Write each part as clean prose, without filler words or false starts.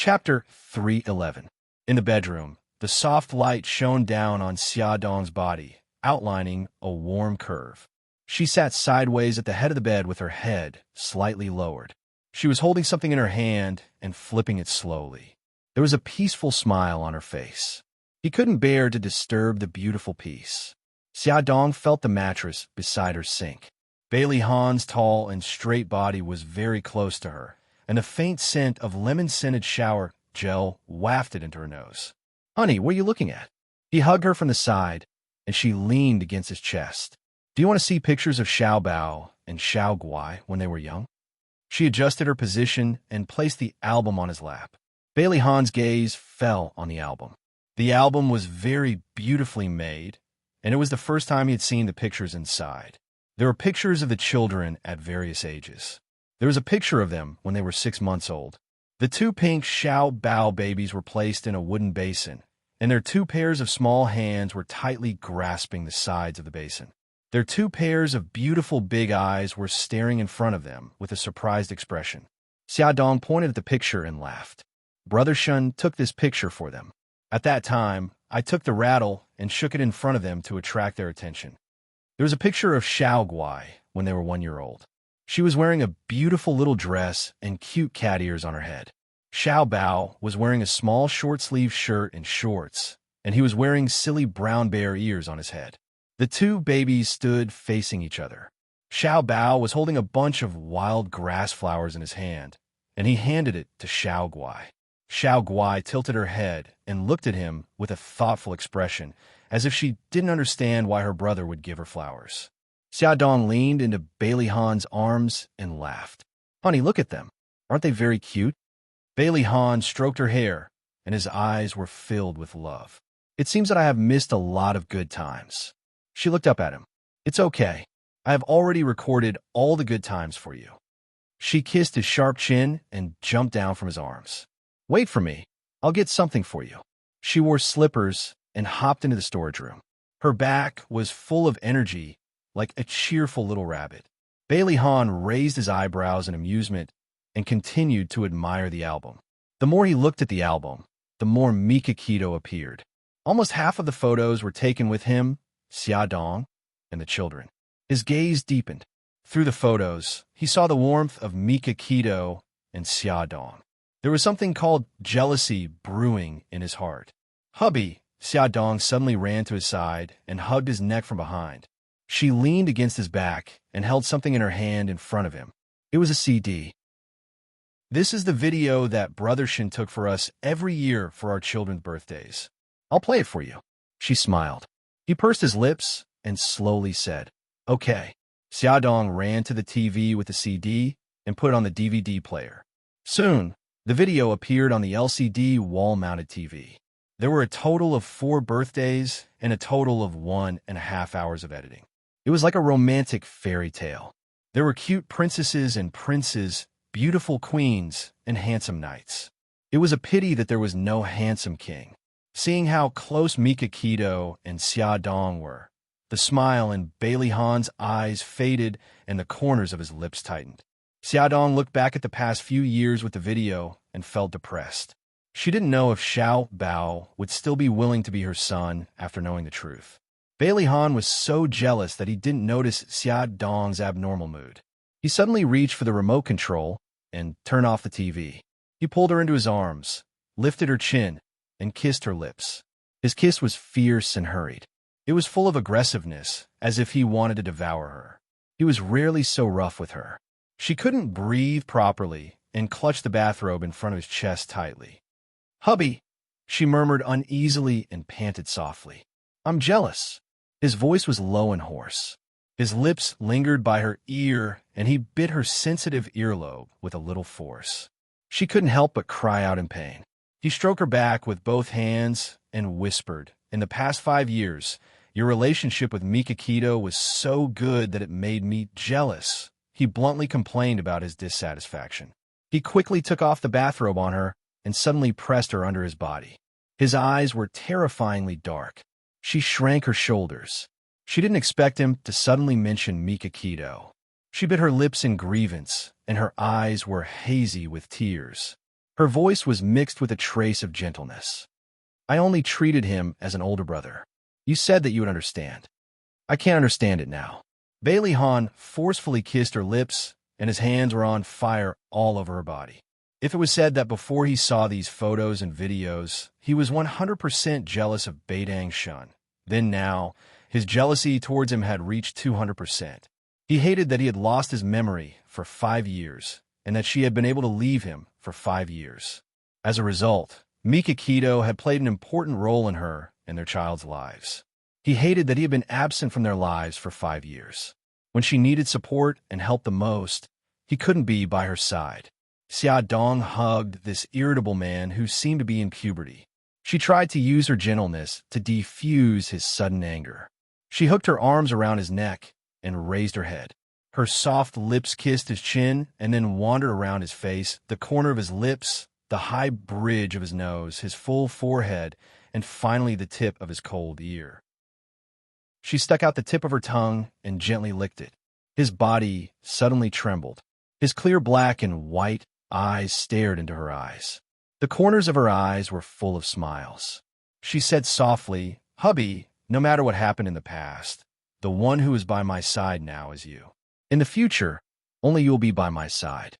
Chapter 311. In the bedroom, the soft light shone down on Xia Dong's body, outlining a warm curve. She sat sideways at the head of the bed with her head slightly lowered. She was holding something in her hand and flipping it slowly. There was a peaceful smile on her face. He couldn't bear to disturb the beautiful peace. Xia Dong felt the mattress beside her sink. Bailey Han's tall and straight body was very close to her, and the faint scent of lemon-scented shower gel wafted into her nose. "Honey, what are you looking at?" He hugged her from the side, and she leaned against his chest. "Do you want to see pictures of Xiao Bao and Xiao Guai when they were young?" She adjusted her position and placed the album on his lap. Bailey Han's gaze fell on the album. The album was very beautifully made, and it was the first time he had seen the pictures inside. There were pictures of the children at various ages. There was a picture of them when they were 6 months old. The two pink Xiao Bao babies were placed in a wooden basin, and their 2 pairs of small hands were tightly grasping the sides of the basin. Their 2 pairs of beautiful big eyes were staring in front of them with a surprised expression. Xia Dong pointed at the picture and laughed. "Brother Shun took this picture for them. At that time, I took the rattle and shook it in front of them to attract their attention." There was a picture of Xiao Guai when they were 1 year old. She was wearing a beautiful little dress and cute cat ears on her head. Xiao Bao was wearing a small short-sleeved shirt and shorts, and he was wearing silly brown bear ears on his head. The 2 babies stood facing each other. Xiao Bao was holding a bunch of wild grass flowers in his hand, and he handed it to Xiao Guai. Xiao Guai tilted her head and looked at him with a thoughtful expression, as if she didn't understand why her brother would give her flowers. Xia Dong leaned into Bailey Han's arms and laughed. "Honey, look at them. Aren't they very cute?" Bailey Han stroked her hair, and his eyes were filled with love. "It seems that I have missed a lot of good times." She looked up at him. "It's okay. I have already recorded all the good times for you." She kissed his sharp chin and jumped down from his arms. "Wait for me. I'll get something for you." She wore slippers and hopped into the storage room. Her back was full of energy, like a cheerful little rabbit. Bailey Han raised his eyebrows in amusement and continued to admire the album. The more he looked at the album, the more Mika Keto appeared. Almost half of the photos were taken with him, Xia Dong, and the children. His gaze deepened. Through the photos, he saw the warmth of Mika Keto and Xia Dong. There was something called jealousy brewing in his heart. "Hubby," Xia Dong suddenly ran to his side and hugged his neck from behind. She leaned against his back and held something in her hand in front of him. It was a CD. "This is the video that Brother Shin took for us every year for our children's birthdays. I'll play it for you." She smiled. He pursed his lips and slowly said, "Okay." Xia Dong ran to the TV with the CD and put it on the DVD player. Soon, the video appeared on the LCD wall-mounted TV. There were a total of 4 birthdays and a total of 1.5 hours of editing. It was like a romantic fairy tale. There were cute princesses and princes, beautiful queens, and handsome knights. It was a pity that there was no handsome king. Seeing how close Mika Keto and Xia Dong were, the smile in Bailey Han's eyes faded and the corners of his lips tightened. Xia Dong looked back at the past few years with the video and felt depressed. She didn't know if Xiao Bao would still be willing to be her son after knowing the truth. Bailey Han was so jealous that he didn't notice Xia Dong's abnormal mood. He suddenly reached for the remote control and turned off the TV. He pulled her into his arms, lifted her chin, and kissed her lips. His kiss was fierce and hurried. It was full of aggressiveness, as if he wanted to devour her. He was rarely so rough with her. She couldn't breathe properly and clutched the bathrobe in front of his chest tightly. "Hubby," she murmured uneasily and panted softly. "I'm jealous." His voice was low and hoarse. His lips lingered by her ear, and he bit her sensitive earlobe with a little force. She couldn't help but cry out in pain. He stroked her back with both hands and whispered, "In the past 5 years, your relationship with Mika Keto was so good that it made me jealous." He bluntly complained about his dissatisfaction. He quickly took off the bathrobe on her and suddenly pressed her under his body. His eyes were terrifyingly dark. She shrank her shoulders. She didn't expect him to suddenly mention Mika Keto. She bit her lips in grievance, and her eyes were hazy with tears. Her voice was mixed with a trace of gentleness. I only treated him as an older brother. You said that you would understand. I can't understand it now. Bailey Han forcefully kissed her lips, and his hands were on fire all over her body. If it was said that before he saw these photos and videos, he was 100% jealous of Beidang Shun, then now, his jealousy towards him had reached 200%. He hated that he had lost his memory for 5 years, and that she had been able to leave him for 5 years. As a result, Mika Keto had played an important role in her and their child's lives. He hated that he had been absent from their lives for 5 years. When she needed support and help the most, he couldn't be by her side. Xia Dong hugged this irritable man who seemed to be in puberty. She tried to use her gentleness to defuse his sudden anger. She hooked her arms around his neck and raised her head. Her soft lips kissed his chin and then wandered around his face, the corner of his lips, the high bridge of his nose, his full forehead, and finally the tip of his cold ear. She stuck out the tip of her tongue and gently licked it. His body suddenly trembled. His clear black and white eyes stared into her eyes. The corners of her eyes were full of smiles. She said softly, "Hubby, no matter what happened in the past, the one who is by my side now is you. In the future, only you will be by my side."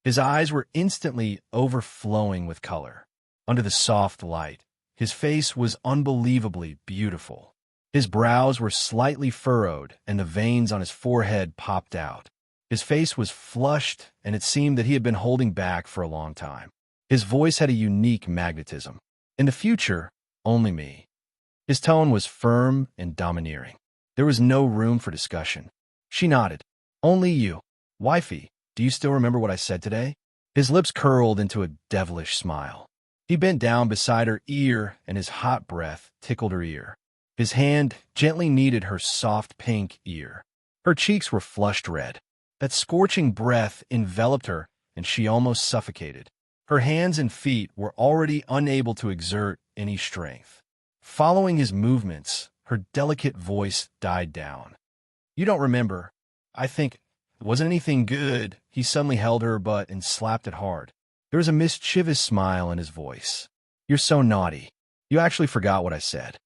His eyes were instantly overflowing with color. Under the soft light, his face was unbelievably beautiful. His brows were slightly furrowed, and the veins on his forehead popped out. His face was flushed, and it seemed that he had been holding back for a long time. His voice had a unique magnetism. "In the future, only me." His tone was firm and domineering. There was no room for discussion. She nodded. "Only you. Wifey, do you still remember what I said today?" His lips curled into a devilish smile. He bent down beside her ear, and his hot breath tickled her ear. His hand gently kneaded her soft pink ear. Her cheeks were flushed red. That scorching breath enveloped her, and she almost suffocated. Her hands and feet were already unable to exert any strength. Following his movements, her delicate voice died down. "You don't remember. I think it wasn't anything good." He suddenly held her butt and slapped it hard. There was a mischievous smile in his voice. "You're so naughty. You actually forgot what I said.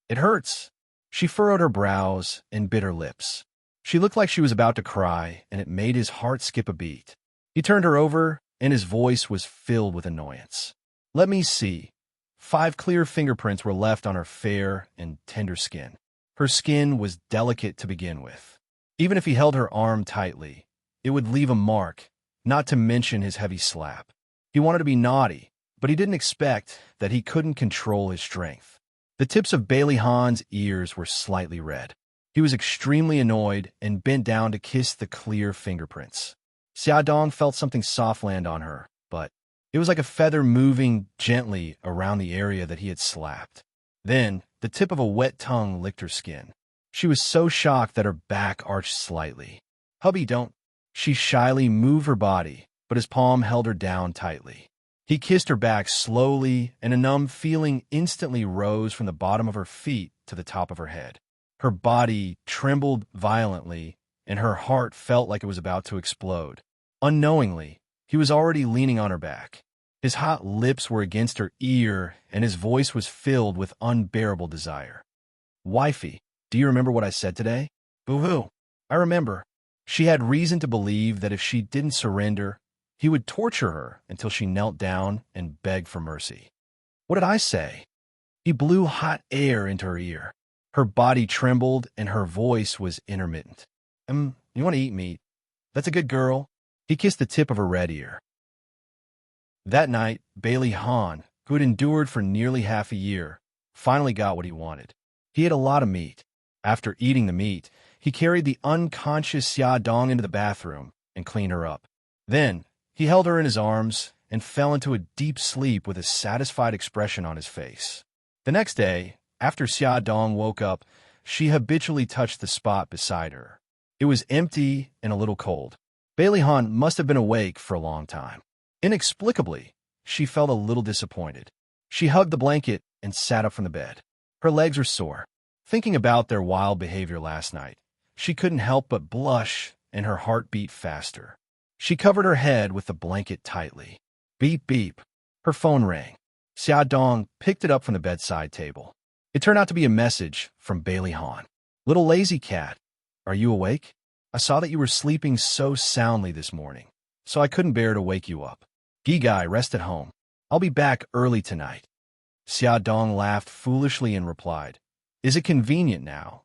It hurts." She furrowed her brows and bit her lips. She looked like she was about to cry, and it made his heart skip a beat. He turned her over, and his voice was filled with annoyance. "Let me see." 5 clear fingerprints were left on her fair and tender skin. Her skin was delicate to begin with. Even if he held her arm tightly, it would leave a mark, not to mention his heavy slap. He wanted to be naughty, but he didn't expect that he couldn't control his strength. The tips of Bailey Han's ears were slightly red. He was extremely annoyed and bent down to kiss the clear fingerprints. Xia Dong felt something soft land on her, but it was like a feather moving gently around the area that he had slapped. Then, the tip of a wet tongue licked her skin. She was so shocked that her back arched slightly. "Hubby, don't." She shyly moved her body, but his palm held her down tightly. He kissed her back slowly, and a numb feeling instantly rose from the bottom of her feet to the top of her head. Her body trembled violently, and her heart felt like it was about to explode. Unknowingly, he was already leaning on her back. His hot lips were against her ear, and his voice was filled with unbearable desire. "Wifey, do you remember what I said today?" "Boo-hoo. I remember." She had reason to believe that if she didn't surrender, he would torture her until she knelt down and begged for mercy. "What did I say?" He blew hot air into her ear. Her body trembled, and her voice was intermittent. You want to eat meat? That's a good girl." He kissed the tip of her red ear. That night, Bailey Han, who had endured for nearly half a year, finally got what he wanted. He ate a lot of meat. After eating the meat, he carried the unconscious Xia Dong into the bathroom and cleaned her up. Then, he held her in his arms and fell into a deep sleep with a satisfied expression on his face. The next day, after Xia Dong woke up, she habitually touched the spot beside her. It was empty and a little cold. Bailey Han must have been awake for a long time. Inexplicably, she felt a little disappointed. She hugged the blanket and sat up from the bed. Her legs were sore. Thinking about their wild behavior last night, she couldn't help but blush, and her heart beat faster. She covered her head with the blanket tightly. Beep, beep. Her phone rang. Xia Dong picked it up from the bedside table. It turned out to be a message from Bailey Han. Little lazy cat, are you awake? I saw that you were sleeping so soundly this morning, so I couldn't bear to wake you up. Gigai, rest at home. I'll be back early tonight. Xia Dong laughed foolishly and replied, Is it convenient now?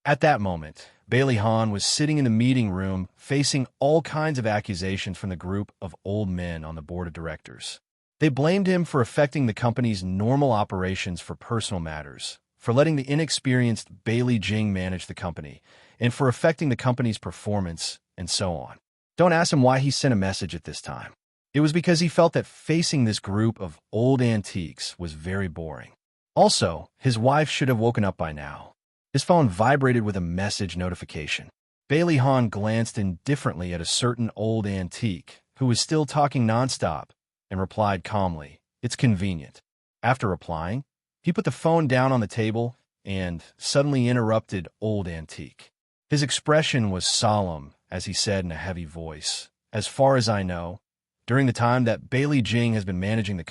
At that moment, Bailey Han was sitting in the meeting room facing all kinds of accusations from the group of old men on the board of directors. They blamed him for affecting the company's normal operations for personal matters, for letting the inexperienced Bailey Jing manage the company, and for affecting the company's performance, and so on. Don't ask him why he sent a message at this time. It was because he felt that facing this group of old antiques was very boring. Also, his wife should have woken up by now. His phone vibrated with a message notification. Bailey Han glanced indifferently at a certain old antique, who was still talking nonstop, and replied calmly, It's convenient. After replying, he put the phone down on the table and suddenly interrupted old antique. His expression was solemn as he said in a heavy voice, As far as I know, during the time that Bailey Jing has been managing the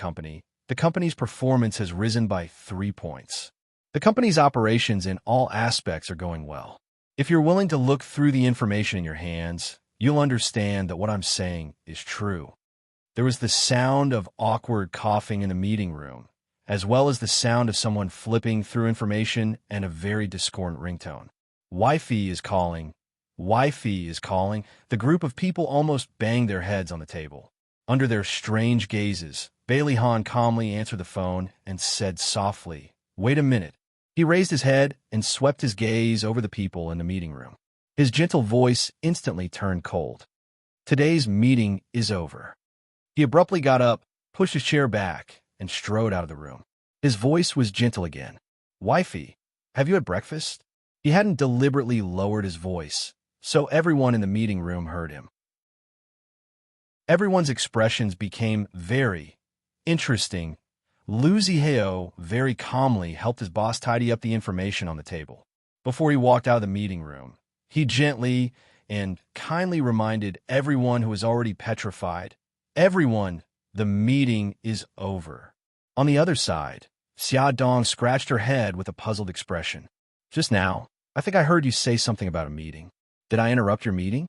company's performance has risen by 3 points. The company's operations in all aspects are going well. If you're willing to look through the information in your hands, you'll understand that what I'm saying is true. There was the sound of awkward coughing in the meeting room, as well as the sound of someone flipping through information and a very discordant ringtone. Wi-Fi is calling. Wi-Fi is calling. The group of people almost banged their heads on the table. Under their strange gazes, Bailey Han calmly answered the phone and said softly, Wait a minute. He raised his head and swept his gaze over the people in the meeting room. His gentle voice instantly turned cold. Today's meeting is over. He abruptly got up, pushed his chair back, and strode out of the room. His voice was gentle again. Wifey, have you had breakfast? He hadn't deliberately lowered his voice, so everyone in the meeting room heard him. Everyone's expressions became very interesting. Lu Zihao very calmly helped his boss tidy up the information on the table. Before he walked out of the meeting room, he gently and kindly reminded everyone who was already petrified, Everyone, the meeting is over. On the other side, Xia Dong scratched her head with a puzzled expression. Just now, I think I heard you say something about a meeting. Did I interrupt your meeting?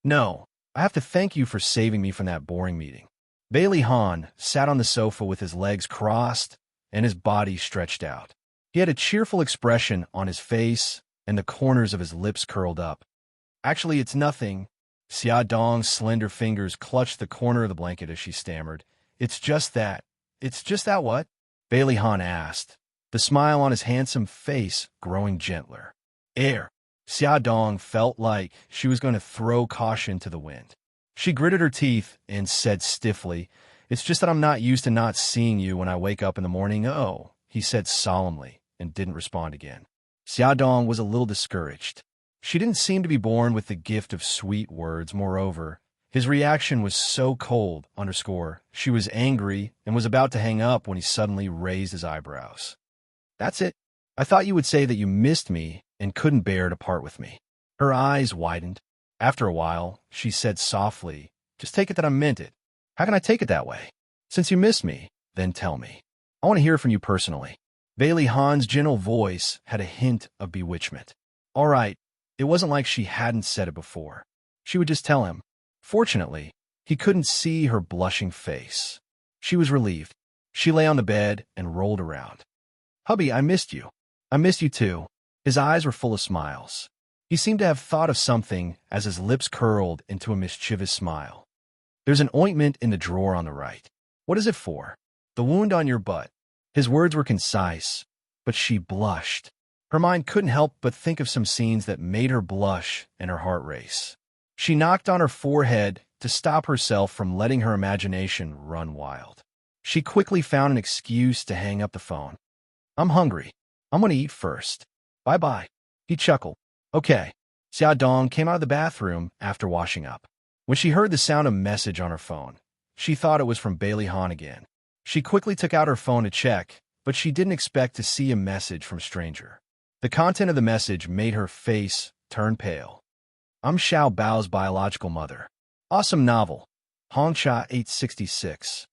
No, I have to thank you for saving me from that boring meeting. Bailey Han sat on the sofa with his legs crossed and his body stretched out. He had a cheerful expression on his face and the corners of his lips curled up. Actually, it's nothing. Xia Dong's slender fingers clutched the corner of the blanket as she stammered. It's just that what? Bailey Han asked, the smile on his handsome face growing gentler. Xia Dong felt like she was going to throw caution to the wind. She gritted her teeth and said stiffly, It's just that I'm not used to not seeing you when I wake up in the morning. Oh, he said solemnly and didn't respond again. Xia Dong was a little discouraged. She didn't seem to be born with the gift of sweet words. Moreover, his reaction was so cold, she was angry and was about to hang up when he suddenly raised his eyebrows. That's it. I thought you would say that you missed me and couldn't bear to part with me. Her eyes widened. After a while, she said softly, Just take it that I meant it. How can I take it that way? Since you missed me, then tell me. I want to hear from you personally. Bailey Han's gentle voice had a hint of bewitchment. All right. It wasn't like she hadn't said it before. She would just tell him. Fortunately, he couldn't see her blushing face. She was relieved. She lay on the bed and rolled around. Hubby, I missed you. I missed you too. His eyes were full of smiles. He seemed to have thought of something as his lips curled into a mischievous smile. There's an ointment in the drawer on the right. What is it for? The wound on your butt. His words were concise, but she blushed. Her mind couldn't help but think of some scenes that made her blush and her heart race. She knocked on her forehead to stop herself from letting her imagination run wild. She quickly found an excuse to hang up the phone. I'm hungry. I'm going to eat first. Bye-bye. He chuckled. Okay. Xia Dong came out of the bathroom after washing up. When she heard the sound of a message on her phone, she thought it was from Bailey Han again. She quickly took out her phone to check, but she didn't expect to see a message from a stranger. The content of the message made her face turn pale. I'm Xiao Bao's biological mother. Awesome novel. Hongsha 866.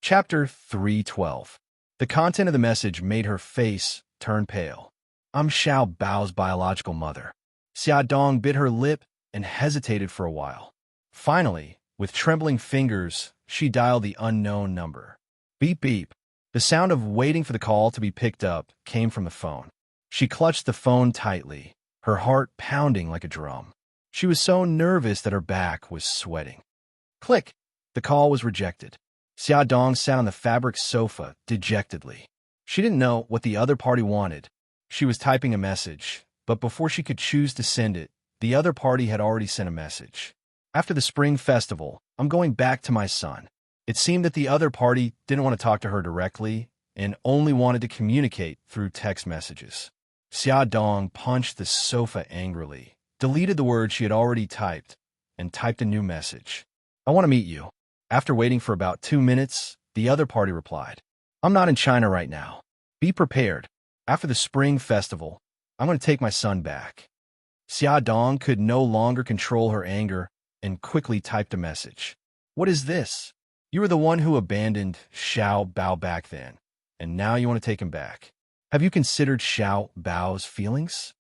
Chapter 312. The content of the message made her face turn pale. I'm Xiao Bao's biological mother. Xia Dong bit her lip and hesitated for a while. Finally, with trembling fingers, she dialed the unknown number. Beep beep. The sound of waiting for the call to be picked up came from the phone. She clutched the phone tightly, her heart pounding like a drum. She was so nervous that her back was sweating. Click! The call was rejected. Xia Dong sat on the fabric sofa dejectedly. She didn't know what the other party wanted. She was typing a message, but before she could choose to send it, the other party had already sent a message. After the spring festival, I'm going back to my son. It seemed that the other party didn't want to talk to her directly and only wanted to communicate through text messages. Xia Dong punched the sofa angrily, deleted the word she had already typed, and typed a new message. I want to meet you. After waiting for about 2 minutes, the other party replied, I'm not in China right now. Be prepared. After the spring festival, I'm going to take my son back. Xia Dong could no longer control her anger and quickly typed a message. What is this? You were the one who abandoned Xiao Bao back then, and now you want to take him back. Have you considered Xiao Bao's feelings?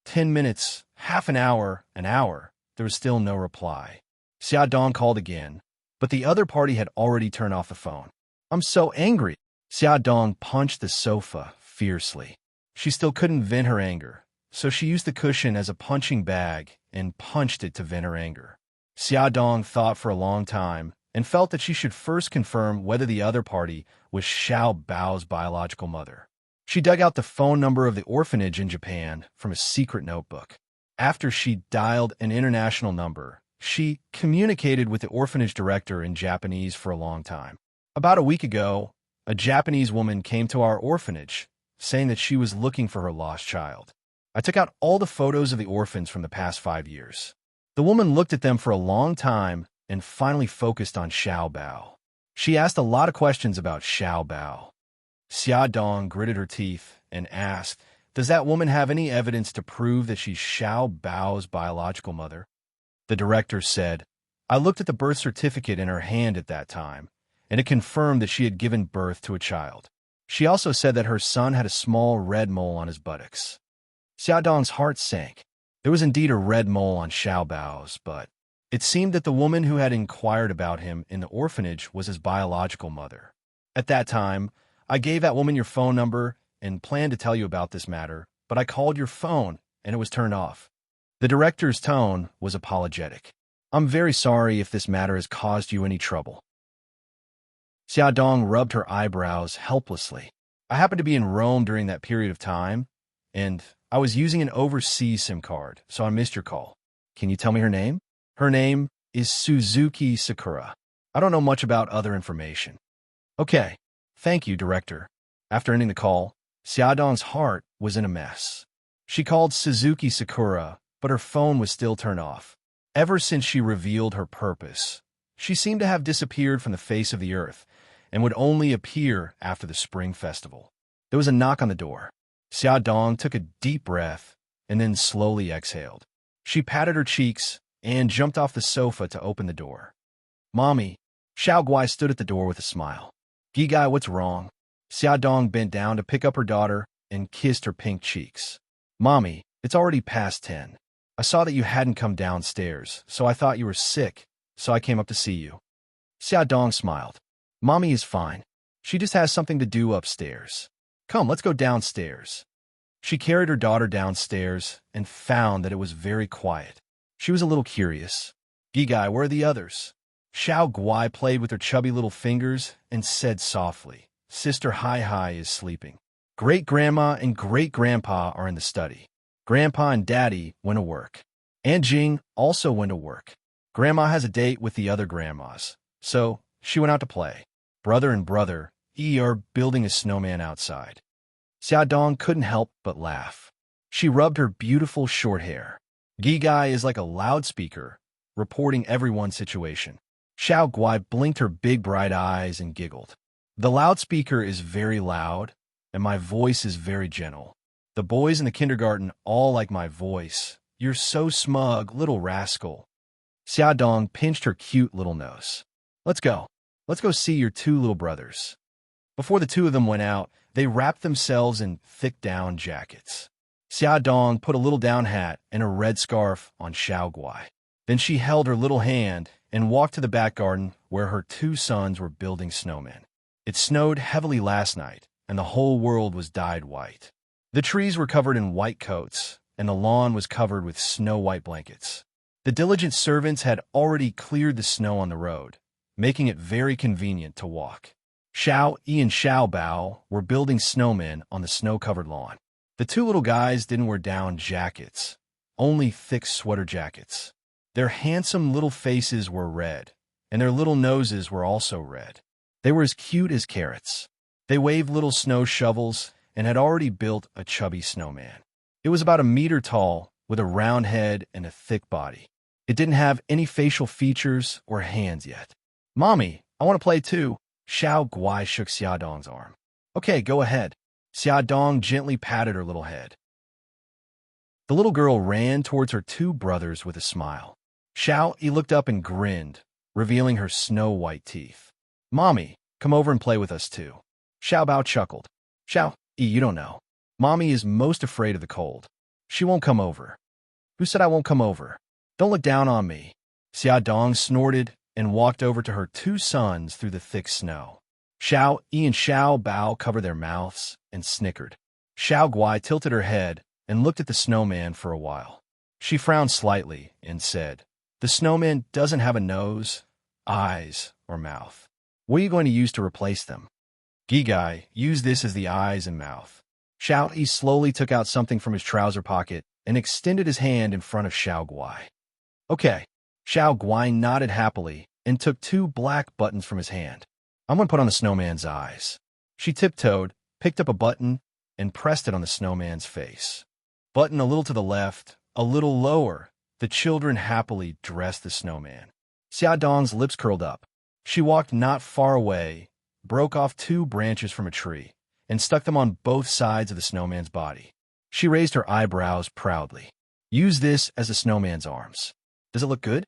10 minutes, half an hour, there was still no reply. Xia Dong called again, but the other party had already turned off the phone. I'm so angry. Xia Dong punched the sofa fiercely. She still couldn't vent her anger, so she used the cushion as a punching bag and punched it to vent her anger. Xia Dong thought for a long time and felt that she should first confirm whether the other party was Xiao Bao's biological mother. She dug out the phone number of the orphanage in Japan from a secret notebook. After she dialed an international number, she communicated with the orphanage director in Japanese for a long time. About a week ago, a Japanese woman came to our orphanage, saying that she was looking for her lost child. I took out all the photos of the orphans from the past 5 years. The woman looked at them for a long time and finally focused on Xiao Bao. She asked a lot of questions about Xiao Bao. Xia Dong gritted her teeth and asked, Does that woman have any evidence to prove that she's Xiao Bao's biological mother? The director said, I looked at the birth certificate in her hand at that time, and it confirmed that she had given birth to a child. She also said that her son had a small red mole on his buttocks. Xia Dong's heart sank. There was indeed a red mole on Xiao Bao's, but it seemed that the woman who had inquired about him in the orphanage was his biological mother. At that time, I gave that woman your phone number and planned to tell you about this matter, but I called your phone and it was turned off. The director's tone was apologetic. I'm very sorry if this matter has caused you any trouble. Xia Dong rubbed her eyebrows helplessly. I happened to be in Rome during that period of time, and I was using an overseas SIM card, so I missed your call. Can you tell me her name? Her name is Suzuki Sakura. I don't know much about other information. Okay, thank you, director. After ending the call, Xia Dong's heart was in a mess. She called Suzuki Sakura, but her phone was still turned off. Ever since she revealed her purpose, she seemed to have disappeared from the face of the earth and would only appear after the spring festival. There was a knock on the door. Xia Dong took a deep breath and then slowly exhaled. She patted her cheeks and jumped off the sofa to open the door. Mommy, Xiao Guai stood at the door with a smile. Gigai, what's wrong? Xia Dong bent down to pick up her daughter and kissed her pink cheeks. Mommy, it's already past 10. I saw that you hadn't come downstairs, so I thought you were sick, so I came up to see you. Xia Dong smiled. Mommy is fine. She just has something to do upstairs. Come, let's go downstairs. She carried her daughter downstairs and found that it was very quiet. She was a little curious. Gigai, where are the others? Xiao Guai played with her chubby little fingers and said softly, Sister Hai Hai is sleeping. Great-grandma and great-grandpa are in the study. Grandpa and Daddy went to work. Aunt Jing also went to work. Grandma has a date with the other grandmas, so she went out to play. Brother and brother are building a snowman outside. Xia Dong couldn't help but laugh. She rubbed her beautiful short hair. Gigai is like a loudspeaker, reporting everyone's situation. Xiao Guai blinked her big bright eyes and giggled. The loudspeaker is very loud, and my voice is very gentle. The boys in the kindergarten all like my voice. You're so smug, little rascal. Xia Dong pinched her cute little nose. Let's go. Let's go see your two little brothers." Before the two of them went out, they wrapped themselves in thick down jackets. Xia Dong put a little down hat and a red scarf on Xiao Guai. Then she held her little hand and walked to the back garden where her two sons were building snowmen. It snowed heavily last night, and the whole world was dyed white. The trees were covered in white coats, and the lawn was covered with snow-white blankets. The diligent servants had already cleared the snow on the road, making it very convenient to walk. Xiao Yi and Xiao Bao were building snowmen on the snow-covered lawn. The two little guys didn't wear down jackets, only thick sweater jackets. Their handsome little faces were red, and their little noses were also red. They were as cute as carrots. They waved little snow shovels and had already built a chubby snowman. It was about a meter tall, with a round head and a thick body. It didn't have any facial features or hands yet. "Mommy, I want to play too." Xiao Guai shook Xia Dong's arm. "Okay, go ahead." Xia Dong gently patted her little head. The little girl ran towards her two brothers with a smile. Xiao Yi looked up and grinned, revealing her snow-white teeth. "Mommy, come over and play with us too." Xiao Bao chuckled. "Xiao Yi, you don't know. Mommy is most afraid of the cold. She won't come over." "Who said I won't come over? Don't look down on me." Xia Dong snorted and walked over to her two sons through the thick snow. Xiao Yi and Xiao Bao covered their mouths and snickered. Xiao Guai tilted her head and looked at the snowman for a while. She frowned slightly and said, "The snowman doesn't have a nose, eyes, or mouth. What are you going to use to replace them?" "Gigai, use this as the eyes and mouth." Xiao Yi slowly took out something from his trouser pocket and extended his hand in front of Xiao Guai. "Okay." Xiao Guai nodded happily and took two black buttons from his hand. "I'm going to put on the snowman's eyes." She tiptoed, picked up a button, and pressed it on the snowman's face. Button a little to the left, a little lower. The children happily dressed the snowman. Xia Dong's lips curled up. She walked not far away, broke off two branches from a tree, and stuck them on both sides of the snowman's body. She raised her eyebrows proudly. "Use this as the snowman's arms. Does it look good?"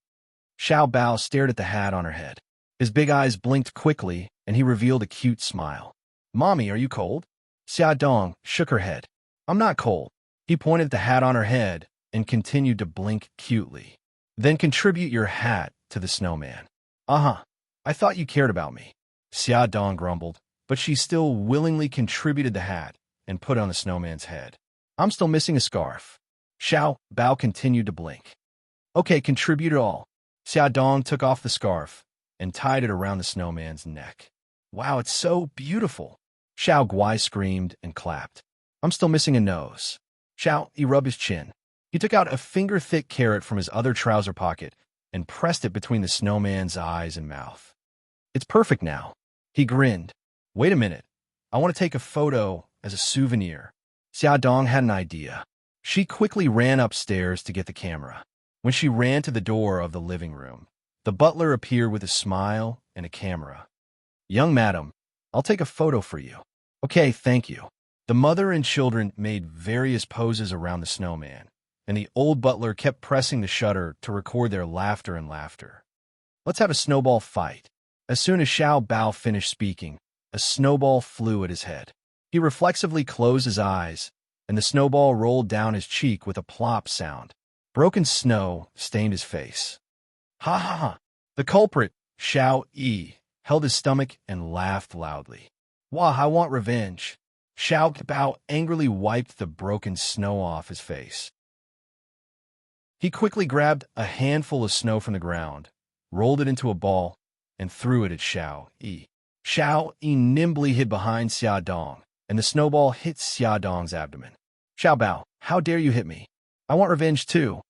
Xiao Bao stared at the hat on her head. His big eyes blinked quickly, and he revealed a cute smile. "Mommy, are you cold?" Xia Dong shook her head. "I'm not cold." He pointed at the hat on her head and continued to blink cutely. "Then contribute your hat to the snowman." "Uh-huh. I thought you cared about me." Xia Dong grumbled, but she still willingly contributed the hat and put it on the snowman's head. "I'm still missing a scarf." Xiao Bao continued to blink. "Okay, contribute it all." Xia Dong took off the scarf and tied it around the snowman's neck. "Wow, it's so beautiful." Xiao Guai screamed and clapped. "I'm still missing a nose." Xiao Yi rubbed his chin. He took out a finger-thick carrot from his other trouser pocket and pressed it between the snowman's eyes and mouth. "It's perfect now." He grinned. "Wait a minute. I want to take a photo as a souvenir." Xia Dong had an idea. She quickly ran upstairs to get the camera. When she ran to the door of the living room, the butler appeared with a smile and a camera. "Young madam, I'll take a photo for you." "Okay, thank you." The mother and children made various poses around the snowman, and the old butler kept pressing the shutter to record their laughter and laughter. "Let's have a snowball fight." As soon as Xiao Bao finished speaking, a snowball flew at his head. He reflexively closed his eyes, and the snowball rolled down his cheek with a plop sound. Broken snow stained his face. "Ha ha ha!" The culprit, Xiao Yi, held his stomach and laughed loudly. "Wah, I want revenge." Xiao Bao angrily wiped the broken snow off his face. He quickly grabbed a handful of snow from the ground, rolled it into a ball, and threw it at Xiao Yi. Xiao Yi nimbly hid behind Xia Dong, and the snowball hit Xia Dong's abdomen. "Xiao Bao, how dare you hit me? I want revenge too."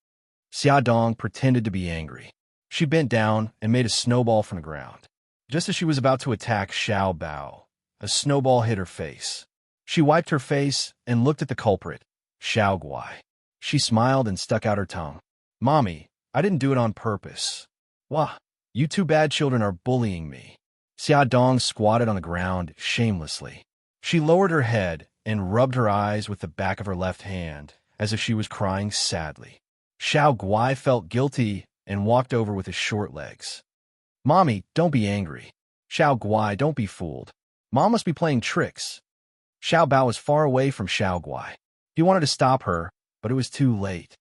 Xia Dong pretended to be angry. She bent down and made a snowball from the ground. Just as she was about to attack Xiao Bao, a snowball hit her face. She wiped her face and looked at the culprit, Xiao Guai. She smiled and stuck out her tongue. "Mommy, I didn't do it on purpose." "Wah, you two bad children are bullying me." Xia Dong squatted on the ground shamelessly. She lowered her head and rubbed her eyes with the back of her left hand, as if she was crying sadly. Xiao Guai felt guilty and walked over with his short legs. "Mommy, don't be angry." Xiao Guai, don't be fooled. Mom must be playing tricks. Xiao Bao was far away from Xiao Guai. He wanted to stop her, but it was too late.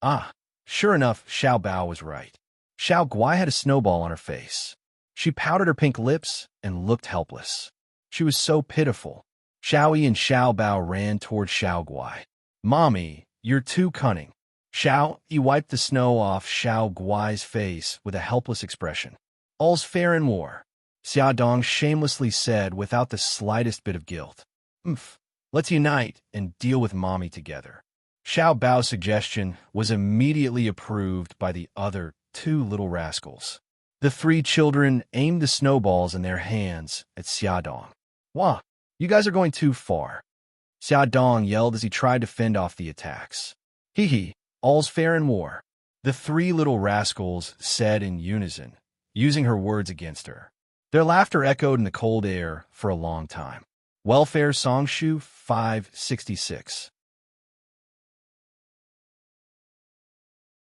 Ah, sure enough, Xiao Bao was right. Xiao Guai had a snowball on her face. She pouted her pink lips and looked helpless. She was so pitiful. Xiao Yi and Xiao Bao ran toward Xiao Guai. Mommy, you're too cunning. Xiao Yi wiped the snow off Xiao Guai's face with a helpless expression. All's fair in war, Xia Dong shamelessly said without the slightest bit of guilt. Let's unite and deal with Mommy together. Xiao Bao's suggestion was immediately approved by the other two little rascals. The three children aimed the snowballs in their hands at Xia Dong. Wah, you guys are going too far. Xia Dong yelled as he tried to fend off the attacks. Hee hee, all's fair in war, the three little rascals said in unison, using her words against her. Their laughter echoed in the cold air for a long time. Welfare Songshu 566.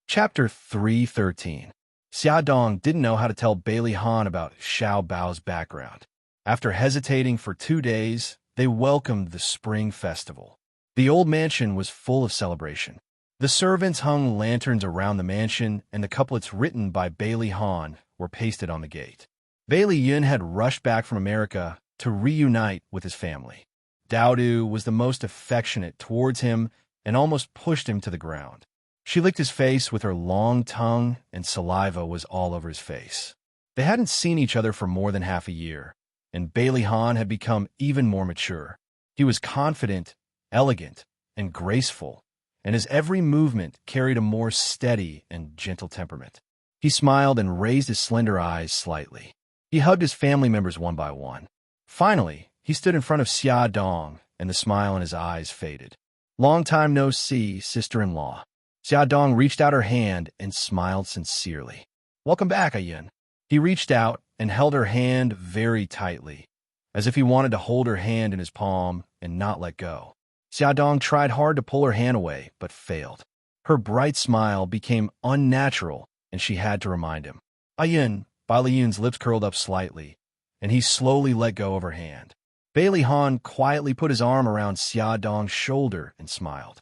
Chapter 313. Xia Dong didn't know how to tell Bailey Han about Xiao Bao's background. After hesitating for 2 days, they welcomed the spring festival. The old mansion was full of celebration. The servants hung lanterns around the mansion, and the couplets written by Bailey Han were pasted on the gate. Bailey Yun had rushed back from America to reunite with his family. Daodu was the most affectionate towards him and almost pushed him to the ground. She licked his face with her long tongue, and saliva was all over his face. They hadn't seen each other for more than half a year, and Bailey Han had become even more mature. He was confident, elegant, and graceful, and his every movement carried a more steady and gentle temperament. He smiled and raised his slender eyes slightly. He hugged his family members one by one. Finally, he stood in front of Xia Dong, and the smile in his eyes faded. Long time no see, sister-in-law. Xia Dong reached out her hand and smiled sincerely. Welcome back, Ayun. He reached out and held her hand very tightly, as if he wanted to hold her hand in his palm and not let go. Xia Dong tried hard to pull her hand away, but failed. Her bright smile became unnatural, and she had to remind him. Ayun, Bailey Yun's lips curled up slightly, and he slowly let go of her hand. Bailey Han quietly put his arm around Xia Dong's shoulder and smiled.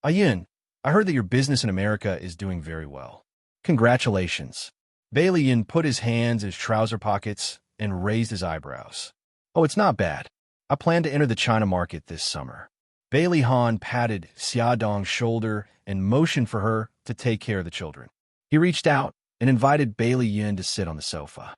Ayun, I heard that your business in America is doing very well. Congratulations. Bailey Yun put his hands in his trouser pockets and raised his eyebrows. Oh, it's not bad. I plan to enter the China market this summer. Bailey Han patted Xia Dong's shoulder and motioned for her to take care of the children. He reached out and invited Bailey Yun to sit on the sofa.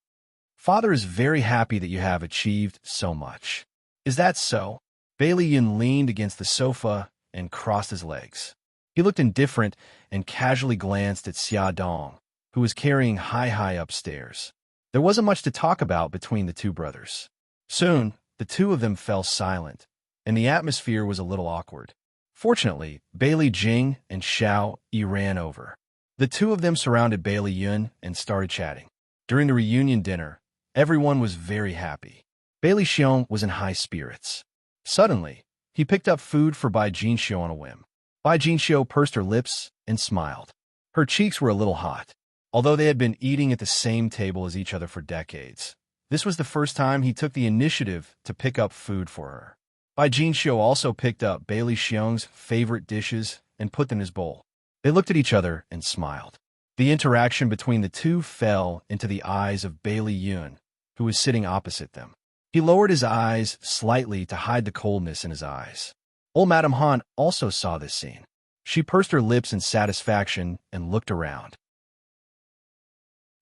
Father is very happy that you have achieved so much. Is that so? Bailey Yun leaned against the sofa and crossed his legs. He looked indifferent and casually glanced at Xia Dong, who was carrying Hai upstairs. There wasn't much to talk about between the two brothers. Soon, the two of them fell silent, and the atmosphere was a little awkward. Fortunately, Bailey Jing and Xiao Yi ran over. The two of them surrounded Bailey Yun and started chatting. During the reunion dinner, everyone was very happy. Bailey Xiong was in high spirits. Suddenly, he picked up food for Bai Jinxiu on a whim. Bai Jinxiu pursed her lips and smiled. Her cheeks were a little hot. Although they had been eating at the same table as each other for decades, this was the first time he took the initiative to pick up food for her. Bai Jinxiu also picked up Bailey Xiong's favorite dishes and put them in his bowl. They looked at each other and smiled. The interaction between the two fell into the eyes of Bailey Yun, who was sitting opposite them. He lowered his eyes slightly to hide the coldness in his eyes. Old Madame Han also saw this scene. She pursed her lips in satisfaction and looked around.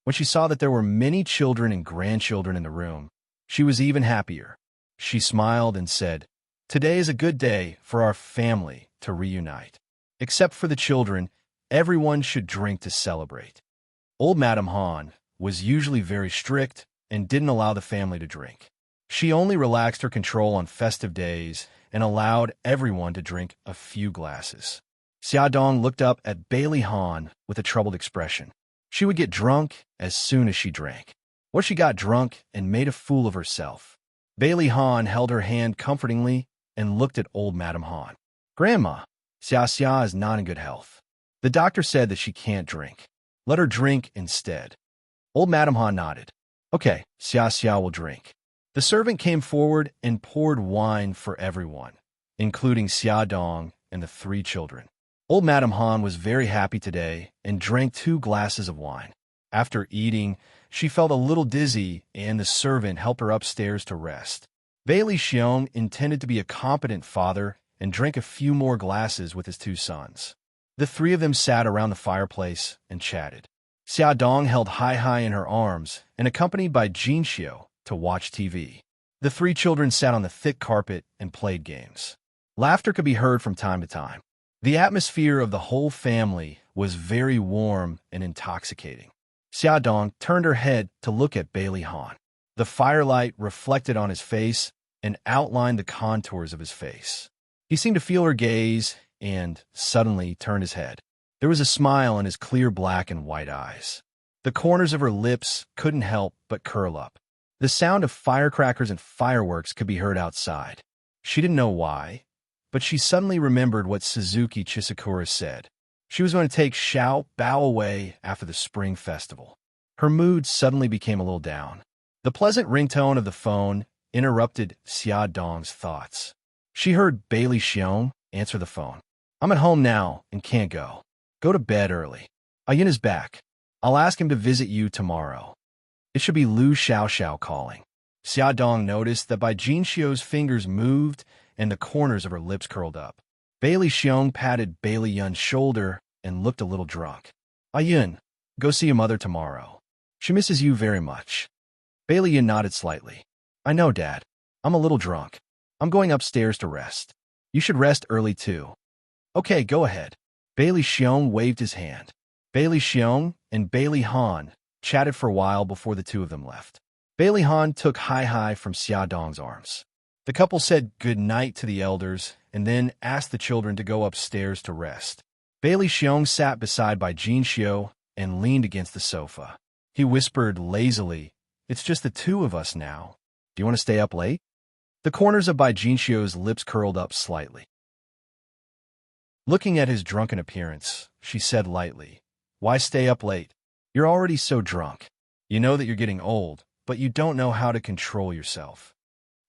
When she saw that there were many children and grandchildren in the room, she was even happier. She smiled and said, "Today is a good day for our family to reunite. Except for the children, everyone should drink to celebrate." Old Madame Han was usually very strict and didn't allow the family to drink. She only relaxed her control on festive days and allowed everyone to drink a few glasses. Xia Dong looked up at Bailey Han with a troubled expression. She would get drunk as soon as she drank. What she got drunk and made a fool of herself. Bailey Han held her hand comfortingly and looked at old Madame Han. Grandma, Xia is not in good health. The doctor said that she can't drink. Let her drink instead. Old Madame Han nodded. Okay, Xia Xia will drink. The servant came forward and poured wine for everyone, including Xia Dong and the 3 children. Old Madame Han was very happy today and drank 2 glasses of wine. After eating, she felt a little dizzy and the servant helped her upstairs to rest. Bailey Xiong intended to be a competent father and drank a few more glasses with his 2 sons. The 3 of them sat around the fireplace and chatted. Xia Dong held Hai in her arms and accompanied by Jin Xiu to watch TV. The 3 children sat on the thick carpet and played games. Laughter could be heard from time to time. The atmosphere of the whole family was very warm and intoxicating. Xia Dong turned her head to look at Bailey Han. The firelight reflected on his face and outlined the contours of his face. He seemed to feel her gaze and suddenly turned his head. There was a smile in his clear black and white eyes. The corners of her lips couldn't help but curl up. The sound of firecrackers and fireworks could be heard outside. She didn't know why, but she suddenly remembered what Suzuki Chisakura said. She was going to take Xiao Bao away after the spring festival. Her mood suddenly became a little down. The pleasant ringtone of the phone interrupted Xia Dong's thoughts. She heard Bailey Xiong answer the phone. I'm at home now and can't go. Go to bed early. Ayin is back. I'll ask him to visit you tomorrow. It should be Lu Xiao calling. Xia Dong noticed that by Jin Xiu's fingers moved and the corners of her lips curled up. Bailey Xiong patted Bailey Yun's shoulder and looked a little drunk. Ayun, go see your mother tomorrow. She misses you very much. Bailey Yun nodded slightly. I know, Dad. I'm a little drunk. I'm going upstairs to rest. You should rest early too. Okay, go ahead. Bailey Xiong waved his hand. Bailey Xiong and Bailey Han chatted for a while before the 2 of them left. Bailey Han took Hai from Xia Dong's arms. The couple said good night to the elders and then asked the children to go upstairs to rest. Bailey Xiong sat beside by Jin Xiu and leaned against the sofa. He whispered lazily, It's just the 2 of us now. Do you want to stay up late? The corners of Bai Jin Xiu's lips curled up slightly. Looking at his drunken appearance, she said lightly, Why stay up late? You're already so drunk. You know that you're getting old, but you don't know how to control yourself.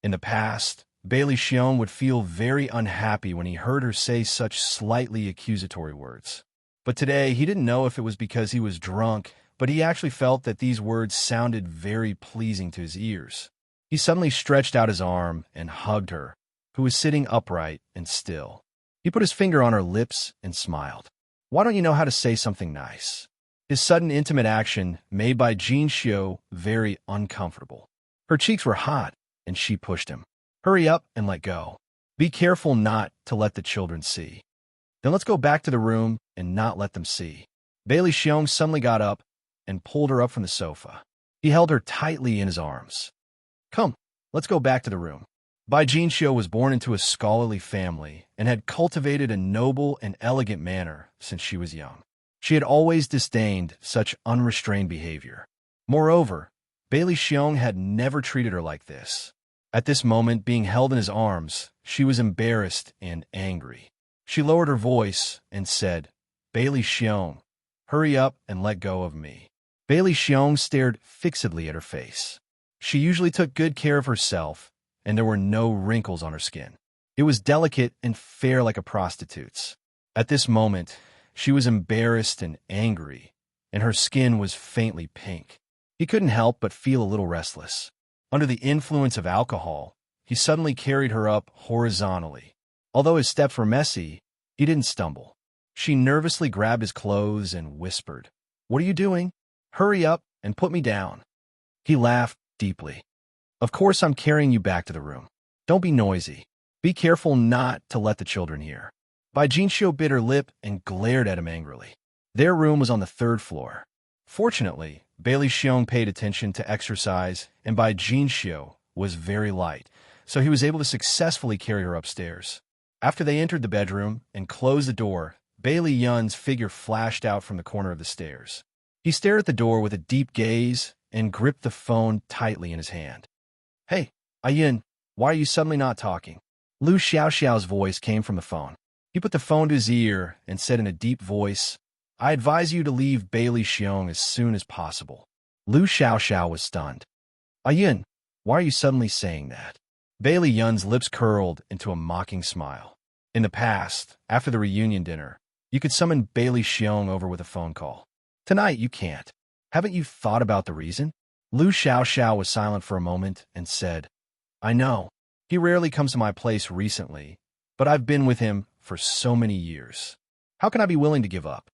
In the past, Bailey Xiong would feel very unhappy when he heard her say such slightly accusatory words. But today, he didn't know if it was because he was drunk, but he actually felt that these words sounded very pleasing to his ears. He suddenly stretched out his arm and hugged her, who was sitting upright and still. He put his finger on her lips and smiled. Why don't you know how to say something nice? His sudden intimate action made Bai Jin Xiu very uncomfortable. Her cheeks were hot, and she pushed him. Hurry up and let go. Be careful not to let the children see. Then let's go back to the room and not let them see. Bailey Xiong suddenly got up and pulled her up from the sofa. He held her tightly in his arms. Come, let's go back to the room. Bai Jin Xiu was born into a scholarly family and had cultivated a noble and elegant manner since she was young. She had always disdained such unrestrained behavior. Moreover, Bailey Xiong had never treated her like this. At this moment, being held in his arms, she was embarrassed and angry. She lowered her voice and said, Bailey Xiong, hurry up and let go of me. Bailey Xiong stared fixedly at her face. She usually took good care of herself, and there were no wrinkles on her skin. It was delicate and fair like a prostitute's. At this moment, she was embarrassed and angry, and her skin was faintly pink. He couldn't help but feel a little restless. Under the influence of alcohol, he suddenly carried her up horizontally. Although his steps were messy, he didn't stumble. She nervously grabbed his clothes and whispered, What are you doing? Hurry up and put me down. He laughed deeply. Of course I'm carrying you back to the room. Don't be noisy. Be careful not to let the children hear. Bai Jin Xiu bit her lip and glared at him angrily. Their room was on the 3rd floor. Fortunately, Bailey Xiong paid attention to exercise, and Bai Jin Xiu was very light, so he was able to successfully carry her upstairs. After they entered the bedroom and closed the door, Bailey Yun's figure flashed out from the corner of the stairs. He stared at the door with a deep gaze and gripped the phone tightly in his hand. Hey, Ayun, why are you suddenly not talking? Lu Xiaoxiao's voice came from the phone. He put the phone to his ear and said in a deep voice, I advise you to leave Bailey Xiong as soon as possible. Lu Xiaoxiao was stunned. Yun, why are you suddenly saying that? Bailey Yun's lips curled into a mocking smile. In the past, after the reunion dinner, you could summon Bailey Xiong over with a phone call. Tonight, you can't. Haven't you thought about the reason? Lu Xiaoxiao was silent for a moment and said, I know. He rarely comes to my place recently, but I've been with him for so many years. How can I be willing to give up?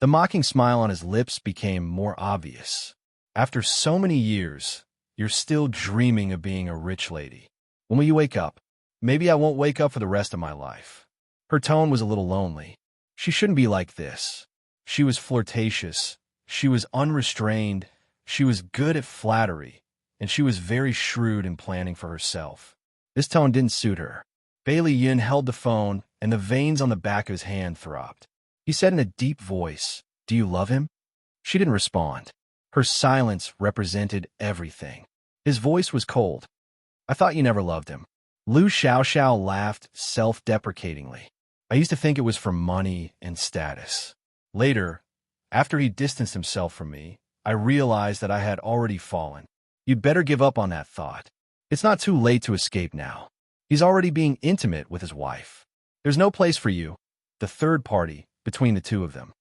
The mocking smile on his lips became more obvious. After so many years, you're still dreaming of being a rich lady. When will you wake up? Maybe I won't wake up for the rest of my life. Her tone was a little lonely. She shouldn't be like this. She was flirtatious. She was unrestrained. She was good at flattery. And she was very shrewd in planning for herself. This tone didn't suit her. Bailey Yun held the phone, and the veins on the back of his hand throbbed. He said in a deep voice, Do you love him? She didn't respond. Her silence represented everything. His voice was cold. I thought you never loved him. Lu Xiaoxiao laughed self-deprecatingly. I used to think it was for money and status. Later, after he distanced himself from me, I realized that I had already fallen. You'd better give up on that thought. It's not too late to escape now. He's already being intimate with his wife. There's no place for you, the third party, between the two of them.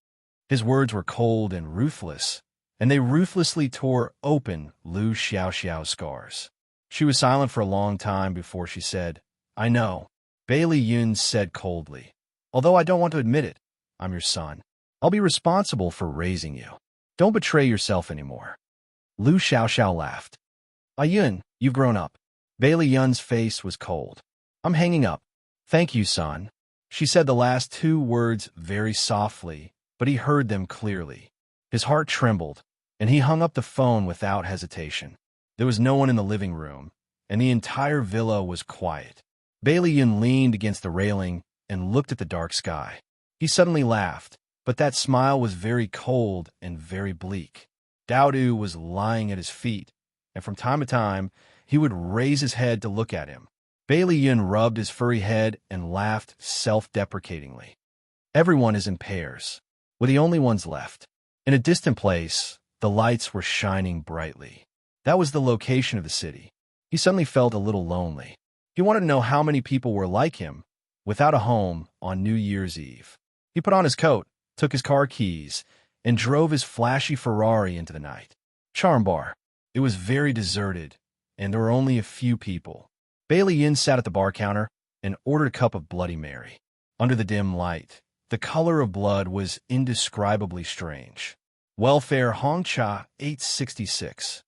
His words were cold and ruthless, and they ruthlessly tore open Lu Xiaoxiao's scars. She was silent for a long time before she said, I know. Bailey Yun said coldly, Although I don't want to admit it, I'm your son. I'll be responsible for raising you. Don't betray yourself anymore. Lu Xiaoxiao laughed. Yun, you've grown up. Bailey Yun's face was cold. I'm hanging up. Thank you, son. She said the last two words very softly, but he heard them clearly. His heart trembled, and he hung up the phone without hesitation. There was no one in the living room, and the entire villa was quiet. Bailey Yun leaned against the railing and looked at the dark sky. He suddenly laughed, but that smile was very cold and very bleak. Daodu was lying at his feet, and from time to time, he would raise his head to look at him. Bailey Yun rubbed his furry head and laughed self-deprecatingly. Everyone is in pairs. We're the only ones left. In a distant place, the lights were shining brightly. That was the location of the city. He suddenly felt a little lonely. He wanted to know how many people were like him, without a home, on New Year's Eve. He put on his coat, took his car keys, and drove his flashy Ferrari into the night. Charm Bar. It was very deserted, and there were only a few people. Bailey Yin sat at the bar counter and ordered a cup of Bloody Mary. Under the dim light, the color of blood was indescribably strange. Welfare Hongcha 866.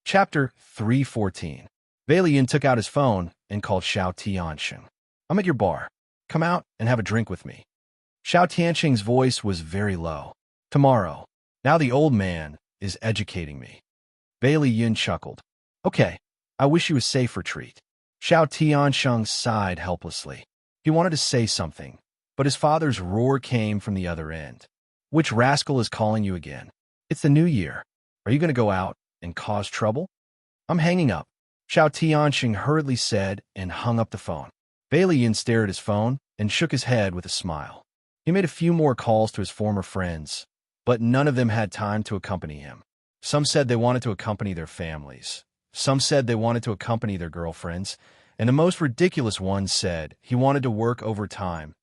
Chapter 314. Bailey Yin took out his phone and called Xiao Tianxing. I'm at your bar. Come out and have a drink with me. Xiao Tianxing's voice was very low. Tomorrow. Now the old man is educating me. Bailey Yin chuckled. Okay, I wish you a safe retreat. Xiao Tianxing sighed helplessly. He wanted to say something, but his father's roar came from the other end. Which rascal is calling you again? It's the new year. Are you going to go out and cause trouble? I'm hanging up, Xiao Tianxing hurriedly said and hung up the phone. Bailey Yin stared at his phone and shook his head with a smile. He made a few more calls to his former friends, but none of them had time to accompany him. Some said they wanted to accompany their families. Some said they wanted to accompany their girlfriends, and the most ridiculous one said he wanted to work overtime.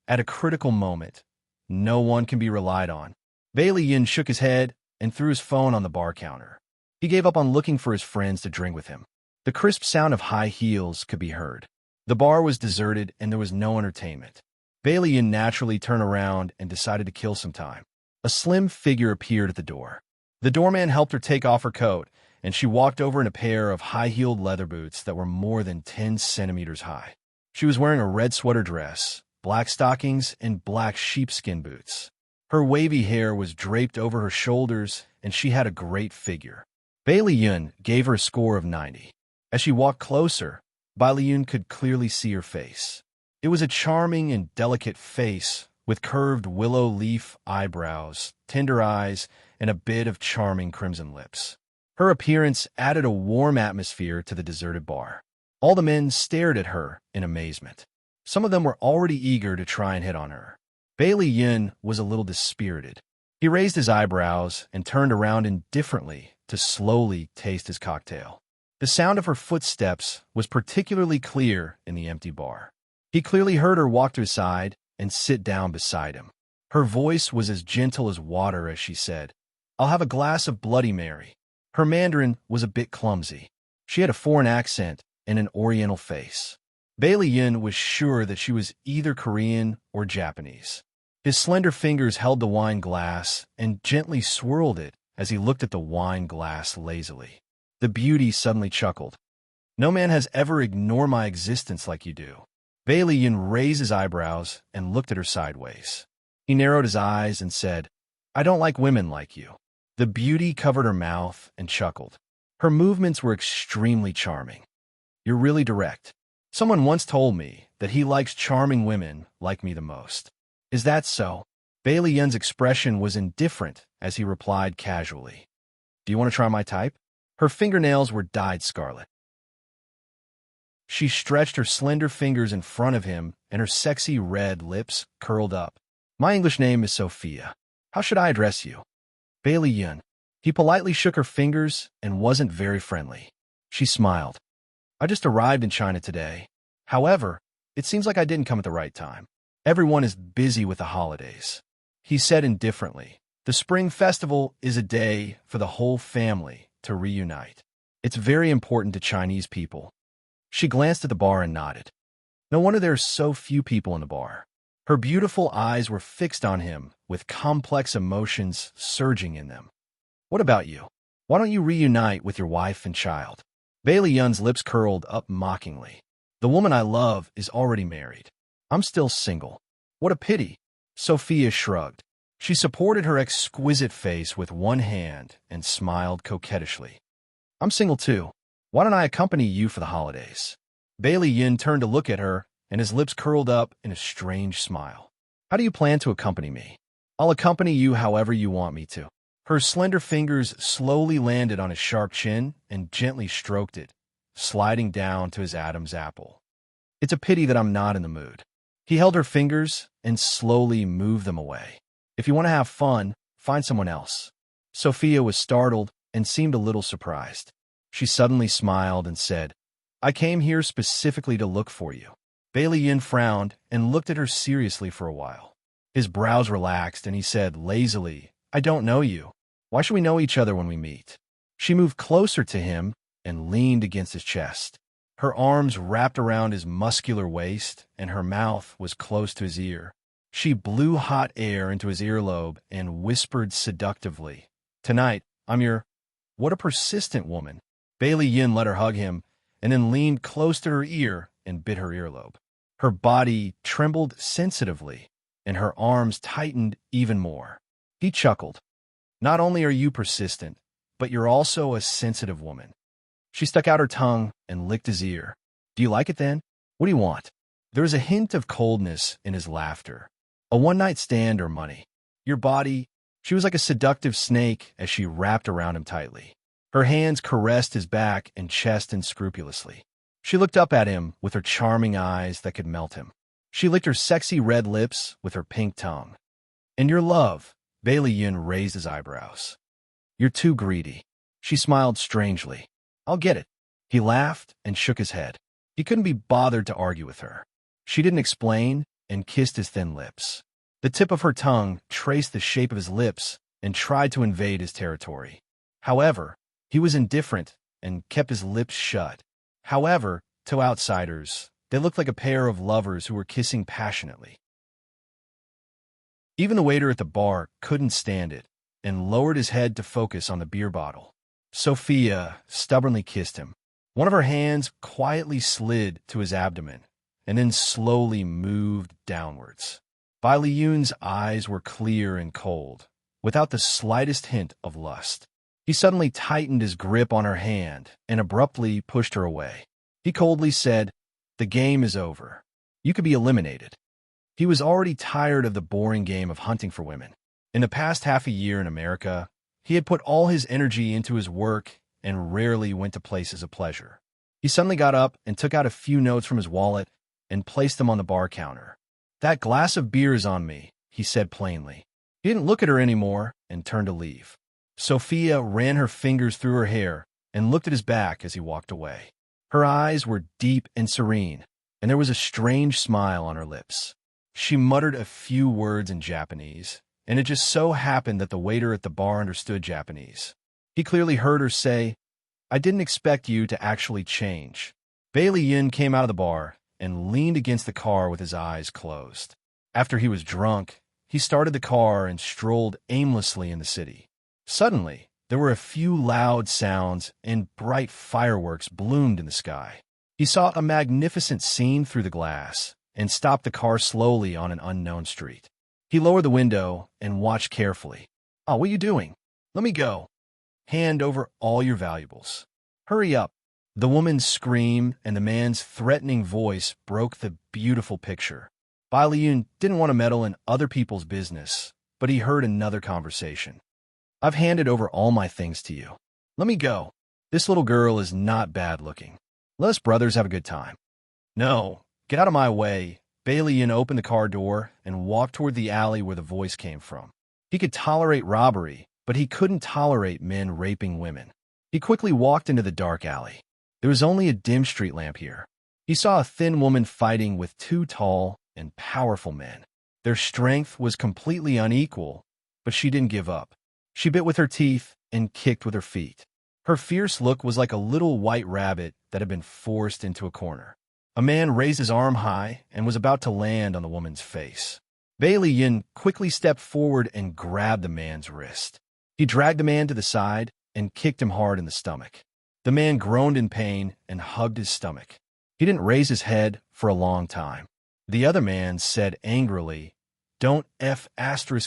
At a critical moment, no one can be relied on. Bailey Yin shook his head and threw his phone on the bar counter. He gave up on looking for his friends to drink with him. The crisp sound of high heels could be heard. The bar was deserted and there was no entertainment. Bailey Yin naturally turned around and decided to kill some time. A slim figure appeared at the door. The doorman helped her take off her coat, and she walked over in a pair of high-heeled leather boots that were more than 10 centimeters high. She was wearing a red sweater dress, black stockings, and black sheepskin boots. Her wavy hair was draped over her shoulders, and she had a great figure. Bailey Yun gave her a score of 90. As she walked closer, Bailey Yun could clearly see her face. It was a charming and delicate face with curved willow leaf eyebrows, tender eyes, and a bit of charming crimson lips. Her appearance added a warm atmosphere to the deserted bar. All the men stared at her in amazement. Some of them were already eager to try and hit on her. Bailey Yin was a little dispirited. He raised his eyebrows and turned around indifferently to slowly taste his cocktail. The sound of her footsteps was particularly clear in the empty bar. He clearly heard her walk to his side and sit down beside him. Her voice was as gentle as water as she said, "I'll have a glass of Bloody Mary." Her Mandarin was a bit clumsy. She had a foreign accent and an oriental face. Bailey Yin was sure that she was either Korean or Japanese. His slender fingers held the wine glass and gently swirled it as he looked at the wine glass lazily. The beauty suddenly chuckled. "No man has ever ignored my existence like you do." Bailey Yin raised his eyebrows and looked at her sideways. He narrowed his eyes and said, "I don't like women like you." The beauty covered her mouth and chuckled. Her movements were extremely charming. "You're really direct. Someone once told me that he likes charming women like me the most. Is that so?" Bailey Yin's expression was indifferent as he replied casually, "Do you want to try my type?" Her fingernails were dyed scarlet. She stretched her slender fingers in front of him, and her sexy red lips curled up. "My English name is Sophia. How should I address you?" "Bailey Yin." He politely shook her fingers and wasn't very friendly. She smiled. "I just arrived in China today. However, it seems like I didn't come at the right time. Everyone is busy with the holidays." He said indifferently, "The Spring Festival is a day for the whole family to reunite. It's very important to Chinese people." She glanced at the bar and nodded. No wonder there are so few people in the bar. Her beautiful eyes were fixed on him with complex emotions surging in them. "What about you? Why don't you reunite with your wife and child?" Bailey Yun's lips curled up mockingly. "The woman I love is already married. I'm still single." "What a pity." Sophia shrugged. She supported her exquisite face with one hand and smiled coquettishly. "I'm single too. Why don't I accompany you for the holidays?" Bailey Yin turned to look at her, and his lips curled up in a strange smile. "How do you plan to accompany me?" "I'll accompany you however you want me to." Her slender fingers slowly landed on his sharp chin and gently stroked it, sliding down to his Adam's apple. "It's a pity that I'm not in the mood." He held her fingers and slowly moved them away. "If you want to have fun, find someone else." Sophia was startled and seemed a little surprised. She suddenly smiled and said, "I came here specifically to look for you." Bailey Yin frowned and looked at her seriously for a while. His brows relaxed and he said lazily, "I don't know you. Why should we know each other when we meet?" She moved closer to him and leaned against his chest. Her arms wrapped around his muscular waist and her mouth was close to his ear. She blew hot air into his earlobe and whispered seductively, "Tonight, I'm your—" What a persistent woman. Bailey Yin let her hug him and then leaned close to her ear and bit her earlobe. Her body trembled sensitively and her arms tightened even more. He chuckled. "Not only are you persistent, but you're also a sensitive woman." She stuck out her tongue and licked his ear. "Do you like it then? What do you want?" There was a hint of coldness in his laughter. "A one-night stand or money?" "Your body." She was like a seductive snake as she wrapped around him tightly. Her hands caressed his back and chest unscrupulously. She looked up at him with her charming eyes that could melt him. She licked her sexy red lips with her pink tongue. "And your love?" Bailey Yin raised his eyebrows. "You're too greedy." She smiled strangely. "I'll get it." He laughed and shook his head. He couldn't be bothered to argue with her. She didn't explain and kissed his thin lips. The tip of her tongue traced the shape of his lips and tried to invade his territory. However, he was indifferent and kept his lips shut. However, to outsiders, they looked like a pair of lovers who were kissing passionately. Even the waiter at the bar couldn't stand it and lowered his head to focus on the beer bottle. Sophia stubbornly kissed him. One of her hands quietly slid to his abdomen and then slowly moved downwards. Bailey Yun's eyes were clear and cold, without the slightest hint of lust. He suddenly tightened his grip on her hand and abruptly pushed her away. He coldly said, "The game is over. You could be eliminated." He was already tired of the boring game of hunting for women. In the past half a year in America, he had put all his energy into his work and rarely went to places of pleasure. He suddenly got up and took out a few notes from his wallet and placed them on the bar counter. "That glass of beer is on me," he said plainly. He didn't look at her anymore and turned to leave. Sophia ran her fingers through her hair and looked at his back as he walked away. Her eyes were deep and serene, and there was a strange smile on her lips. She muttered a few words in Japanese, and it just so happened that the waiter at the bar understood Japanese. He clearly heard her say, "I didn't expect you to actually change." Bailey Yin came out of the bar and leaned against the car with his eyes closed. After he was drunk, he started the car and strolled aimlessly in the city. Suddenly, there were a few loud sounds and bright fireworks bloomed in the sky. He saw a magnificent scene through the glass and stopped the car slowly on an unknown street. He lowered the window and watched carefully. "Oh, what are you doing? Let me go. Hand over all your valuables. Hurry up." The woman's scream and the man's threatening voice broke the beautiful picture. Bai Liyun didn't want to meddle in other people's business, but he heard another conversation. "I've handed over all my things to you. Let me go. This little girl is not bad looking. Let us brothers have a good time." "No, get out of my way." Bailey Yin opened the car door and walked toward the alley where the voice came from. He could tolerate robbery, but he couldn't tolerate men raping women. He quickly walked into the dark alley. There was only a dim street lamp here. He saw a thin woman fighting with two tall and powerful men. Their strength was completely unequal, but she didn't give up. She bit with her teeth and kicked with her feet. Her fierce look was like a little white rabbit that had been forced into a corner. A man raised his arm high and was about to land on the woman's face. Bailey Yin quickly stepped forward and grabbed the man's wrist. He dragged the man to the side and kicked him hard in the stomach. The man groaned in pain and hugged his stomach. He didn't raise his head for a long time. The other man said angrily, "Don't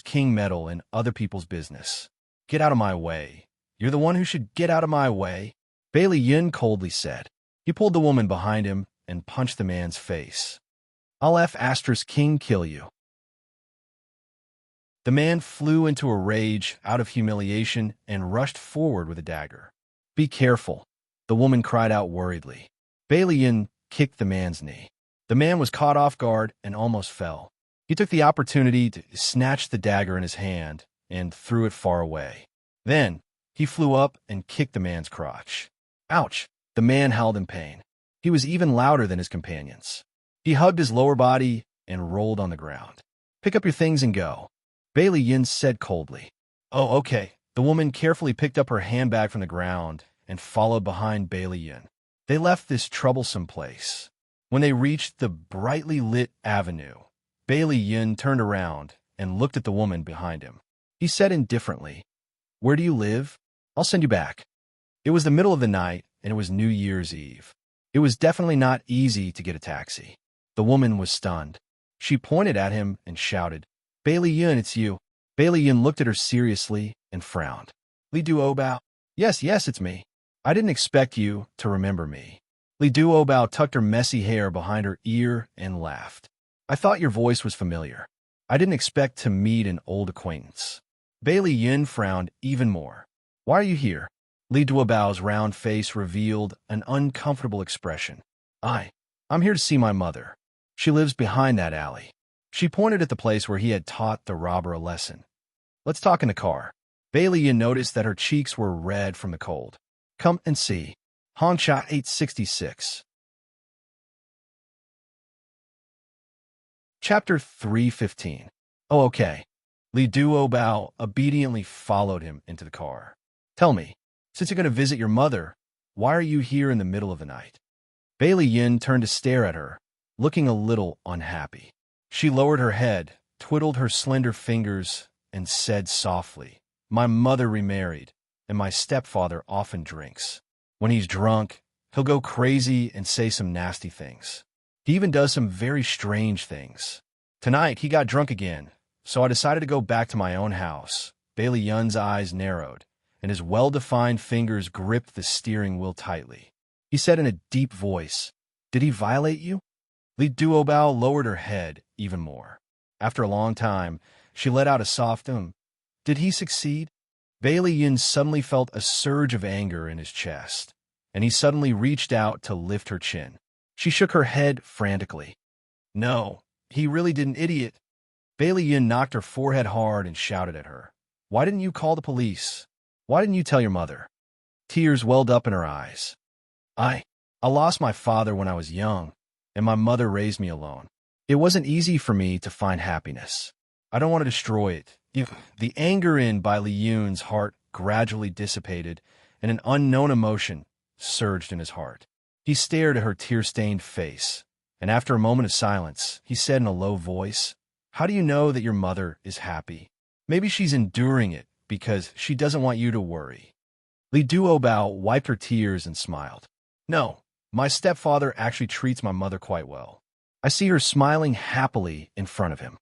King meddle in other people's business. Get out of my way. You're the one who should get out of my way," Bailey Yin coldly said. He pulled the woman behind him and punched the man's face. "I'll King kill you." The man flew into a rage out of humiliation and rushed forward with a dagger. "Be careful," the woman cried out worriedly. Bailey Yin kicked the man's knee. The man was caught off guard and almost fell. He took the opportunity to snatch the dagger in his hand and threw it far away. Then, he flew up and kicked the man's crotch. "Ouch!" The man howled in pain. He was even louder than his companions. He hugged his lower body and rolled on the ground. "Pick up your things and go," Bailey Yin said coldly. "Oh, okay." The woman carefully picked up her handbag from the ground and followed behind Bailey Yin. They left this troublesome place. When they reached the brightly lit avenue, Bailey Yin turned around and looked at the woman behind him. He said indifferently, "Where do you live? I'll send you back." It was the middle of the night, and it was New Year's Eve. It was definitely not easy to get a taxi. The woman was stunned. She pointed at him and shouted, "Bailey Yin, it's you." Bailey Yin looked at her seriously and frowned. "Li Duobao?" Yes, it's me. I didn't expect you to remember me." Li Duobao tucked her messy hair behind her ear and laughed. "I thought your voice was familiar. I didn't expect to meet an old acquaintance." Bailey Yin frowned even more. "Why are you here?" Li Duobao's round face revealed an uncomfortable expression. I'm here to see my mother. She lives behind that alley." She pointed at the place where he had taught the robber a lesson. "Let's talk in the car." Bailey Yin noticed that her cheeks were red from the cold. "Come and see." Hongsha 866. Chapter 315. Oh, okay. Li Duobao obediently followed him into the car. "Tell me, since you're going to visit your mother, why are you here in the middle of the night?" Bailey Yin turned to stare at her, looking a little unhappy. She lowered her head, twiddled her slender fingers, and said softly, "My mother remarried, and my stepfather often drinks. When he's drunk, he'll go crazy and say some nasty things. He even does some very strange things. Tonight, he got drunk again, so I decided to go back to my own house." Bailey Yun's eyes narrowed, and his well-defined fingers gripped the steering wheel tightly. He said in a deep voice, "Did he violate you?" Li Duobao lowered her head even more. After a long time, she let out a soft "Did he succeed?" Bailey Yin suddenly felt a surge of anger in his chest, and he suddenly reached out to lift her chin. She shook her head frantically. "No, he really didn't, idiot." Bailey Yin knocked her forehead hard and shouted at her. Why didn't you call the police? Why didn't you tell your mother? Tears welled up in her eyes. I lost my father when I was young, and my mother raised me alone. It wasn't easy for me to find happiness. I don't want to destroy it. The anger in Bailey Yun's heart gradually dissipated, and an unknown emotion surged in his heart. He stared at her tear-stained face, and after a moment of silence, he said in a low voice, How do you know that your mother is happy? Maybe she's enduring it because she doesn't want you to worry. Li Duobao wiped her tears and smiled. No, my stepfather actually treats my mother quite well. I see her smiling happily in front of him.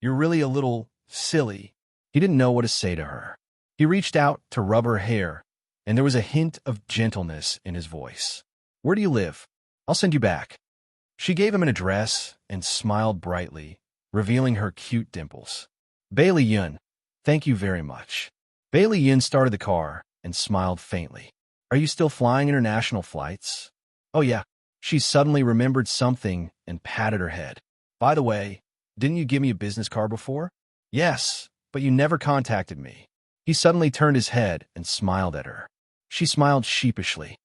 You're really a little silly. He didn't know what to say to her. He reached out to rub her hair, and there was a hint of gentleness in his voice. Where do you live? I'll send you back. She gave him an address and smiled brightly, revealing her cute dimples. Bailey Yun, thank you very much. Bailey Yun started the car and smiled faintly. Are you still flying international flights? Oh yeah. She suddenly remembered something and patted her head. By the way, didn't you give me a business card before? Yes, but you never contacted me. He suddenly turned his head and smiled at her. She smiled sheepishly.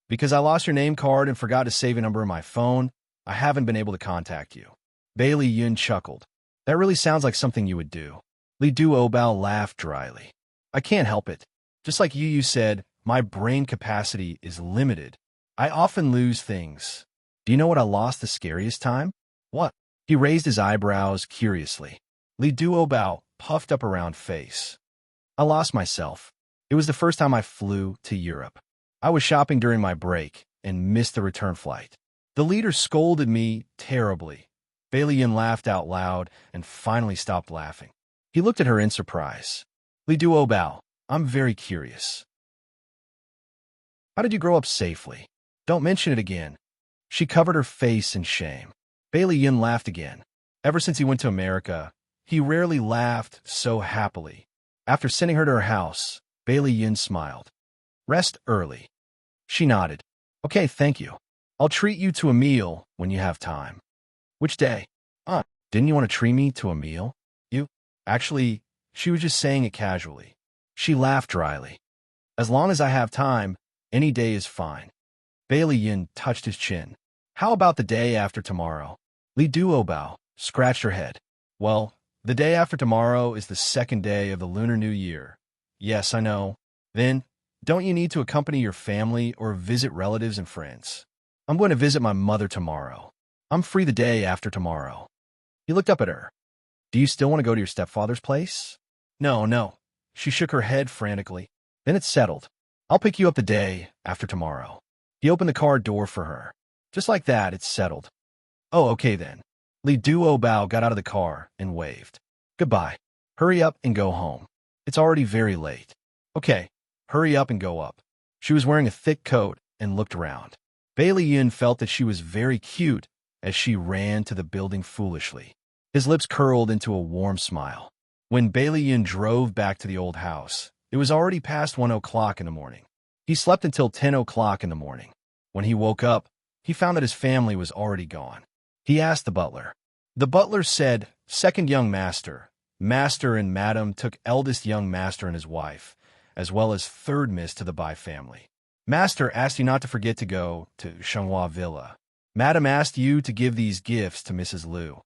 Because I lost your name card and forgot to save a number in my phone, I haven't been able to contact you. Bailey Yun chuckled. That really sounds like something you would do. Li Duobao laughed dryly. I can't help it. Just like you said, my brain capacity is limited. I often lose things. Do you know what I lost the scariest time? What? He raised his eyebrows curiously. Li Duobao puffed up a round face. I lost myself. It was the first time I flew to Europe. I was shopping during my break and missed the return flight. The leader scolded me terribly. Bailey Yin laughed out loud and finally stopped laughing. He looked at her in surprise. Li Duobao, I'm very curious. How did you grow up safely? Don't mention it again. She covered her face in shame. Bailey Yin laughed again. Ever since he went to America, he rarely laughed so happily. After sending her to her house, Bailey Yin smiled. Rest early. She nodded. Okay, thank you. I'll treat you to a meal when you have time. Which day? Didn't you want to treat me to a meal? Actually, she was just saying it casually. She laughed dryly. As long as I have time, any day is fine. Bailey Yin touched his chin. How about the day after tomorrow? Li Duobao scratched her head. Well, the day after tomorrow is the second day of the Lunar New Year. Yes, I know. Then, don't you need to accompany your family or visit relatives and friends? I'm going to visit my mother tomorrow. I'm free the day after tomorrow. He looked up at her. Do you still want to go to your stepfather's place? No. She shook her head frantically. Then it's settled. I'll pick you up the day after tomorrow. He opened the car door for her. Just like that, it's settled. Oh, okay then. Li Duobao got out of the car and waved. Goodbye. Hurry up and go home. It's already very late. Okay, hurry up and go up. She was wearing a thick coat and looked around. Bailey Yin felt that she was very cute as she ran to the building foolishly. His lips curled into a warm smile. When Bailey Yin drove back to the old house, it was already past 1 o'clock in the morning. He slept until 10 o'clock in the morning. When he woke up, he found that his family was already gone. He asked the butler. The butler said, Second young master. Master and madam took eldest young master and his wife, as well as third miss to the Bai family. Master asked you not to forget to go to Shenghua Villa. Madam asked you to give these gifts to Mrs. Liu.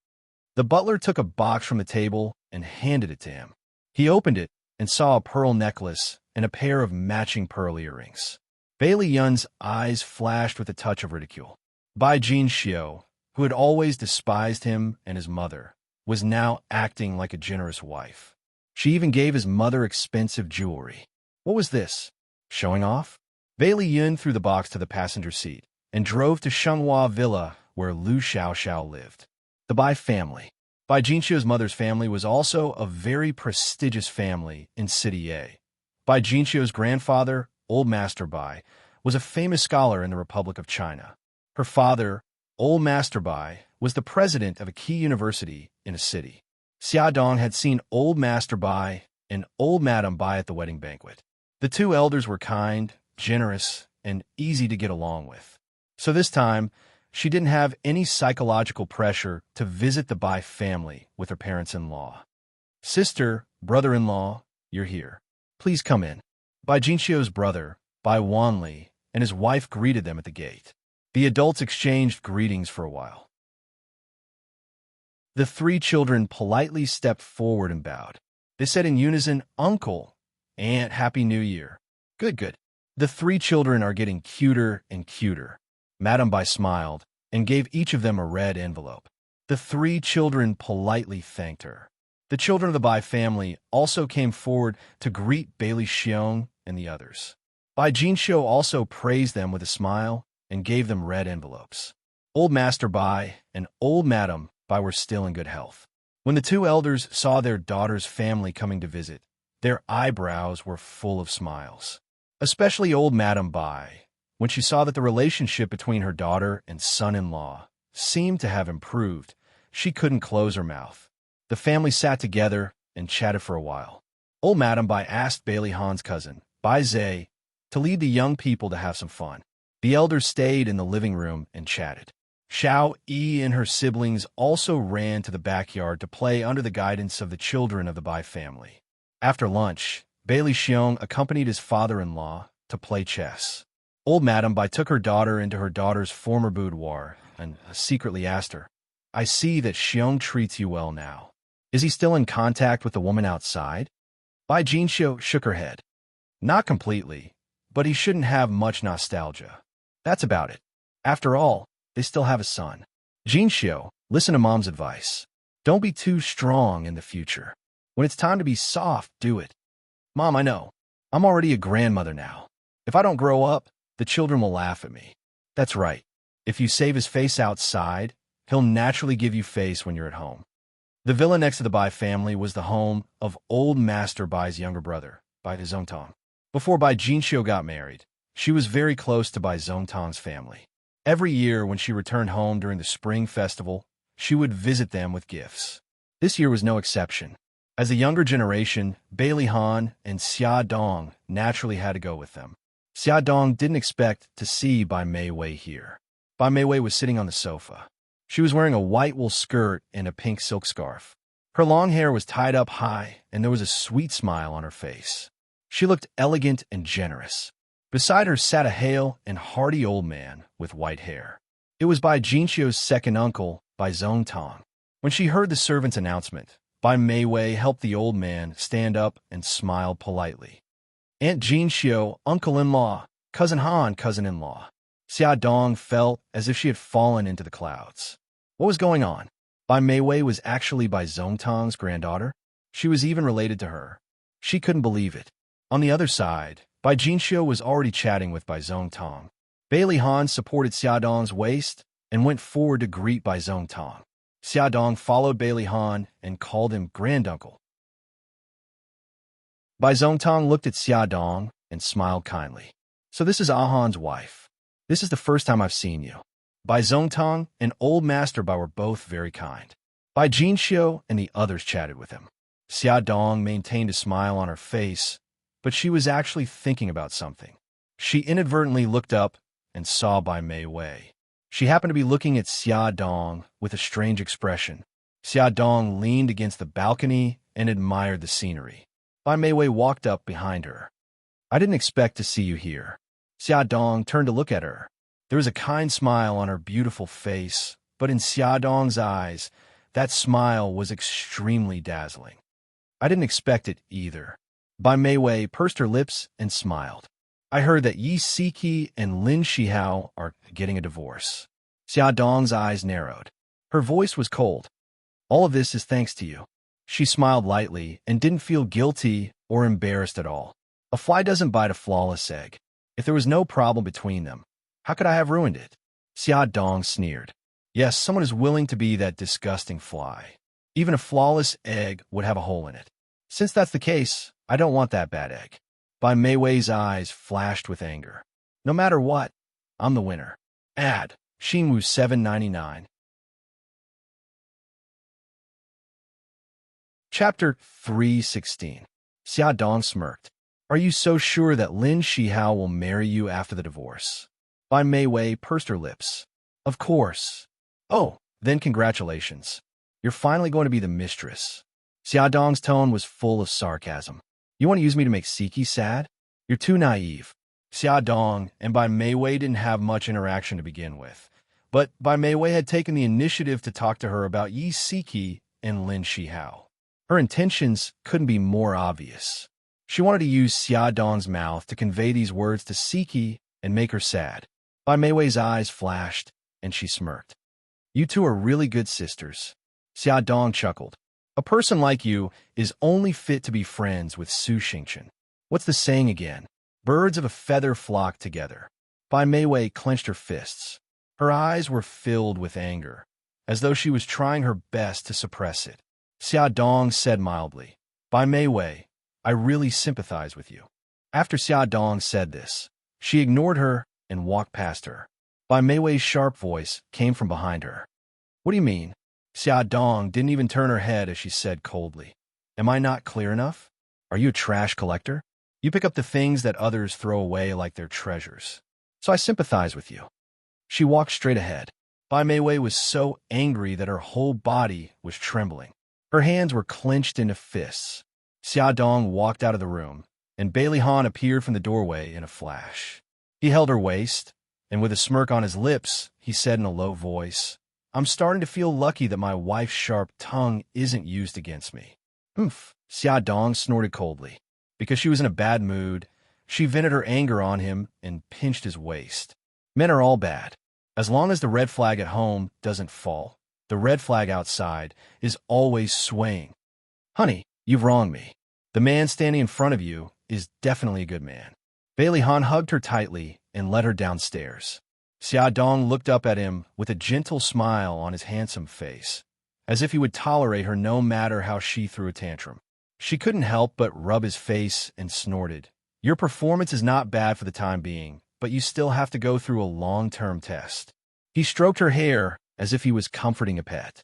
The butler took a box from the table and handed it to him. He opened it and saw a pearl necklace and a pair of matching pearl earrings. Bailey Yun's eyes flashed with a touch of ridicule. Bai Jinxiu, who had always despised him and his mother, was now acting like a generous wife. She even gave his mother expensive jewelry. What was this? Showing off? Bailey Yun threw the box to the passenger seat and drove to Shenghua Villa, where Lu Xiaoxiao lived. The Bai family. Bai Jinxiu's mother's family was also a very prestigious family in City A. Bai Jinxiu's grandfather, Old Master Bai, was a famous scholar in the Republic of China. Her father, Old Master Bai, was the president of a key university in a city. Xia Dong had seen Old Master Bai and Old Madam Bai at the wedding banquet. The two elders were kind, generous, and easy to get along with. So this time, She didn't have any psychological pressure to visit the Bai family with her parents-in-law. Sister, brother-in-law, you're here. Please come in. Bai Jinxiu's brother, Bai Wanli, and his wife greeted them at the gate. The adults exchanged greetings for a while. The three children politely stepped forward and bowed. They said in unison, "Uncle, Aunt, Happy New Year." Good, good. The three children are getting cuter and cuter. Madame Bai smiled and gave each of them a red envelope. The three children politely thanked her. The children of the Bai family also came forward to greet Bailey Xiong and the others. Bai Jinxiu also praised them with a smile and gave them red envelopes. Old Master Bai and Old Madam Bai were still in good health. When the two elders saw their daughter's family coming to visit, their eyebrows were full of smiles. Especially Old Madam Bai, when she saw that the relationship between her daughter and son-in-law seemed to have improved, she couldn't close her mouth. The family sat together and chatted for a while. Old Madam Bai asked Bailey Han's cousin, Bai Zhe, to lead the young people to have some fun. The elders stayed in the living room and chatted. Xiao Yi and her siblings also ran to the backyard to play under the guidance of the children of the Bai family. After lunch, Bailey Xiong accompanied his father-in-law to play chess. Old Madam Bai took her daughter into her daughter's former boudoir and secretly asked her, "I see that Xiong treats you well now. Is he still in contact with the woman outside?" Bai Jinxiu shook her head. "Not completely, but he shouldn't have much nostalgia. That's about it. After all, they still have a son. Jinxiu, listen to Mom's advice. Don't be too strong in the future. When it's time to be soft, do it. Mom, I know. I'm already a grandmother now. If I don't grow up, the children will laugh at me. That's right. If you save his face outside, he'll naturally give you face when you're at home." The villa next to the Bai family was the home of Old Master Bai's younger brother, Bai Zongtong. Before Bai Jinxiu got married, she was very close to Bai Zongtong's family. Every year when she returned home during the Spring Festival, she would visit them with gifts. This year was no exception. As a younger generation, Bailey Han and Xia Dong naturally had to go with them. Xia Dong didn't expect to see Bai Mei Wei here. Bai Mei Wei was sitting on the sofa. She was wearing a white wool skirt and a pink silk scarf. Her long hair was tied up high, and there was a sweet smile on her face. She looked elegant and generous. Beside her sat a hale and hearty old man with white hair. It was Bai Jinxiu's second uncle, Bai Zongtong. When she heard the servant's announcement, Bai Mei Wei helped the old man stand up and smiled politely. "Aunt Jinxiu, uncle-in-law, cousin Han, cousin-in-law." Xia Dong felt as if she had fallen into the clouds. What was going on? Bai Mei Wei was actually Bai Zongtong's granddaughter. She was even related to her. She couldn't believe it. On the other side, Bai Jinxiu was already chatting with Bai Zongtong. Bailey Han supported Xia Dong's waist and went forward to greet Bai Zongtong. Xia Dong followed Bailey Han and called him granduncle. Bai Zongtong looked at Xia Dong and smiled kindly. "So this is Ahan's wife. This is the first time I've seen you." Bai Zongtong and Old Master Bai were both very kind. Bai Jinxiu and the others chatted with him. Xia Dong maintained a smile on her face, but she was actually thinking about something. She inadvertently looked up and saw Bai Mei Wei. She happened to be looking at Xia Dong with a strange expression. Xia Dong leaned against the balcony and admired the scenery. Bai Mei Wei walked up behind her. "I didn't expect to see you here." Xia Dong turned to look at her. There was a kind smile on her beautiful face, but in Xia Dong's eyes, that smile was extremely dazzling. "I didn't expect it either." Bai Mei Wei pursed her lips and smiled. "I heard that Yi Siki and Lin Shihao are getting a divorce." Xia Dong's eyes narrowed. Her voice was cold. "All of this is thanks to you." She smiled lightly and didn't feel guilty or embarrassed at all. A fly doesn't bite a flawless egg. If there was no problem between them, how could I have ruined it? Xia Dong sneered. Yes, someone is willing to be that disgusting fly. Even a flawless egg would have a hole in it. Since that's the case, I don't want that bad egg. Bai Mei Wei's eyes flashed with anger. No matter what, I'm the winner. Ad. Xinwu 799. Chapter 316. Xia Dong smirked. Are you so sure that Lin Shihao will marry you after the divorce? Bai Mei Wei pursed her lips. Of course. Oh, then congratulations. You're finally going to be the mistress. Xiaodong's tone was full of sarcasm. You want to use me to make Siki sad? You're too naive. Xiaodong and Bai Meiwei didn't have much interaction to begin with, but Bai Meiwei had taken the initiative to talk to her about Yi Siki and Lin Shihao. Her intentions couldn't be more obvious. She wanted to use Xiaodong's mouth to convey these words to Siki and make her sad. Bai Meiwei's eyes flashed, and she smirked. You two are really good sisters. Xiaodong chuckled. A person like you is only fit to be friends with Su Xingchen. What's the saying again? Birds of a feather flock together. Bai Meiwei clenched her fists. Her eyes were filled with anger, as though she was trying her best to suppress it. Xiaodong said mildly, Bai Meiwei, I really sympathize with you. After Xiaodong said this, she ignored her and walked past her. Bai Meiwei's sharp voice came from behind her. What do you mean? Xiaodong didn't even turn her head as she said coldly. Am I not clear enough? Are you a trash collector? You pick up the things that others throw away like they're treasures. So I sympathize with you. She walked straight ahead. Bai Meiwei was so angry that her whole body was trembling. Her hands were clenched into fists. Xiaodong walked out of the room, and Bai Lihan appeared from the doorway in a flash. He held her waist, and with a smirk on his lips, he said in a low voice, I'm starting to feel lucky that my wife's sharp tongue isn't used against me. Oomph, Xiaodong snorted coldly. Because she was in a bad mood, she vented her anger on him and pinched his waist. Men are all bad. As long as the red flag at home doesn't fall, the red flag outside is always swaying. Honey, you've wronged me. The man standing in front of you is definitely a good man. Bai Lihan hugged her tightly and led her downstairs. Xiaodong looked up at him with a gentle smile on his handsome face, as if he would tolerate her no matter how she threw a tantrum. She couldn't help but rub his face and snorted. Your performance is not bad for the time being, but you still have to go through a long-term test. He stroked her hair as if he was comforting a pet.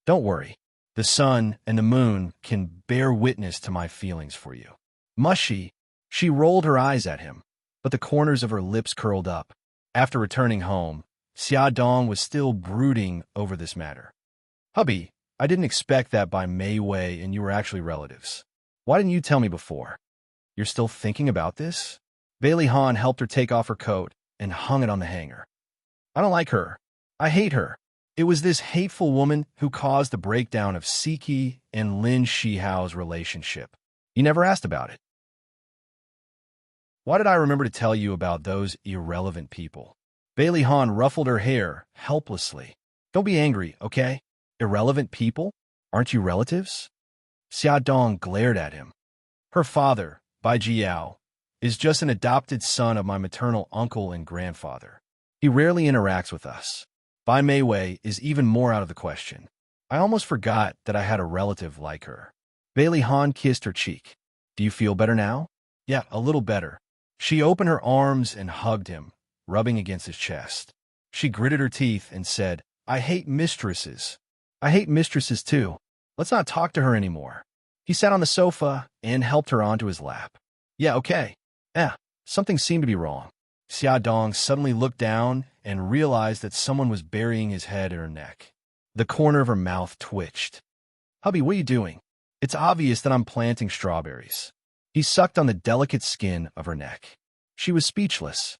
Don't worry. The sun and the moon can bear witness to my feelings for you. Must she? She rolled her eyes at him, but the corners of her lips curled up. After returning home, Xiaodong was still brooding over this matter. Hubby, I didn't expect that Bai Meiwei and you were actually relatives. Why didn't you tell me before? You're still thinking about this? Bai Lihan helped her take off her coat and hung it on the hanger. I don't like her. I hate her. It was this hateful woman who caused the breakdown of Siki and Lin Shihao's relationship. You never asked about it. Why did I remember to tell you about those irrelevant people? Bai Lihan ruffled her hair helplessly. Don't be angry, okay? Irrelevant people? Aren't you relatives? Xiaodong glared at him. Her father, Bai Jiao, is just an adopted son of my maternal uncle and grandfather. He rarely interacts with us. Bai Meiwei is even more out of the question. I almost forgot that I had a relative like her. Bai Lihan kissed her cheek. Do you feel better now? Yeah, a little better. She opened her arms and hugged him, rubbing against his chest. She gritted her teeth and said, I hate mistresses. I hate mistresses too. Let's not talk to her anymore. He sat on the sofa and helped her onto his lap. Yeah, okay. Something seemed to be wrong. Xiaodong suddenly looked down and realized that someone was burying his head in her neck. The corner of her mouth twitched. Hubby, what are you doing? It's obvious that I'm planting strawberries. He sucked on the delicate skin of her neck. She was speechless.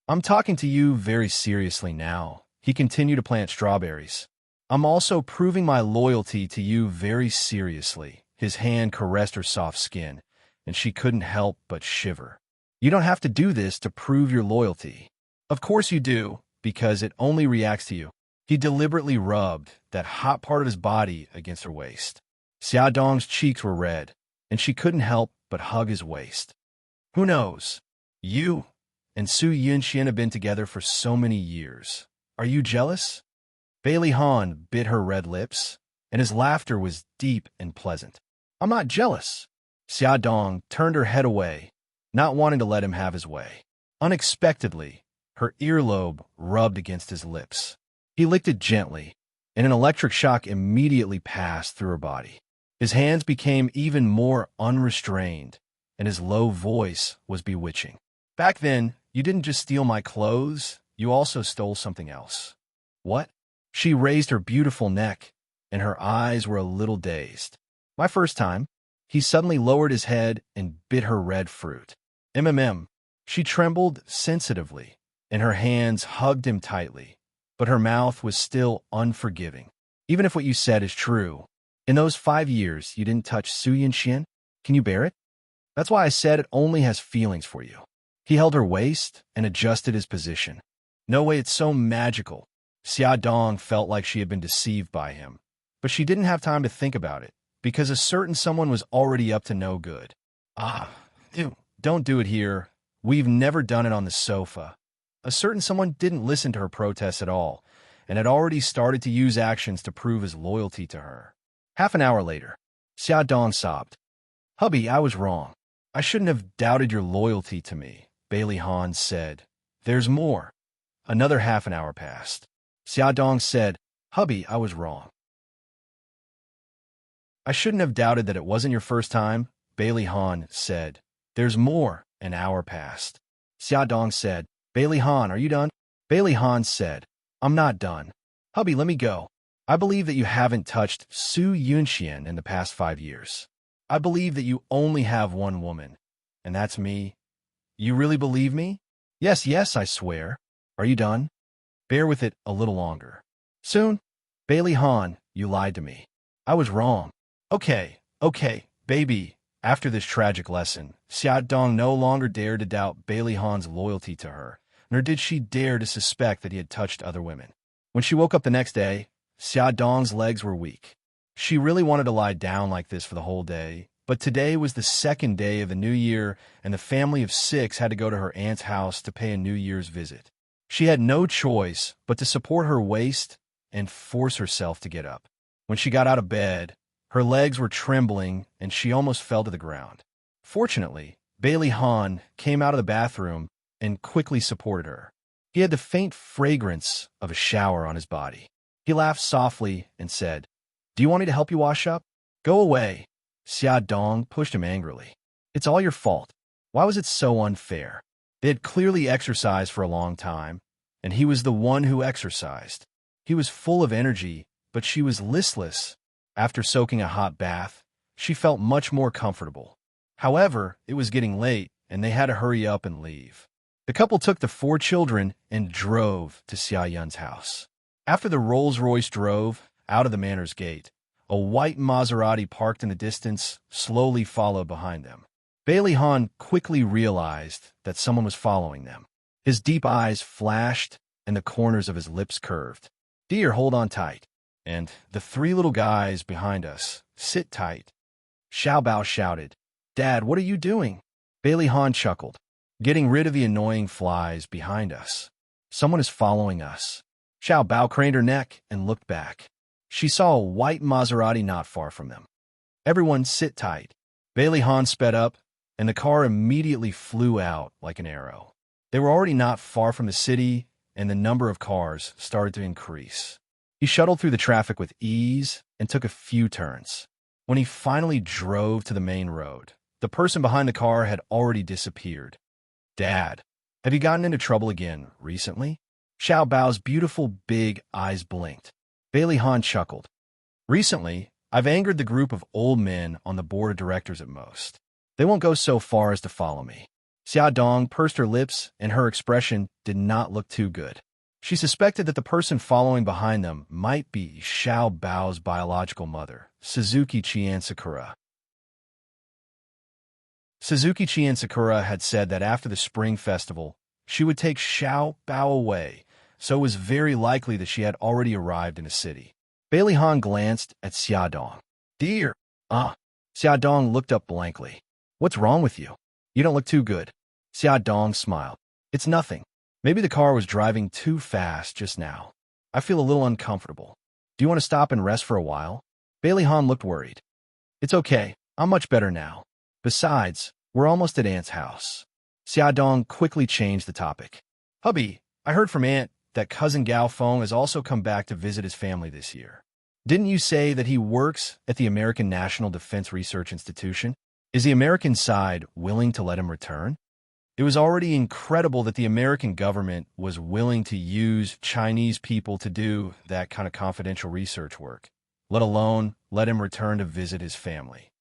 I'm talking to you very seriously now. He continued to plant strawberries. I'm also proving my loyalty to you very seriously. His hand caressed her soft skin, and she couldn't help but shiver. You don't have to do this to prove your loyalty. Of course you do, because it only reacts to you. He deliberately rubbed that hot part of his body against her waist. Xiaodong's cheeks were red, and she couldn't help but hug his waist. Who knows? You and Su Yunxian have been together for so many years. Are you jealous? Bai Lihan bit her red lips, and his laughter was deep and pleasant. I'm not jealous. Xiaodong turned her head away, not wanting to let him have his way. Unexpectedly, her earlobe rubbed against his lips. He licked it gently, and an electric shock immediately passed through her body. His hands became even more unrestrained, and his low voice was bewitching. Back then, you didn't just steal my clothes, you also stole something else. What? She raised her beautiful neck, and her eyes were a little dazed. My first time. He suddenly lowered his head and bit her red fruit. MMM. She trembled sensitively, and her hands hugged him tightly, but her mouth was still unforgiving. Even if what you said is true, in those 5 years you didn't touch Su Yunxian, can you bear it? That's why I said it only has feelings for you. He held her waist and adjusted his position. No way, it's so magical. Xia Dong felt like she had been deceived by him, but she didn't have time to think about it, because a certain someone was already up to no good. Ew, don't do it here. We've never done it on the sofa. A certain someone didn't listen to her protests at all, and had already started to use actions to prove his loyalty to her. Half an hour later, Xia Dong sobbed. Hubby, I was wrong. I shouldn't have doubted your loyalty to me, Bailey Han said. There's more. Another half an hour passed. Xia Dong said, Hubby, I was wrong. I shouldn't have doubted that it wasn't your first time, Bailey Han said. There's more. An hour passed. Xia Dong said, Bailey Han, are you done? Bailey Han said, I'm not done. Hubby, let me go. I believe that you haven't touched Su Yunxian in the past 5 years. I believe that you only have one woman, and that's me. You really believe me? Yes, yes, I swear. Are you done? Bear with it a little longer. Soon? Bailey Han, you lied to me. I was wrong. Okay, baby. After this tragic lesson, Xia Dong no longer dared to doubt Bailey Han's loyalty to her, nor did she dare to suspect that he had touched other women. When she woke up the next day, Xia Dong's legs were weak. She really wanted to lie down like this for the whole day, but today was the second day of the new year, and the family of 6 had to go to her aunt's house to pay a New Year's visit. She had no choice but to support her waist and force herself to get up. When she got out of bed, her legs were trembling, and she almost fell to the ground. Fortunately, Bailey Han came out of the bathroom and quickly supported her. He had the faint fragrance of a shower on his body. He laughed softly and said, Do you want me to help you wash up? Go away. Xia Dong pushed him angrily. It's all your fault. Why was it so unfair? They had clearly exercised for a long time, and he was the one who exercised. He was full of energy, but she was listless. After soaking a hot bath, she felt much more comfortable. However, it was getting late, and they had to hurry up and leave. The couple took the 4 children and drove to Xia Yun's house. After the Rolls-Royce drove out of the manor's gate, a white Maserati parked in the distance, slowly followed behind them. Bailey Han quickly realized that someone was following them. His deep eyes flashed, and the corners of his lips curved. Dear, hold on tight. And the 3 little guys behind us, sit tight. Xiao Bao shouted, Dad, what are you doing? Bailey Han chuckled, getting rid of the annoying flies behind us. Someone is following us. Xiao Bao craned her neck and looked back. She saw a white Maserati not far from them. Everyone sit tight. Bailey Han sped up, and the car immediately flew out like an arrow. They were already not far from the city, and the number of cars started to increase. He shuttled through the traffic with ease and took a few turns. When he finally drove to the main road, the person behind the car had already disappeared. Dad, have you gotten into trouble again recently? Xiao Bao's beautiful big eyes blinked. Bailey Han chuckled. Recently, I've angered the group of old men on the board of directors at most. They won't go so far as to follow me. Xia Dong pursed her lips, and her expression did not look too good. She suspected that the person following behind them might be Xiao Bao's biological mother, Suzuki Qian Sakura. Suzuki Qian Sakura had said that after the Spring Festival, she would take Xiao Bao away, so it was very likely that she had already arrived in the city. Bailey Han glanced at Xia Dong. Dear, Xia Dong looked up blankly. What's wrong with you? You don't look too good. Xia Dong smiled. It's nothing. Maybe the car was driving too fast just now. I feel a little uncomfortable. Do you want to stop and rest for a while? Bailey Han looked worried. It's okay. I'm much better now. Besides, we're almost at Aunt's house. Xia Dong quickly changed the topic. Hubby, I heard from Aunt that cousin Gao Feng has also come back to visit his family this year. Didn't you say that he works at the American National Defense Research Institution? Is the American side willing to let him return? It was already incredible that the American government was willing to use Chinese people to do that kind of confidential research work, let alone let him return to visit his family.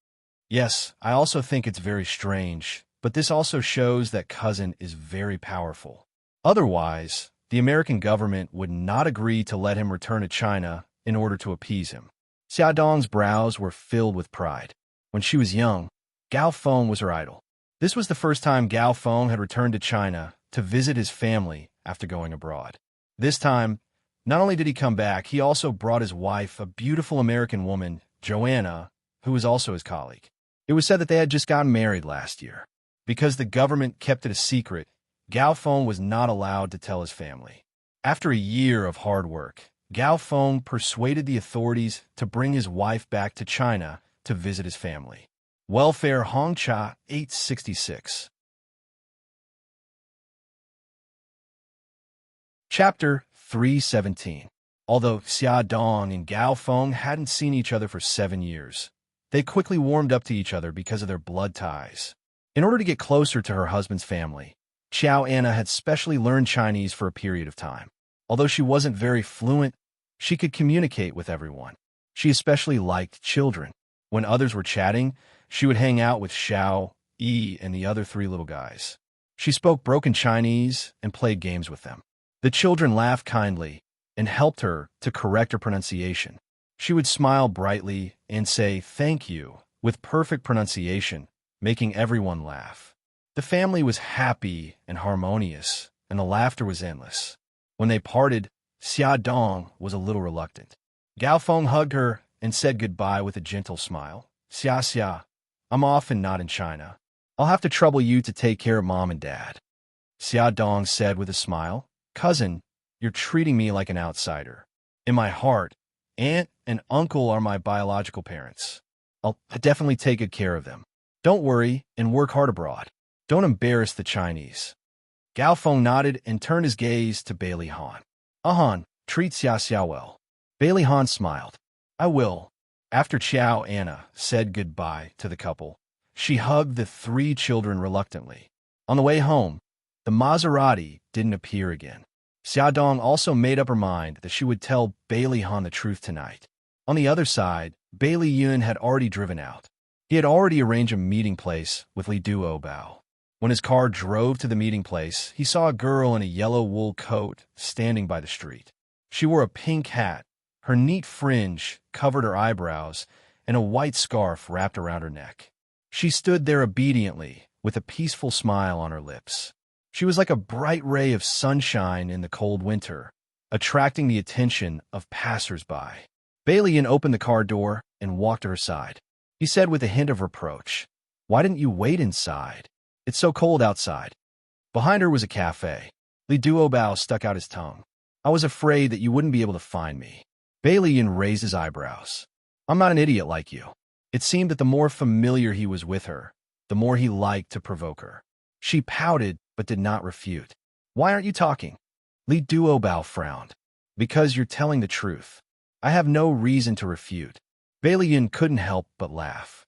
Yes, I also think it's very strange, but this also shows that Cousin is very powerful. Otherwise, the American government would not agree to let him return to China in order to appease him. Xiaodong's brows were filled with pride. When she was young, Gao Feng was her idol. This was the first time Gao Feng had returned to China to visit his family after going abroad. This time, not only did he come back, he also brought his wife, a beautiful American woman, Joanna, who was also his colleague. It was said that they had just gotten married last year. Because the government kept it a secret, Gao Feng was not allowed to tell his family. After a year of hard work, Gao Feng persuaded the authorities to bring his wife back to China to visit his family. Welfare Hongcha 866. Chapter 317. Although Xiaodong and Gao Feng hadn't seen each other for 7 years, they quickly warmed up to each other because of their blood ties. In order to get closer to her husband's family, Xiao Anna had specially learned Chinese for a period of time. Although she wasn't very fluent, she could communicate with everyone. She especially liked children. When others were chatting, she would hang out with Xiao, Yi, and the other 3 little guys. She spoke broken Chinese and played games with them. The children laughed kindly and helped her to correct her pronunciation. She would smile brightly and say thank you with perfect pronunciation, making everyone laugh. The family was happy and harmonious, and the laughter was endless. When they parted, Xiaodong was a little reluctant. Gao Feng hugged her and said goodbye with a gentle smile. Xia, I'm off and not in China. I'll have to trouble you to take care of Mom and Dad. Xiaodong said with a smile, Cousin, you're treating me like an outsider. In my heart, Aunt and Uncle are my biological parents. I'll definitely take good care of them. Don't worry and work hard abroad. Don't embarrass the Chinese. Gao Feng nodded and turned his gaze to Bailey Han. Han, treat Xia well. Bailey Han smiled. I will. After Xiao Anna said goodbye to the couple, she hugged the 3 children reluctantly. On the way home, the Maserati didn't appear again. Xiaodong also made up her mind that she would tell Bailey Han the truth tonight. On the other side, Bailey Yun had already driven out. He had already arranged a meeting place with Li Duobao. When his car drove to the meeting place, he saw a girl in a yellow wool coat standing by the street. She wore a pink hat, her neat fringe covered her eyebrows, and a white scarf wrapped around her neck. She stood there obediently, with a peaceful smile on her lips. She was like a bright ray of sunshine in the cold winter, attracting the attention of passers-by. Bailey opened the car door and walked to her side. He said with a hint of reproach, Why didn't you wait inside? It's so cold outside. Behind her was a cafe. Li Duobao stuck out his tongue. I was afraid that you wouldn't be able to find me. Bailey raised his eyebrows. I'm not an idiot like you. It seemed that the more familiar he was with her, the more he liked to provoke her. She pouted but did not refute. Why aren't you talking? Li Duobao frowned. Because you're telling the truth. I have no reason to refute. Bailey couldn't help but laugh.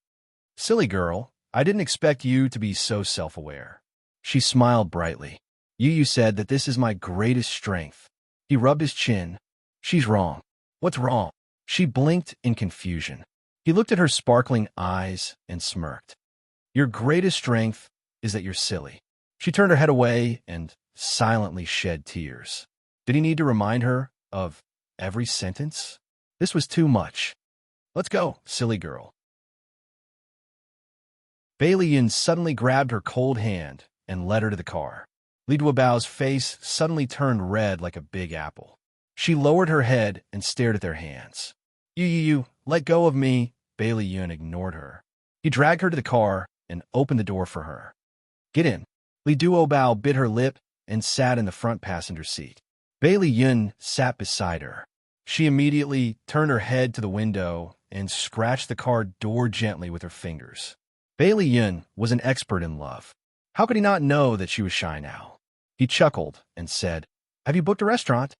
Silly girl, I didn't expect you to be so self-aware. She smiled brightly. You said that this is my greatest strength. He rubbed his chin. She's wrong. What's wrong? She blinked in confusion. He looked at her sparkling eyes and smirked. Your greatest strength is that you're silly. She turned her head away and silently shed tears. Did he need to remind her of every sentence? This was too much. Let's go, silly girl. Bailey suddenly grabbed her cold hand and led her to the car. Li Duobao's face suddenly turned red like a big apple. She lowered her head and stared at their hands. You, let go of me. Bailey Yun ignored her. He dragged her to the car and opened the door for her. Get in. Li Duobao bit her lip and sat in the front passenger seat. Bailey Yun sat beside her. She immediately turned her head to the window and scratched the car door gently with her fingers. Bailey Yun was an expert in love. How could he not know that she was shy now? He chuckled and said, Have you booked a restaurant?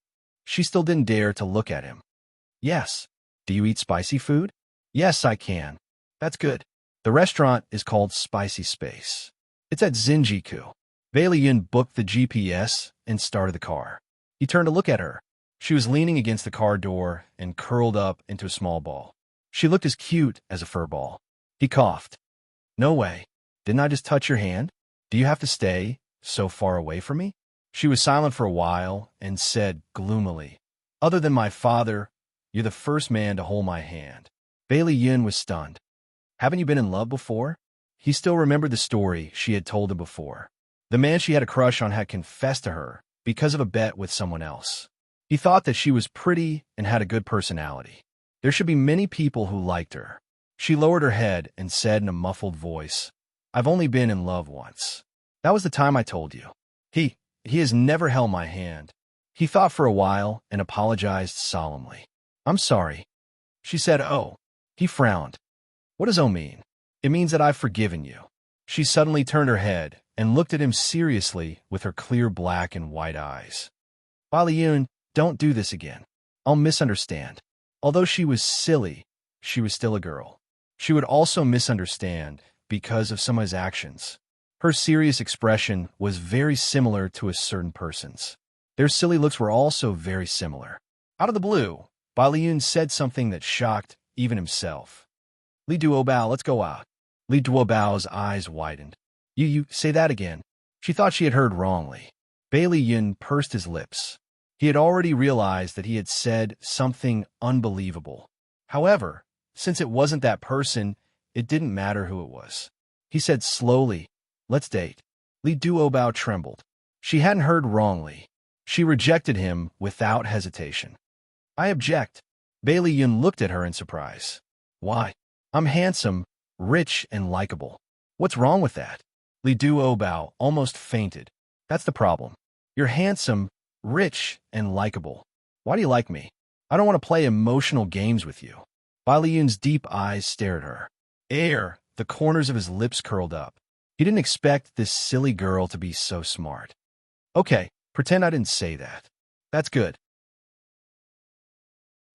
She still didn't dare to look at him. Yes. Do you eat spicy food? Yes, I can. That's good. The restaurant is called Spicy Space. It's at Zinjiku. Bailey Yun booked the GPS and started the car. He turned to look at her. She was leaning against the car door and curled up into a small ball. She looked as cute as a fur ball. He coughed. No way. Didn't I just touch your hand? Do you have to stay so far away from me? She was silent for a while and said gloomily, Other than my father, you're the first man to hold my hand. Bailey Yun was stunned. Haven't you been in love before? He still remembered the story she had told him before. The man she had a crush on had confessed to her because of a bet with someone else. He thought that she was pretty and had a good personality. There should be many people who liked her. She lowered her head and said in a muffled voice, I've only been in love once. That was the time I told you. He has never held my hand. He thought for a while and apologized solemnly. I'm sorry. She said, Oh. He frowned. What does oh mean? It means that I've forgiven you. She suddenly turned her head and looked at him seriously with her clear black and white eyes. Bailey Yun, don't do this again. I'll misunderstand. Although she was silly, she was still a girl. She would also misunderstand because of some of his actions. Her serious expression was very similar to a certain person's. Their silly looks were also very similar. Out of the blue, Bailey Yun said something that shocked even himself. Li Duobao, let's go out. Li Duobao's eyes widened. You say that again. She thought she had heard wrongly. Bailey Yun pursed his lips. He had already realized that he had said something unbelievable. However, since it wasn't that person, it didn't matter who it was. He said slowly, Let's date. Li Duobao trembled. She hadn't heard wrongly. She rejected him without hesitation. I object. Bailey Yun looked at her in surprise. Why? I'm handsome, rich, and likable. What's wrong with that? Li Duobao almost fainted. That's the problem. You're handsome, rich, and likable. Why do you like me? I don't want to play emotional games with you. Bailey Yun's deep eyes stared at her. The corners of his lips curled up. He didn't expect this silly girl to be so smart. Okay, pretend I didn't say that. That's good.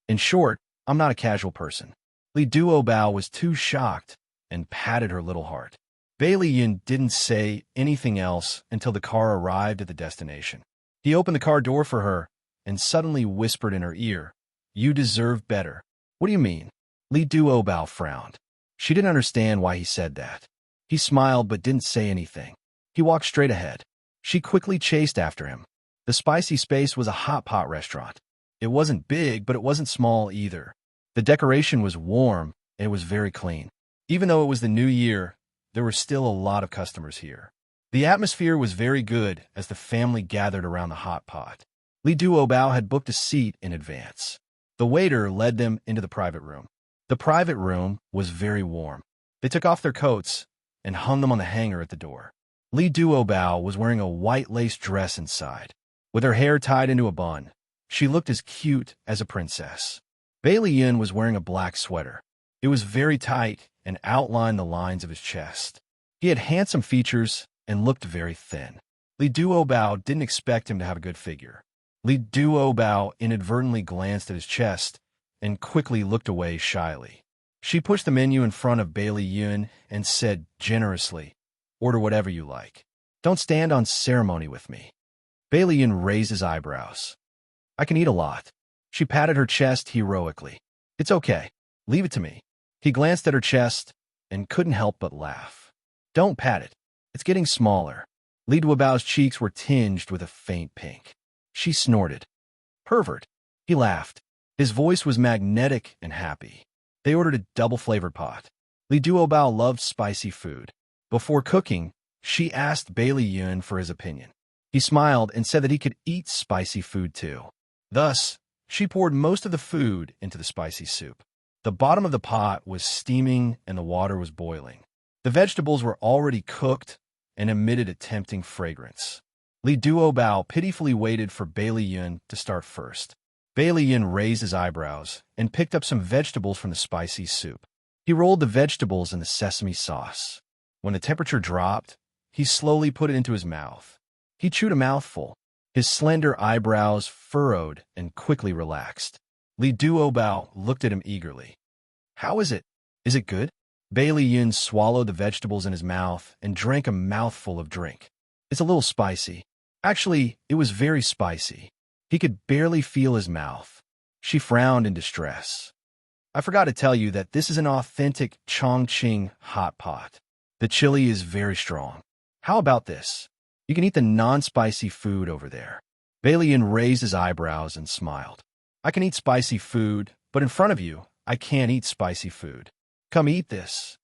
In short, I'm not a casual person. Li Duobao was too shocked and patted her little heart. Bailey Yun didn't say anything else until the car arrived at the destination. He opened the car door for her and suddenly whispered in her ear, You deserve better. What do you mean? Li Duobao frowned. She didn't understand why he said that. He smiled but didn't say anything. He walked straight ahead. She quickly chased after him. The Spicy Space was a hot pot restaurant. It wasn't big, but it wasn't small either. The decoration was warm and it was very clean. Even though it was the new year, there were still a lot of customers here. The atmosphere was very good as the family gathered around the hot pot. Li Duobao had booked a seat in advance. The waiter led them into the private room. The private room was very warm. They took off their coats and hung them on the hanger at the door. Li Duobao was wearing a white lace dress inside. With her hair tied into a bun, she looked as cute as a princess. Bailey Yun was wearing a black sweater. It was very tight and outlined the lines of his chest. He had handsome features and looked very thin. Li Duobao didn't expect him to have a good figure. Li Duobao inadvertently glanced at his chest and quickly looked away shyly. She pushed the menu in front of Bailey Yun and said generously, Order whatever you like. Don't stand on ceremony with me. Bailey Yun raised his eyebrows. I can eat a lot. She patted her chest heroically. It's okay. Leave it to me. He glanced at her chest and couldn't help but laugh. Don't pat it. It's getting smaller. Li Duobao's cheeks were tinged with a faint pink. She snorted. Pervert. He laughed. His voice was magnetic and happy. They ordered a double-flavored pot. Li Duobao loved spicy food. Before cooking, she asked Bailey Yun for his opinion. He smiled and said that he could eat spicy food too. Thus, she poured most of the food into the spicy soup. The bottom of the pot was steaming and the water was boiling. The vegetables were already cooked and emitted a tempting fragrance. Li Duobao pitifully waited for Bailey Yun to start first. Bailey Yun raised his eyebrows and picked up some vegetables from the spicy soup. He rolled the vegetables in the sesame sauce. When the temperature dropped, he slowly put it into his mouth. He chewed a mouthful. His slender eyebrows furrowed and quickly relaxed. Li Duobao looked at him eagerly. How is it? Is it good? Bailey Yun swallowed the vegetables in his mouth and drank a mouthful of drink. It's a little spicy. Actually, it was very spicy. He could barely feel his mouth. She frowned in distress. I forgot to tell you that this is an authentic Chongqing hot pot. The chili is very strong. How about this? You can eat the non-spicy food over there. Balian raised his eyebrows and smiled. I can eat spicy food, but in front of you, I can't eat spicy food. Come eat this.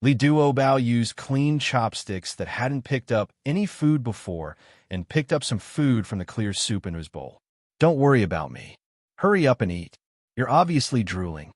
Li Duobao used clean chopsticks that hadn't picked up any food before and picked up some food from the clear soup in his bowl. Don't worry about me. Hurry up and eat. You're obviously drooling.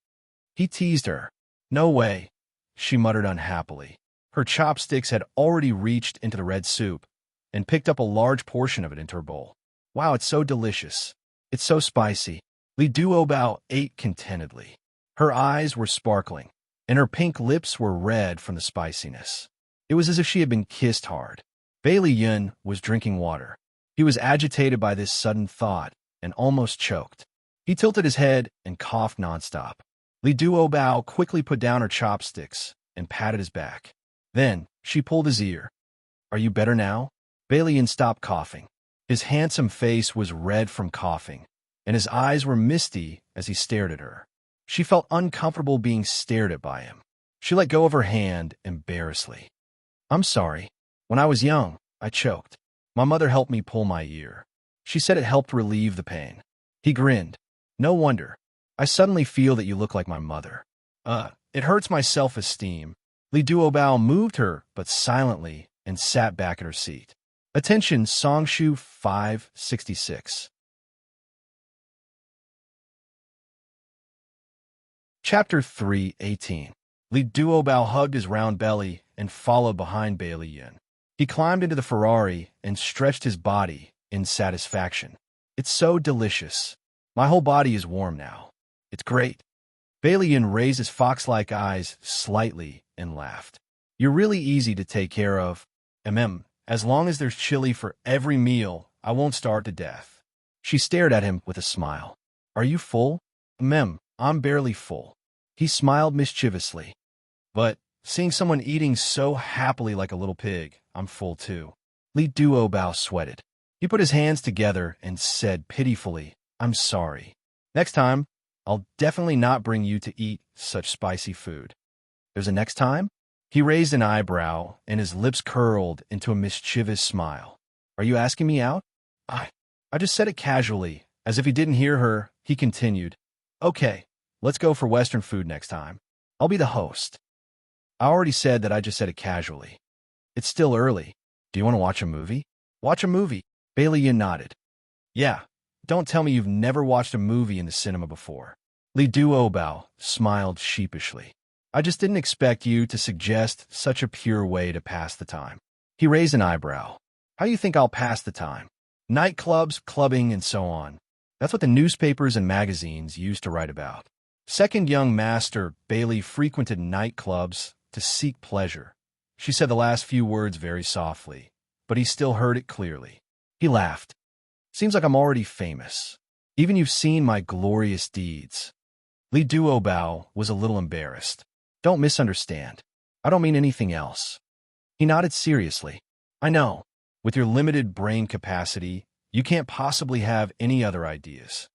He teased her. No way, she muttered unhappily. Her chopsticks had already reached into the red soup and picked up a large portion of it into her bowl. Wow, it's so delicious. It's so spicy. Li Duobao ate contentedly. Her eyes were sparkling, and her pink lips were red from the spiciness. It was as if she had been kissed hard. Bailey Yun was drinking water. He was agitated by this sudden thought and almost choked. He tilted his head and coughed nonstop. Li Duobao quickly put down her chopsticks and patted his back. Then she pulled his ear. Are you better now? Bailey Yun stopped coughing. His handsome face was red from coughing, and his eyes were misty as he stared at her. She felt uncomfortable being stared at by him. She let go of her hand embarrassedly. I'm sorry. When I was young, I choked. My mother helped me pull my ear. She said it helped relieve the pain. He grinned. No wonder. I suddenly feel that you look like my mother. It hurts my self-esteem. Li Duobao moved her, but silently, and sat back in her seat. Attention, Songshu 566. Chapter 3:18. Li Duobao hugged his round belly and followed behind Bailey Yin. He climbed into the Ferrari and stretched his body in satisfaction. It's so delicious. My whole body is warm now. It's great. Bailey Yin raised his fox-like eyes slightly and laughed. You're really easy to take care of. As long as there's chili for every meal, I won't starve to death. She stared at him with a smile. Are you full? I'm barely full. He smiled mischievously. But seeing someone eating so happily like a little pig, I'm full too. Li Duobao sweated. He put his hands together and said pitifully, I'm sorry. Next time, I'll definitely not bring you to eat such spicy food. There's a next time? He raised an eyebrow and his lips curled into a mischievous smile. Are you asking me out? I just said it casually, as if he didn't hear her. He continued. Okay, let's go for Western food next time. I'll be the host. I already said that I just said it casually. It's still early. Do you want to watch a movie? Watch a movie. Bailey Yin nodded. Yeah, don't tell me you've never watched a movie in the cinema before. Li Duobao smiled sheepishly. I just didn't expect you to suggest such a pure way to pass the time. He raised an eyebrow. How do you think I'll pass the time? Nightclubs, clubbing, and so on. That's what the newspapers and magazines used to write about. Second young master Bailey frequented nightclubs to seek pleasure. She said the last few words very softly, but he still heard it clearly. He laughed. Seems like I'm already famous. Even you've seen my glorious deeds. Li Duobao was a little embarrassed. Don't misunderstand. I don't mean anything else. He nodded seriously. I know. With your limited brain capacity, you can't possibly have any other ideas.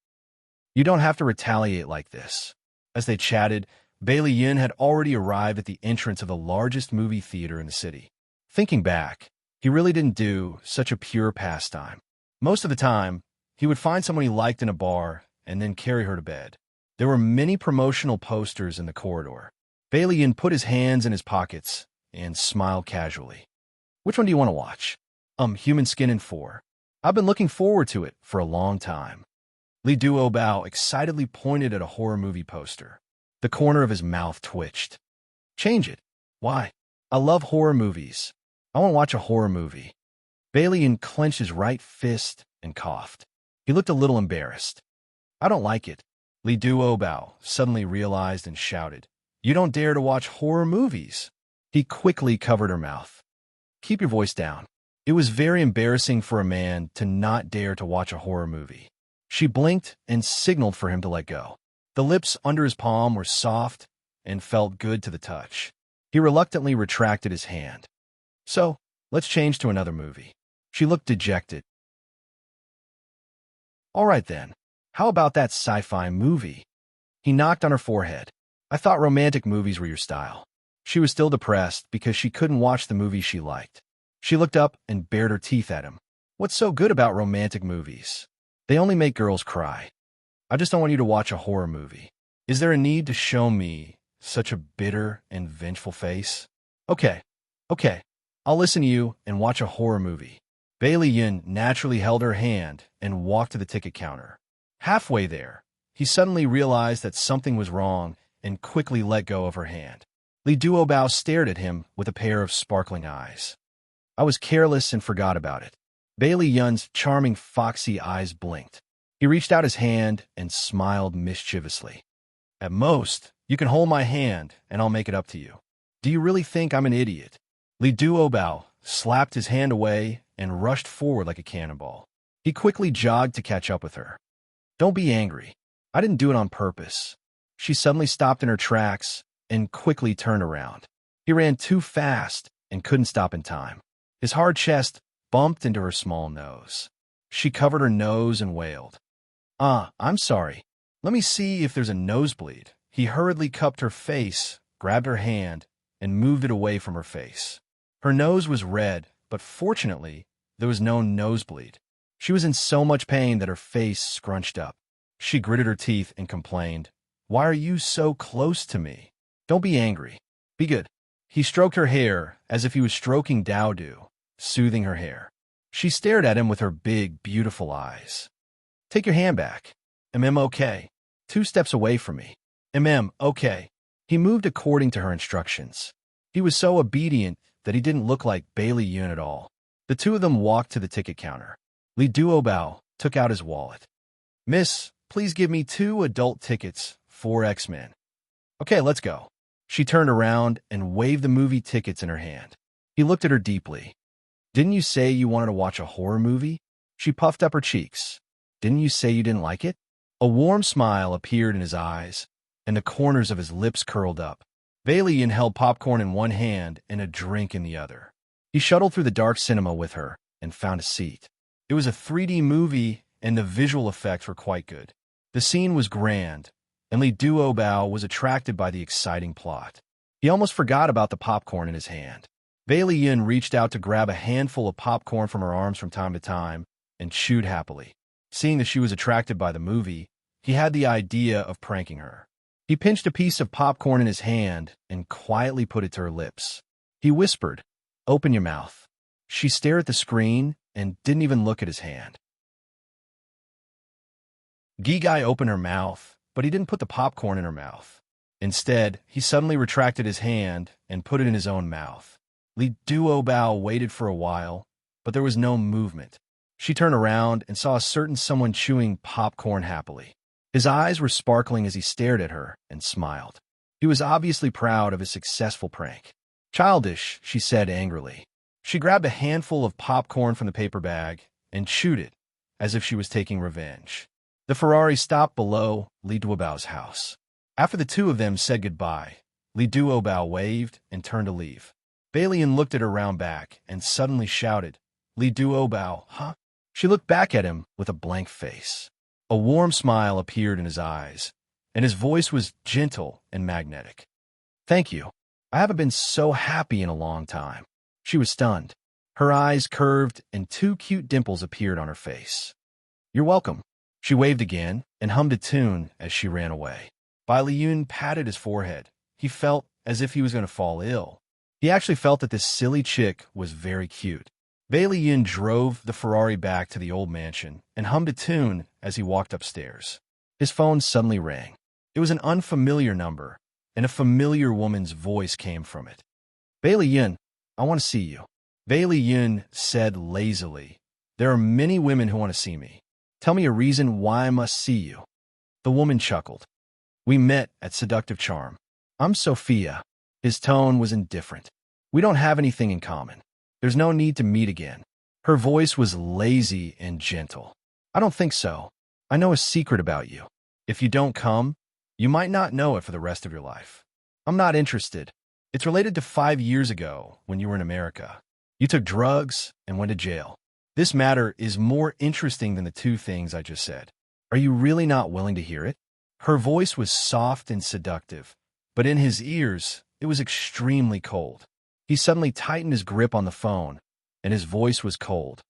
You don't have to retaliate like this. As they chatted, Bailey Yin had already arrived at the entrance of the largest movie theater in the city. Thinking back, he really didn't do such a pure pastime. Most of the time, he would find someone he liked in a bar and then carry her to bed. There were many promotional posters in the corridor. Bailey Yin put his hands in his pockets and smiled casually. Which one do you want to watch? Human Skin in 4. I've been looking forward to it for a long time. Li Duobao excitedly pointed at a horror movie poster. The corner of his mouth twitched. Change it. Why? I love horror movies. I want to watch a horror movie. Bailey Yin clenched his right fist and coughed. He looked a little embarrassed. I don't like it. Li Duobao suddenly realized and shouted. You don't dare to watch horror movies. He quickly covered her mouth. Keep your voice down. It was very embarrassing for a man to not dare to watch a horror movie. She blinked and signaled for him to let go. The lips under his palm were soft and felt good to the touch. He reluctantly retracted his hand. So, let's change to another movie. She looked dejected. All right then. How about that sci-fi movie? He knocked on her forehead. I thought romantic movies were your style. She was still depressed because she couldn't watch the movies she liked. She looked up and bared her teeth at him. What's so good about romantic movies? They only make girls cry. I just don't want you to watch a horror movie. Is there a need to show me such a bitter and vengeful face? Okay, okay. I'll listen to you and watch a horror movie. Bailey Yin naturally held her hand and walked to the ticket counter. Halfway there, he suddenly realized that something was wrong and quickly let go of her hand. Li Duobao stared at him with a pair of sparkling eyes. I was careless and forgot about it. Bailey Yun's charming foxy eyes blinked. He reached out his hand and smiled mischievously. At most, you can hold my hand and I'll make it up to you. Do you really think I'm an idiot? Li Duobao slapped his hand away and rushed forward like a cannonball. He quickly jogged to catch up with her. Don't be angry. I didn't do it on purpose. She suddenly stopped in her tracks and quickly turned around. He ran too fast and couldn't stop in time. His hard chest bumped into her small nose. She covered her nose and wailed. I'm sorry. Let me see if there's a nosebleed. He hurriedly cupped her face, grabbed her hand, and moved it away from her face. Her nose was red, but fortunately, there was no nosebleed. She was in so much pain that her face scrunched up. She gritted her teeth and complained, Why are you so close to me? Don't be angry. Be good. He stroked her hair as if he was stroking Dowdu, soothing her hair. She stared at him with her big, beautiful eyes. Take your hand back. Okay. 2 steps away from me. Okay. He moved according to her instructions. He was so obedient that he didn't look like Bailey Yun at all. The two of them walked to the ticket counter. Li Duobao took out his wallet. Miss, please give me 2 adult tickets for X-Men. Okay, let's go. She turned around and waved the movie tickets in her hand. He looked at her deeply. Didn't you say you wanted to watch a horror movie? She puffed up her cheeks. Didn't you say you didn't like it? A warm smile appeared in his eyes, and the corners of his lips curled up. Bailey Yin held popcorn in one hand and a drink in the other. He shuttled through the dark cinema with her and found a seat. It was a 3D movie, and the visual effects were quite good. The scene was grand, and Li Duobao was attracted by the exciting plot. He almost forgot about the popcorn in his hand. Bailey Yin reached out to grab a handful of popcorn from her arms from time to time and chewed happily. Seeing that she was attracted by the movie, he had the idea of pranking her. He pinched a piece of popcorn in his hand and quietly put it to her lips. He whispered, Open your mouth. She stared at the screen and didn't even look at his hand. Gigai opened her mouth, but he didn't put the popcorn in her mouth. Instead, he suddenly retracted his hand and put it in his own mouth. Li Duobao waited for a while, but there was no movement. She turned around and saw a certain someone chewing popcorn happily. His eyes were sparkling as he stared at her and smiled. He was obviously proud of his successful prank. Childish, she said angrily. She grabbed a handful of popcorn from the paper bag and chewed it, as if she was taking revenge. The Ferrari stopped below Li Duobao's house. After the two of them said goodbye, Li Duobao waved and turned to leave. Bailey Yin looked at her round back and suddenly shouted, Li Duobao, huh? She looked back at him with a blank face. A warm smile appeared in his eyes, and his voice was gentle and magnetic. Thank you. I haven't been so happy in a long time. She was stunned. Her eyes curved and 2 cute dimples appeared on her face. You're welcome. She waved again and hummed a tune as she ran away. Bai Liyun patted his forehead. He felt as if he was going to fall ill. He actually felt that this silly chick was very cute. Bailey Yin drove the Ferrari back to the old mansion and hummed a tune as he walked upstairs. His phone suddenly rang. It was an unfamiliar number, and a familiar woman's voice came from it. Bailey Yin, I want to see you. Bailey Yin said lazily, There are many women who want to see me. Tell me a reason why I must see you. The woman chuckled. We met at Seductive Charm. I'm Sophia. His tone was indifferent. We don't have anything in common. There's no need to meet again. Her voice was lazy and gentle. I don't think so. I know a secret about you. If you don't come, you might not know it for the rest of your life. I'm not interested. It's related to 5 years ago when you were in America. You took drugs and went to jail. This matter is more interesting than the two things I just said. Are you really not willing to hear it? Her voice was soft and seductive, but in his ears, it was extremely cold. He suddenly tightened his grip on the phone, and his voice was cold.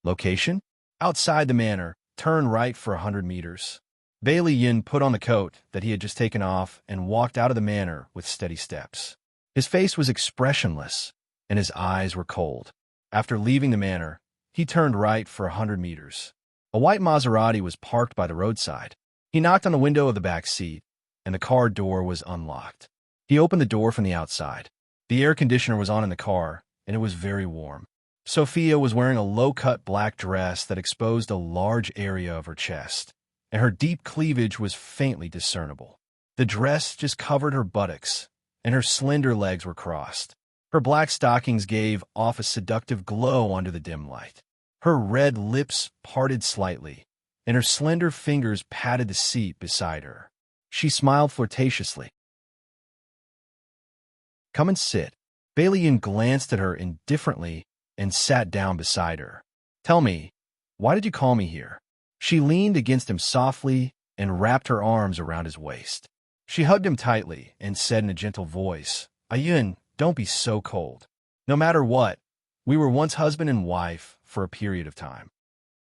Location? Outside the manor. Turn right for 100 meters. Bailey Yin put on the coat that he had just taken off and walked out of the manor with steady steps. His face was expressionless, and his eyes were cold. After leaving the manor, he turned right for 100 meters. A white Maserati was parked by the roadside. He knocked on the window of the back seat, and the car door was unlocked. He opened the door from the outside. The air conditioner was on in the car, and it was very warm. Sophia was wearing a low-cut black dress that exposed a large area of her chest, and her deep cleavage was faintly discernible. The dress just covered her buttocks, and her slender legs were crossed. Her black stockings gave off a seductive glow under the dim light. Her red lips parted slightly, and her slender fingers patted the seat beside her. She smiled flirtatiously. "Come and sit." Bailey Yin glanced at her indifferently and sat down beside her. "Tell me, why did you call me here?" She leaned against him softly and wrapped her arms around his waist. She hugged him tightly and said in a gentle voice, "Ayun, don't be so cold. No matter what, we were once husband and wife for a period of time."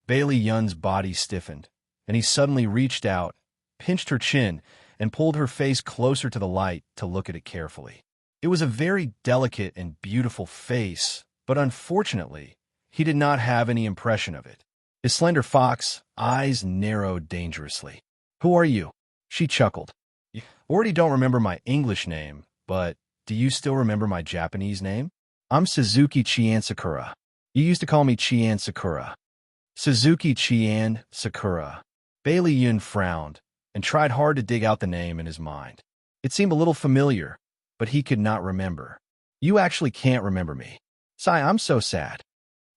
Bailey Yun's body stiffened, and he suddenly reached out, pinched her chin, and pulled her face closer to the light to look at it carefully. It was a very delicate and beautiful face, but unfortunately, he did not have any impression of it. His slender fox eyes narrowed dangerously. "Who are you?" She chuckled. "You already don't remember my English name, but do you still remember my Japanese name? I'm Suzuki Chien Sakura. You used to call me Chien Sakura." Suzuki Chien Sakura. Bailey Yun frowned and tried hard to dig out the name in his mind. It seemed a little familiar, but he could not remember. "You actually can't remember me. Sai, I'm so sad."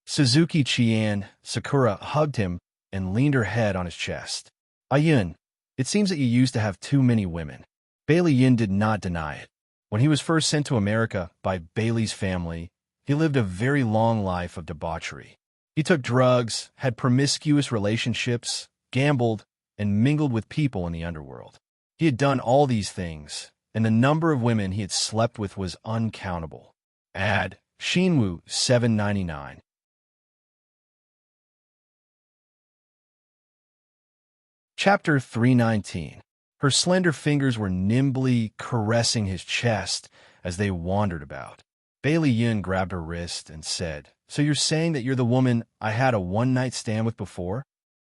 Suzuki Chien Sakura hugged him and leaned her head on his chest. "Ayun, it seems that you used to have too many women." Bailey Yin did not deny it. When he was first sent to America by Bailey's family, he lived a very long life of debauchery. He took drugs, had promiscuous relationships, gambled, and mingled with people in the underworld. He had done all these things, and the number of women he had slept with was uncountable. Add Shinwoo 799. Chapter 319. Her slender fingers were nimbly caressing his chest as they wandered about. Bailey Yin grabbed her wrist and said, "So you're saying that you're the woman I had a one-night stand with before?"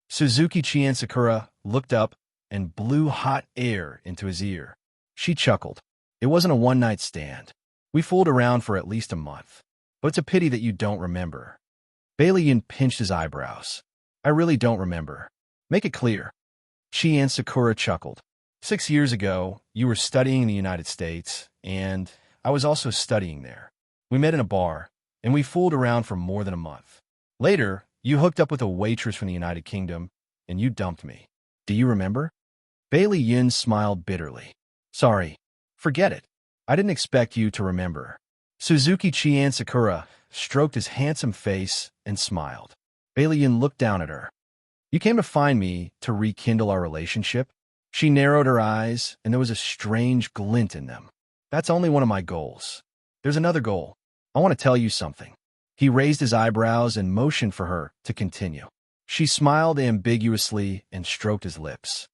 Suzuki Chien Sakura looked up and blew hot air into his ear. She chuckled. "It wasn't a one-night stand. We fooled around for at least a month. But it's a pity that you don't remember." Bailey Yin pinched his eyebrows. "I really don't remember. Make it clear." Chien Sakura chuckled. 6 years ago, you were studying in the United States, and I was also studying there. We met in a bar, and we fooled around for more than a month. Later, you hooked up with a waitress from the United Kingdom, and you dumped me. Do you remember?" Bailey Yin smiled bitterly. "Sorry. Forget it. I didn't expect you to remember." Suzuki Chien Sakura stroked his handsome face and smiled. Bailey Yin looked down at her. "You came to find me to rekindle our relationship?" She narrowed her eyes, and there was a strange glint in them. "That's only one of my goals. There's another goal. I want to tell you something." He raised his eyebrows and motioned for her to continue. She smiled ambiguously and stroked his lips.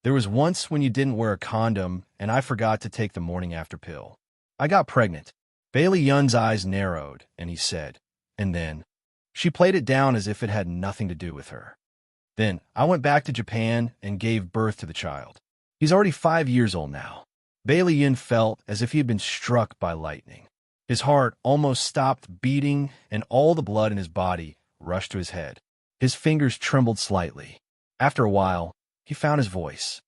"There was once when you didn't wear a condom, and I forgot to take the morning after pill. I got pregnant." Bailey Yun's eyes narrowed, and he said, "And then?" She played it down as if it had nothing to do with her. "Then I went back to Japan and gave birth to the child. He's already 5 years old now." Bailey Yin felt as if he had been struck by lightning. His heart almost stopped beating, and all the blood in his body rushed to his head. His fingers trembled slightly. After a while, he found his voice.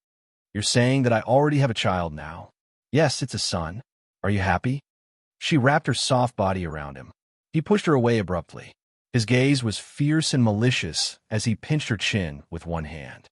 "You're saying that I already have a child now?" "Yes, it's a son. Are you happy?" She wrapped her soft body around him. He pushed her away abruptly. His gaze was fierce and malicious as he pinched her chin with one hand.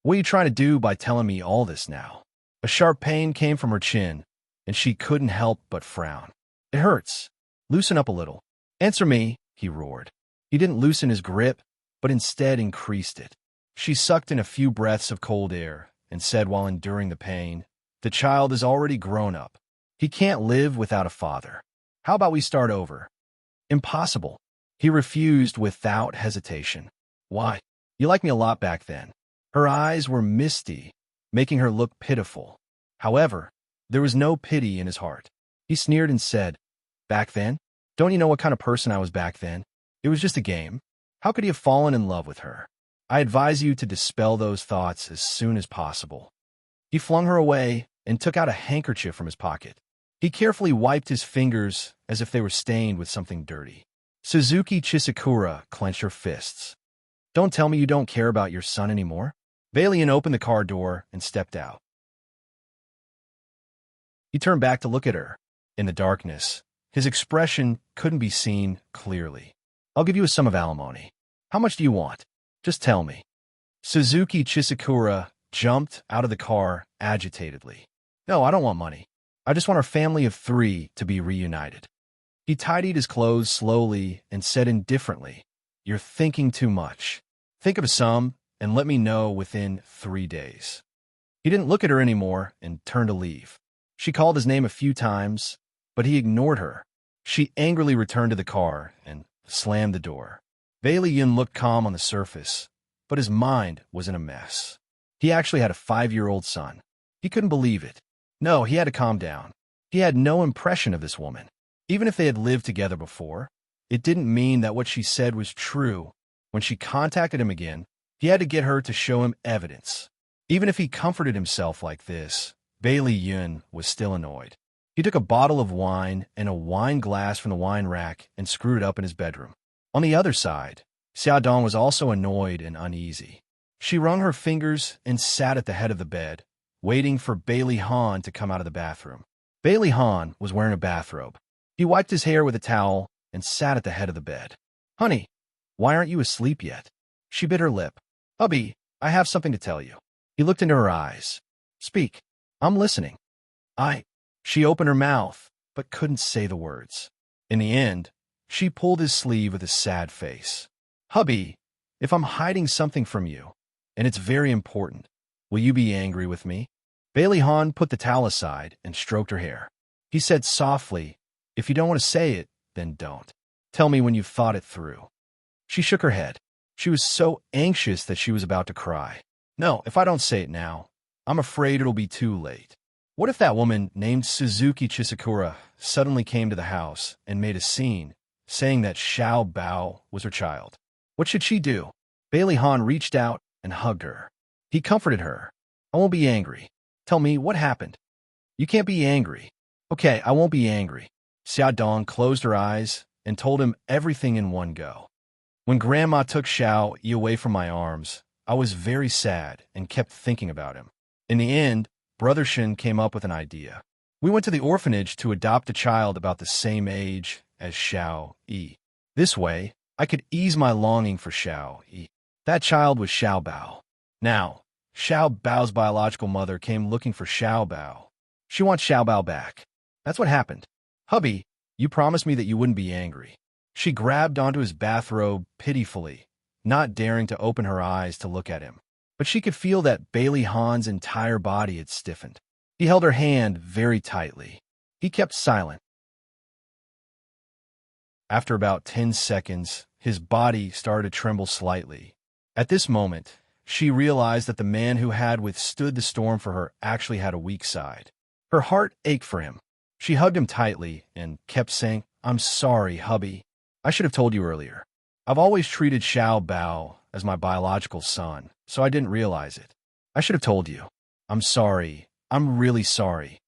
"What are you trying to do by telling me all this now?" A sharp pain came from her chin, and she couldn't help but frown. "It hurts. Loosen up a little." Answer me, he roared. He didn't loosen his grip, but instead increased it. She sucked in a few breaths of cold air and said while enduring the pain, "The child is already grown up. He can't live without a father. How about we start over?" Impossible. He refused without hesitation. Why? You liked me a lot back then. Her eyes were misty, making her look pitiful. However, there was no pity in his heart. He sneered and said, "Back then? Don't you know what kind of person I was back then? It was just a game. How could he have fallen in love with her? I advise you to dispel those thoughts as soon as possible." He flung her away and took out a handkerchief from his pocket. He carefully wiped his fingers as if they were stained with something dirty. Suzuki Chisakura clenched her fists. "Don't tell me you don't care about your son anymore." Bailian opened the car door and stepped out. He turned back to look at her. In the darkness, his expression couldn't be seen clearly. "I'll give you a sum of alimony. How much do you want? Just tell me." Suzuki Chisakura jumped out of the car agitatedly. "No, I don't want money. I just want our family of 3 to be reunited." He tidied his clothes slowly and said indifferently, "You're thinking too much. Think of a sum and let me know within 3 days." He didn't look at her anymore and turned to leave. She called his name a few times, but he ignored her. She angrily returned to the car and slammed the door. Bailian looked calm on the surface, but his mind was in a mess. He actually had a 5-year-old son. He couldn't believe it. No, he had to calm down. He had no impression of this woman. Even if they had lived together before, it didn't mean that what she said was true. When she contacted him again, he had to get her to show him evidence. Even if he comforted himself like this, Bailey Yun was still annoyed. He took a bottle of wine and a wine glass from the wine rack and screwed it up in his bedroom. On the other side, Xiaodong was also annoyed and uneasy. She wrung her fingers and sat at the head of the bed, waiting for Bailey Han to come out of the bathroom. Bailey Han was wearing a bathrobe. He wiped his hair with a towel and sat at the head of the bed. "Honey, why aren't you asleep yet?" She bit her lip. "Hubby, I have something to tell you." He looked into her eyes. "Speak. I'm listening." She opened her mouth, but couldn't say the words. In the end, she pulled his sleeve with a sad face. "Hubby, if I'm hiding something from you, and it's very important, will you be angry with me?" Bailey Han put the towel aside and stroked her hair. He said softly, "If you don't want to say it, then don't. Tell me when you've thought it through." She shook her head. She was so anxious that she was about to cry. "No, if I don't say it now, I'm afraid it'll be too late. What if that woman named Suzuki Chisakura suddenly came to the house and made a scene, saying that Xiao Bao was her child? What should she do?" Bailey Han reached out and hugged her. He comforted her. "I won't be angry. Tell me what happened." "You can't be angry." "Okay, I won't be angry." Xiaodong closed her eyes and told him everything in one go. "When Grandma took Xiao Yi away from my arms, I was very sad and kept thinking about him. In the end, Brother Shin came up with an idea. We went to the orphanage to adopt a child about the same age as Xiao Yi. This way, I could ease my longing for Xiao Yi. That child was Xiao Bao. Now, Xiao Bao's biological mother came looking for Xiao Bao. She wants Xiao Bao back. That's what happened. Hubby, you promised me that you wouldn't be angry." She grabbed onto his bathrobe pitifully, not daring to open her eyes to look at him. But she could feel that Bailey Han's entire body had stiffened. He held her hand very tightly. He kept silent. After about 10 seconds, his body started to tremble slightly. At this moment, she realized that the man who had withstood the storm for her actually had a weak side. Her heart ached for him. She hugged him tightly and kept saying, "I'm sorry, hubby. I should have told you earlier. I've always treated Xiao Bao as my biological son, so I didn't realize it. I should have told you. I'm sorry. I'm really sorry."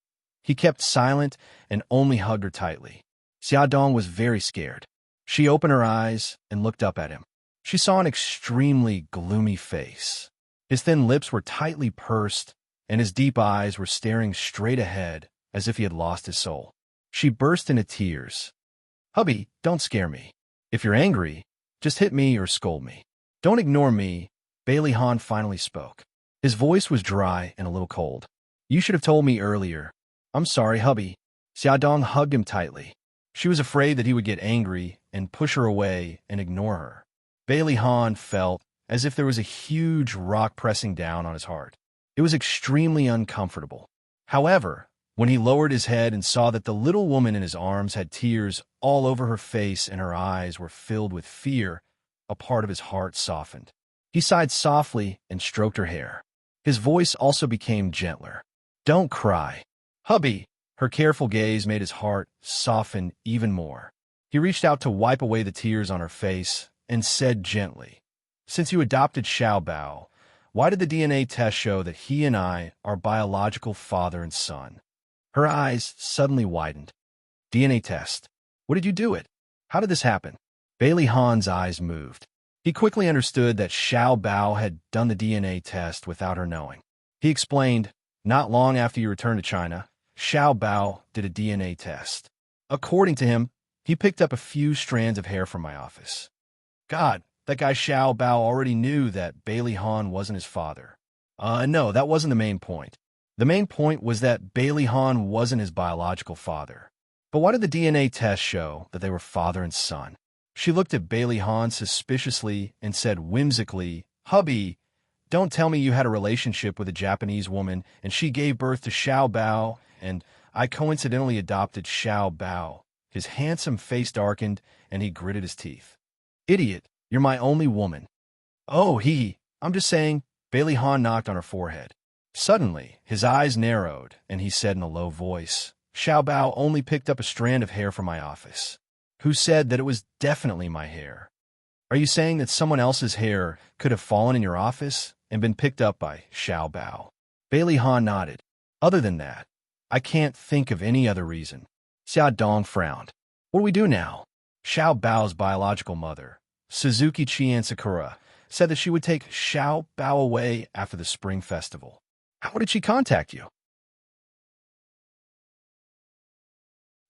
He kept silent and only hugged her tightly. Xiaodong was very scared. She opened her eyes and looked up at him. She saw an extremely gloomy face. His thin lips were tightly pursed, and his deep eyes were staring straight ahead as if he had lost his soul. She burst into tears. "Hubby, don't scare me. If you're angry, just hit me or scold me. Don't ignore me." Bailey Han finally spoke. His voice was dry and a little cold. "You should have told me earlier." "I'm sorry, hubby." Xiaodong hugged him tightly. She was afraid that he would get angry and push her away and ignore her. Bailey Han felt as if there was a huge rock pressing down on his heart. It was extremely uncomfortable. However, when he lowered his head and saw that the little woman in his arms had tears all over her face and her eyes were filled with fear, a part of his heart softened. He sighed softly and stroked her hair. His voice also became gentler. "Don't cry, hubby." Her careful gaze made his heart soften even more. He reached out to wipe away the tears on her face and said gently, "Since you adopted Xiao Bao, why did the DNA test show that he and I are biological father and son?" Her eyes suddenly widened. "DNA test? What did you do it? How did this happen?" Bailey Han's eyes moved. He quickly understood that Xiao Bao had done the DNA test without her knowing. He explained, "Not long after you returned to China, Xiao Bao did a DNA test. According to him, he picked up a few strands of hair from my office." God, that guy Xiao Bao already knew that Bailey Han wasn't his father. No, that wasn't the main point. The main point was that Bailey Han wasn't his biological father. But why did the DNA test show that they were father and son? She looked at Bailey Han suspiciously and said whimsically, "Hubby, don't tell me you had a relationship with a Japanese woman and she gave birth to Xiao Bao and I coincidentally adopted Xiao Bao." His handsome face darkened and he gritted his teeth. "Idiot, you're my only woman." "Oh, I'm just saying." Bailey Han knocked on her forehead. Suddenly, his eyes narrowed and he said in a low voice, "Xiao Bao only picked up a strand of hair from my office. Who said that it was definitely my hair? Are you saying that someone else's hair could have fallen in your office and been picked up by Xiao Bao?" Bailey Han nodded. "Other than that, I can't think of any other reason." Xia Dong frowned. "What do we do now?" Xiao Bao's biological mother, Suzuki Qian Sakura, said that she would take Xiao Bao away after the spring festival. How did she contact you?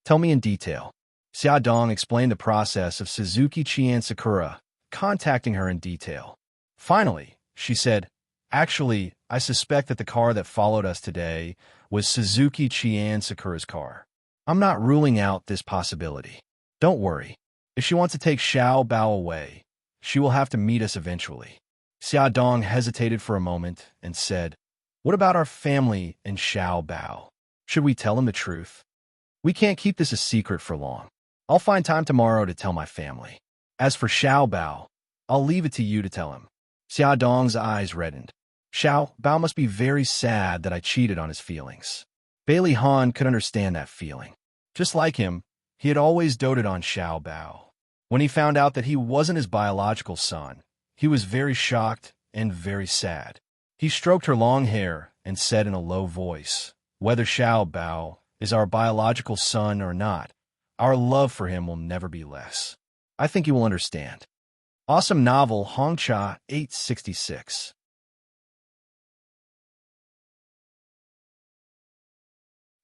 Tell me in detail. Xia Dong explained the process of Suzuki Qian Sakura contacting her in detail. Finally, she said, "Actually, I suspect that the car that followed us today was Suzuki Qian Sakura's car. I'm not ruling out this possibility. Don't worry. If she wants to take Xiao Bao away, she will have to meet us eventually." Xia Dong hesitated for a moment and said, "What about our family and Xiao Bao? Should we tell him the truth? We can't keep this a secret for long. I'll find time tomorrow to tell my family. As for Xiao Bao, I'll leave it to you to tell him." Xia Dong's eyes reddened. Xiao Bao must be very sad that I cheated on his feelings. Bailey Han could understand that feeling. Just like him, he had always doted on Xiao Bao. When he found out that he wasn't his biological son, he was very shocked and very sad. He stroked her long hair and said in a low voice, "Whether Xiao Bao is our biological son or not, our love for him will never be less. I think you will understand." Awesome novel Hongcha 866.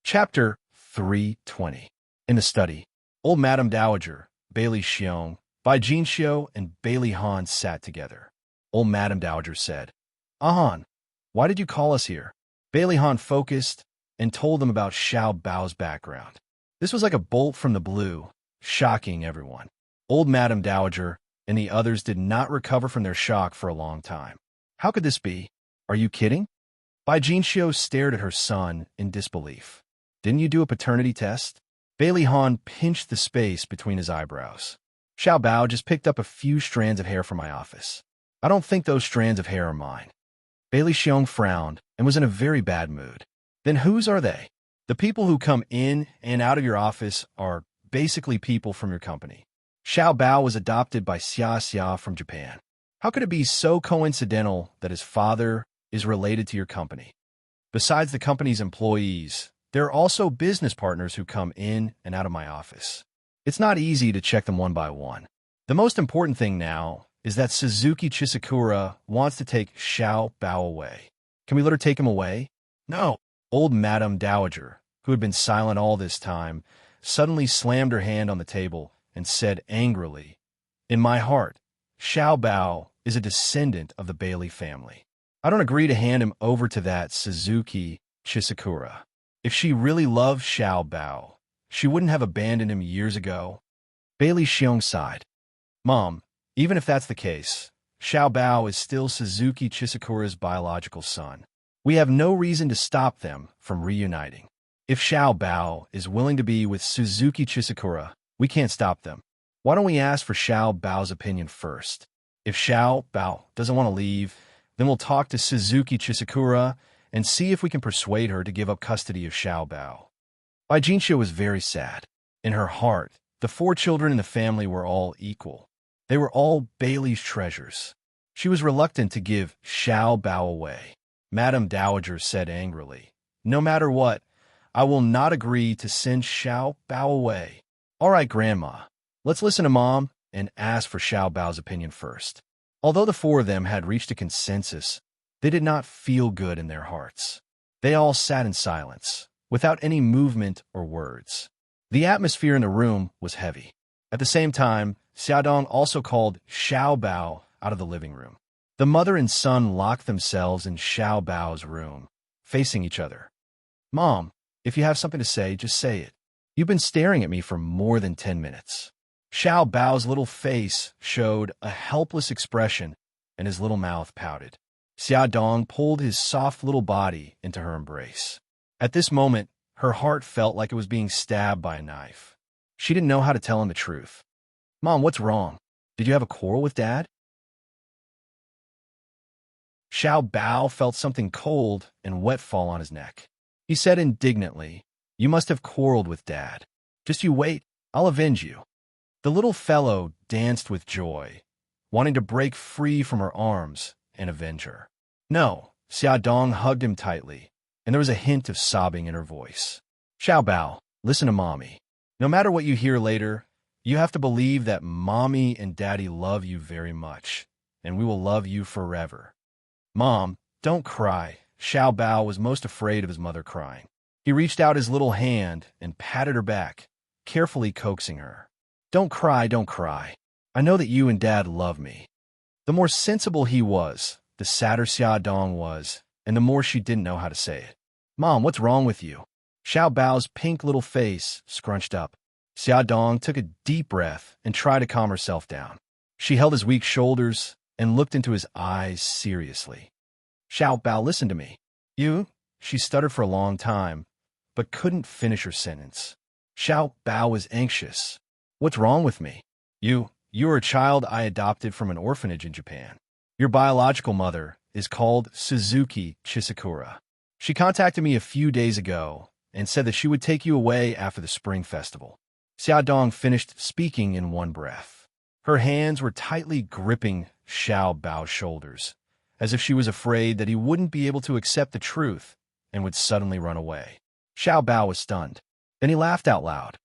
Chapter 320. In the study, Old Madame Dowager, Bailey Xiong, Bai Jinxiu, and Bailey Han sat together. Old Madame Dowager said, "Han, why did you call us here?" Bailey Han focused and told them about Xiao Bao's background. This was like a bolt from the blue, shocking everyone. Old Madame Dowager and the others did not recover from their shock for a long time. How could this be? Are you kidding? Bai Jinxiu stared at her son in disbelief. Didn't you do a paternity test? Bailey Han pinched the space between his eyebrows. Xiao Bao just picked up a few strands of hair from my office. I don't think those strands of hair are mine. Bailey Xiong frowned and was in a very bad mood. Then whose are they? The people who come in and out of your office are basically people from your company. Xiao Bao was adopted by Xia from Japan. How could it be so coincidental that his father is related to your company? Besides the company's employees, there are also business partners who come in and out of my office. It's not easy to check them one by one. The most important thing now is that Suzuki Chisakura wants to take Xiao Bao away. Can we let her take him away? No. Old Madame Dowager, who had been silent all this time, suddenly slammed her hand on the table and said angrily, "In my heart, Xiao Bao is a descendant of the Bailey family. I don't agree to hand him over to that Suzuki Chisakura. If she really loved Xiao Bao, she wouldn't have abandoned him years ago." Bailey Xiong sighed. Mom, even if that's the case, Xiao Bao is still Suzuki Chisakura's biological son. We have no reason to stop them from reuniting. If Xiao Bao is willing to be with Suzuki Chisakura, we can't stop them. Why don't we ask for Xiao Bao's opinion first? If Xiao Bao doesn't want to leave, then we'll talk to Suzuki Chisakura and see if we can persuade her to give up custody of Xiao Bao. Bai Jinxia was very sad. In her heart, the 4 children in the family were all equal. They were all Bailey's treasures. She was reluctant to give Xiao Bao away. Madame Dowager said angrily, "No matter what, I will not agree to send Xiao Bao away." "All right, Grandma, let's listen to Mom and ask for Xiao Bao's opinion first." Although the 4 of them had reached a consensus, they did not feel good in their hearts. They all sat in silence, without any movement or words. The atmosphere in the room was heavy. At the same time, Xiaodong also called Xiao Bao out of the living room. The mother and son locked themselves in Xiao Bao's room, facing each other. "Mom, if you have something to say, just say it. You've been staring at me for more than 10 minutes. Xiao Bao's little face showed a helpless expression, and his little mouth pouted. Xiaodong pulled his soft little body into her embrace. At this moment, her heart felt like it was being stabbed by a knife. She didn't know how to tell him the truth. "Mom, what's wrong? Did you have a quarrel with Dad?" Xiao Bao felt something cold and wet fall on his neck. He said indignantly, "You must have quarreled with Dad. Just you wait, I'll avenge you." The little fellow danced with joy, wanting to break free from her arms and avenge her. "No," Xiaodong hugged him tightly, and there was a hint of sobbing in her voice. "Xiao Bao, listen to Mommy. No matter what you hear later, you have to believe that Mommy and Daddy love you very much, and we will love you forever." "Mom, don't cry." Xiao Bao was most afraid of his mother crying. He reached out his little hand and patted her back, carefully coaxing her. Don't cry, don't cry. I know that you and Dad love me." The more sensible he was, the sadder Xiaodong was, and the more she didn't know how to say it. "Mom, what's wrong with you?" Xiao Bao's pink little face scrunched up. Xiaodong took a deep breath and tried to calm herself down. She held his weak shoulders and looked into his eyes seriously. "Xiao Bao, listen to me." "You?" She stuttered for a long time, but couldn't finish her sentence. Xiao Bao was anxious. "What's wrong with me?" You are a child I adopted from an orphanage in Japan. Your biological mother is called Suzuki Chisakura. She contacted me a few days ago and said that she would take you away after the Spring Festival." Xiaodong finished speaking in one breath. Her hands were tightly gripping Xiao Bao's shoulders, as if she was afraid that he wouldn't be able to accept the truth and would suddenly run away. Xiao Bao was stunned. Then he laughed out loud.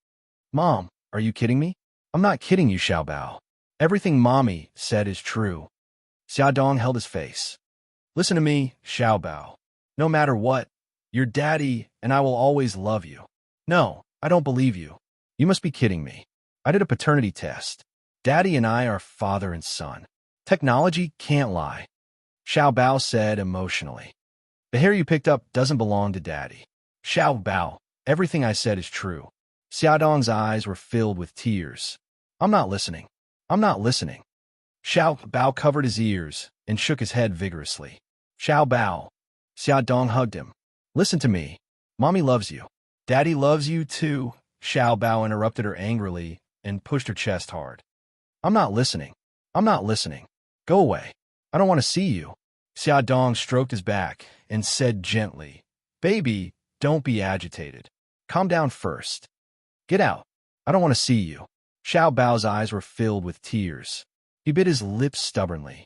"Mom, are you kidding me?" "I'm not kidding you, Xiao Bao. Everything Mommy said is true." Xiaodong held his face. "Listen to me, Xiao Bao. No matter what, your daddy and I will always love you." "No, I don't believe you. You must be kidding me. I did a paternity test. Daddy and I are father and son. Technology can't lie." Xiao Bao said emotionally. "The hair you picked up doesn't belong to Daddy." "Xiao Bao, everything I said is true." Xiaodong's eyes were filled with tears. "I'm not listening. I'm not listening." Xiao Bao covered his ears and shook his head vigorously. "Xiao Bao." Xiaodong hugged him. "Listen to me. Mommy loves you. Daddy loves you too." Xiao Bao interrupted her angrily and pushed her chest hard. "I'm not listening. I'm not listening. Go away. I don't want to see you." Xiaodong stroked his back and said gently, "Baby, don't be agitated. Calm down first. Get out. I don't want to see you." Xiao Bao's eyes were filled with tears. He bit his lips stubbornly.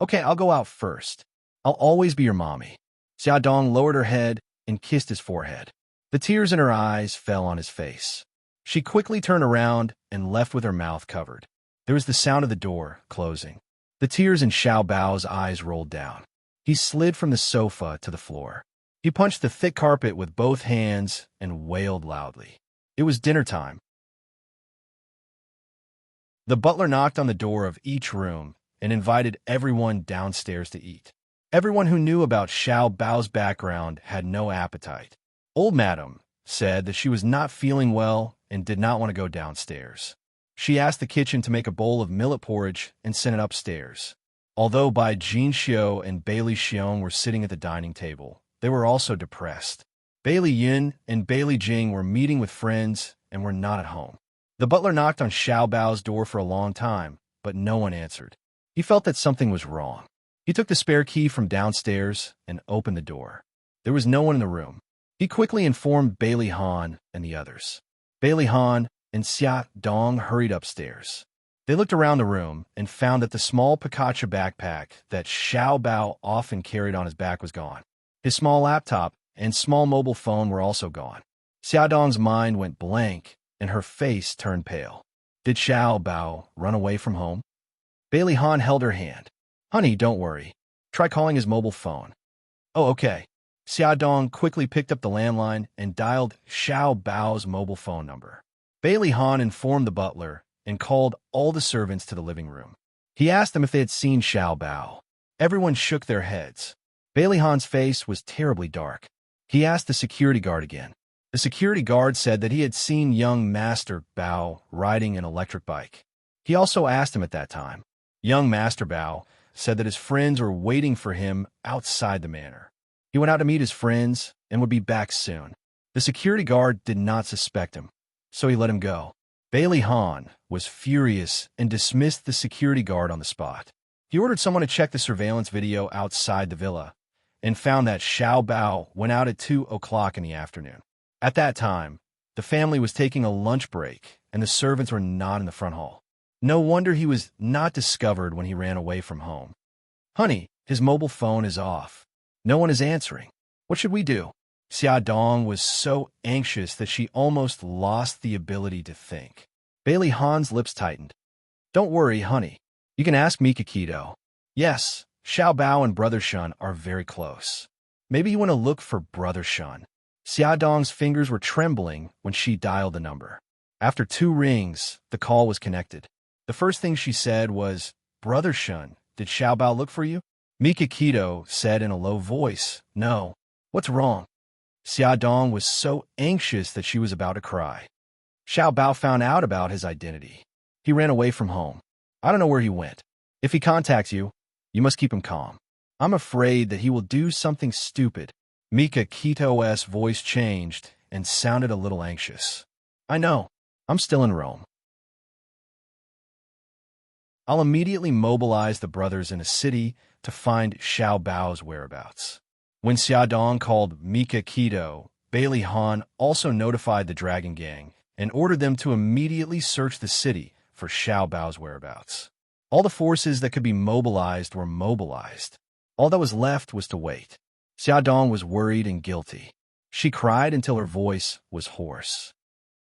"Okay, I'll go out first. I'll always be your mommy." Xiaodong lowered her head and kissed his forehead. The tears in her eyes fell on his face. She quickly turned around and left with her mouth covered. There was the sound of the door closing. The tears in Xiao Bao's eyes rolled down. He slid from the sofa to the floor. He punched the thick carpet with both hands and wailed loudly. It was dinner time. The butler knocked on the door of each room and invited everyone downstairs to eat. Everyone who knew about Xiao Bao's background had no appetite. Old Madam said that she was not feeling well and did not want to go downstairs. She asked the kitchen to make a bowl of millet porridge and sent it upstairs. Although Bai Jin Xiao and Bailey Xiong were sitting at the dining table, they were also depressed. Bailey Yun and Bailey Jing were meeting with friends and were not at home. The butler knocked on Xiao Bao's door for a long time, but no one answered. He felt that something was wrong. He took the spare key from downstairs and opened the door. There was no one in the room. He quickly informed Bailey Han and the others. Bailey Han and Xia Dong hurried upstairs. They looked around the room and found that the small Pikachu backpack that Xiao Bao often carried on his back was gone. His small laptop and small mobile phone were also gone. Xia Dong's mind went blank and her face turned pale. Did Xiao Bao run away from home? Bailey Han held her hand. Honey, don't worry. Try calling his mobile phone. Oh, okay. Xia Dong quickly picked up the landline and dialed Xiao Bao's mobile phone number. Bailey Han informed the butler and called all the servants to the living room. He asked them if they had seen Xiao Bao. Everyone shook their heads. Bailey Han's face was terribly dark. He asked the security guard again. The security guard said that he had seen young Master Bao riding an electric bike. He also asked him at that time. Young Master Bao said that his friends were waiting for him outside the manor. He went out to meet his friends and would be back soon. The security guard did not suspect him, so he let him go. Bailey Han was furious and dismissed the security guard on the spot. He ordered someone to check the surveillance video outside the villa and found that Xiao Bao went out at 2 o'clock in the afternoon. At that time, the family was taking a lunch break and the servants were not in the front hall. No wonder he was not discovered when he ran away from home. Honey, his mobile phone is off. No one is answering. What should we do? Xia Dong was so anxious that she almost lost the ability to think. Bailey Han's lips tightened. Don't worry, honey. You can ask Mika Keto. Yes, Xiao Bao and Brother Shun are very close. Maybe you want to look for Brother Shun. Xia Dong's fingers were trembling when she dialed the number. After 2 rings, the call was connected. The first thing she said was, Brother Shun, did Xiao Bao look for you? Mika Keto said in a low voice, No. What's wrong? Xia Dong was so anxious that she was about to cry. Xiao Bao found out about his identity. He ran away from home. I don't know where he went. If he contacts you, you must keep him calm. I'm afraid that he will do something stupid. Mika Keto's voice changed and sounded a little anxious. I know. I'm still in Rome. I'll immediately mobilize the brothers in a city to find Xiao Bao's whereabouts. When Xia Dong called Mika Keto, Bailey Han also notified the Dragon Gang and ordered them to immediately search the city for Xiao Bao's whereabouts. All the forces that could be mobilized were mobilized. All that was left was to wait. Xia Dong was worried and guilty. She cried until her voice was hoarse.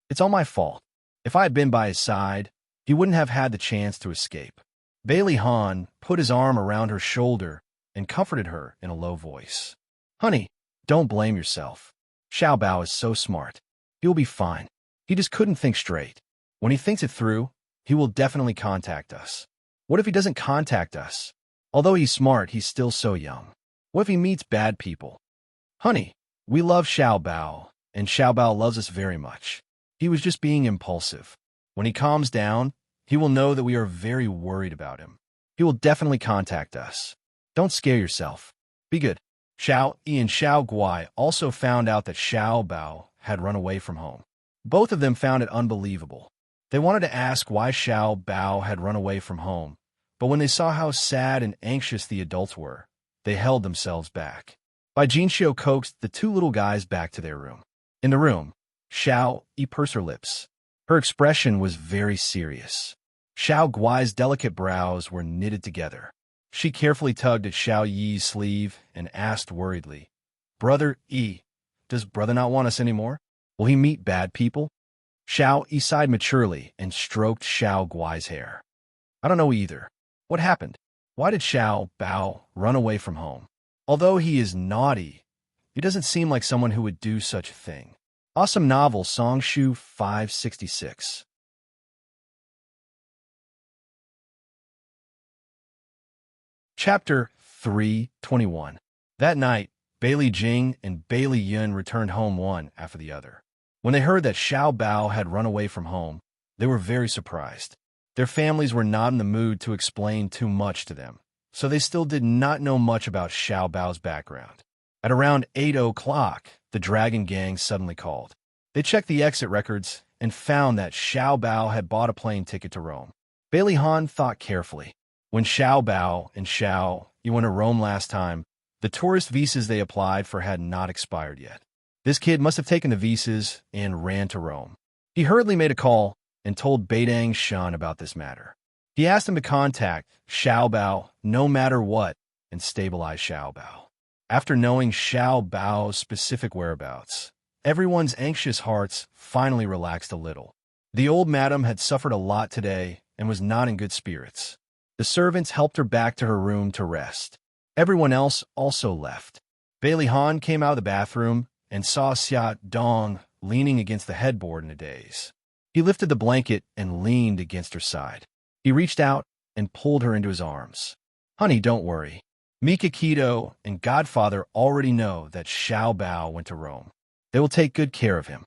It's all my fault. If I had been by his side, he wouldn't have had the chance to escape. Bailey Han put his arm around her shoulder and comforted her in a low voice. Honey, don't blame yourself. Xiao Bao is so smart. He'll be fine. He just couldn't think straight. When he thinks it through, he will definitely contact us. What if he doesn't contact us? Although he's smart, he's still so young. What if he meets bad people? Honey, we love Xiao Bao, and Xiao Bao loves us very much. He was just being impulsive. When he calms down, he will know that we are very worried about him. He will definitely contact us. Don't scare yourself. Be good. Xiao Yi and Xiao Guai also found out that Xiao Bao had run away from home. Both of them found it unbelievable. They wanted to ask why Xiao Bao had run away from home, but when they saw how sad and anxious the adults were, they held themselves back. Bai Jinxiu coaxed the 2 little guys back to their room. In the room, Xiao Yi pursed her lips. Her expression was very serious. Xiao Guai's delicate brows were knitted together. She carefully tugged at Xiao Yi's sleeve and asked worriedly, Brother Yi, does brother not want us anymore? Will he meet bad people? Xiao Yi sighed maturely and stroked Xiao Guai's hair. I don't know either. What happened? Why did Xiao Bao run away from home? Although he is naughty, he doesn't seem like someone who would do such a thing. Awesome novel, Songshu 566. Chapter 321. That night, Bailey Jing and Bailey Yun returned home one after the other. When they heard that Xiao Bao had run away from home, They were very surprised. Their families were not in the mood to explain too much to them, so they still did not know much about Xiao Bao's background. At around 8 o'clock, the Dragon Gang suddenly called. They checked the exit records and found that Xiao Bao had bought a plane ticket to Rome. Bailey Han thought carefully. When Xiao Bao and Xiao, you went to Rome last time, the tourist visas they applied for had not expired yet. This kid must have taken the visas and ran to Rome. He hurriedly made a call and told Beidang Shan about this matter. He asked him to contact Xiao Bao no matter what and stabilize Xiao Bao. After knowing Xiao Bao's specific whereabouts, everyone's anxious hearts finally relaxed a little. The old madam had suffered a lot today and was not in good spirits. The servants helped her back to her room to rest. Everyone else also left. Bailey Han came out of the bathroom and saw Xia Dong leaning against the headboard in a daze. He lifted the blanket and leaned against her side. He reached out and pulled her into his arms. "Honey, don't worry. Mika Keto and Godfather already know that Xiao Bao went to Rome. They will take good care of him."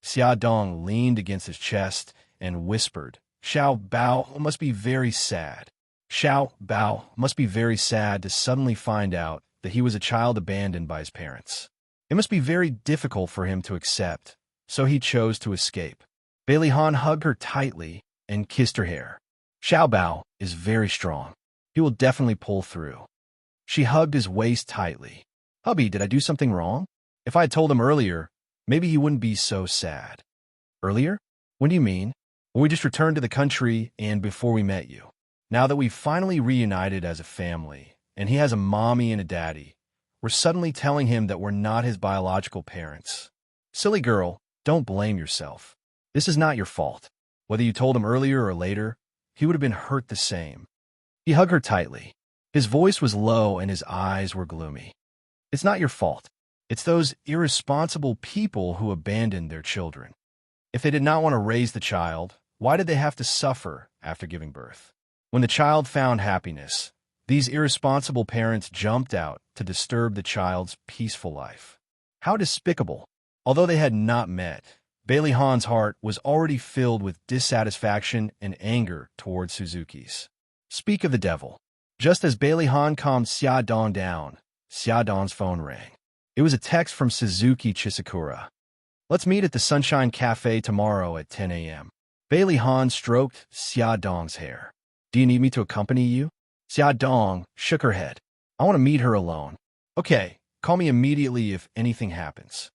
Xia Dong leaned against his chest and whispered, "Xiao Bao must be very sad. Xiao Bao must be very sad to suddenly find out that he was a child abandoned by his parents. It must be very difficult for him to accept, so he chose to escape." Bailey Han hugged her tightly and kissed her hair. "Xiao Bao is very strong. He will definitely pull through." She hugged his waist tightly. "Hubby, did I do something wrong? If I had told him earlier, maybe he wouldn't be so sad." "Earlier? What do you mean?" "Well, we just returned to the country and before we met you. Now that we've finally reunited as a family, and he has a mommy and a daddy, we're suddenly telling him that we're not his biological parents. Silly girl, don't blame yourself. This is not your fault. Whether you told him earlier or later, he would have been hurt the same." He hugged her tightly. His voice was low and his eyes were gloomy. "It's not your fault. It's those irresponsible people who abandoned their children. If they did not want to raise the child, why did they have to suffer after giving birth? When the child found happiness, these irresponsible parents jumped out to disturb the child's peaceful life. How despicable!" Although they had not met, Bailey Han's heart was already filled with dissatisfaction and anger towards Suzuki's. Speak of the devil. Just as Bailey Han calmed Xia Dong down, Xia Dong's phone rang. It was a text from Suzuki Chisakura. "Let's meet at the Sunshine Cafe tomorrow at 10 a.m. Bailey Han stroked Xia Dong's hair. "Do you need me to accompany you?" Xia Dong shook her head. "I want to meet her alone." "Okay, call me immediately if anything happens.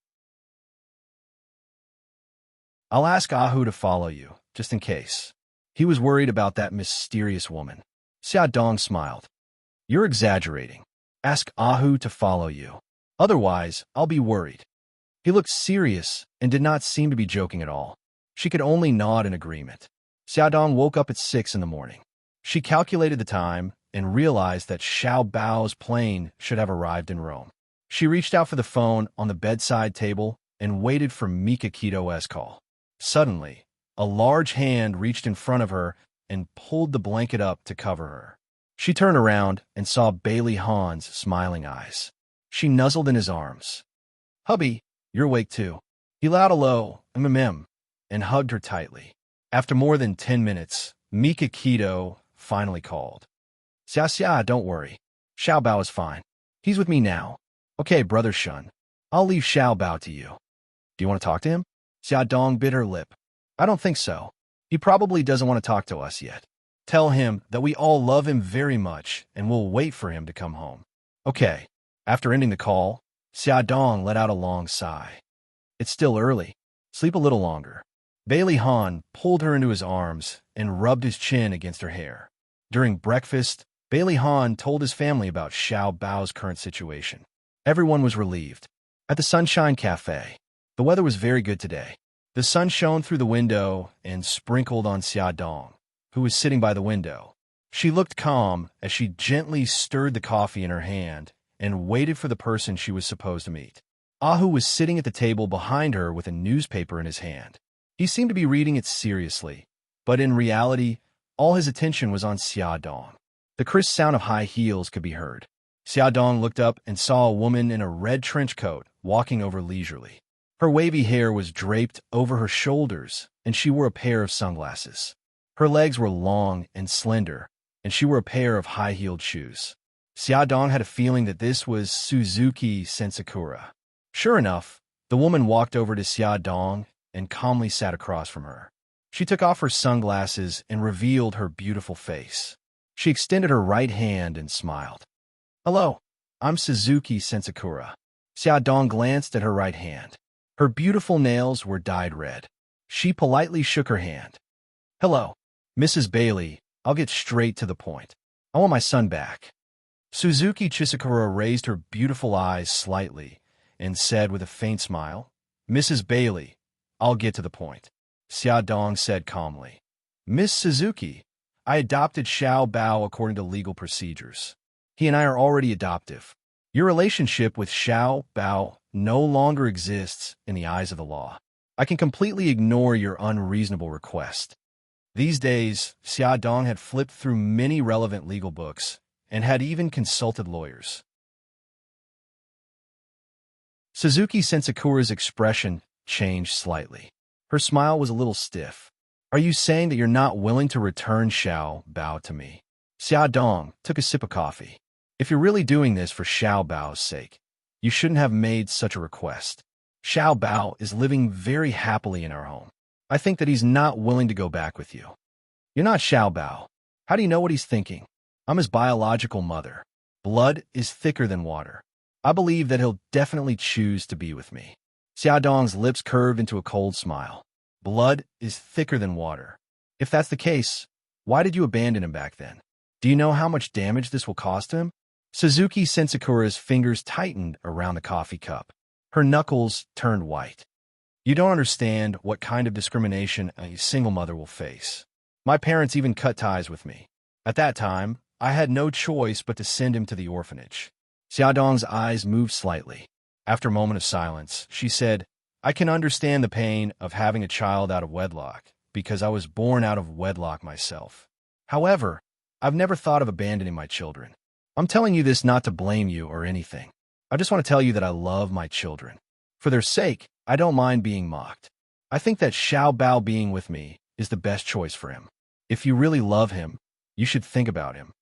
I'll ask Ahu to follow you, just in case." He was worried about that mysterious woman. Xia Dong smiled. "You're exaggerating. Ask Ahu to follow you. Otherwise, I'll be worried." He looked serious and did not seem to be joking at all. She could only nod in agreement. Xia Dong woke up at 6 in the morning. She calculated the time and realized that Xiao Bao's plane should have arrived in Rome. She reached out for the phone on the bedside table and waited for Mika Kito's call. Suddenly, a large hand reached in front of her and pulled the blanket up to cover her. She turned around and saw Bailey Han's smiling eyes. She nuzzled in his arms. "Hubby, you're awake too." He let out a low mm and hugged her tightly. After more than 10 minutes, Mika Kito finally called. "Xia, don't worry. Xiao Bao is fine. He's with me now." "Okay, brother Shun. I'll leave Xiao Bao to you." "Do you want to talk to him?" Xia Dong bit her lip. "I don't think so. He probably doesn't want to talk to us yet. Tell him that we all love him very much and we'll wait for him to come home." "Okay." After ending the call, Xia Dong let out a long sigh. "It's still early. Sleep a little longer." Bailey Han pulled her into his arms and rubbed his chin against her hair. During breakfast, Bailey Han told his family about Xiao Bao's current situation. Everyone was relieved. At the Sunshine Cafe, the weather was very good today. The sun shone through the window and sprinkled on Xia Dong, who was sitting by the window. She looked calm as she gently stirred the coffee in her hand and waited for the person she was supposed to meet. Ahu was sitting at the table behind her with a newspaper in his hand. He seemed to be reading it seriously, but in reality, all his attention was on Xia Dong. The crisp sound of high heels could be heard. Xia Dong looked up and saw a woman in a red trench coat walking over leisurely. Her wavy hair was draped over her shoulders and she wore a pair of sunglasses. Her legs were long and slender, and she wore a pair of high-heeled shoes. Xiaodong had a feeling that this was Suzuki Sensakura. Sure enough, the woman walked over to Xiaodong and calmly sat across from her. She took off her sunglasses and revealed her beautiful face. She extended her right hand and smiled. "Hello, I'm Suzuki Sensakura." Xiaodong glanced at her right hand. Her beautiful nails were dyed red. She politely shook her hand. "Hello, Mrs. Bailey. I'll get straight to the point. I want my son back." Suzuki Chisakura raised her beautiful eyes slightly and said with a faint smile, "Mrs. Bailey, I'll get to the point." Xiaodong said calmly, "Miss Suzuki, I adopted Xiao Bao according to legal procedures. He and I are already adoptive. Your relationship with Xiao Bao no longer exists in the eyes of the law. I can completely ignore your unreasonable request." These days, Xiaodong had flipped through many relevant legal books and had even consulted lawyers. Suzuki Sensakura's expression changed slightly. Her smile was a little stiff. "Are you saying that you're not willing to return Xiao Bao to me?" Xiaodong took a sip of coffee. "If you're really doing this for Xiao Bao's sake, you shouldn't have made such a request. Xiao Bao is living very happily in our home. I think that he's not willing to go back with you." "You're not Xiao Bao. How do you know what he's thinking? I'm his biological mother. Blood is thicker than water. I believe that he'll definitely choose to be with me." Xiaodong's lips curved into a cold smile. "Blood is thicker than water. If that's the case, why did you abandon him back then? Do you know how much damage this will cost him?" Suzuki Sensakura's fingers tightened around the coffee cup. Her knuckles turned white. "You don't understand what kind of discrimination a single mother will face. My parents even cut ties with me. At that time, I had no choice but to send him to the orphanage." Xiaodong's eyes moved slightly. After a moment of silence, she said, "I can understand the pain of having a child out of wedlock, because I was born out of wedlock myself. However, I've never thought of abandoning my children. I'm telling you this not to blame you or anything. I just want to tell you that I love my children. For their sake, I don't mind being mocked. I think that Xiao Bao being with me is the best choice for him. If you really love him, you should think about him."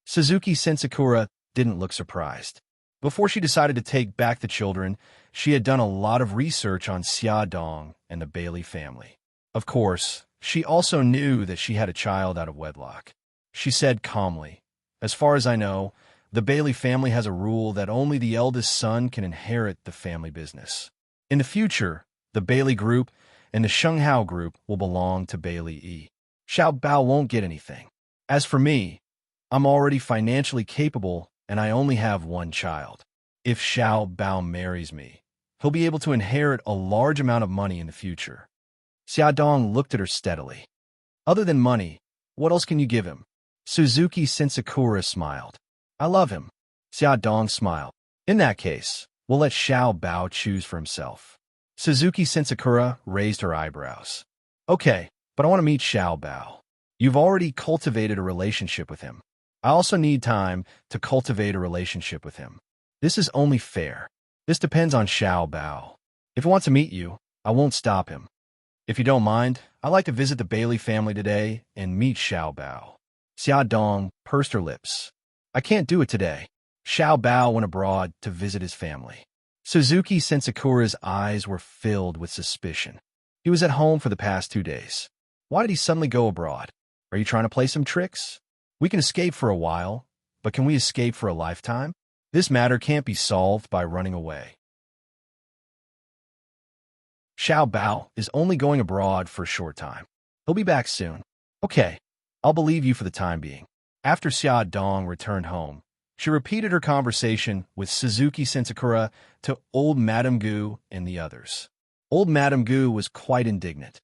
Suzuki Sensakura didn't look surprised. Before she decided to take back the children, she had done a lot of research on Xiaodong and the Bailey family. Of course, she also knew that she had a child out of wedlock. She said calmly, "As far as I know, the Bailey family has a rule that only the eldest son can inherit the family business. In the future, the Bailey Group and the Shenghao Group will belong to Bailey E. Xiao Bao won't get anything. As for me, I'm already financially capable and I only have one child. If Xiao Bao marries me, he'll be able to inherit a large amount of money in the future." Xiaodong looked at her steadily. "Other than money, what else can you give him?" Suzuki Sensakura smiled. "I love him." Xiaodong smiled. "In that case, we'll let Xiao Bao choose for himself." Suzuki Sensakura raised her eyebrows. "Okay, but I want to meet Xiao Bao. You've already cultivated a relationship with him. I also need time to cultivate a relationship with him. This is only fair. This depends on Xiao Bao. If he wants to meet you, I won't stop him. If you don't mind, I'd like to visit the Bailey family today and meet Xiao Bao." Xiaodong pursed her lips. "I can't do it today. Xiao Bao went abroad to visit his family." Suzuki Sensakura's eyes were filled with suspicion. He was at home for the past 2 days. Why did he suddenly go abroad? Are you trying to play some tricks? We can escape for a while, but can we escape for a lifetime? This matter can't be solved by running away. Xiao Bao is only going abroad for a short time. He'll be back soon. Okay, I'll believe you for the time being. After Xiaodong returned home, she repeated her conversation with Suzuki Sensakura to old Madame Gu and the others. Old Madame Gu was quite indignant.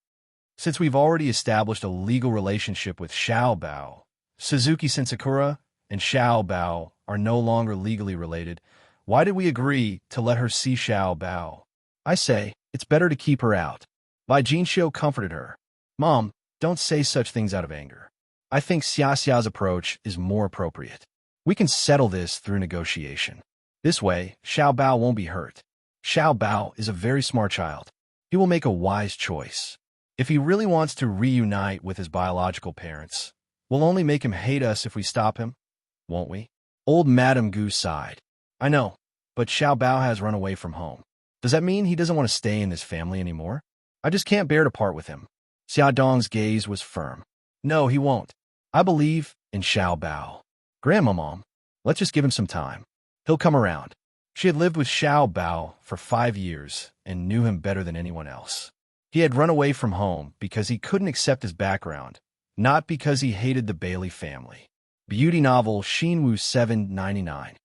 Since we've already established a legal relationship with Xiao Bao, Suzuki Sensakura and Xiao Bao are no longer legally related. Why did we agree to let her see Xiao Bao? I say, it's better to keep her out. Bai Jinxiu comforted her. Mom, don't say such things out of anger. I think Xia Xia's approach is more appropriate. We can settle this through negotiation. This way, Xiao Bao won't be hurt. Xiao Bao is a very smart child. He will make a wise choice. If he really wants to reunite with his biological parents, we'll only make him hate us if we stop him, won't we? Old Madame Goose sighed. I know, but Xiao Bao has run away from home. Does that mean he doesn't want to stay in this family anymore? I just can't bear to part with him. Xia Dong's gaze was firm. No, he won't. I believe in Xiao Bao. Grandma, Mom, let's just give him some time. He'll come around. She had lived with Xiao Bao for 5 years and knew him better than anyone else. He had run away from home because he couldn't accept his background, not because he hated the Bailey family. Beauty novel Xinwu 799.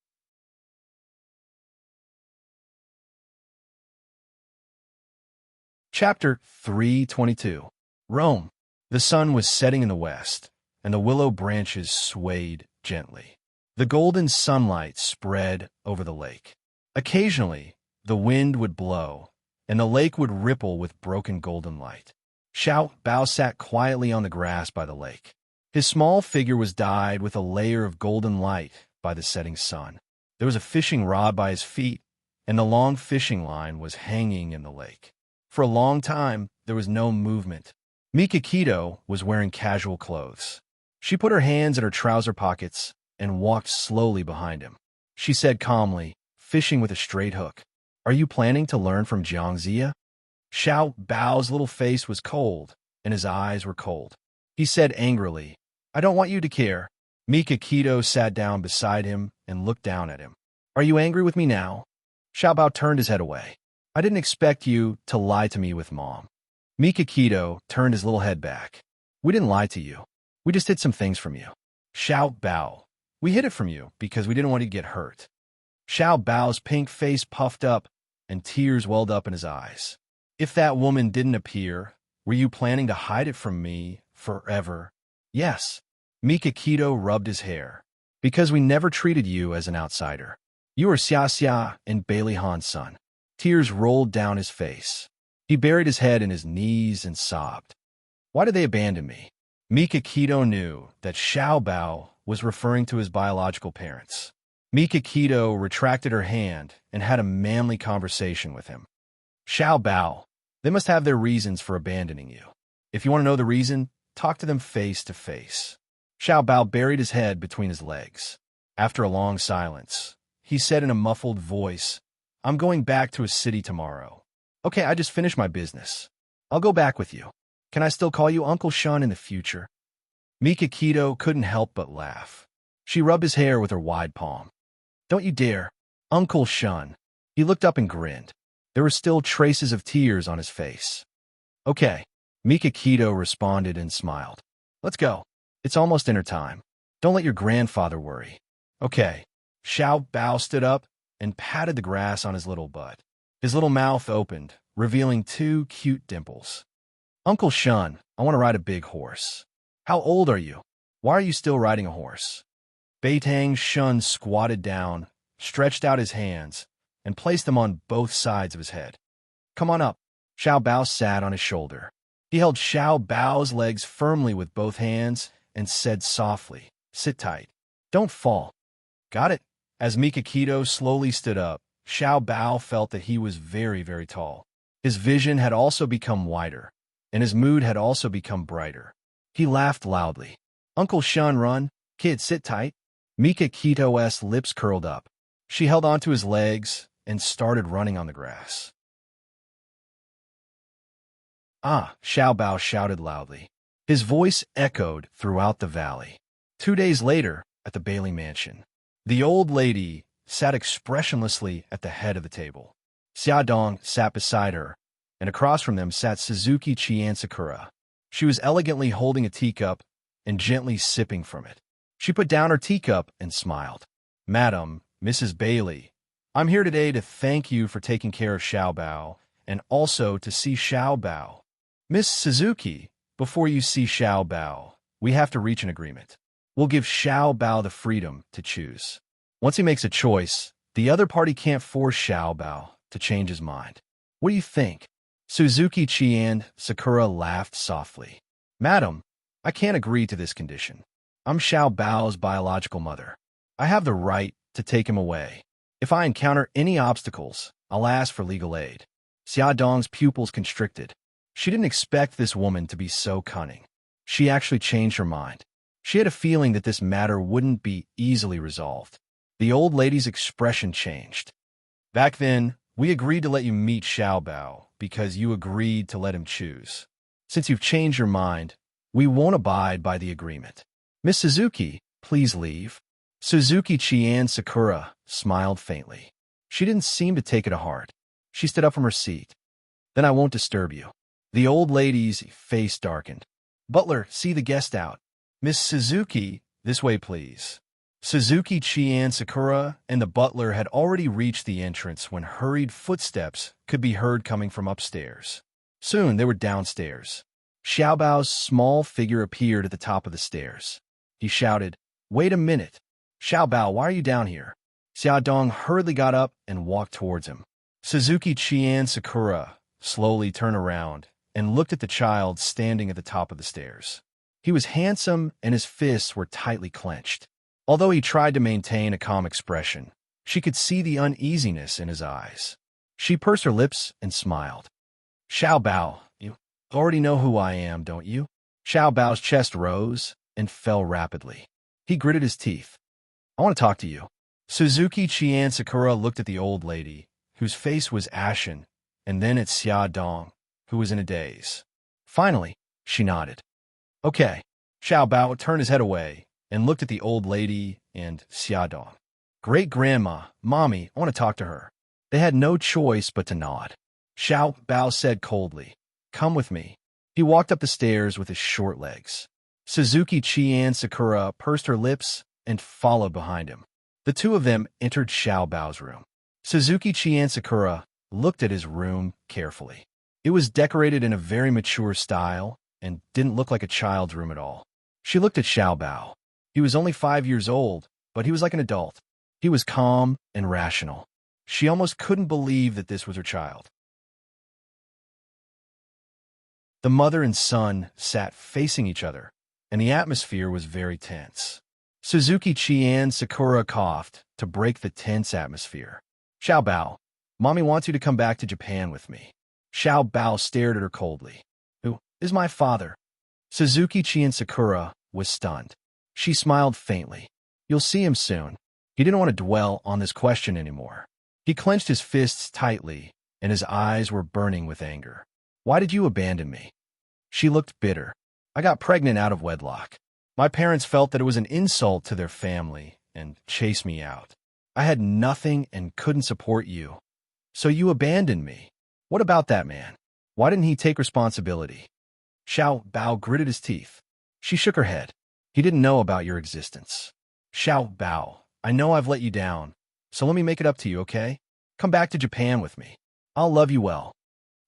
Chapter 322. Rome. The sun was setting in the west, and the willow branches swayed gently. The golden sunlight spread over the lake. Occasionally, the wind would blow, and the lake would ripple with broken golden light. Xiao Bao sat quietly on the grass by the lake. His small figure was dyed with a layer of golden light by the setting sun. There was a fishing rod by his feet, and the long fishing line was hanging in the lake. For a long time, there was no movement. Mikakito was wearing casual clothes. She put her hands in her trouser pockets and walked slowly behind him. She said calmly, fishing with a straight hook, "Are you planning to learn from Jiangxia?" Xiao Bao's little face was cold, and his eyes were cold. He said angrily, "I don't want you to care." Mikakito sat down beside him and looked down at him. "Are you angry with me now?" Xiao Bao turned his head away. "I didn't expect you to lie to me with Mom." Mikakito turned his little head back. "We didn't lie to you. We just hid some things from you." Xiao Bao, "We hid it from you because we didn't want you to get hurt." Xiao Bao's pink face puffed up and tears welled up in his eyes. "If that woman didn't appear, were you planning to hide it from me forever?" "Yes." Mikakito rubbed his hair. "Because we never treated you as an outsider. You were Xia Xia and Bailey Han's son." Tears rolled down his face. He buried his head in his knees and sobbed. "Why did they abandon me?" Mikakito knew that Xiao Bao was referring to his biological parents. Mikakito retracted her hand and had a manly conversation with him. "Xiao Bao, they must have their reasons for abandoning you. If you want to know the reason, talk to them face to face." Xiao Bao buried his head between his legs. After a long silence, he said in a muffled voice, "I'm going back to a city tomorrow." "Okay, I just finished my business. I'll go back with you. Can I still call you Uncle Shun in the future?" Mikakito couldn't help but laugh. She rubbed his hair with her wide palm. "Don't you dare, Uncle Shun." He looked up and grinned. There were still traces of tears on his face. "Okay," Mikakito responded and smiled. "Let's go. It's almost dinner time. Don't let your grandfather worry." "Okay." Xiao Bao stood up and patted the grass on his little butt. His little mouth opened, revealing 2 cute dimples. "Uncle Shun, I want to ride a big horse." "How old are you? Why are you still riding a horse?" Beitang Shun squatted down, stretched out his hands, and placed them on both sides of his head. "Come on up." Xiao Bao sat on his shoulder. He held Xiao Bao's legs firmly with both hands and said softly, "Sit tight. Don't fall." "Got it." As Mikakito slowly stood up, Xiao Bao felt that he was very, very tall. His vision had also become wider, and his mood had also become brighter. He laughed loudly. "Uncle Shun, run. Kid, sit tight." Mikakito's lips curled up. She held onto his legs and started running on the grass. "Ah!" Xiao Bao shouted loudly. His voice echoed throughout the valley. 2 days later, at the Bailey mansion, the old lady sat expressionlessly at the head of the table. Xia Dong sat beside her, and across from them sat Suzuki Chien Sakura. She was elegantly holding a teacup and gently sipping from it. She put down her teacup and smiled. "Madam, Mrs. Bailey, I'm here today to thank you for taking care of Xiao Bao, and also to see Xiao Bao. Miss Suzuki, before you see Xiao Bao, we have to reach an agreement. We'll give Xiao Bao the freedom to choose. Once he makes a choice, the other party can't force Xiao Bao to change his mind. What do you think?" Suzuki Chien Sakura laughed softly. "Madam, I can't agree to this condition. I'm Xiao Bao's biological mother. I have the right to take him away. If I encounter any obstacles, I'll ask for legal aid." Xia Dong's pupils constricted. She didn't expect this woman to be so cunning. She actually changed her mind. She had a feeling that this matter wouldn't be easily resolved. The old lady's expression changed. Back then, we agreed to let you meet Xiao Bao because you agreed to let him choose. Since you've changed your mind, we won't abide by the agreement. Miss Suzuki, please leave. Suzuki Chian Sakura smiled faintly. She didn't seem to take it to heart. She stood up from her seat. Then I won't disturb you. The old lady's face darkened. Butler, see the guest out. Miss Suzuki, this way please. Suzuki Chian Sakura and the butler had already reached the entrance when hurried footsteps could be heard coming from upstairs. Soon they were downstairs. Xiao Bao's small figure appeared at the top of the stairs. He shouted, "Wait a minute. Xiao Bao, why are you down here?" Xia Dong hurriedly got up and walked towards him. Suzuki Chian Sakura slowly turned around and looked at the child standing at the top of the stairs. He was handsome and his fists were tightly clenched. Although he tried to maintain a calm expression, she could see the uneasiness in his eyes. She pursed her lips and smiled. "Xiao Bao, you already know who I am, don't you?" Xiao Bao's chest rose and fell rapidly. He gritted his teeth. "I want to talk to you." Suzuki Chian Sakura looked at the old lady, whose face was ashen, and then at Xia Dong, who was in a daze. Finally, she nodded. "Okay." Xiao Bao turned his head away and looked at the old lady and Xia Dong. "Great-grandma, Mommy, I want to talk to her." They had no choice but to nod. Xiao Bao said coldly, "Come with me." He walked up the stairs with his short legs. Suzuki Chian Sakura pursed her lips and followed behind him. The two of them entered Xiao Bao's room. Suzuki Chian Sakura looked at his room carefully. It was decorated in a very mature style and didn't look like a child's room at all. She looked at Xiao Bao. He was only 5 years old, but he was like an adult. He was calm and rational. She almost couldn't believe that this was her child. The mother and son sat facing each other, and the atmosphere was very tense. Suzuki Chian Sakura coughed to break the tense atmosphere. "Xiao Bao, Mommy wants you to come back to Japan with me." Xiao Bao stared at her coldly. "Who is my father?" Suzuki Chian Sakura was stunned. She smiled faintly. "You'll see him soon." He didn't want to dwell on this question anymore. He clenched his fists tightly, and his eyes were burning with anger. "Why did you abandon me?" She looked bitter. "I got pregnant out of wedlock. My parents felt that it was an insult to their family and chased me out. I had nothing and couldn't support you. So you abandoned me. What about that man? Why didn't he take responsibility?" Xiao Bao gritted his teeth. She shook her head. "He didn't know about your existence." "Xiao Bao, I know I've let you down, so let me make it up to you, okay? Come back to Japan with me. I'll love you well."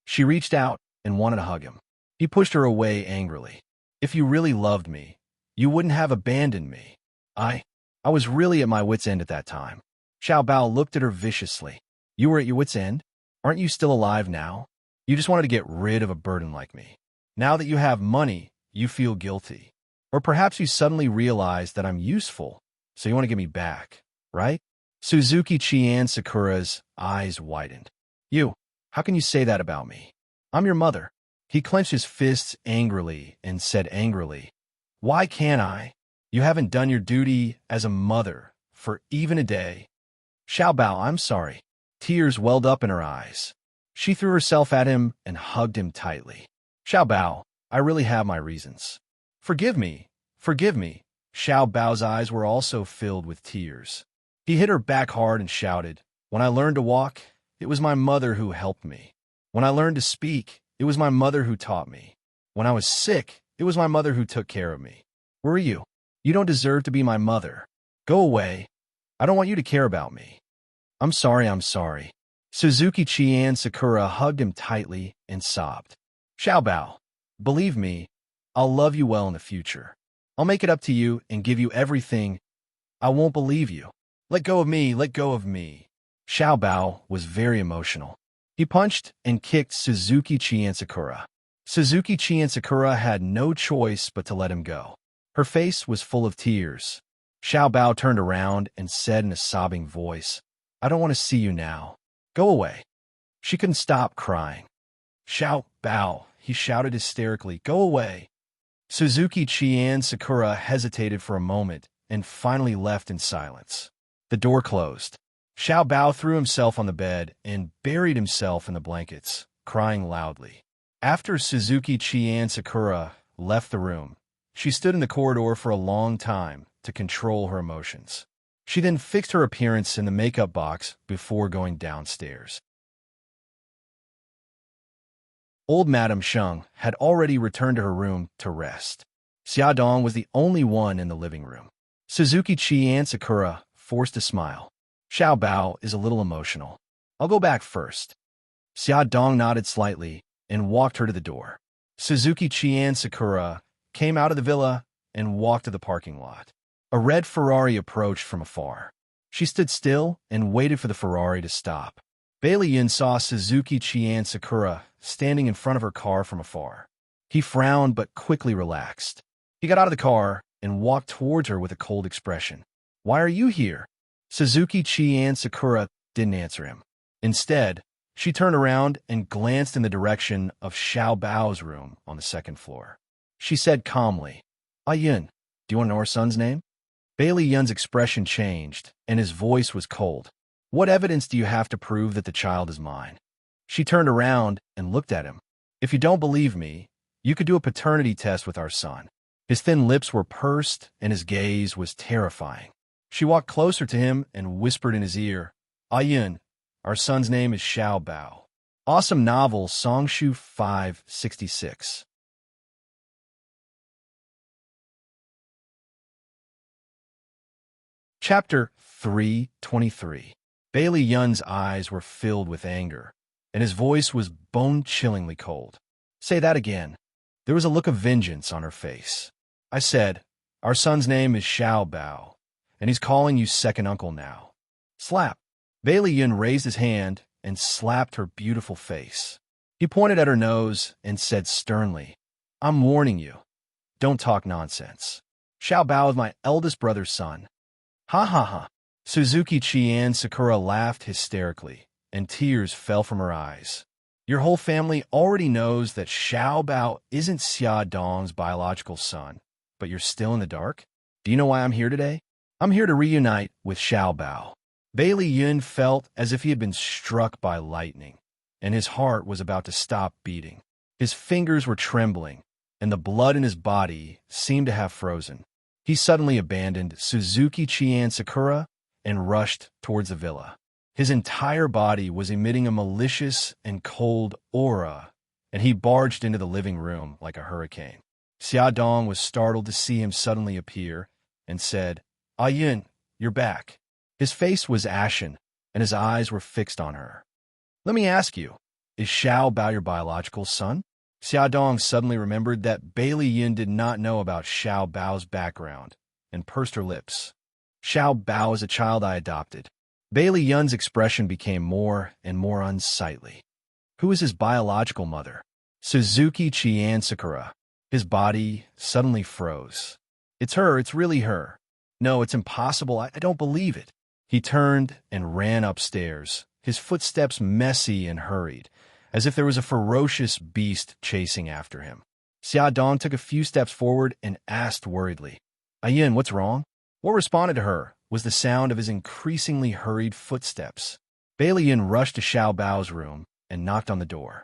She reached out and wanted to hug him. He pushed her away angrily. "If you really loved me, you wouldn't have abandoned me. I was really at my wit's end at that time." Xiao Bao looked at her viciously. "You were at your wit's end? Aren't you still alive now? You just wanted to get rid of a burden like me. Now that you have money, you feel guilty. Or perhaps you suddenly realize that I'm useful, so you want to get me back, right?" Suzuki Chian Sakura's eyes widened. How can you say that about me? I'm your mother." He clenched his fists angrily and said angrily, "Why can't I? You haven't done your duty as a mother for even a day." "Xiao Bao, I'm sorry." Tears welled up in her eyes. She threw herself at him and hugged him tightly. "Xiao Bao, I really have my reasons. Forgive me, forgive me." Xiao Bao's eyes were also filled with tears. He hit her back hard and shouted, "When I learned to walk, it was my mother who helped me. When I learned to speak, it was my mother who taught me. When I was sick, it was my mother who took care of me. Where are you? You don't deserve to be my mother. Go away. I don't want you to care about me." I'm sorry, I'm sorry." Suzuki Chian Sakura hugged him tightly and sobbed. "Xiao Bao, believe me, I'll love you well in the future. I'll make it up to you and give you everything. I won't believe you. Let go of me, let go of me." Xiao Bao was very emotional. He punched and kicked Suzuki Chian Sakura. Suzuki Chian Sakura had no choice but to let him go. Her face was full of tears. Xiao Bao turned around and said in a sobbing voice, "I don't want to see you now. Go away." She couldn't stop crying. "Xiao Bao," he shouted hysterically, "Go away!" Suzuki Chien Sakura hesitated for a moment and finally left in silence. The door closed. Xiao Bao threw himself on the bed and buried himself in the blankets, crying loudly. After Suzuki Chien Sakura left the room, she stood in the corridor for a long time to control her emotions. She then fixed her appearance in the makeup box before going downstairs. Old Madame Sheng had already returned to her room to rest. Xiaodong was the only one in the living room. Suzuki Chien Sakura forced a smile. Xiao Bao is a little emotional. I'll go back first. Xiaodong nodded slightly and walked her to the door. Suzuki Chien Sakura came out of the villa and walked to the parking lot. A red Ferrari approached from afar. She stood still and waited for the Ferrari to stop. Bailey Yin saw Suzuki Chien Sakura standing in front of her car from afar. He frowned but quickly relaxed. He got out of the car and walked towards her with a cold expression. "Why are you here?" Suzuki Chien Sakura didn't answer him. Instead, she turned around and glanced in the direction of Xiao Bao's room on the second floor. She said calmly, "Yun, do you want to know our son's name?" Bailey Yun's expression changed, and his voice was cold. "What evidence do you have to prove that the child is mine?" She turned around and looked at him. "If you don't believe me, you could do a paternity test with our son." His thin lips were pursed, and his gaze was terrifying. She walked closer to him and whispered in his ear, "Yun, our son's name is Xiao Bao." Awesome novel, Songshu 566. Chapter 323. Bailey Yun's eyes were filled with anger, and his voice was bone-chillingly cold. "Say that again." There was a look of vengeance on her face. "I said, our son's name is Xiao Bao, and he's calling you second uncle now." Slap. Bailey Yun raised his hand and slapped her beautiful face. He pointed at her nose and said sternly, "I'm warning you. Don't talk nonsense. Xiao Bao is my eldest brother's son." Ha ha ha. Suzuki Chien Sakura laughed hysterically, and tears fell from her eyes. "Your whole family already knows that Xiao Bao isn't Xia Dong's biological son, but you're still in the dark? Do you know why I'm here today? I'm here to reunite with Xiao Bao." Bailey Yun felt as if he had been struck by lightning, and his heart was about to stop beating. His fingers were trembling, and the blood in his body seemed to have frozen. He suddenly abandoned Suzuki Chien Sakura and rushed towards the villa. His entire body was emitting a malicious and cold aura, and he barged into the living room like a hurricane. Xia Dong was startled to see him suddenly appear and said, "Yun, you're back." His face was ashen, and his eyes were fixed on her. "Let me ask you, is Xiao Bao your biological son?" Xia Dong suddenly remembered that Bailey Yun did not know about Xiao Bao's background and pursed her lips. "Xiao Bao is a child I adopted." Bailey Yun's expression became more and more unsightly. "Who is his biological mother?" "Suzuki Chien Sakura." His body suddenly froze. "It's her, it's really her." "No, it's impossible, I don't believe it." He turned and ran upstairs, his footsteps messy and hurried, as if there was a ferocious beast chasing after him. Xia Dong took a few steps forward and asked worriedly, "Yun, what's wrong?" What responded to her was the sound of his increasingly hurried footsteps. Bailey Yun rushed to Xiao Bao's room and knocked on the door.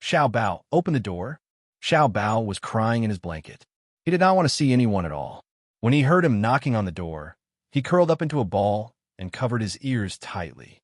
"Xiao Bao, open the door." Xiao Bao was crying in his blanket. He did not want to see anyone at all. When he heard him knocking on the door, he curled up into a ball and covered his ears tightly.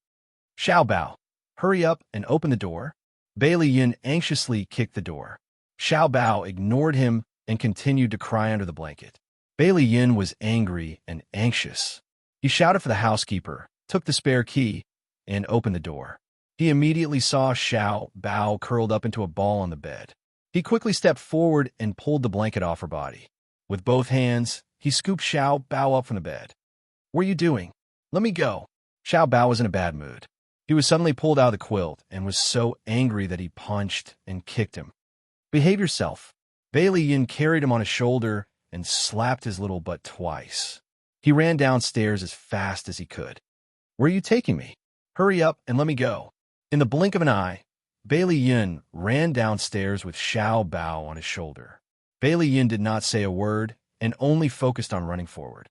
"Xiao Bao, hurry up and open the door." Bailey Yun anxiously kicked the door. Xiao Bao ignored him and continued to cry under the blanket. Bailey Yun was angry and anxious. He shouted for the housekeeper, took the spare key, and opened the door. He immediately saw Xiao Bao curled up into a ball on the bed. He quickly stepped forward and pulled the blanket off her body. With both hands, he scooped Xiao Bao up from the bed. "What are you doing? Let me go." Xiao Bao was in a bad mood. He was suddenly pulled out of the quilt and was so angry that he punched and kicked him. "Behave yourself." Bailey Yin carried him on his shoulder and slapped his little butt twice. He ran downstairs as fast as he could. "Where are you taking me? Hurry up and let me go." In the blink of an eye, Bailey Yin ran downstairs with Xiao Bao on his shoulder. Bailey Yin did not say a word and only focused on running forward.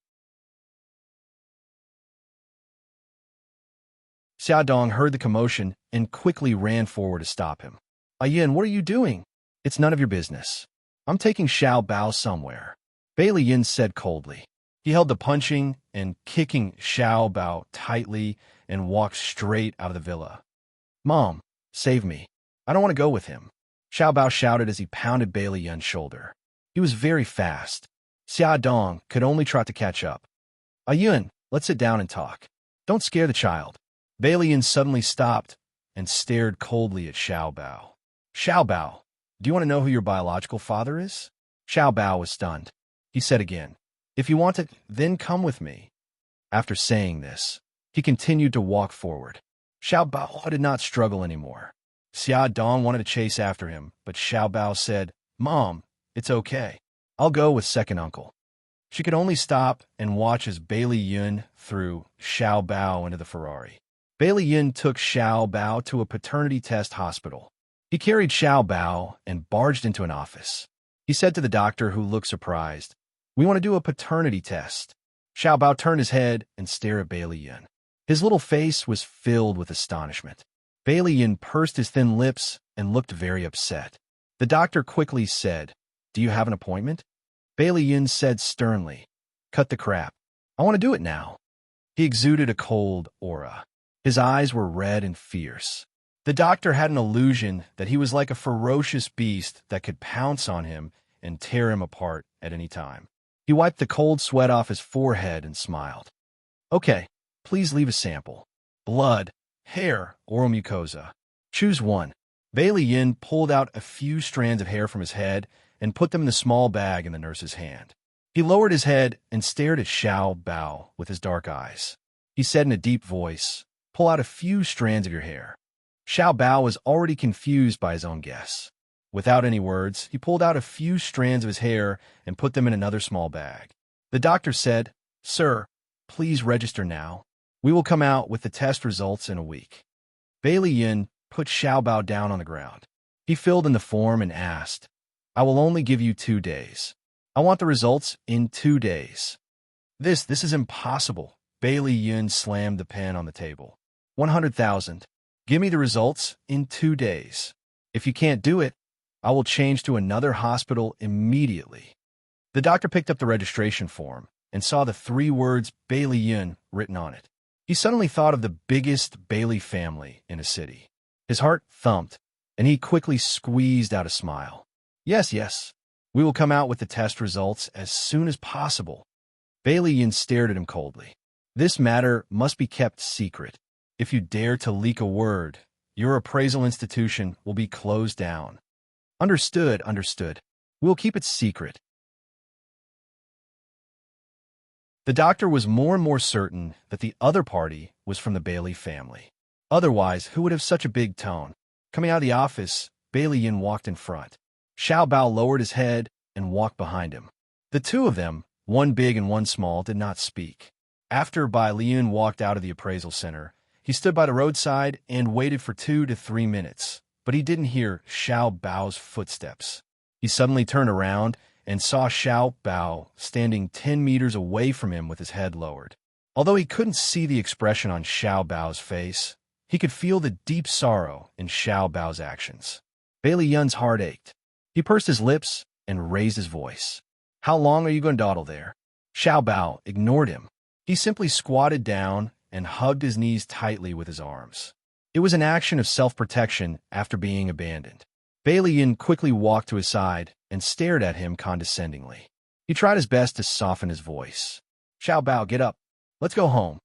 Xiao Dong heard the commotion and quickly ran forward to stop him. Yin, what are you doing? It's none of your business. I'm taking Xiao Bao somewhere, Bailey Yin said coldly. He held the punching and kicking Xiao Bao tightly and walked straight out of the villa. Mom, save me. I don't want to go with him, Xiao Bao shouted as he pounded Bailey Yin's shoulder. He was very fast. Xiao Dong could only try to catch up. Yin, let's sit down and talk. Don't scare the child. Bailey Yin suddenly stopped and stared coldly at Xiao Bao. Xiao Bao, do you want to know who your biological father is? Xiao Bao was stunned. He said again, if you want to, then come with me. After saying this, he continued to walk forward. Xiao Bao did not struggle anymore. Xiao Dong wanted to chase after him, but Xiao Bao said, Mom, it's okay. I'll go with second uncle. She could only stop and watch as Bailey Yin threw Xiao Bao into the Ferrari. Bailey Yin took Xiao Bao to a paternity test hospital. He carried Xiao Bao and barged into an office. He said to the doctor, who looked surprised, we want to do a paternity test. Xiao Bao turned his head and stared at Bailey Yin. His little face was filled with astonishment. Bailey Yin pursed his thin lips and looked very upset. The doctor quickly said, do you have an appointment? Bailey Yin said sternly, cut the crap. I want to do it now. He exuded a cold aura. His eyes were red and fierce. The doctor had an illusion that he was like a ferocious beast that could pounce on him and tear him apart at any time. He wiped the cold sweat off his forehead and smiled. Okay, please leave a sample. Blood, hair, oral mucosa. Choose one. Bailey Yin pulled out a few strands of hair from his head and put them in the small bag in the nurse's hand. He lowered his head and stared at Xiao Bao with his dark eyes. He said in a deep voice, pull out a few strands of your hair. Xiao Bao was already confused by his own guess. Without any words, he pulled out a few strands of his hair and put them in another small bag. The doctor said, Sir, please register now. We will come out with the test results in a week. Bailey Yin put Xiao Bao down on the ground. He filled in the form and asked, I will only give you 2 days. I want the results in 2 days. This is impossible. Bailey Yin slammed the pen on the table. 100,000. Give me the results in 2 days. If you can't do it, I will change to another hospital immediately. The doctor picked up the registration form and saw the 3 words Bailey Yin written on it. He suddenly thought of the biggest Bailey family in a city. His heart thumped, and he quickly squeezed out a smile. Yes. We will come out with the test results as soon as possible. Bailey Yin stared at him coldly. This matter must be kept secret. If you dare to leak a word, your appraisal institution will be closed down. Understood. We'll keep it secret. The doctor was more and more certain that the other party was from the Bailey family. Otherwise, who would have such a big tone? Coming out of the office, Bailey Yin walked in front. Xiao Bao lowered his head and walked behind him. The two of them, one big and one small, did not speak. After Bailey Yin walked out of the appraisal center, he stood by the roadside and waited for 2 to 3 minutes, but he didn't hear Xiao Bao's footsteps. He suddenly turned around and saw Xiao Bao standing 10 meters away from him with his head lowered. Although he couldn't see the expression on Xiao Bao's face, he could feel the deep sorrow in Xiao Bao's actions. Bailey Yin's heart ached. He pursed his lips and raised his voice. How long are you going to dawdle there? Xiao Bao ignored him. He simply squatted down and hugged his knees tightly with his arms. It was an action of self-protection after being abandoned. Bailey Yin quickly walked to his side and stared at him condescendingly. He tried his best to soften his voice. Xiao Bao, get up. Let's go home.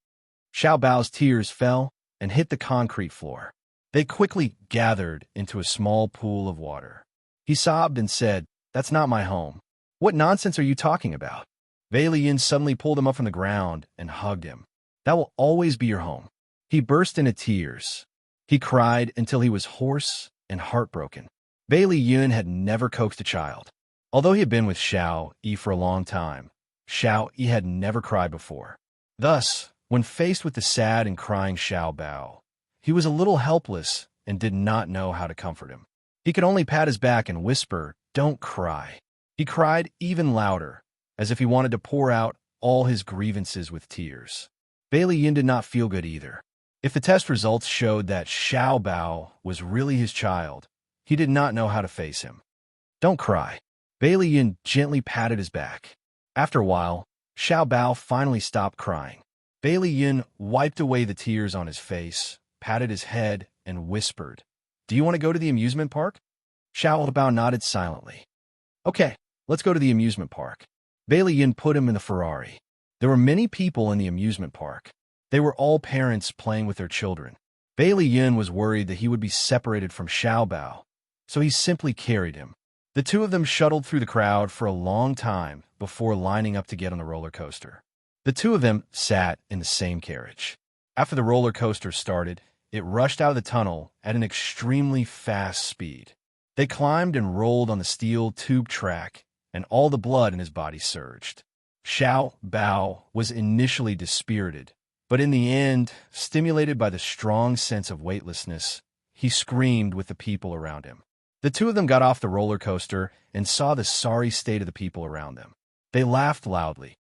Xiao Bao's tears fell and hit the concrete floor. They quickly gathered into a small pool of water. He sobbed and said, That's not my home. What nonsense are you talking about? Bailey Yin suddenly pulled him up from the ground and hugged him. That will always be your home. He burst into tears. He cried until he was hoarse and heartbroken. Bailey Yin had never coaxed a child. Although he had been with Xiao Yi for a long time, Xiao Yi had never cried before. Thus, when faced with the sad and crying Xiao Bao, he was a little helpless and did not know how to comfort him. He could only pat his back and whisper, "Don't cry." He cried even louder, as if he wanted to pour out all his grievances with tears. Bailey Yin did not feel good either. If the test results showed that Xiao Bao was really his child, he did not know how to face him. "Don't cry." Bailey Yin gently patted his back. After a while, Xiao Bao finally stopped crying. Bailey Yin wiped away the tears on his face, patted his head, and whispered, "Do you want to go to the amusement park?" Xiao Bao nodded silently. "Okay, let's go to the amusement park." Bailey Yin put him in the Ferrari. There were many people in the amusement park. They were all parents playing with their children. Bailey Yin was worried that he would be separated from Xiao Bao, so he simply carried him. The two of them shuttled through the crowd for a long time before lining up to get on the roller coaster. The two of them sat in the same carriage. After the roller coaster started, it rushed out of the tunnel at an extremely fast speed. They climbed and rolled on the steel tube track, and all the blood in his body surged. Xiao Bao was initially dispirited, but in the end, stimulated by the strong sense of weightlessness, he screamed with the people around him. The two of them got off the roller coaster and saw the sorry state of the people around them. They laughed loudly.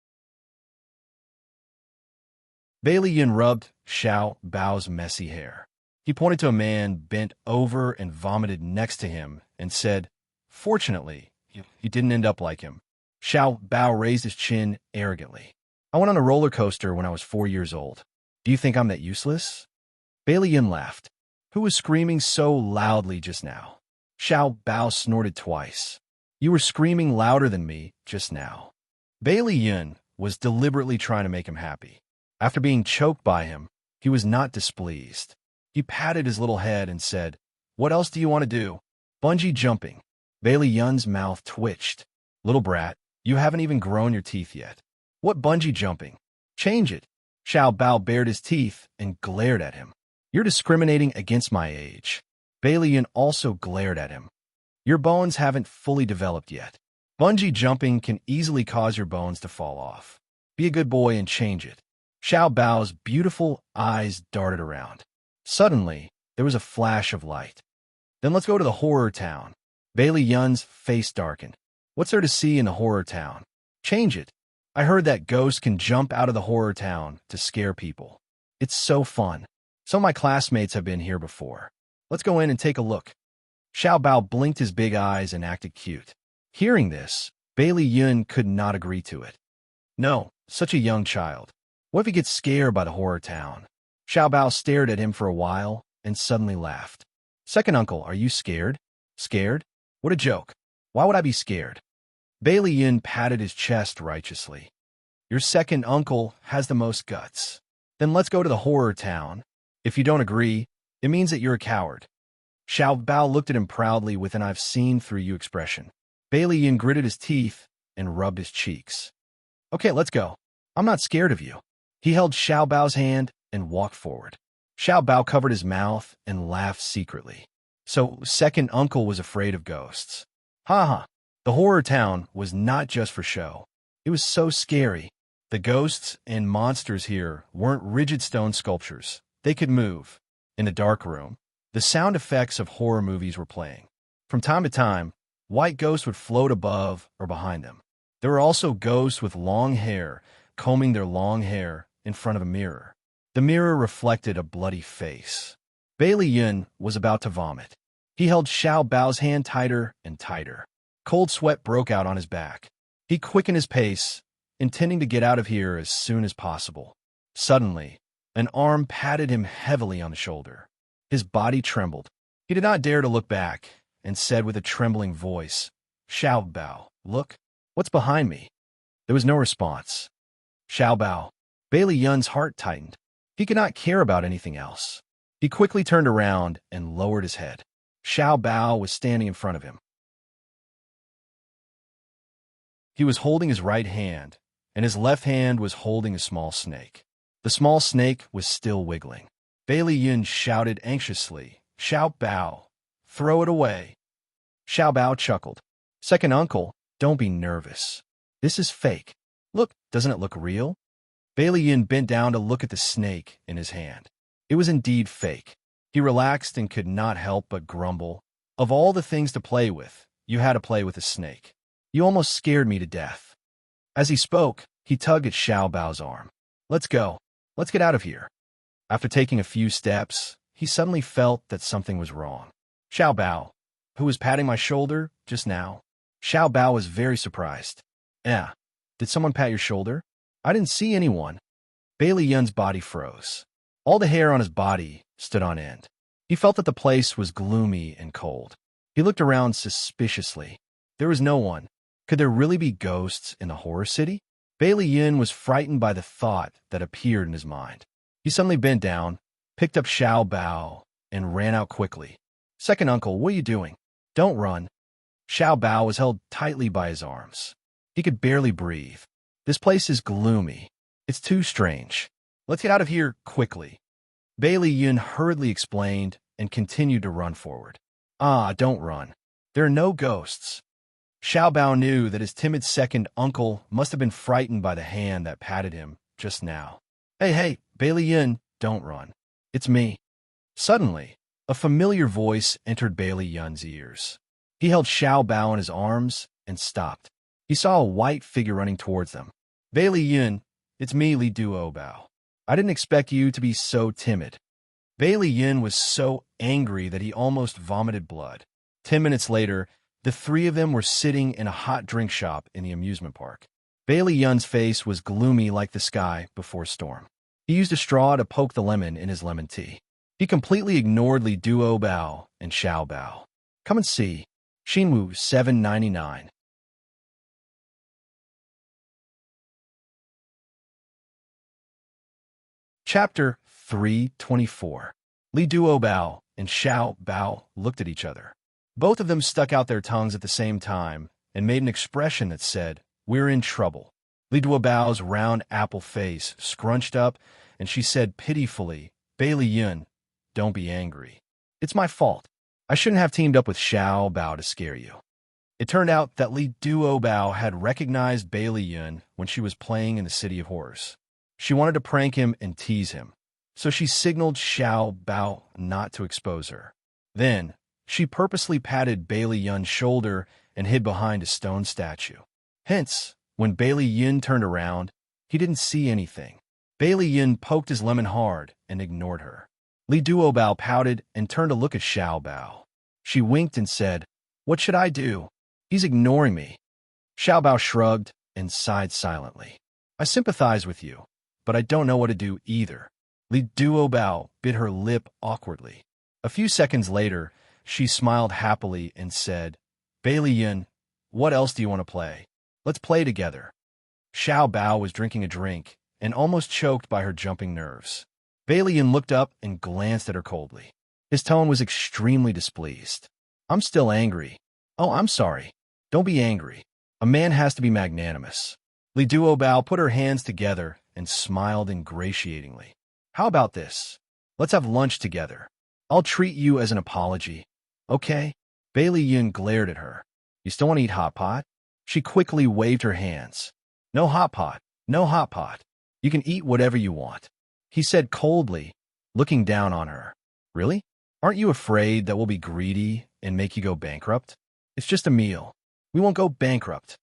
Bailey Yin rubbed Xiao Bao's messy hair. He pointed to a man bent over and vomited next to him and said, "Fortunately, he didn't end up like him." Xiao Bao raised his chin arrogantly. "I went on a roller coaster when I was 4 years old. Do you think I'm that useless?" Bailey Yin laughed. "Who was screaming so loudly just now?" Xiao Bao snorted twice. "You were screaming louder than me just now." Bailey Yin was deliberately trying to make him happy. After being choked by him, he was not displeased. He patted his little head and said, "What else do you want to do?" "Bungee jumping." Bailey Yin's mouth twitched. "Little brat, you haven't even grown your teeth yet. What bungee jumping? Change it." Xiao Bao bared his teeth and glared at him. "You're discriminating against my age." Bailey Yin also glared at him. "Your bones haven't fully developed yet. Bungee jumping can easily cause your bones to fall off. Be a good boy and change it." Xiao Bao's beautiful eyes darted around. Suddenly, there was a flash of light. "Then let's go to the horror town." Bailey Yin's face darkened. "What's there to see in the horror town?" "Change it. I heard that ghosts can jump out of the horror town to scare people. It's so fun. Some of my classmates have been here before. Let's go in and take a look." Xiao Bao blinked his big eyes and acted cute. Hearing this, Bailey Yin could not agree to it. "No, such a young child. What if he gets scared by the horror town?" Xiao Bao stared at him for a while and suddenly laughed. "Second uncle, are you scared?" "Scared? What a joke. Why would I be scared?" Bailey Yin patted his chest righteously. "Your second uncle has the most guts. Then let's go to the horror town. If you don't agree, it means that you're a coward." Xiao Bao looked at him proudly with an "I've seen through you" expression. Bailey Yin gritted his teeth and rubbed his cheeks. "Okay, let's go. I'm not scared of you." He held Xiao Bao's hand and walked forward. Xiao Bao covered his mouth and laughed secretly. So second uncle was afraid of ghosts. Ha ha. The horror town was not just for show. It was so scary. The ghosts and monsters here weren't rigid stone sculptures. They could move. In the dark room, the sound effects of horror movies were playing. From time to time, white ghosts would float above or behind them. There were also ghosts with long hair, combing their long hair in front of a mirror. The mirror reflected a bloody face. Bailey Yin was about to vomit. He held Xiao Bao's hand tighter and tighter. Cold sweat broke out on his back. He quickened his pace, intending to get out of here as soon as possible. Suddenly, an arm patted him heavily on the shoulder. His body trembled. He did not dare to look back and said with a trembling voice, "Xiao Bao, look, what's behind me?" There was no response. "Xiao Bao." Bailey Yin's heart tightened. He could not care about anything else. He quickly turned around and lowered his head. Xiao Bao was standing in front of him. He was holding his right hand, and his left hand was holding a small snake. The small snake was still wiggling. Bailey Yin shouted anxiously, "Xiao Bao, throw it away." Xiao Bao chuckled. "Second uncle, don't be nervous. This is fake. Look, doesn't it look real?" Bailey Yin bent down to look at the snake in his hand. It was indeed fake. He relaxed and could not help but grumble. Of all the things to play with, you had to play with a snake. You almost scared me to death. As he spoke, he tugged at Xiao Bao's arm. Let's go. Let's get out of here. After taking a few steps, he suddenly felt that something was wrong. Xiao Bao, who was patting my shoulder just now. Xiao Bao was very surprised. Did someone pat your shoulder? I didn't see anyone. Bailey Yun's body froze. All the hair on his body stood on end. He felt that the place was gloomy and cold. He looked around suspiciously. There was no one. Could there really be ghosts in the horror city? Bailey Yun was frightened by the thought that appeared in his mind. He suddenly bent down, picked up Xiao Bao, and ran out quickly. Second uncle, what are you doing? Don't run. Xiao Bao was held tightly by his arms. He could barely breathe. This place is gloomy. It's too strange. Let's get out of here quickly. Bailey Yun hurriedly explained and continued to run forward. Don't run. There are no ghosts. Xiao Bao knew that his timid second uncle must have been frightened by the hand that patted him just now. Hey, Bailey Yun, don't run. It's me. Suddenly, a familiar voice entered Bailey Yun's ears. He held Xiao Bao in his arms and stopped. He saw a white figure running towards them. Bailey Yun, it's me, Li Duo Bao. I didn't expect you to be so timid. Bailey Yun was so angry that he almost vomited blood. 10 minutes later, the three of them were sitting in a hot drink shop in the amusement park. Bailey Yun's face was gloomy like the sky before a storm. He used a straw to poke the lemon in his lemon tea. He completely ignored Li Duo Bao and Xiao Bao. Come and see. Xinwu 799. Chapter 324. Li Duo Bao and Xiao Bao looked at each other. Both of them stuck out their tongues at the same time and made an expression that said, "We're in trouble." Li Duo Bao's round apple face scrunched up, and she said pitifully, Bailey Yun, don't be angry. It's my fault. I shouldn't have teamed up with Xiao Bao to scare you. It turned out that Li Duo Bao had recognized Bailey Yun when she was playing in the City of Horrors. She wanted to prank him and tease him, so she signaled Xiao Bao not to expose her. Then, she purposely patted Bailey Yun's shoulder and hid behind a stone statue. Hence, when Bailey Yun turned around, he didn't see anything. Bailey Yun poked his lemon hard and ignored her. Li Duo Bao pouted and turned to look at Xiao Bao. She winked and said, "What should I do? He's ignoring me." Xiao Bao shrugged and sighed silently. "I sympathize with you, but I don't know what to do either." Li Duo Bao bit her lip awkwardly. A few seconds later, she smiled happily and said, "Bailey Yun, what else do you want to play? Let's play together." Xiao Bao was drinking a drink and almost choked by her jumping nerves. Bailey Yun looked up and glanced at her coldly. His tone was extremely displeased. "I'm still angry." "Oh, I'm sorry. Don't be angry. A man has to be magnanimous." Li Duo Bao put her hands together and smiled ingratiatingly. "How about this? Let's have lunch together. I'll treat you as an apology. Okay?" Bailey Yun glared at her. "You still want to eat hot pot?" She quickly waved her hands. "No hot pot. No hot pot. You can eat whatever you want," he said coldly, looking down on her. "Really? Aren't you afraid that we'll be greedy and make you go bankrupt? It's just a meal. We won't go bankrupt."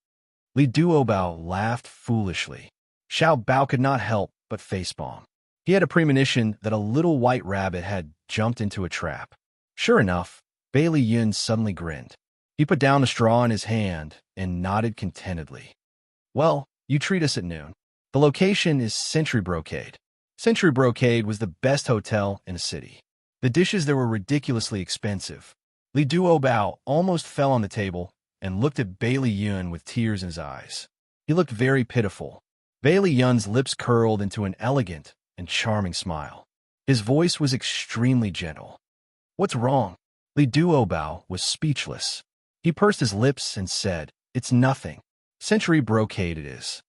Li Duo Bao laughed foolishly. Xiao Bao could not help but facepalm. He had a premonition that a little white rabbit had jumped into a trap. Sure enough, Bailey Yun suddenly grinned. He put down the straw in his hand and nodded contentedly. "Well, you treat us at noon. The location is Century Brocade." Century Brocade was the best hotel in the city. The dishes there were ridiculously expensive. Li Duo Bao almost fell on the table and looked at Bailey Yun with tears in his eyes. He looked very pitiful. Bailey Yun's lips curled into an elegant and charming smile. His voice was extremely gentle. "What's wrong?" Li Duo Bao was speechless. He pursed his lips and said, "It's nothing. Century Brocade it is."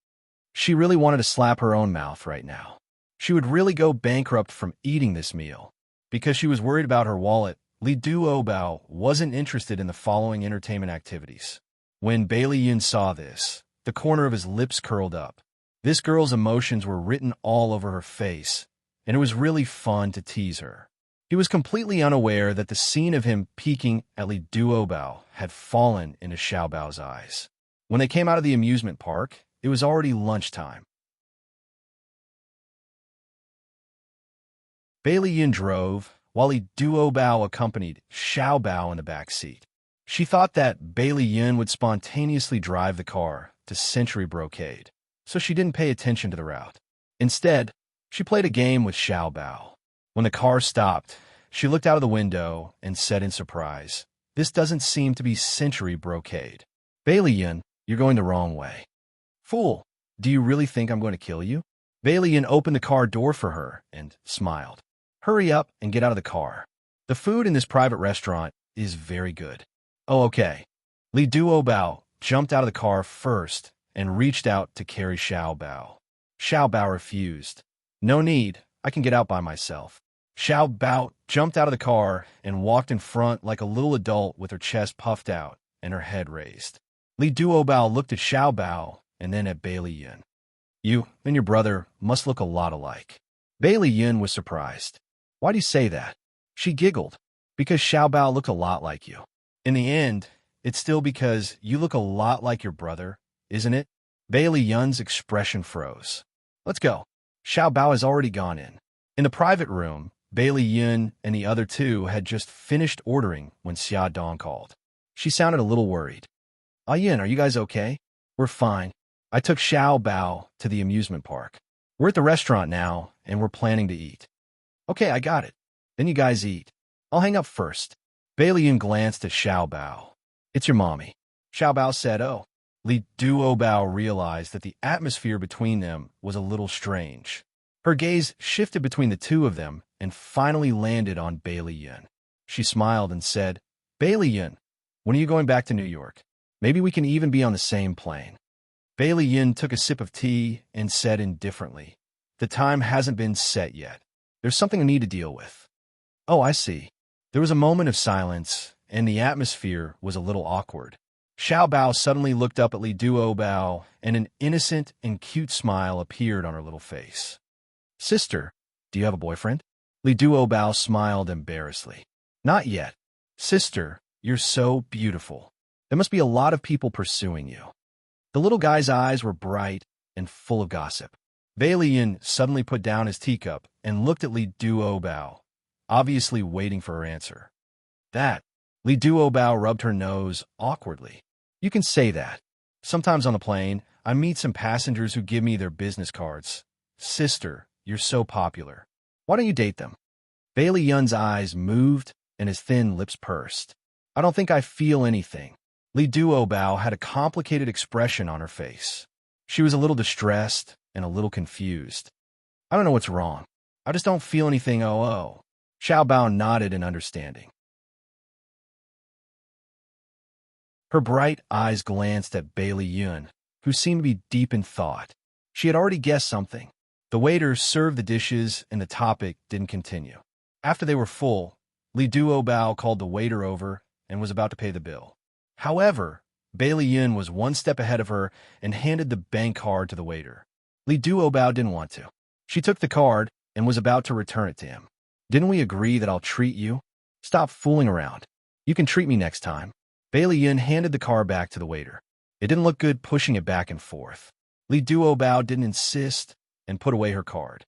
She really wanted to slap her own mouth right now. She would really go bankrupt from eating this meal. Because she was worried about her wallet, Li Duo Bao wasn't interested in the following entertainment activities. When Bailey Yun saw this, the corner of his lips curled up. This girl's emotions were written all over her face, and it was really fun to tease her. He was completely unaware that the scene of him peeking at Li Duobao had fallen into Xiaobao's eyes. When they came out of the amusement park, it was already lunchtime. Bailey Yin drove, while Li Duobao accompanied Xiaobao in the back seat. She thought that Bailey Yin would spontaneously drive the car to Century Brocade, so she didn't pay attention to the route. Instead, she played a game with Xiaobao. When the car stopped, she looked out of the window and said in surprise, "This doesn't seem to be Century Brocade. Bailey Yin, you're going the wrong way." "Fool, do you really think I'm going to kill you?" Bailey Yin opened the car door for her and smiled. "Hurry up and get out of the car. The food in this private restaurant is very good." "Oh, okay." Li Duobao jumped out of the car first and reached out to carry Xiaobao. Xiaobao refused. "No need, I can get out by myself." Xiaobao jumped out of the car and walked in front like a little adult with her chest puffed out and her head raised. Li Duobao looked at Xiaobao and then at Bailey Yin. "You and your brother must look a lot alike." Bailey Yin was surprised. "Why do you say that?" She giggled. "Because Xiaobao looked a lot like you." "In the end, it's still because you look a lot like your brother, isn't it?" Bailey Yin's expression froze. "Let's go." Xiaobao has already gone in. In the private room, Bailey Yin and the other two had just finished ordering when Xia Dong called. She sounded a little worried. "Ah Yin, are you guys okay?" "We're fine. I took Xiaobao to the amusement park. We're at the restaurant now, and we're planning to eat." "Okay, I got it. Then you guys eat. I'll hang up first." Bailey Yin glanced at Xiaobao. "It's your mommy." Xiaobao said, "Oh." Li Duobao realized that the atmosphere between them was a little strange. Her gaze shifted between the two of them and finally landed on Bailey Yin. She smiled and said, "Bailey Yin, when are you going back to New York? Maybe we can even be on the same plane." Bailey Yin took a sip of tea and said indifferently, "The time hasn't been set yet. There's something I need to deal with." "Oh, I see." There was a moment of silence, and the atmosphere was a little awkward. Xiaobao suddenly looked up at Li Duobao, and an innocent and cute smile appeared on her little face. "Sister, do you have a boyfriend?" Li Duobao smiled embarrassedly. "Not yet." "Sister, you're so beautiful. There must be a lot of people pursuing you." The little guy's eyes were bright and full of gossip. Bailey Yin suddenly put down his teacup and looked at Li Duobao, obviously waiting for her answer. "That." Li Duobao rubbed her nose awkwardly. "You can say that. Sometimes on the plane, I meet some passengers who give me their business cards. Sister, you're so popular. Why don't you date them?" Bailey Yin's eyes moved and his thin lips pursed. "I don't think I feel anything." Li Duobao had a complicated expression on her face. She was a little distressed and a little confused. "I don't know what's wrong. I just don't feel anything, oh. Xiaobao nodded in understanding. Her bright eyes glanced at Bailey Yin, who seemed to be deep in thought. She had already guessed something. The waiter served the dishes and the topic didn't continue. After they were full, Li Duobao called the waiter over and was about to pay the bill. However, Bailey Yin was one step ahead of her and handed the bank card to the waiter. Li Duobao didn't want to. She took the card and was about to return it to him. "Didn't we agree that I'll treat you? Stop fooling around. You can treat me next time." Bailey Yin handed the card back to the waiter. It didn't look good pushing it back and forth. Li Duobao didn't insist and put away her card.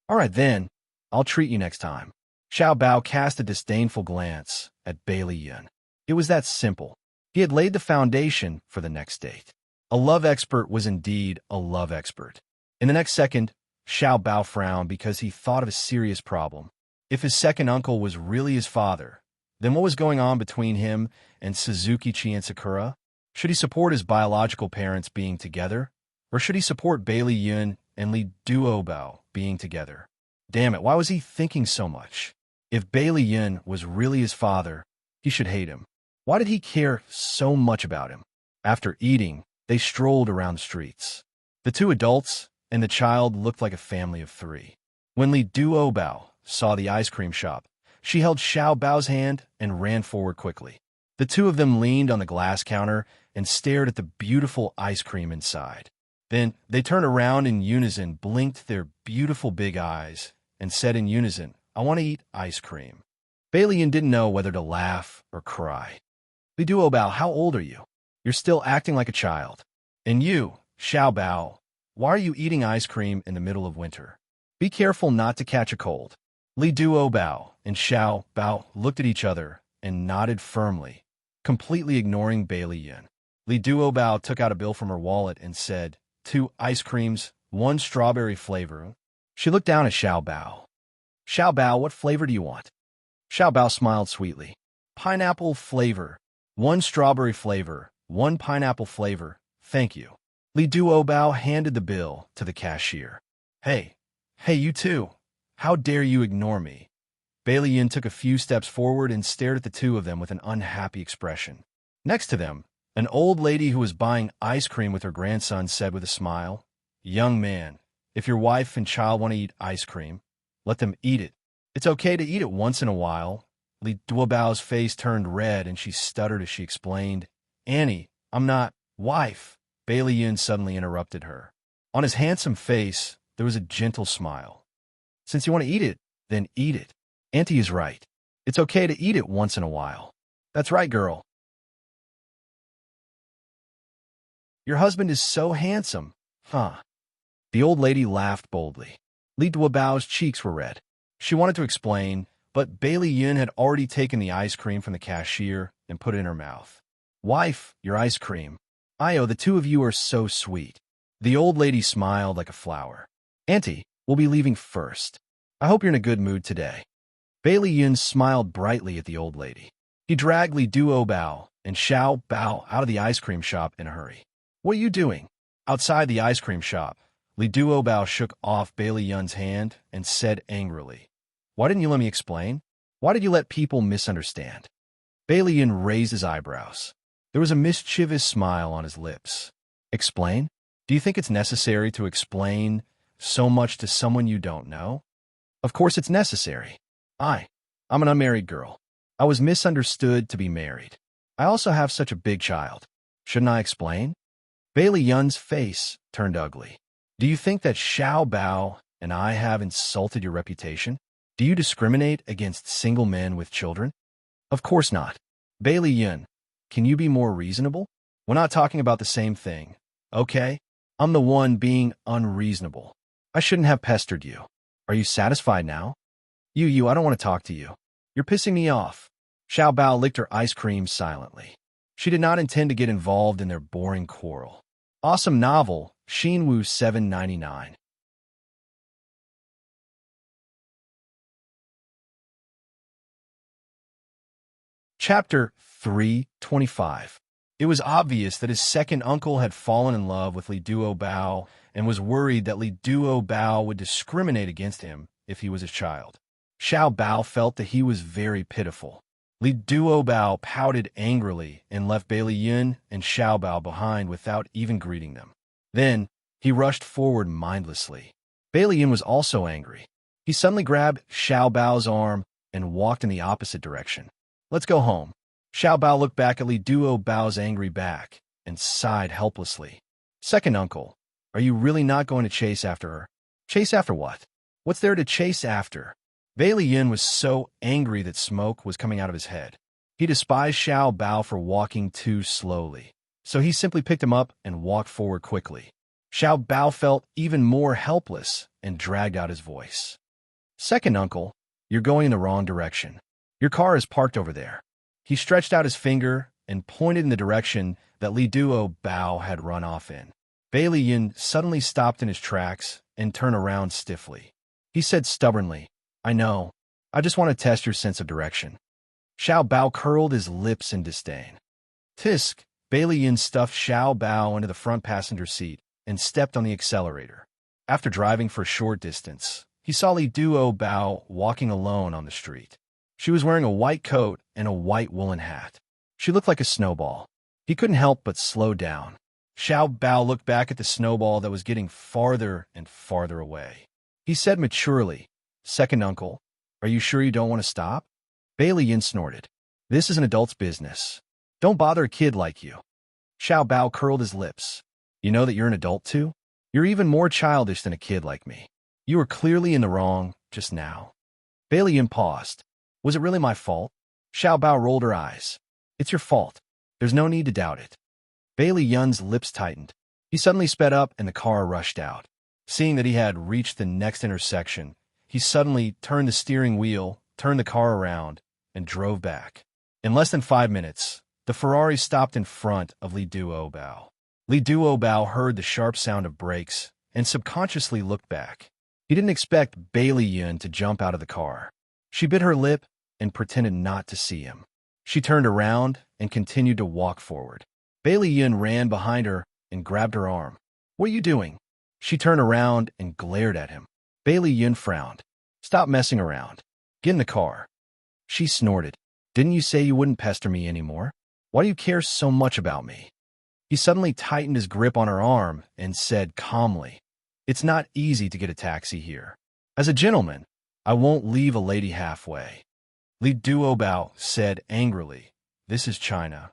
"All right then, I'll treat you next time." Xiaobao cast a disdainful glance at Bailey Yin. It was that simple. He had laid the foundation for the next date. A love expert was indeed a love expert. In the next second, Xiaobao frowned because he thought of a serious problem. If his second uncle was really his father, then what was going on between him and Suzuki-chi and Sakura? Should he support his biological parents being together? Or should he support Bailey Yin and Li Duobao being together? Damn it, why was he thinking so much? If Bailey Yin was really his father, he should hate him. Why did he care so much about him? After eating, they strolled around the streets. The two adults and the child looked like a family of three. When Li Duobao saw the ice cream shop, she held Xiaobao's hand and ran forward quickly. The two of them leaned on the glass counter and stared at the beautiful ice cream inside. Then they turned around in unison, blinked their beautiful big eyes, and said in unison, I want to eat ice cream. Bailey didn't know whether to laugh or cry. Li Duobao, how old are you? You're still acting like a child. And you, Xiao Bao, why are you eating ice cream in the middle of winter? Be careful not to catch a cold. Li Duobao and Xiao Bao looked at each other and nodded firmly, completely ignoring Bailey Yin. Li Duobao took out a bill from her wallet and said, 2 ice creams, 1 strawberry flavor. She looked down at Xiao Bao. Xiao Bao, what flavor do you want? Xiao Bao smiled sweetly. Pineapple flavor, 1 strawberry flavor, 1 pineapple flavor, thank you. Li Duobao handed the bill to the cashier. Hey, you two. How dare you ignore me? Bailey Yin took a few steps forward and stared at the two of them with an unhappy expression. Next to them, an old lady who was buying ice cream with her grandson said with a smile, Young man, if your wife and child want to eat ice cream, let them eat it. It's okay to eat it once in a while. Li Duobao's face turned red and she stuttered as she explained, Annie, I'm not, wife. Bailey Yin suddenly interrupted her. On his handsome face, there was a gentle smile. Since you want to eat it, then eat it. Auntie is right. It's okay to eat it once in a while. That's right, girl. Your husband is so handsome, huh? The old lady laughed boldly. Li Duobao's cheeks were red. She wanted to explain, but Bailey Yin had already taken the ice cream from the cashier and put it in her mouth. Wife, your ice cream. Io, the two of you are so sweet. The old lady smiled like a flower. Auntie, we'll be leaving first. I hope you're in a good mood today. Bailey Yin smiled brightly at the old lady. He dragged Li Duobao and Xiao Bao out of the ice cream shop in a hurry. What are you doing? Outside the ice cream shop, Li Duobao shook off Bailey Yin's hand and said angrily, Why didn't you let me explain? Why did you let people misunderstand? Bailey Yin raised his eyebrows. There was a mischievous smile on his lips. Explain? Do you think it's necessary to explain so much to someone you don't know? Of course it's necessary. I'm an unmarried girl. I was misunderstood to be married. I also have such a big child. Shouldn't I explain? Bailey Yin's face turned ugly. Do you think that Xiao Bao and I have insulted your reputation? Do you discriminate against single men with children? Of course not. Bailey Yin, can you be more reasonable? We're not talking about the same thing, okay? I'm the one being unreasonable. I shouldn't have pestered you. Are you satisfied now? I don't want to talk to you. You're pissing me off. Xiao Bao licked her ice cream silently. She did not intend to get involved in their boring quarrel. Awesome novel, Xinwu 799. Chapter 325. It was obvious that his second uncle had fallen in love with Li Duobao and was worried that Li Duobao would discriminate against him if he was his child. Xiao Bao felt that he was very pitiful. Li Duobao pouted angrily and left Bailey Yin and Xiao Bao behind without even greeting them. Then, he rushed forward mindlessly. Bailey Yin was also angry. He suddenly grabbed Xiao Bao's arm and walked in the opposite direction. Let's go home. Xiao Bao looked back at Li Duobao's angry back and sighed helplessly. Second uncle, are you really not going to chase after her? Chase after what? What's there to chase after? Bailey Yin was so angry that smoke was coming out of his head. He despised Xiao Bao for walking too slowly, so he simply picked him up and walked forward quickly. Xiao Bao felt even more helpless and dragged out his voice. Second uncle, you're going in the wrong direction. Your car is parked over there. He stretched out his finger and pointed in the direction that Li Duobao had run off in. Bailey Yin suddenly stopped in his tracks and turned around stiffly. He said stubbornly, I know. I just want to test your sense of direction. Xiao Bao curled his lips in disdain. Tisk! Bailey Yin stuffed Xiao Bao into the front passenger seat and stepped on the accelerator. After driving for a short distance, he saw Li Duobao walking alone on the street. She was wearing a white coat and a white woolen hat. She looked like a snowball. He couldn't help but slow down. Xiao Bao looked back at the snowball that was getting farther and farther away. He said maturely, Second uncle, are you sure you don't want to stop? Bailey Yin snorted. This is an adult's business. Don't bother a kid like you. Xiao Bao curled his lips. You know that you're an adult too? You're even more childish than a kid like me. You were clearly in the wrong just now. Bailey Yun paused. Was it really my fault? Xiao Bao rolled her eyes. It's your fault. There's no need to doubt it. Bailey Yun's lips tightened. He suddenly sped up and the car rushed out. Seeing that he had reached the next intersection, he suddenly turned the steering wheel, turned the car around, and drove back. In less than 5 minutes, the Ferrari stopped in front of Li Duobao. Li Duobao heard the sharp sound of brakes and subconsciously looked back. He didn't expect Bailey Yun to jump out of the car. She bit her lip and pretended not to see him. She turned around and continued to walk forward. Bailey Yun ran behind her and grabbed her arm. What are you doing? She turned around and glared at him. Bailey Yun frowned. Stop messing around. Get in the car. She snorted. Didn't you say you wouldn't pester me anymore? Why do you care so much about me? He suddenly tightened his grip on her arm and said calmly, It's not easy to get a taxi here. As a gentleman, I won't leave a lady halfway. Li Duobao said angrily, This is China.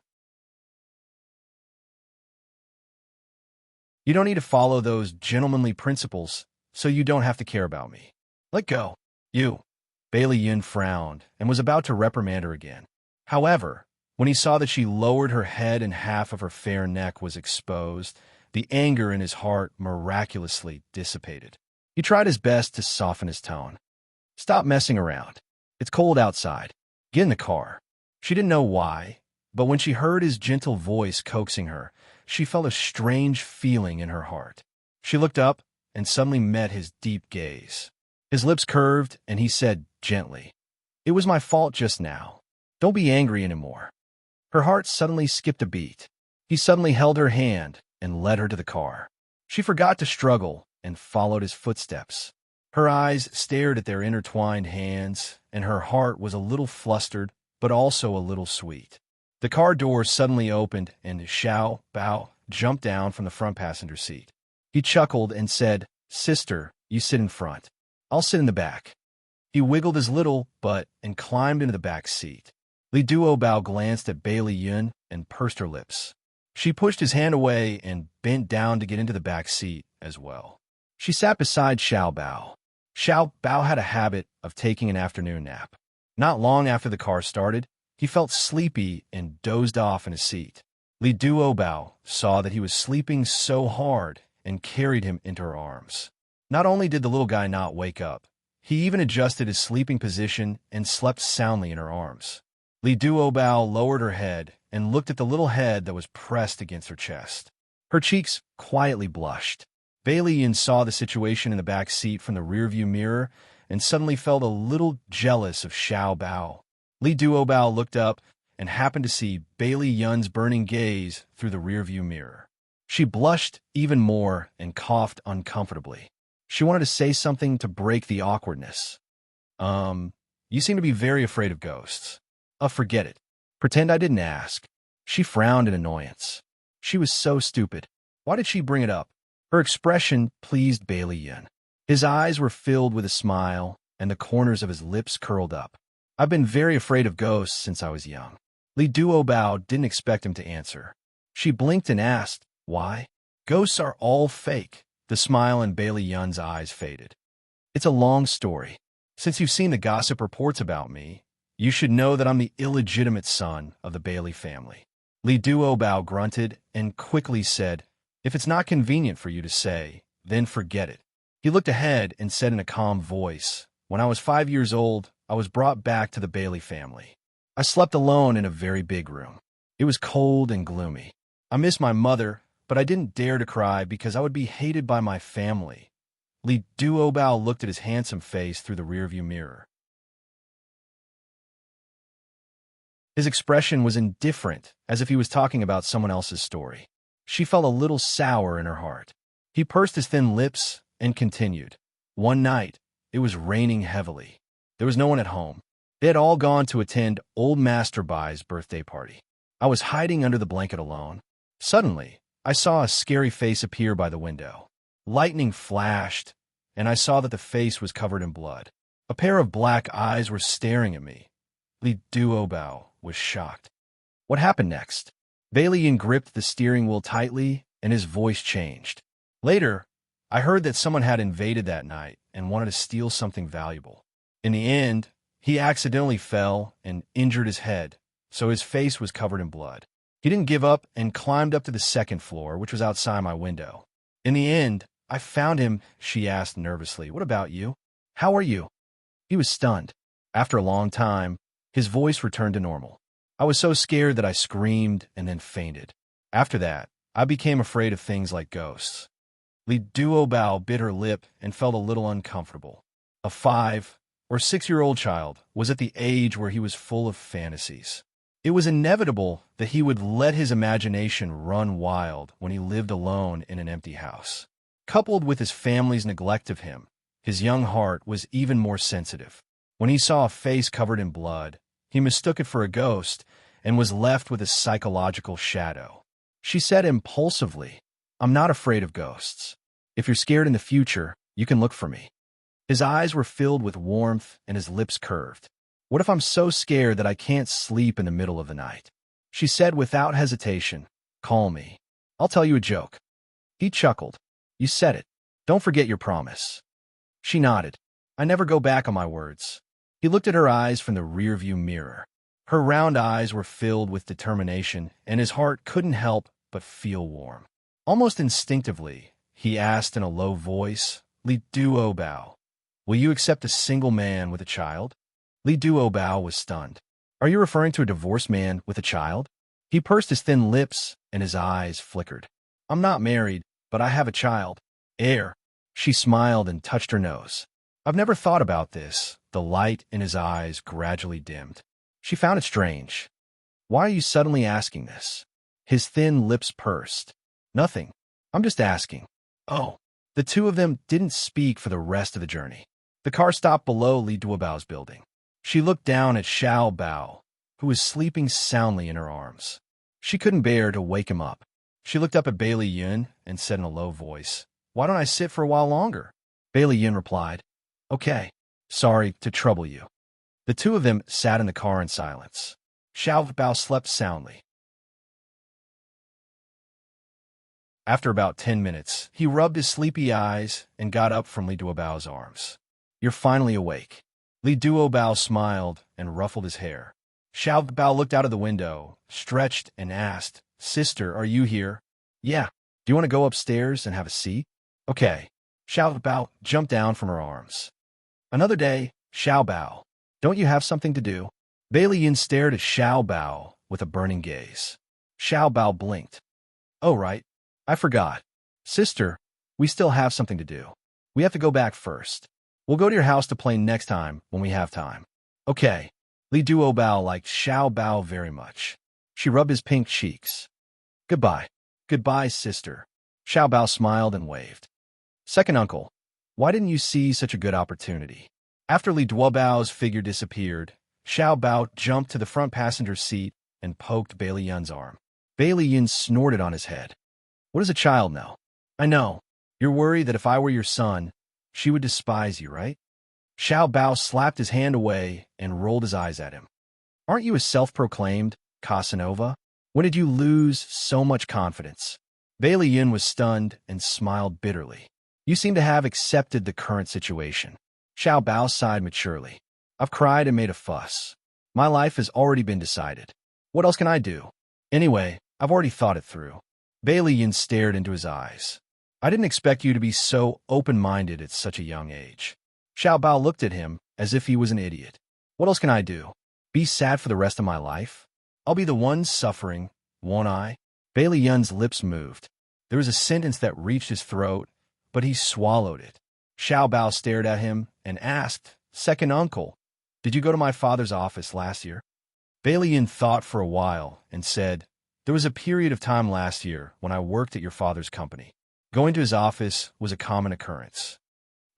You don't need to follow those gentlemanly principles, so you don't have to care about me. Let go. You. Bailey Yun frowned and was about to reprimand her again. However, when he saw that she lowered her head and half of her fair neck was exposed, the anger in his heart miraculously dissipated. He tried his best to soften his tone. Stop messing around. It's cold outside. Get in the car. She didn't know why, but when she heard his gentle voice coaxing her, she felt a strange feeling in her heart. She looked up and suddenly met his deep gaze. His lips curved and he said gently, It was my fault just now. Don't be angry anymore. Her heart suddenly skipped a beat. He suddenly held her hand and led her to the car. She forgot to struggle and followed his footsteps. Her eyes stared at their intertwined hands, and her heart was a little flustered, but also a little sweet. The car door suddenly opened, and Xiao Bao jumped down from the front passenger seat. He chuckled and said, Sister, you sit in front. I'll sit in the back. He wiggled his little butt and climbed into the back seat. Li Duobao glanced at Bailey Yun and pursed her lips. She pushed his hand away and bent down to get into the back seat as well. She sat beside Xiao Bao. Xiao Bao had a habit of taking an afternoon nap. Not long after the car started, he felt sleepy and dozed off in his seat. Li Duobao saw that he was sleeping so hard and carried him into her arms. Not only did the little guy not wake up, he even adjusted his sleeping position and slept soundly in her arms. Li Duobao lowered her head and looked at the little head that was pressed against her chest. Her cheeks quietly blushed. Bailey Yun saw the situation in the back seat from the rearview mirror and suddenly felt a little jealous of Xiao Bao. Li Duobao looked up and happened to see Bailey Yun's burning gaze through the rearview mirror. She blushed even more and coughed uncomfortably. She wanted to say something to break the awkwardness. You seem to be very afraid of ghosts. Forget it. Pretend I didn't ask. She frowned in annoyance. She was so stupid. Why did she bring it up? Her expression pleased Bailey Yun. His eyes were filled with a smile, and the corners of his lips curled up. I've been very afraid of ghosts since I was young. Li Duobao didn't expect him to answer. She blinked and asked, Why? Ghosts are all fake. The smile in Bailey Yun's eyes faded. It's a long story. Since you've seen the gossip reports about me, you should know that I'm the illegitimate son of the Bailey family. Li Duobao grunted and quickly said, If it's not convenient for you to say, then forget it. He looked ahead and said in a calm voice, When I was 5 years old, I was brought back to the Bailey family. I slept alone in a very big room. It was cold and gloomy. I missed my mother, but I didn't dare to cry because I would be hated by my family. Li Duobao looked at his handsome face through the rearview mirror. His expression was indifferent, as if he was talking about someone else's story. She felt a little sour in her heart. He pursed his thin lips and continued. One night, it was raining heavily. There was no one at home. They had all gone to attend old Master Bai's birthday party. I was hiding under the blanket alone. Suddenly, I saw a scary face appear by the window. Lightning flashed, and I saw that the face was covered in blood. A pair of black eyes were staring at me. Li Duobao was shocked. What happened next? Bailey Yun gripped the steering wheel tightly, and his voice changed. Later, I heard that someone had invaded that night and wanted to steal something valuable. In the end, he accidentally fell and injured his head, so his face was covered in blood. He didn't give up and climbed up to the second floor, which was outside my window. In the end, I found him, she asked nervously. What about you? How are you? He was stunned. After a long time, his voice returned to normal. I was so scared that I screamed and then fainted. After that, I became afraid of things like ghosts. Li Duobao bit her lip and felt a little uncomfortable. A 5 or 6-year-old child was at the age where he was full of fantasies. It was inevitable that he would let his imagination run wild when he lived alone in an empty house. Coupled with his family's neglect of him, his young heart was even more sensitive. When he saw a face covered in blood, he mistook it for a ghost and was left with a psychological shadow. She said impulsively, "I'm not afraid of ghosts. If you're scared in the future, you can look for me." His eyes were filled with warmth and his lips curved. "What if I'm so scared that I can't sleep in the middle of the night?" She said without hesitation, "Call me. I'll tell you a joke." He chuckled. "You said it. Don't forget your promise." She nodded. "I never go back on my words." He looked at her eyes from the rearview mirror. Her round eyes were filled with determination, and his heart couldn't help but feel warm. Almost instinctively, he asked in a low voice, "Li Duobao, will you accept a single man with a child?" Li Duobao was stunned. "Are you referring to a divorced man with a child?" He pursed his thin lips, and his eyes flickered. "I'm not married, but I have a child. Heir." She smiled and touched her nose. "I've never thought about this." The light in his eyes gradually dimmed. She found it strange. "Why are you suddenly asking this?" His thin lips pursed. "Nothing. I'm just asking." "Oh." The two of them didn't speak for the rest of the journey. The car stopped below Li Duobao's building. She looked down at Xiao Bao, who was sleeping soundly in her arms. She couldn't bear to wake him up. She looked up at Bailey Yun and said in a low voice, "Why don't I sit for a while longer?" Bailey Yun replied, "Okay. Sorry to trouble you." The two of them sat in the car in silence. Xiao Bao slept soundly. After about 10 minutes, he rubbed his sleepy eyes and got up from Li Duobao's arms. "You're finally awake." Li Duobao smiled and ruffled his hair. Xiao Bao looked out of the window, stretched, and asked, "Sister, are you here?" "Yeah. Do you want to go upstairs and have a seat?" "Okay." Xiao Bao jumped down from her arms. "Another day, Xiao Bao. Don't you have something to do?" Bailey Yin stared at Xiao Bao with a burning gaze. Xiao Bao blinked. "Oh, right. I forgot. Sister, we still have something to do. We have to go back first. We'll go to your house to play next time when we have time." "Okay." Li Duobao liked Xiao Bao very much. She rubbed his pink cheeks. "Goodbye." "Goodbye, sister." Xiao Bao smiled and waved. "Second uncle, why didn't you seize such a good opportunity?" After Li Duobao's figure disappeared, Xiao Bao jumped to the front passenger seat and poked Bailey Yun's arm. Bailey Yun snorted on his head. "What does a child know?" "I know. You're worried that if I were your son, she would despise you, right?" Xiao Bao slapped his hand away and rolled his eyes at him. "Aren't you a self-proclaimed Casanova? When did you lose so much confidence?" Bailey Yun was stunned and smiled bitterly. "You seem to have accepted the current situation." Xiao Bao sighed maturely. "I've cried and made a fuss. My life has already been decided. What else can I do? Anyway, I've already thought it through." Bailey Yin stared into his eyes. "I didn't expect you to be so open-minded at such a young age." Xiao Bao looked at him as if he was an idiot. "What else can I do? Be sad for the rest of my life? I'll be the one suffering, won't I?" Bailey Yun's lips moved. There was a sentence that reached his throat, but he swallowed it. Xiao Bao stared at him and asked, "Second uncle, did you go to my father's office last year?" Bailey Yun thought for a while and said, "There was a period of time last year when I worked at your father's company. Going to his office was a common occurrence."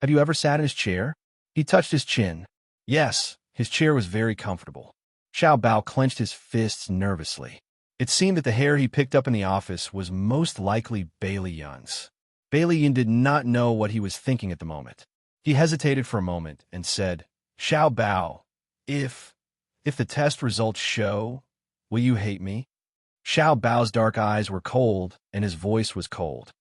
"Have you ever sat in his chair?" He touched his chin. "Yes, his chair was very comfortable." Xiao Bao clenched his fists nervously. It seemed that the hair he picked up in the office was most likely Bailey Yun's. Bailey Yun did not know what he was thinking at the moment. He hesitated for a moment and said, "Xiao Bao, if the test results show, will you hate me?" Xiao Bao's dark eyes were cold and his voice was cold.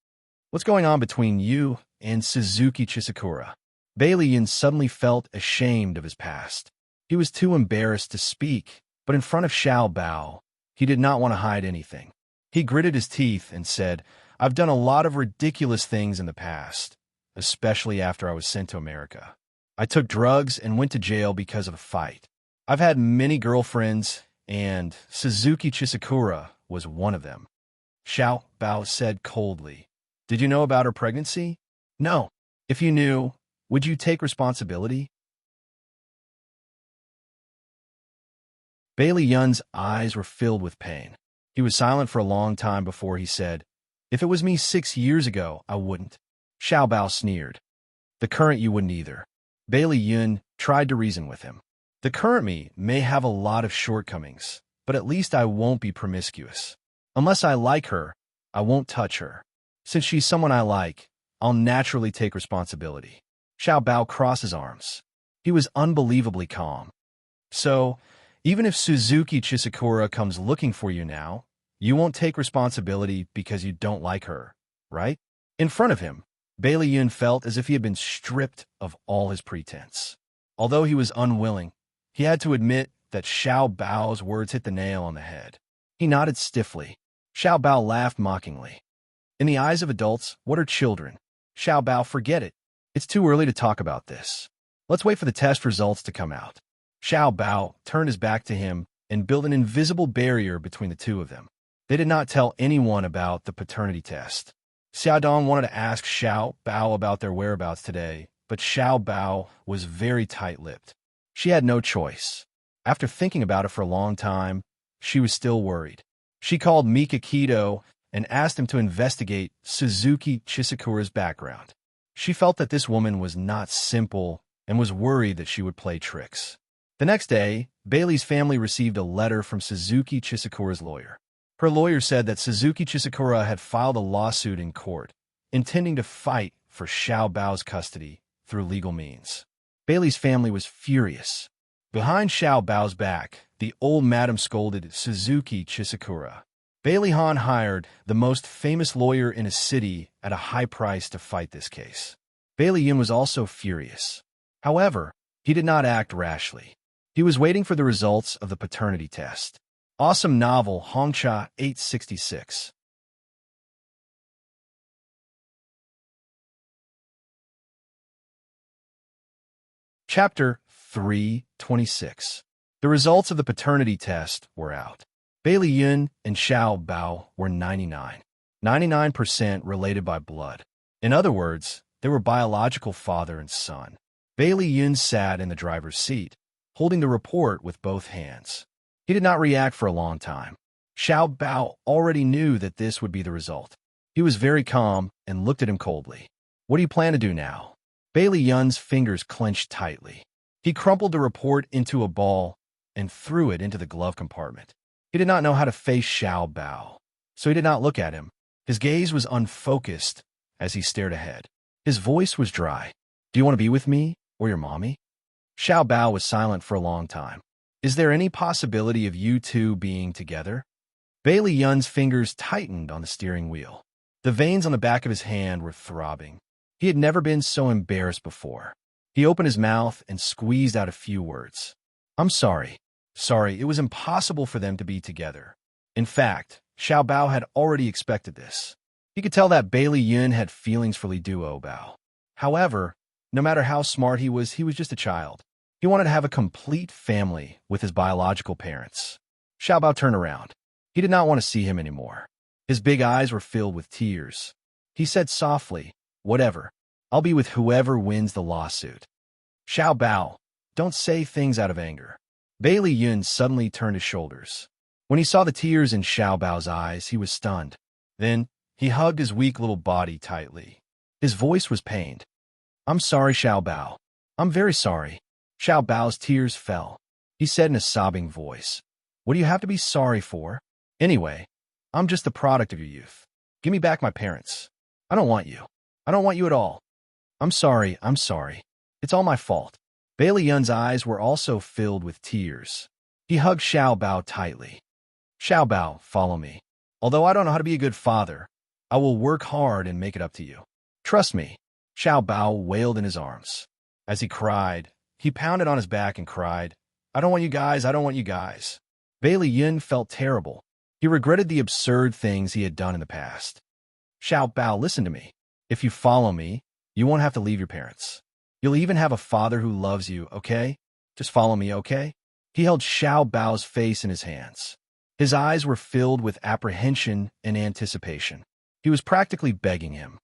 "What's going on between you and Suzuki Chisakura?" Bailey Yun suddenly felt ashamed of his past. He was too embarrassed to speak, but in front of Xiao Bao, he did not want to hide anything. He gritted his teeth and said, "I've done a lot of ridiculous things in the past, especially after I was sent to America. I took drugs and went to jail because of a fight. I've had many girlfriends, and Suzuki Chisakura was one of them." Xiao Bao said coldly, "Did you know about her pregnancy?" "No. If you knew, would you take responsibility?" Bailey Yun's eyes were filled with pain. He was silent for a long time before he said, "If it was me 6 years ago, I wouldn't." Xiao Bao sneered. "The current you wouldn't either." Bailey Yun tried to reason with him. "The current me may have a lot of shortcomings, but at least I won't be promiscuous. Unless I like her, I won't touch her. Since she's someone I like, I'll naturally take responsibility." Xiao Bao crossed his arms. He was unbelievably calm. "So, even if Suzuki Chisakura comes looking for you now, you won't take responsibility because you don't like her, right?" In front of him, Bailey Yun felt as if he had been stripped of all his pretense. Although he was unwilling, he had to admit that Xiao Bao's words hit the nail on the head. He nodded stiffly. Xiao Bao laughed mockingly. "In the eyes of adults, what are children? Xiao Bao, forget it. It's too early to talk about this. Let's wait for the test results to come out." Xiao Bao turned his back to him and built an invisible barrier between the two of them. They did not tell anyone about the paternity test. Xiaodong wanted to ask Xiao Bao about their whereabouts today, but Xiao Bao was very tight-lipped. She had no choice. After thinking about it for a long time, she was still worried. She called Mika Kido and asked him to investigate Suzuki Chisakura's background. She felt that this woman was not simple and was worried that she would play tricks. The next day, Bailey's family received a letter from Suzuki Chisakura's lawyer. Her lawyer said that Suzuki Chisakura had filed a lawsuit in court, intending to fight for Xiao Bao's custody through legal means. Bailey's family was furious. Behind Xiao Bao's back, the old madam scolded Suzuki Chisakura. Bailey Han hired the most famous lawyer in a city at a high price to fight this case. Bailey Yun was also furious. However, he did not act rashly. He was waiting for the results of the paternity test. Awesome novel Hongcha 866. Chapter 326. The results of the paternity test were out. Bailey Yun and Xiao Bao were 99% related by blood. In other words, they were biological father and son. Bailey Yun sat in the driver's seat, holding the report with both hands. He did not react for a long time. Xiao Bao already knew that this would be the result. He was very calm and looked at him coldly. "What do you plan to do now?" Bailey Yun's fingers clenched tightly. He crumpled the report into a ball and threw it into the glove compartment. He did not know how to face Xiao Bao, so he did not look at him. His gaze was unfocused as he stared ahead. His voice was dry. "Do you want to be with me or your mommy?" Xiao Bao was silent for a long time. "Is there any possibility of you two being together?" Bailey Yun's fingers tightened on the steering wheel. The veins on the back of his hand were throbbing. He had never been so embarrassed before. He opened his mouth and squeezed out a few words. "I'm sorry. Sorry, it was impossible for them to be together." In fact, Xiao Bao had already expected this. He could tell that Bailey Yun had feelings for Li Duo Bao. However, no matter how smart he was just a child. He wanted to have a complete family with his biological parents. Xiao Bao turned around. He did not want to see him anymore. His big eyes were filled with tears. He said softly, "Whatever. I'll be with whoever wins the lawsuit." "Xiao Bao, don't say things out of anger." Bailey Yun suddenly turned his shoulders. When he saw the tears in Xiao Bao's eyes, he was stunned. Then, he hugged his weak little body tightly. His voice was pained. "I'm sorry, Xiao Bao. I'm very sorry." Xiao Bao's tears fell. He said in a sobbing voice, "What do you have to be sorry for? Anyway, I'm just the product of your youth. Give me back my parents. I don't want you. I don't want you at all. I'm sorry, I'm sorry. It's all my fault." Bailey Yun's eyes were also filled with tears. He hugged Xiao Bao tightly. "Xiao Bao, follow me. Although I don't know how to be a good father, I will work hard and make it up to you. Trust me." Xiao Bao wailed in his arms. As he cried, he pounded on his back and cried, I don't want you guys, I don't want you guys. Bailey Yun felt terrible. He regretted the absurd things he had done in the past. Xiao Bao, listen to me. If you follow me, you won't have to leave your parents. You'll even have a father who loves you, okay? Just follow me, okay? He held Xiao Bao's face in his hands. His eyes were filled with apprehension and anticipation. He was practically begging him.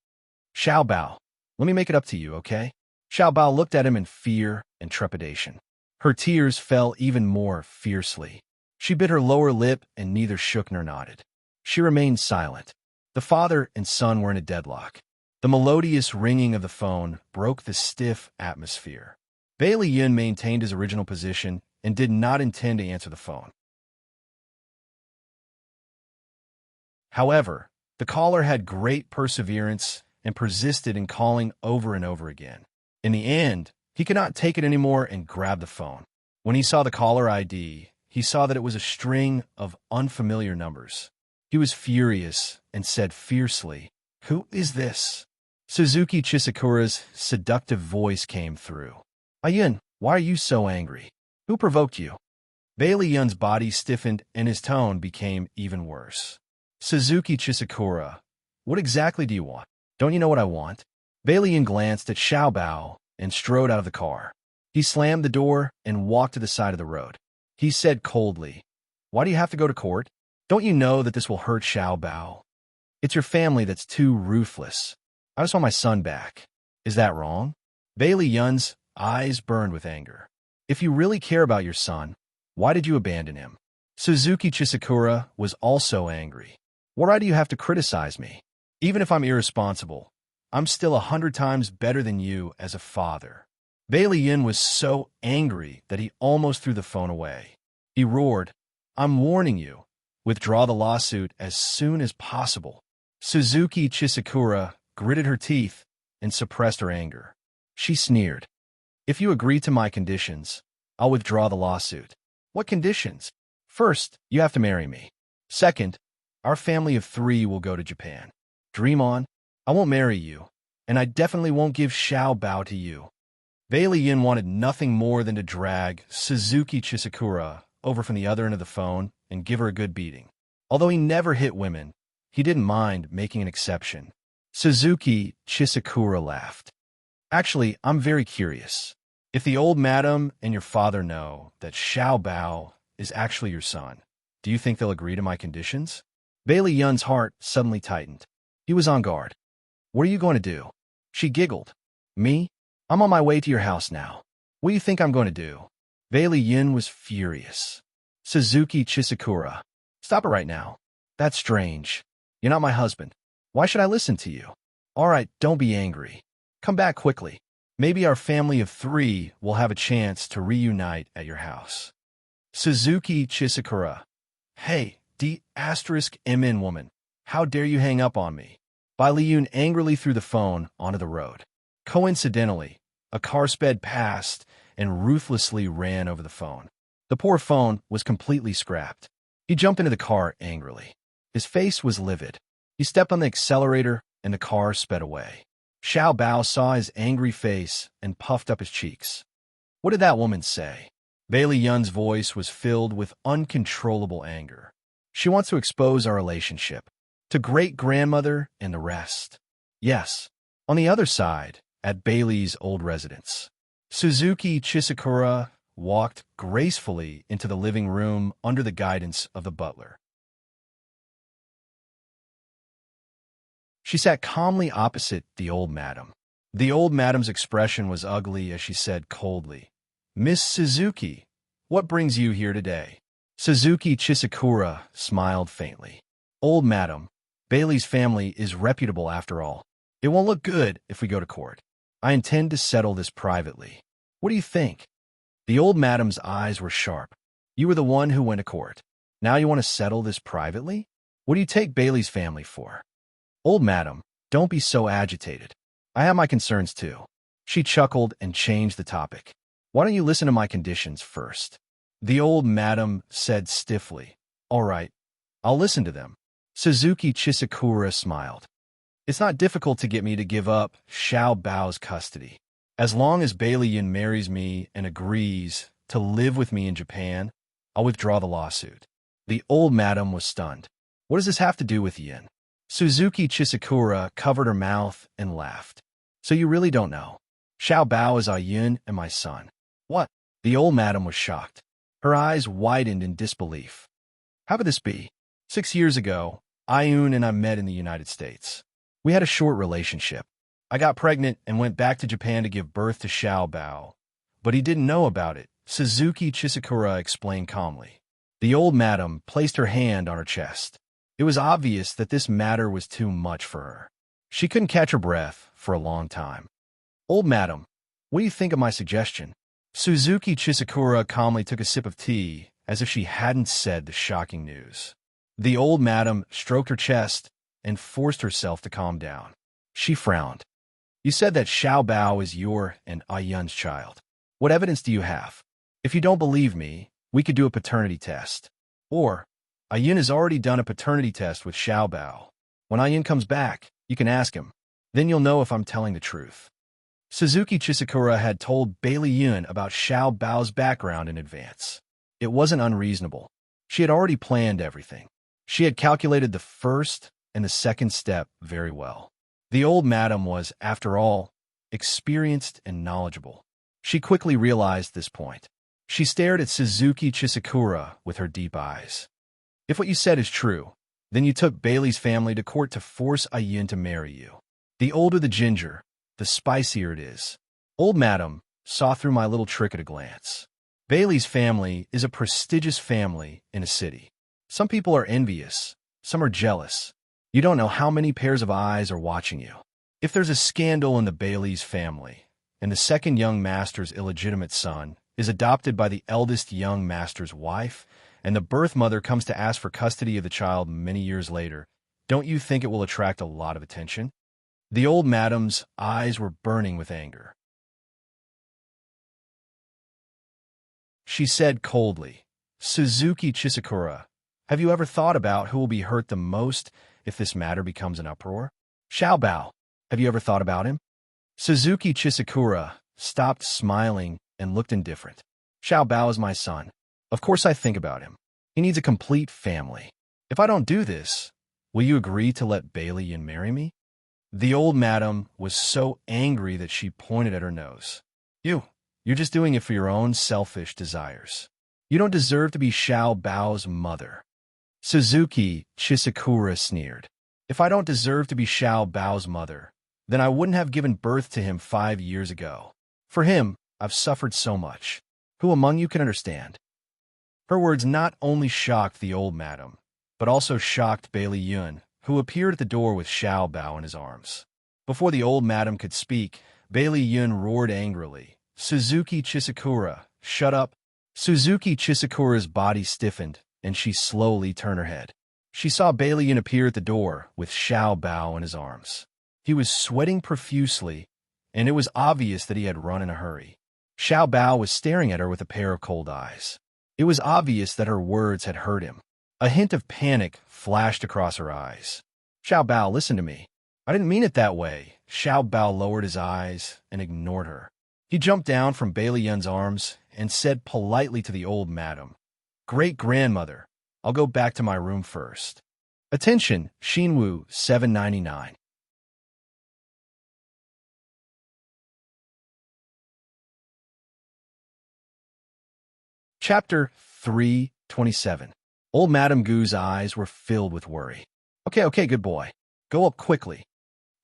Xiao Bao, let me make it up to you, okay? Xiao Bao looked at him in fear and trepidation. Her tears fell even more fiercely. She bit her lower lip and neither shook nor nodded. She remained silent. The father and son were in a deadlock. The melodious ringing of the phone broke the stiff atmosphere. Bailey Yun maintained his original position and did not intend to answer the phone. However, the caller had great perseverance and persisted in calling over and over again. In the end, he could not take it anymore and grabbed the phone. When he saw the caller ID, he saw that it was a string of unfamiliar numbers. He was furious and said fiercely, Who is this? Suzuki Chisakura's seductive voice came through. Ayun, why are you so angry? Who provoked you? Bailey Yun's body stiffened and his tone became even worse. Suzuki Chisakura, what exactly do you want? Don't you know what I want? Bailey Yun glanced at Xiao Bao and strode out of the car. He slammed the door and walked to the side of the road. He said coldly, Why do you have to go to court? Don't you know that this will hurt Xiao Bao? It's your family that's too ruthless. I just want my son back. Is that wrong? Bailey Yun's eyes burned with anger. If you really care about your son, why did you abandon him? Suzuki Chisakura was also angry. What right do you have to criticize me? Even if I'm irresponsible, I'm still 100 times better than you as a father. Bailey Yun was so angry that he almost threw the phone away. He roared, I'm warning you. Withdraw the lawsuit as soon as possible. Suzuki Chisakura gritted her teeth and suppressed her anger. She sneered. If you agree to my conditions, I'll withdraw the lawsuit. What conditions? First, you have to marry me. Second, our family of 3 will go to Japan. Dream on. I won't marry you, and I definitely won't give Xiao Bao to you. Bailey Yun wanted nothing more than to drag Suzuki Chisakura over from the other end of the phone and give her a good beating. Although he never hit women, he didn't mind making an exception. Suzuki Chisakura laughed. Actually, I'm very curious. If the old madam and your father know that Xiao Bao is actually your son, do you think they'll agree to my conditions? Bailey Yun's heart suddenly tightened. He was on guard. What are you going to do? She giggled. Me? I'm on my way to your house now. What do you think I'm going to do? Bailey Yun was furious. Suzuki Chisakura. Stop it right now. That's strange. You're not my husband. Why should I listen to you? All right, don't be angry. Come back quickly. Maybe our family of 3 will have a chance to reunite at your house. Suzuki Chisakura. Hey, D*MN woman. How dare you hang up on me? Bailey Yun angrily threw the phone onto the road. Coincidentally, a car sped past and ruthlessly ran over the phone. The poor phone was completely scrapped. He jumped into the car angrily. His face was livid. He stepped on the accelerator and the car sped away. Xiao Bao saw his angry face and puffed up his cheeks. What did that woman say? Bailey Yun's voice was filled with uncontrollable anger. She wants to expose our relationship to great-grandmother and the rest. Yes, on the other side, at Bailey's old residence. Suzuki Chisakura walked gracefully into the living room under the guidance of the butler. She sat calmly opposite the old madam. The old madam's expression was ugly as she said coldly, Miss Suzuki, what brings you here today? Suzuki Chisakura smiled faintly. Old madam, Bailey's family is reputable after all. It won't look good if we go to court. I intend to settle this privately. What do you think? The old madam's eyes were sharp. You were the one who went to court. Now you want to settle this privately? What do you take Bailey's family for? Old madam, don't be so agitated. I have my concerns too. She chuckled and changed the topic. Why don't you listen to my conditions first? The old madam said stiffly. All right, I'll listen to them. Suzuki Chisakura smiled. It's not difficult to get me to give up Xiao Bao's custody. As long as Bailey Yin marries me and agrees to live with me in Japan, I'll withdraw the lawsuit. The old madam was stunned. What does this have to do with Yin? Suzuki Chisakura covered her mouth and laughed. So you really don't know? Xiao Bao is Ayun and my son. What? The old madam was shocked. Her eyes widened in disbelief. How could this be? 6 years ago, Ayun and I met in the United States. We had a short relationship. I got pregnant and went back to Japan to give birth to Xiao Bao. But he didn't know about it, Suzuki Chisakura explained calmly. The old madam placed her hand on her chest. It was obvious that this matter was too much for her. She couldn't catch her breath for a long time. Old madam, what do you think of my suggestion? Suzuki Chisakura calmly took a sip of tea, as if she hadn't said the shocking news. The old madam stroked her chest and forced herself to calm down. She frowned. You said that Xiao Bao is your and Ayun's child. What evidence do you have? If you don't believe me, we could do a paternity test. Or, Ayun has already done a paternity test with Xiao Bao. When Ayun comes back, you can ask him. Then you'll know if I'm telling the truth. Suzuki Chisakura had told Bailey Yun about Xiao Bao's background in advance. It wasn't unreasonable. She had already planned everything. She had calculated the first and the second step very well. The old madam was, after all, experienced and knowledgeable. She quickly realized this point. She stared at Suzuki Chisakura with her deep eyes. If what you said is true, then you took Bailey's family to court to force Ayun to marry you. The older the ginger, the spicier it is. Old madam saw through my little trick at a glance. Bailey's family is a prestigious family in a city. Some people are envious, some are jealous. You don't know how many pairs of eyes are watching you. If there's a scandal in the Bailey's family, and the second young master's illegitimate son is adopted by the eldest young master's wife, and the birth mother comes to ask for custody of the child many years later, don't you think it will attract a lot of attention? The old madam's eyes were burning with anger. She said coldly, Suzuki Chisakura, have you ever thought about who will be hurt the most if this matter becomes an uproar? Xiao Bao, have you ever thought about him? Suzuki Chisakura stopped smiling and looked indifferent. Xiao Bao is my son. Of course I think about him. He needs a complete family. If I don't do this, will you agree to let Bailey Yin marry me? The old madam was so angry that she pointed at her nose. You're just doing it for your own selfish desires. You don't deserve to be Xiao Bao's mother. Suzuki Chisakura sneered. If I don't deserve to be Xiao Bao's mother, then I wouldn't have given birth to him 5 years ago. For him, I've suffered so much. Who among you can understand? Her words not only shocked the old madam, but also shocked Bailey Yun, who appeared at the door with Xiao Bao in his arms. Before the old madam could speak, Bailey Yun roared angrily, Suzuki Chisakura, shut up. Suzuki Chisakura's body stiffened, and she slowly turned her head. She saw Bailey Yun appear at the door with Xiao Bao in his arms. He was sweating profusely, and it was obvious that he had run in a hurry. Xiao Bao was staring at her with a pair of cold eyes. It was obvious that her words had hurt him. A hint of panic flashed across her eyes. Xiao Bao, listen to me. I didn't mean it that way. Xiao Bao lowered his eyes and ignored her. He jumped down from Bailey Yun's arms and said politely to the old madam, Great-grandmother, I'll go back to my room first. Attention, Xinwu 799. Chapter 327. Old Madame Gu's eyes were filled with worry. Okay, good boy. Go up quickly.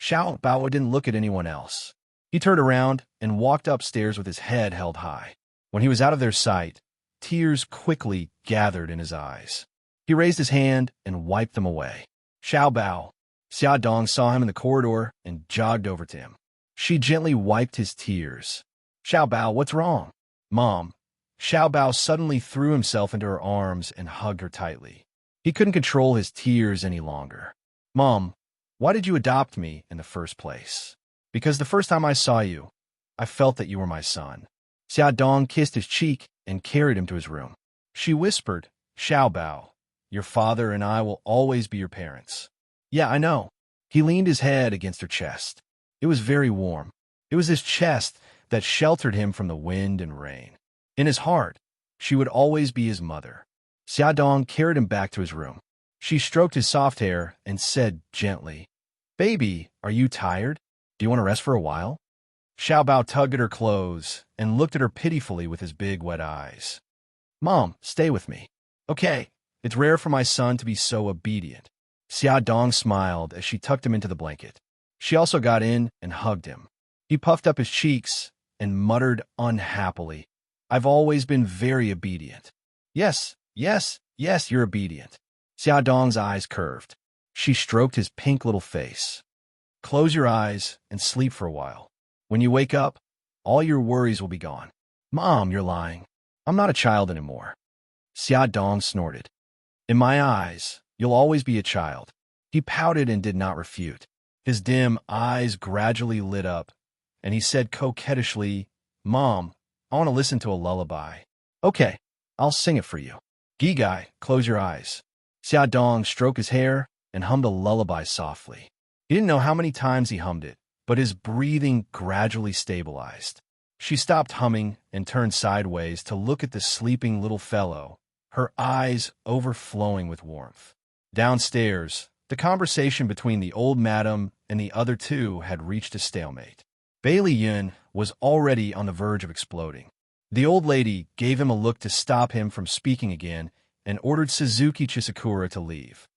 Xiao Bao didn't look at anyone else. He turned around and walked upstairs with his head held high. When he was out of their sight, tears quickly gathered in his eyes. He raised his hand and wiped them away. Xiao Bao. Xia Dong saw him in the corridor and jogged over to him. She gently wiped his tears. Xiao Bao, what's wrong? Mom. Xiao Bao suddenly threw himself into her arms and hugged her tightly. He couldn't control his tears any longer. Mom, why did you adopt me in the first place? Because the first time I saw you, I felt that you were my son. Xia Dong kissed his cheek and carried him to his room. She whispered, Xiao Bao, your father and I will always be your parents. Yeah, I know. He leaned his head against her chest. It was very warm. It was his chest that sheltered him from the wind and rain. In his heart, she would always be his mother. Xiaodong carried him back to his room. She stroked his soft hair and said gently, "Baby, are you tired? Do you want to rest for a while?" Xiaobao tugged at her clothes and looked at her pitifully with his big wet eyes. "Mom, stay with me." "Okay, it's rare for my son to be so obedient." Xiaodong smiled as she tucked him into the blanket. She also got in and hugged him. He puffed up his cheeks and muttered unhappily, "I've always been very obedient." Yes, you're obedient." Xiaodong's eyes curved. She stroked his pink little face. "Close your eyes and sleep for a while. When you wake up, all your worries will be gone." "Mom, you're lying. I'm not a child anymore." Xiaodong snorted. "In my eyes, you'll always be a child." He pouted and did not refute. His dim eyes gradually lit up, and he said coquettishly, "Mom, I want to listen to a lullaby." "Okay, I'll sing it for you." "Gigai, close your eyes." Xiaodong stroked his hair and hummed a lullaby softly. He didn't know how many times he hummed it, but his breathing gradually stabilized. She stopped humming and turned sideways to look at the sleeping little fellow, her eyes overflowing with warmth. Downstairs, the conversation between the old madam and the other two had reached a stalemate. Bailey Yun was already on the verge of exploding. The old lady gave him a look to stop him from speaking again and ordered Suzuki Chisakura to leave.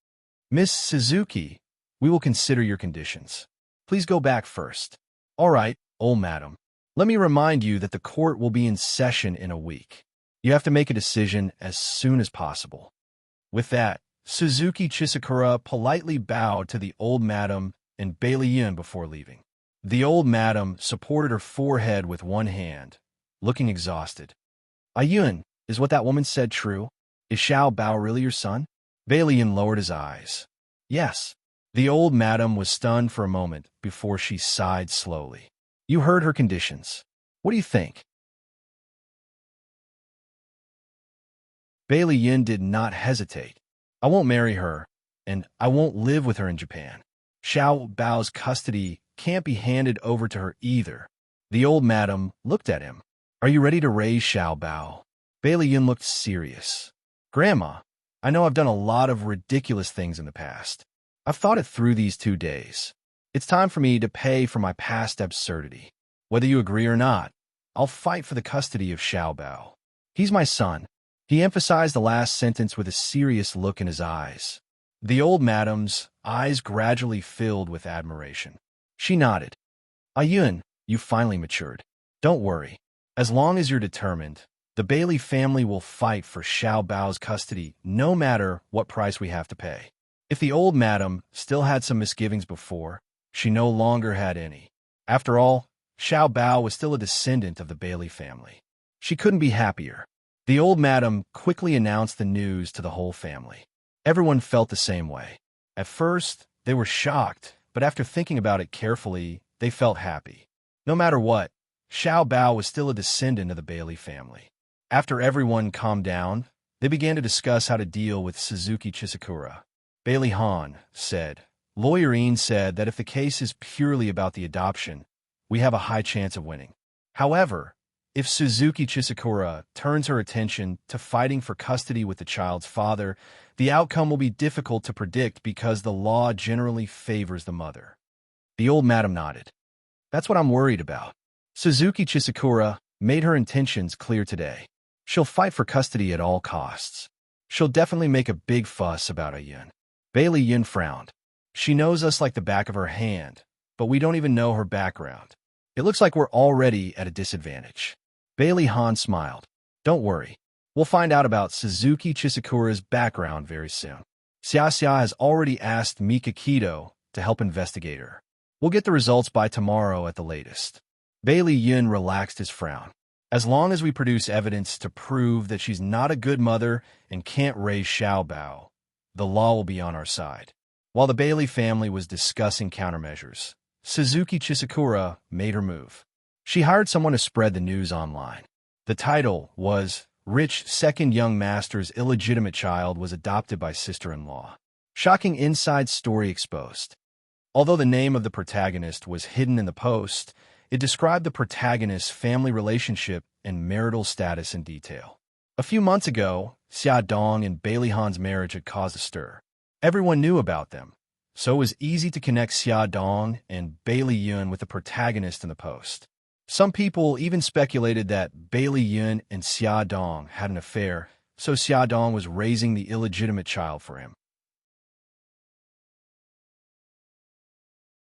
"Miss Suzuki, we will consider your conditions. Please go back first." "All right, old madam. Let me remind you that the court will be in session in a week. You have to make a decision as soon as possible." With that, Suzuki Chisakura politely bowed to the old madam and Bailey Yun before leaving. The old madam supported her forehead with one hand, looking exhausted. "Ayun, is what that woman said true? Is Xiao Bao really your son?" Bailey Yun lowered his eyes. "Yes." The old madam was stunned for a moment before she sighed slowly. "You heard her conditions. What do you think?" Bailey Yin did not hesitate. "I won't marry her, and I won't live with her in Japan. Xiao Bao's custody can't be handed over to her either." The old madam looked at him. "Are you ready to raise Xiao Bao?" Bailey Yin looked serious. "Grandma, I know I've done a lot of ridiculous things in the past. I've thought it through these 2 days. It's time for me to pay for my past absurdity. Whether you agree or not, I'll fight for the custody of Xiao Bao. He's my son." He emphasized the last sentence with a serious look in his eyes. The old madam's eyes gradually filled with admiration. She nodded. "Ayun, you finally matured. Don't worry. As long as you're determined, the Bailey family will fight for Xiao Bao's custody no matter what price we have to pay." If the old madam still had some misgivings before, she no longer had any. After all, Xiao Bao was still a descendant of the Bailey family. She couldn't be happier. The old madam quickly announced the news to the whole family. Everyone felt the same way. At first, they were shocked, but after thinking about it carefully, they felt happy. No matter what, Xiao Bao was still a descendant of the Bailey family. After everyone calmed down, they began to discuss how to deal with Suzuki Chisakura. Bailey Han said, "Lawyer Ian said that if the case is purely about the adoption, we have a high chance of winning. However, if Suzuki Chisakura turns her attention to fighting for custody with the child's father, the outcome will be difficult to predict because the law generally favors the mother." The old madam nodded. "That's what I'm worried about." Suzuki Chisakura made her intentions clear today. She'll fight for custody at all costs. She'll definitely make a big fuss about Ayun. Bailey Yin frowned. "She knows us like the back of her hand, but we don't even know her background. It looks like we're already at a disadvantage." Bailey Han smiled. "Don't worry. We'll find out about Suzuki Chisakura's background very soon. Xia Xia has already asked Mika Kido to help investigate her. We'll get the results by tomorrow at the latest." Bailey Yin relaxed his frown. "As long as we produce evidence to prove that she's not a good mother and can't raise Xiao Bao, the law will be on our side." While the Bailey family was discussing countermeasures, Suzuki Chisakura made her move. She hired someone to spread the news online. The title was, "Rich Second Young Master's Illegitimate Child Was Adopted by Sister-in-Law. Shocking Inside Story Exposed." Although the name of the protagonist was hidden in the post, It described the protagonist's family relationship and marital status in detail. A few months ago, Xia Dong and Bailey Han's marriage had caused a stir. Everyone knew about them, so it was easy to connect Xia Dong and Bailey Yun with the protagonist in the post. Some people even speculated that Bailey Yun and Xia Dong had an affair, so Xia Dong was raising the illegitimate child for him.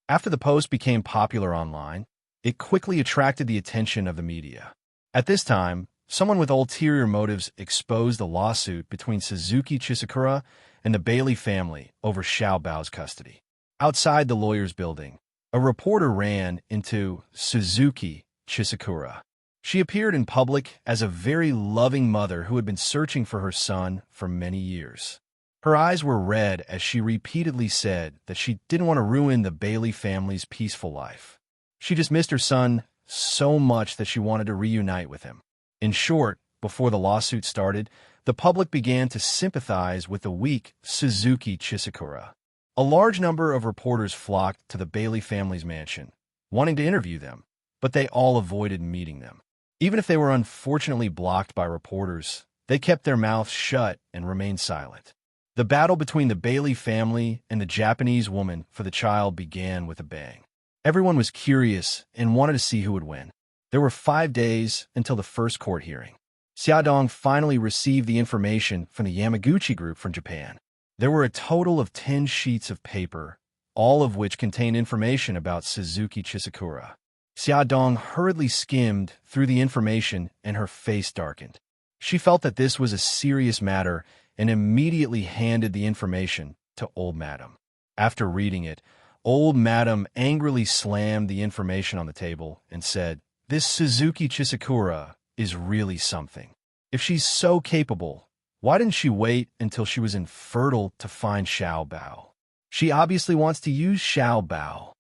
After the post became popular online, it quickly attracted the attention of the media. At this time, someone with ulterior motives exposed the lawsuit between Suzuki Chisakura and the Bailey family over Xiao Bao's custody. Outside the lawyer's building, a reporter ran into Suzuki Chisakura. She appeared in public as a very loving mother who had been searching for her son for many years. Her eyes were red as she repeatedly said that she didn't want to ruin the Bailey family's peaceful life. She just missed her son so much that she wanted to reunite with him. In short, before the lawsuit started, the public began to sympathize with the weak Suzuki Chisakura. A large number of reporters flocked to the Bailey family's mansion, wanting to interview them, but they all avoided meeting them. Even if they were unfortunately blocked by reporters, they kept their mouths shut and remained silent. The battle between the Bailey family and the Japanese woman for the child began with a bang. Everyone was curious and wanted to see who would win. There were 5 days until the first court hearing. Xiaodong finally received the information from the Yamaguchi group from Japan. There were a total of 10 sheets of paper, all of which contained information about Suzuki Chisakura. Xiaodong hurriedly skimmed through the information and her face darkened. She felt that this was a serious matter and immediately handed the information to Old Madam. After reading it, Old Madam angrily slammed the information on the table and said, "This Suzuki Chisakura is really something. If she's so capable, why didn't she wait until she was infertile to find Xiao Bao? She obviously wants to use Xiao Bao."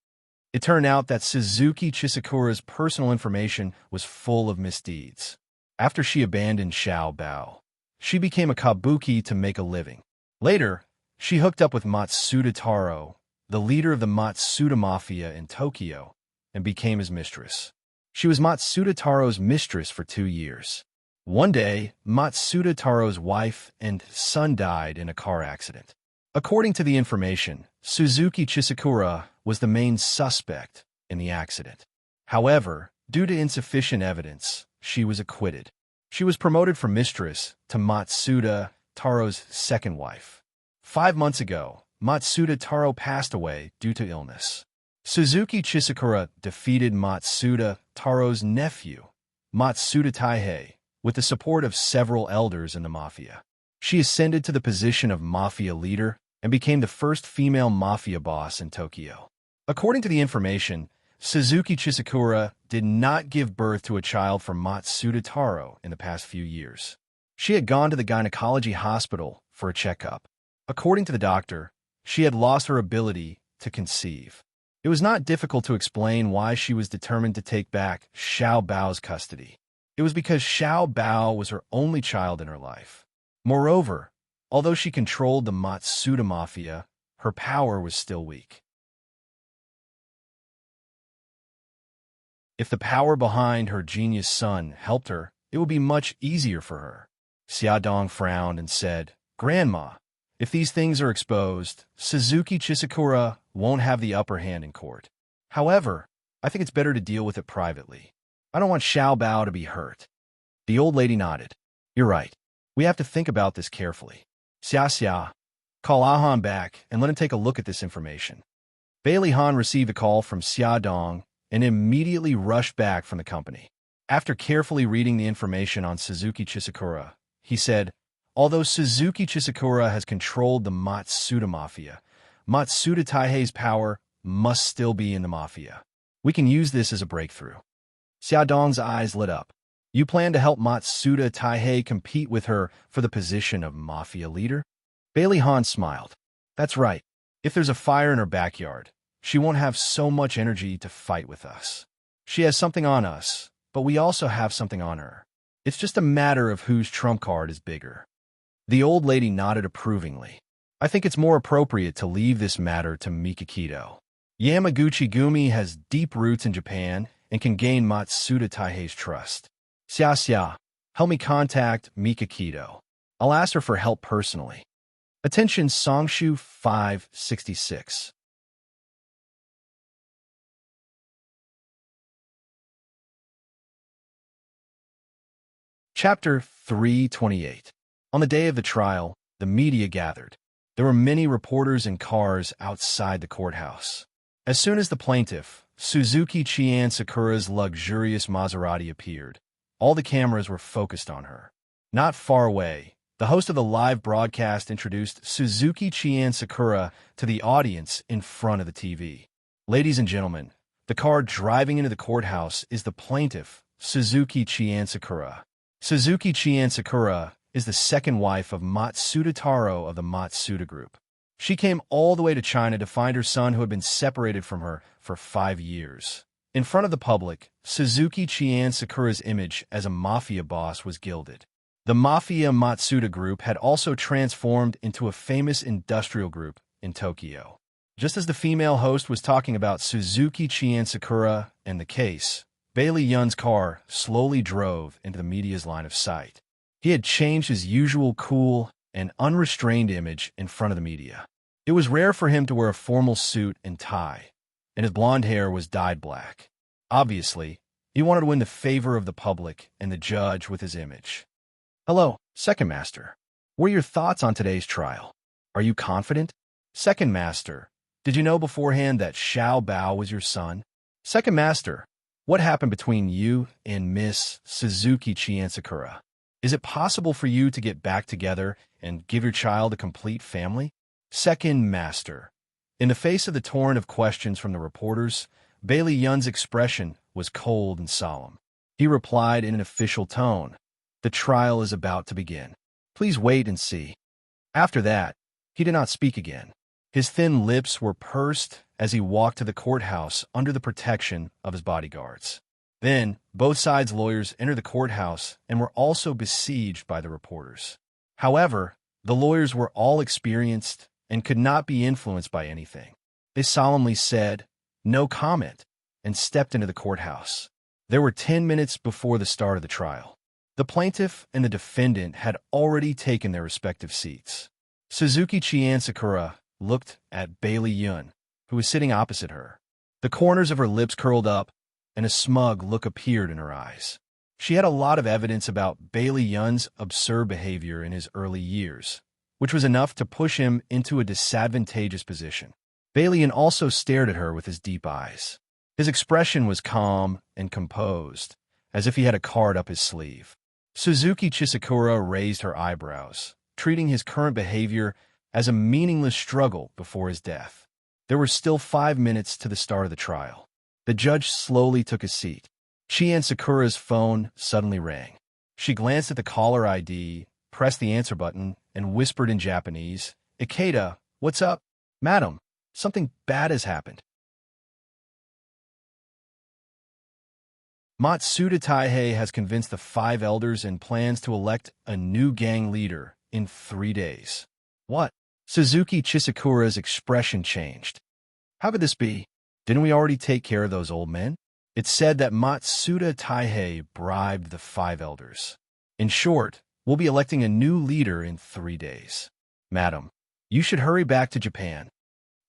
It turned out that Suzuki Chisakura's personal information was full of misdeeds. After she abandoned Xiao Bao, she became a kabuki to make a living. Later, she hooked up with Matsuda Taro, the leader of the Matsuda Mafia in Tokyo, and became his mistress. She was Matsuda Taro's mistress for 2 years. One day, Matsuda Taro's wife and son died in a car accident. According to the information, Suzuki Chisakura was the main suspect in the accident. However, due to insufficient evidence, she was acquitted. She was promoted from mistress to Matsuda Taro's second wife. 5 months ago, Matsuda Taro passed away due to illness. Suzuki Chisakura defeated Matsuda Taro's nephew, Matsuda Taihei, with the support of several elders in the mafia. She ascended to the position of mafia leader and became the first female mafia boss in Tokyo. According to the information, Suzuki Chisakura did not give birth to a child from Matsuda Taro in the past few years. She had gone to the gynecology hospital for a checkup. According to the doctor, she had lost her ability to conceive. It was not difficult to explain why she was determined to take back Xiao Bao's custody. It was because Xiao Bao was her only child in her life. Moreover, although she controlled the Matsuda Mafia, her power was still weak. If the power behind her genius son helped her, it would be much easier for her. Xiaodong frowned and said, "Grandma, if these things are exposed, Suzuki Chisakura won't have the upper hand in court. However, I think it's better to deal with it privately. I don't want Xiao Bao to be hurt." The old lady nodded. "You're right. We have to think about this carefully. Xia, call Ahan back and let him take a look at this information." Bailey Han received a call from Xiaodong and immediately rushed back from the company. After carefully reading the information on Suzuki Chisakura, he said, "Although Suzuki Chisakura has controlled the Matsuda Mafia, Matsuda Taihei's power must still be in the Mafia. We can use this as a breakthrough." Xiaodong's eyes lit up. "You plan to help Matsuda Taihei compete with her for the position of Mafia leader?" Bailey Han smiled. "That's right. If there's a fire in her backyard, she won't have so much energy to fight with us. She has something on us, but we also have something on her. It's just a matter of whose trump card is bigger." The old lady nodded approvingly. "I think it's more appropriate to leave this matter to Mikakito. Yamaguchi Gumi has deep roots in Japan, and can gain Matsuda Taihei's trust. Xia, help me contact Mika Kido. I'll ask her for help personally. Attention Songshu 566. Chapter 328. On the day of the trial, the media gathered. There were many reporters and cars outside the courthouse. As soon as the plaintiff, Suzuki Chien Sakura's luxurious Maserati appeared, all the cameras were focused on her. Not far away, the host of the live broadcast introduced Suzuki Chien Sakura to the audience in front of the TV. Ladies and gentlemen, the car driving into the courthouse is the plaintiff, Suzuki Chien Sakura. Suzuki Chien Sakura is the second wife of Matsuda Taro of the Matsuda Group. She came all the way to China to find her son who had been separated from her for 5 years. In front of the public, Suzuki Chien Sakura's image as a mafia boss was gilded. The Mafia Matsuda Group had also transformed into a famous industrial group in Tokyo. Just as the female host was talking about Suzuki Chien Sakura and the case, Bailey Yun's car slowly drove into the media's line of sight. He had changed his usual cool and unrestrained image in front of the media. It was rare for him to wear a formal suit and tie, and his blonde hair was dyed black. Obviously, he wanted to win the favor of the public and the judge with his image. Hello, Second Master. What are your thoughts on today's trial? Are you confident? Second Master, did you know beforehand that Xiao Bao was your son? Second Master, what happened between you and Miss Suzuki Chien Sakura? Is it possible for you to get back together and give your child a complete family? Second Master. In the face of the torrent of questions from the reporters, Bailey Yun's expression was cold and solemn. He replied in an official tone, "The trial is about to begin. Please wait and see." After that, he did not speak again. His thin lips were pursed as he walked to the courthouse under the protection of his bodyguards. Then, both sides' lawyers entered the courthouse and were also besieged by the reporters. However, the lawyers were all experienced and could not be influenced by anything. They solemnly said, "No comment," and stepped into the courthouse. There were 10 minutes before the start of the trial. The plaintiff and the defendant had already taken their respective seats. Suzuki Chien Sakura looked at Bailey Yun, who was sitting opposite her. The corners of her lips curled up, and a smug look appeared in her eyes. She had a lot of evidence about Bailey Yun's absurd behavior in his early years, which was enough to push him into a disadvantageous position. Bailey Yun also stared at her with his deep eyes. His expression was calm and composed, as if he had a card up his sleeve. Suzuki Chisakura raised her eyebrows, treating his current behavior as a meaningless struggle before his death. There were still 5 minutes to the start of the trial. The judge slowly took a seat. Chien Sakura's phone suddenly rang. She glanced at the caller ID, pressed the answer button, and whispered in Japanese, "Ikeda, what's up? Madam, something bad has happened." Matsuda Taihei has convinced the 5 elders and plans to elect a new gang leader in 3 days. What? Suzuki Chisakura's expression changed. How could this be? Didn't we already take care of those old men? It's said that Matsuda Taihei bribed the 5 elders. In short, we'll be electing a new leader in 3 days. Madam, you should hurry back to Japan.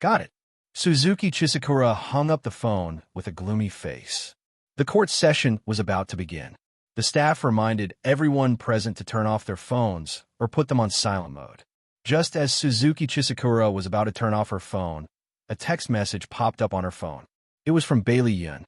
Got it. Suzuki Chisakura hung up the phone with a gloomy face. The court session was about to begin. The staff reminded everyone present to turn off their phones or put them on silent mode. Just as Suzuki Chisakura was about to turn off her phone, a text message popped up on her phone. It was from Bailey Yun.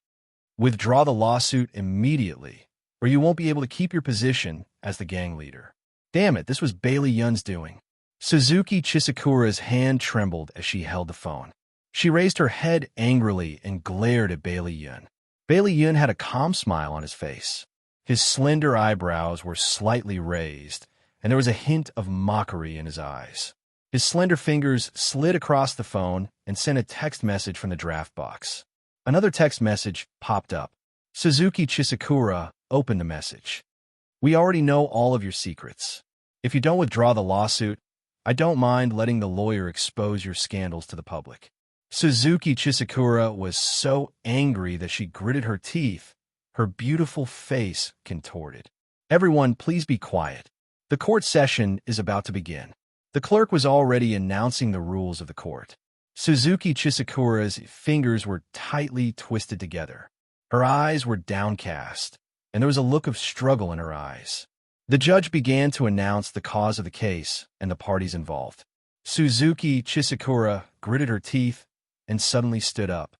"Withdraw the lawsuit immediately, or you won't be able to keep your position as the gang leader." Damn it, this was Bailey Yun's doing. Suzuki Chisakura's hand trembled as she held the phone. She raised her head angrily and glared at Bailey Yun. Bailey Yun had a calm smile on his face. His slender eyebrows were slightly raised, and there was a hint of mockery in his eyes. His slender fingers slid across the phone and sent a text message from the draft box. Another text message popped up. Suzuki Chisakura opened the message. "We already know all of your secrets. If you don't withdraw the lawsuit, I don't mind letting the lawyer expose your scandals to the public." Suzuki Chisakura was so angry that she gritted her teeth, her beautiful face contorted. "Everyone, please be quiet. The court session is about to begin." The clerk was already announcing the rules of the court. Suzuki Chisakura's fingers were tightly twisted together. Her eyes were downcast, and there was a look of struggle in her eyes. The judge began to announce the cause of the case and the parties involved. Suzuki Chisakura gritted her teeth and suddenly stood up.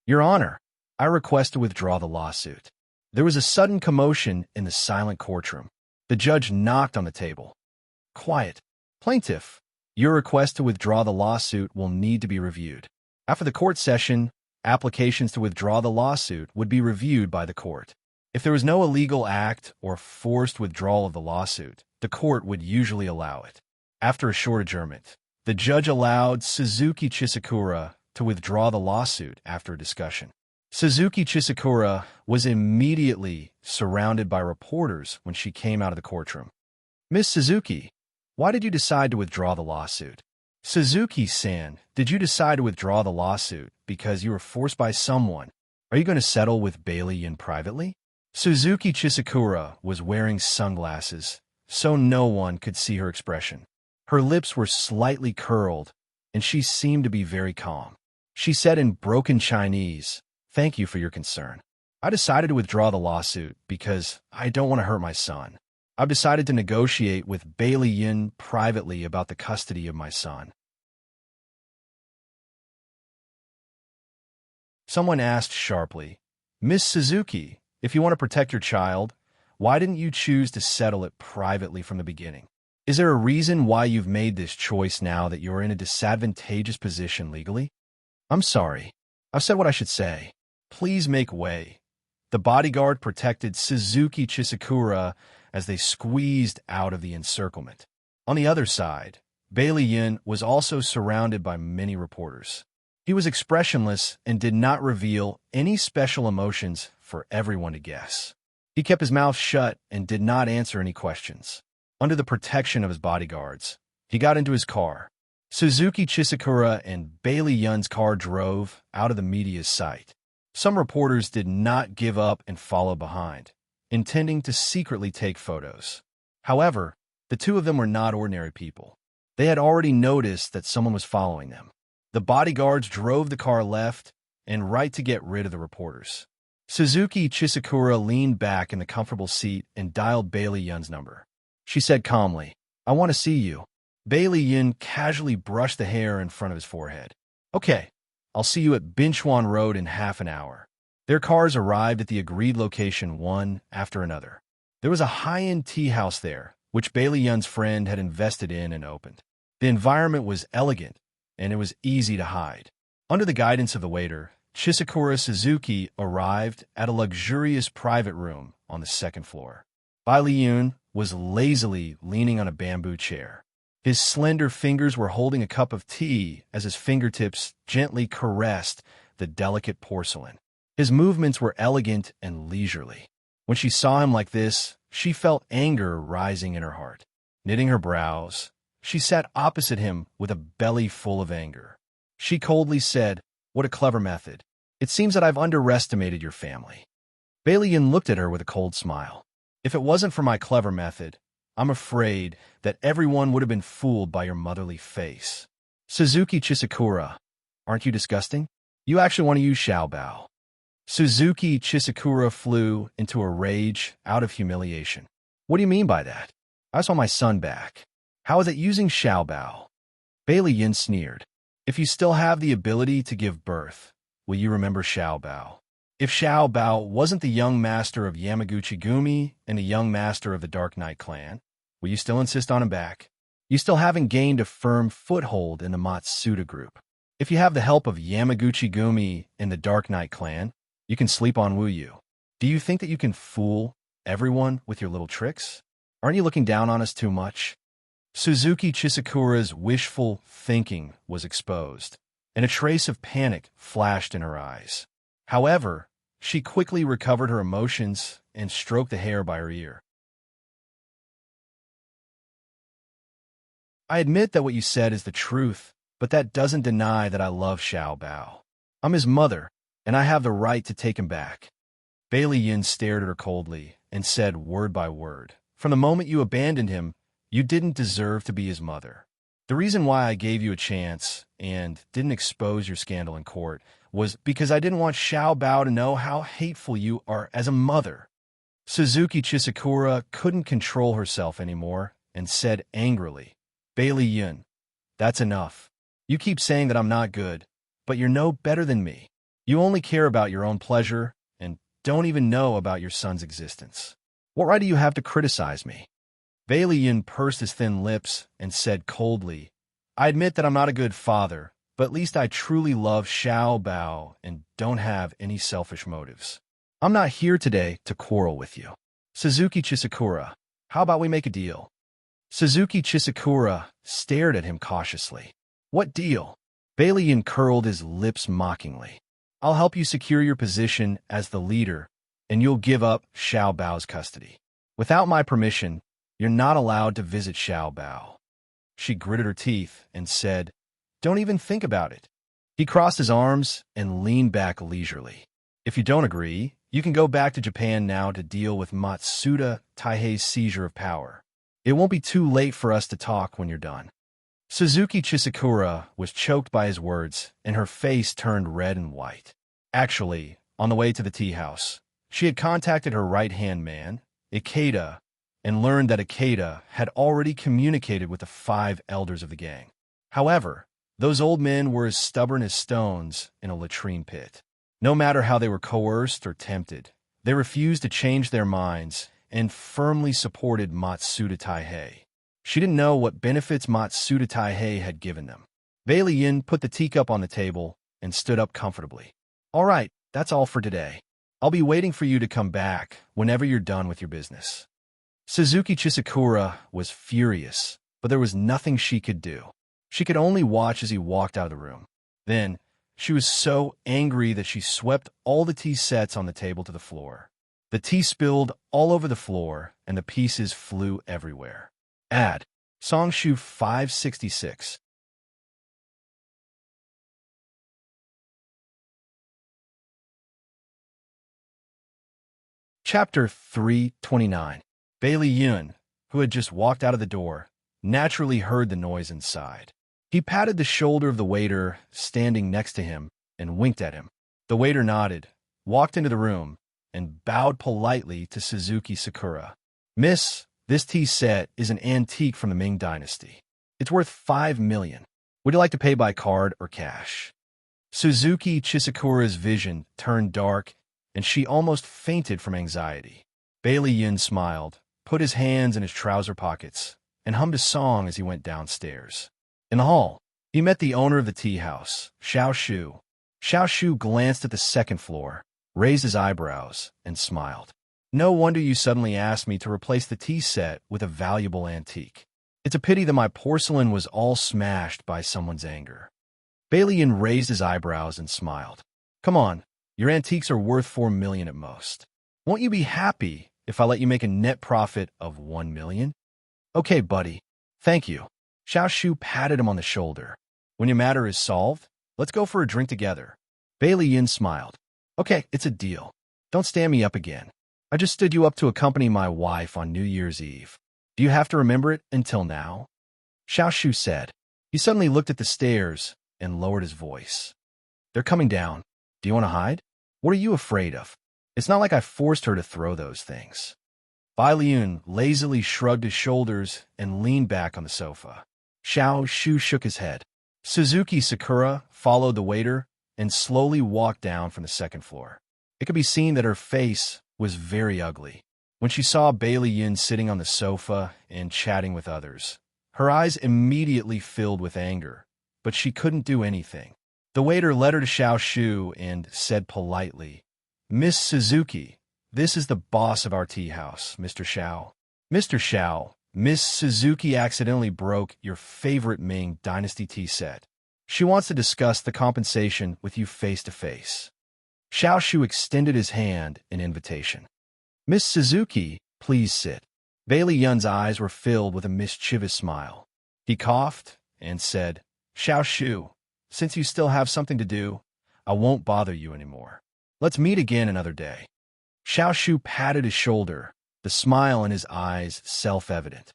"Your Honor, I request to withdraw the lawsuit." There was a sudden commotion in the silent courtroom. The judge knocked on the table. "Quiet. Plaintiff, your request to withdraw the lawsuit will need to be reviewed. After the court session, applications to withdraw the lawsuit would be reviewed by the court. If there was no illegal act or forced withdrawal of the lawsuit, the court would usually allow it." After a short adjournment, the judge allowed Suzuki Chisakura to withdraw the lawsuit after a discussion. Suzuki Chisakura was immediately surrounded by reporters when she came out of the courtroom. "Miss Suzuki, why did you decide to withdraw the lawsuit?" "Suzuki-san, did you decide to withdraw the lawsuit because you were forced by someone? Are you going to settle with Bailey Yin privately?" Suzuki Chisakura was wearing sunglasses, so no one could see her expression. Her lips were slightly curled, and she seemed to be very calm. She said in broken Chinese, "Thank you for your concern. I decided to withdraw the lawsuit because I don't want to hurt my son. I've decided to negotiate with Bailey Yin privately about the custody of my son." Someone asked sharply, "Miss Suzuki, if you want to protect your child, why didn't you choose to settle it privately from the beginning? Is there a reason why you've made this choice now that you're in a disadvantageous position legally?" "I'm sorry. I've said what I should say. Please make way." The bodyguard protected Suzuki Chisakura as they squeezed out of the encirclement. On the other side, Bailey Yin was also surrounded by many reporters. He was expressionless and did not reveal any special emotions for everyone to guess. He kept his mouth shut and did not answer any questions. Under the protection of his bodyguards, he got into his car. Suzuki Chisakura and Bailey Yin's car drove out of the media's sight. Some reporters did not give up and followed behind, intending to secretly take photos. However, the two of them were not ordinary people. They had already noticed that someone was following them. The bodyguards drove the car left and right to get rid of the reporters. Suzuki Chisakura leaned back in the comfortable seat and dialed Bailey Yin's number. She said calmly, "I want to see you." Bailey Yin casually brushed the hair in front of his forehead. "Okay, I'll see you at Binchuan Road in half an hour." Their cars arrived at the agreed location one after another. There was a high-end tea house there, which Bailey Yin's friend had invested in and opened. The environment was elegant, and it was easy to hide. Under the guidance of the waiter, Chisakura Suzuki arrived at a luxurious private room on the second floor. Bailey Yin was lazily leaning on a bamboo chair. His slender fingers were holding a cup of tea as his fingertips gently caressed the delicate porcelain. His movements were elegant and leisurely. When she saw him like this, she felt anger rising in her heart. Knitting her brows, she sat opposite him with a belly full of anger. She coldly said, "What a clever method. It seems that I've underestimated your family." Bailey Yin looked at her with a cold smile. "If it wasn't for my clever method, I'm afraid that everyone would have been fooled by your motherly face." "Suzuki Chisakura, aren't you disgusting? You actually want to use Xiaobao." Suzuki Chisakura flew into a rage out of humiliation. "What do you mean by that? I just want my son back. How is it using Xiaobao?" Bailey Yin sneered. "If you still have the ability to give birth, will you remember Xiaobao? If Xiaobao wasn't the young master of Yamaguchi Gumi and the young master of the Dark Knight clan, will you still insist on him back? You still haven't gained a firm foothold in the Matsuda group. If you have the help of Yamaguchi Gumi and the Dark Knight clan, you can sleep on Wu Yu. Do you think that you can fool everyone with your little tricks? Aren't you looking down on us too much?" Suzuki Chisakura's wishful thinking was exposed, and a trace of panic flashed in her eyes. However, she quickly recovered her emotions and stroked the hair by her ear. "I admit that what you said is the truth, but that doesn't deny that I love Xiao Bao. I'm his mother, and I have the right to take him back. Bailey Yin stared at her coldly and said word by word, "From the moment you abandoned him, you didn't deserve to be his mother. The reason why I gave you a chance and didn't expose your scandal in court was because I didn't want Xiao Bao to know how hateful you are as a mother." Suzuki Chisakura couldn't control herself anymore and said angrily, "Bailey Yun, that's enough. You keep saying that I'm not good, but you're no better than me. You only care about your own pleasure and don't even know about your son's existence. What right do you have to criticize me?" Bailey Yun pursed his thin lips and said coldly, "I admit that I'm not a good father, but at least I truly love Xiao Bao and don't have any selfish motives. I'm not here today to quarrel with you. Suzuki Chisakura, how about we make a deal?" Suzuki Chisakura stared at him cautiously. "What deal?" Bailey Yin curled his lips mockingly. "I'll help you secure your position as the leader, and you'll give up Xiao Bao's custody. Without my permission, you're not allowed to visit Xiao Bao." She gritted her teeth and said, "Don't even think about it." He crossed his arms and leaned back leisurely. "If you don't agree, you can go back to Japan now to deal with Matsuda Taihei's seizure of power. It won't be too late for us to talk when you're done." Suzuki Chisakura was choked by his words, and her face turned red and white. Actually, on the way to the tea house, she had contacted her right-hand man, Ikeda, and learned that Ikeda had already communicated with the 5 elders of the gang. However, those old men were as stubborn as stones in a latrine pit. No matter how they were coerced or tempted, they refused to change their minds and firmly supported Matsuda Taihei. She didn't know what benefits Matsuda Taihei had given them. Bailey Yin put the teacup on the table and stood up comfortably. "All right, that's all for today. I'll be waiting for you to come back whenever you're done with your business." Suzuki Chisakura was furious, but there was nothing she could do. She could only watch as he walked out of the room. Then, she was so angry that she swept all the tea sets on the table to the floor. The tea spilled all over the floor, and the pieces flew everywhere. Ad. Songshu 566. Chapter 329. Bailey Yun, who had just walked out of the door, naturally heard the noise inside. He patted the shoulder of the waiter standing next to him and winked at him. The waiter nodded, walked into the room, and bowed politely to Suzuki Sakura. "Miss, this tea set is an antique from the Ming Dynasty. It's worth 5 million. Would you like to pay by card or cash?" Suzuki Chisakura's vision turned dark, and she almost fainted from anxiety. Bailey Yin smiled, put his hands in his trouser pockets, and hummed a song as he went downstairs. In the hall, he met the owner of the tea house, Xiao Shu. Xiao Shu glanced at the second floor, raised his eyebrows, and smiled. "No wonder you suddenly asked me to replace the tea set with a valuable antique. It's a pity that my porcelain was all smashed by someone's anger." Bailey Yin raised his eyebrows and smiled. "Come on, your antiques are worth 4 million at most. Won't you be happy if I let you make a net profit of 1 million? Okay, buddy. Thank you." Xiao Shu patted him on the shoulder. "When your matter is solved, let's go for a drink together." Bailey Yin smiled. "Okay, it's a deal. Don't stand me up again. I just stood you up to accompany my wife on New Year's Eve. Do you have to remember it until now?" Xiao Shu said. He suddenly looked at the stairs and lowered his voice. "They're coming down. Do you want to hide? What are you afraid of? It's not like I forced her to throw those things." Bai Liun lazily shrugged his shoulders and leaned back on the sofa. Xiao Shu shook his head. Suzuki Sakura followed the waiter and slowly walked down from the second floor. It could be seen that her face was very ugly. When she saw Bailey Yin sitting on the sofa and chatting with others, her eyes immediately filled with anger, but she couldn't do anything. The waiter led her to Xiao Shu and said politely, "Miss Suzuki, this is the boss of our tea house, Mr. Xiao." "Mr. Xiao, Miss Suzuki accidentally broke your favorite Ming Dynasty tea set. She wants to discuss the compensation with you face to face." Xiao Shu extended his hand in invitation. "Miss Suzuki, please sit." Bailey Yun's eyes were filled with a mischievous smile. He coughed and said, Xiao Shu, since you still have something to do, I won't bother you anymore. Let's meet again another day. Xiao Shu patted his shoulder, the smile in his eyes self-evident.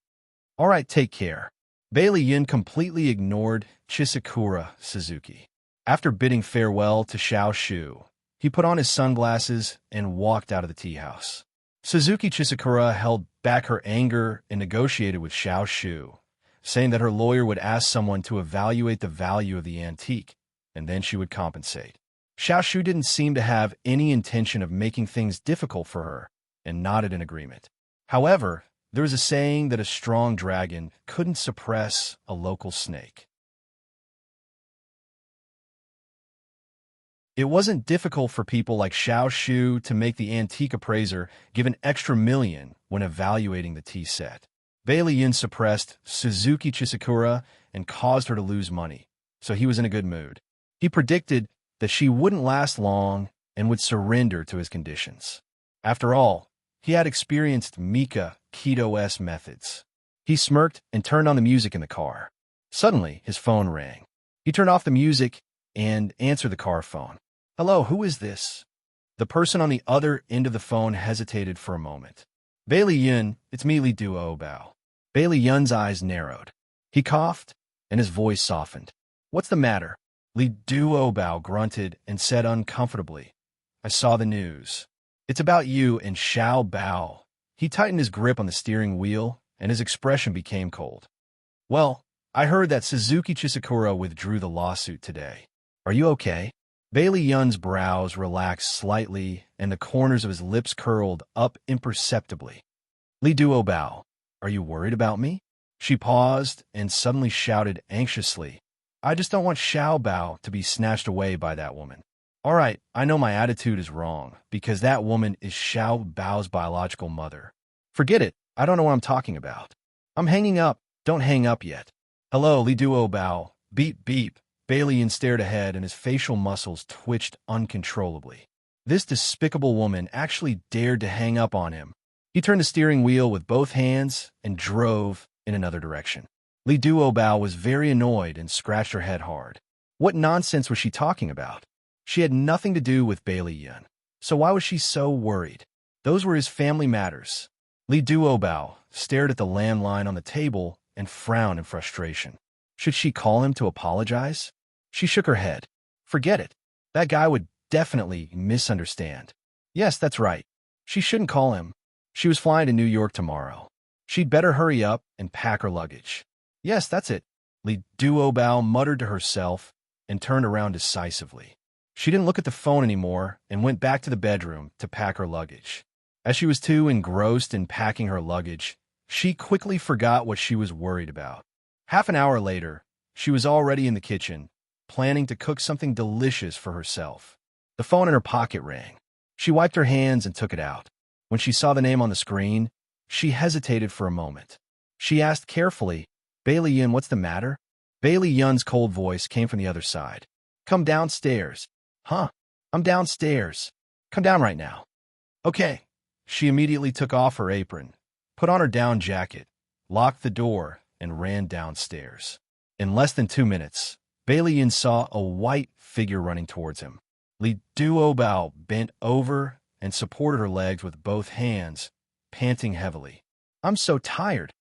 All right, take care. Bailey Yin completely ignored Chisakura Suzuki. After bidding farewell to Xiao Shu, he put on his sunglasses and walked out of the tea house. Suzuki Chisakura held back her anger and negotiated with Xiao Shu, saying that her lawyer would ask someone to evaluate the value of the antique, and then she would compensate. Xiao Shu didn't seem to have any intention of making things difficult for her, and nodded in agreement. However, there is a saying that a strong dragon couldn't suppress a local snake. It wasn't difficult for people like Xiao Shu to make the antique appraiser give an extra million when evaluating the tea set. Bailey Yin suppressed Suzuki Chisakura and caused her to lose money, so he was in a good mood. He predicted that she wouldn't last long and would surrender to his conditions. After all, he had experienced Mika Kito's methods. He smirked and turned on the music in the car. Suddenly, his phone rang. He turned off the music and answered the car phone. Hello, who is this? The person on the other end of the phone hesitated for a moment. Bailey Yin, it's me, Li Duo Bao. Bailey Yin's eyes narrowed. He coughed, and his voice softened. What's the matter? Li Duo Bao grunted and said uncomfortably, I saw the news. It's about you and Xiao Bao. He tightened his grip on the steering wheel, and his expression became cold. Well, I heard that Suzuki Chisakura withdrew the lawsuit today. Are you okay? Bailey Yin's brows relaxed slightly, and the corners of his lips curled up imperceptibly. Li Duo Bao, are you worried about me? She paused and suddenly shouted anxiously, I just don't want Xiao Bao to be snatched away by that woman. All right, I know my attitude is wrong, because that woman is Xiao Bao's biological mother. Forget it, I don't know what I'm talking about. I'm hanging up, don't hang up yet. Hello, Li Duo Bao, beep beep. Bailey Yin stared ahead and his facial muscles twitched uncontrollably. This despicable woman actually dared to hang up on him. He turned the steering wheel with both hands and drove in another direction. Li Duo Bao was very annoyed and scratched her head hard. What nonsense was she talking about? She had nothing to do with Bailey Yin, so why was she so worried? Those were his family matters. Li Duo Bao stared at the landline on the table and frowned in frustration. Should she call him to apologize? She shook her head. Forget it. That guy would definitely misunderstand. Yes, that's right. She shouldn't call him. She was flying to New York tomorrow. She'd better hurry up and pack her luggage. Yes, that's it. Li Duo Bao muttered to herself and turned around decisively. She didn't look at the phone anymore and went back to the bedroom to pack her luggage. As she was too engrossed in packing her luggage, she quickly forgot what she was worried about. Half an hour later, she was already in the kitchen, planning to cook something delicious for herself. The phone in her pocket rang. She wiped her hands and took it out. When she saw the name on the screen, she hesitated for a moment. She asked carefully, Bailey Yin, what's the matter? Bailey Yin's cold voice came from the other side. Come downstairs. Huh? I'm downstairs. Come down right now. Okay. She immediately took off her apron, put on her down jacket, locked the door, and ran downstairs. In less than 2 minutes, Bailey Yin saw a white figure running towards him. Li Duo Bao bent over and supported her legs with both hands, panting heavily. I'm so tired.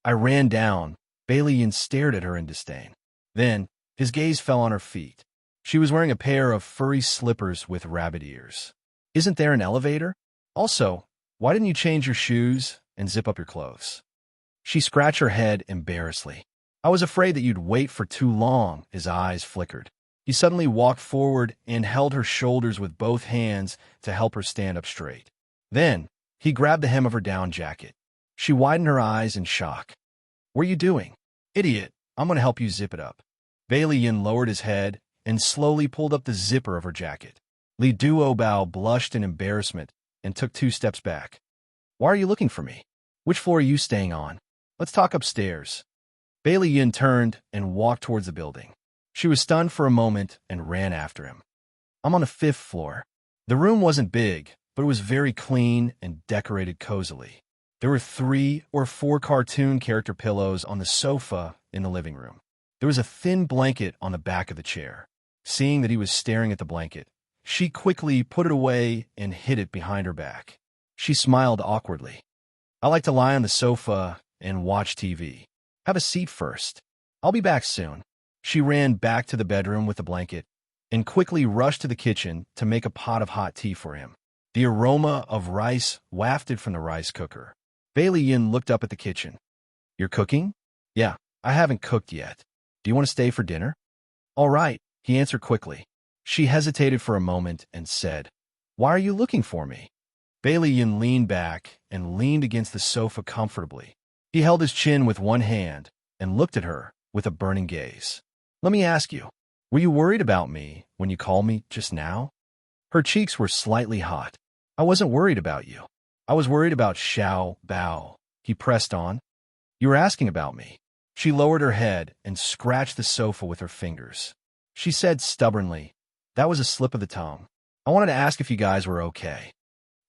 I ran down. Bailey Yin stared at her in disdain. Then, his gaze fell on her feet. She was wearing a pair of furry slippers with rabbit ears. Isn't there an elevator? Also, why didn't you change your shoes and zip up your clothes? She scratched her head embarrassedly. I was afraid that you'd wait for too long. His eyes flickered. He suddenly walked forward and held her shoulders with both hands to help her stand up straight. Then, he grabbed the hem of her down jacket. She widened her eyes in shock. What are you doing? Idiot, I'm going to help you zip it up. Bailey Yin lowered his head and slowly pulled up the zipper of her jacket. Li Duo Bao blushed in embarrassment and took 2 steps back. Why are you looking for me? Which floor are you staying on? Let's talk upstairs. Bailey Yin turned and walked towards the building. She was stunned for a moment and ran after him. I'm on the 5th floor. The room wasn't big, but it was very clean and decorated cozily. There were 3 or 4 cartoon character pillows on the sofa in the living room. There was a thin blanket on the back of the chair. Seeing that he was staring at the blanket, she quickly put it away and hid it behind her back. She smiled awkwardly. "I like to lie on the sofa and watch TV. Have a seat first. I'll be back soon." She ran back to the bedroom with the blanket and quickly rushed to the kitchen to make a pot of hot tea for him. The aroma of rice wafted from the rice cooker. Bailey Yin looked up at the kitchen. "You're cooking?" "Yeah, I haven't cooked yet. Do you want to stay for dinner?" "All right," he answered quickly. She hesitated for a moment and said, "Why are you looking for me?" Bailey Yin leaned back and leaned against the sofa comfortably. He held his chin with one hand and looked at her with a burning gaze. "Let me ask you, were you worried about me when you called me just now?" Her cheeks were slightly hot. "I wasn't worried about you. I was worried about Xiao Bao," he pressed on. "You were asking about me." She lowered her head and scratched the sofa with her fingers. She said stubbornly, "That was a slip of the tongue. I wanted to ask if you guys were okay."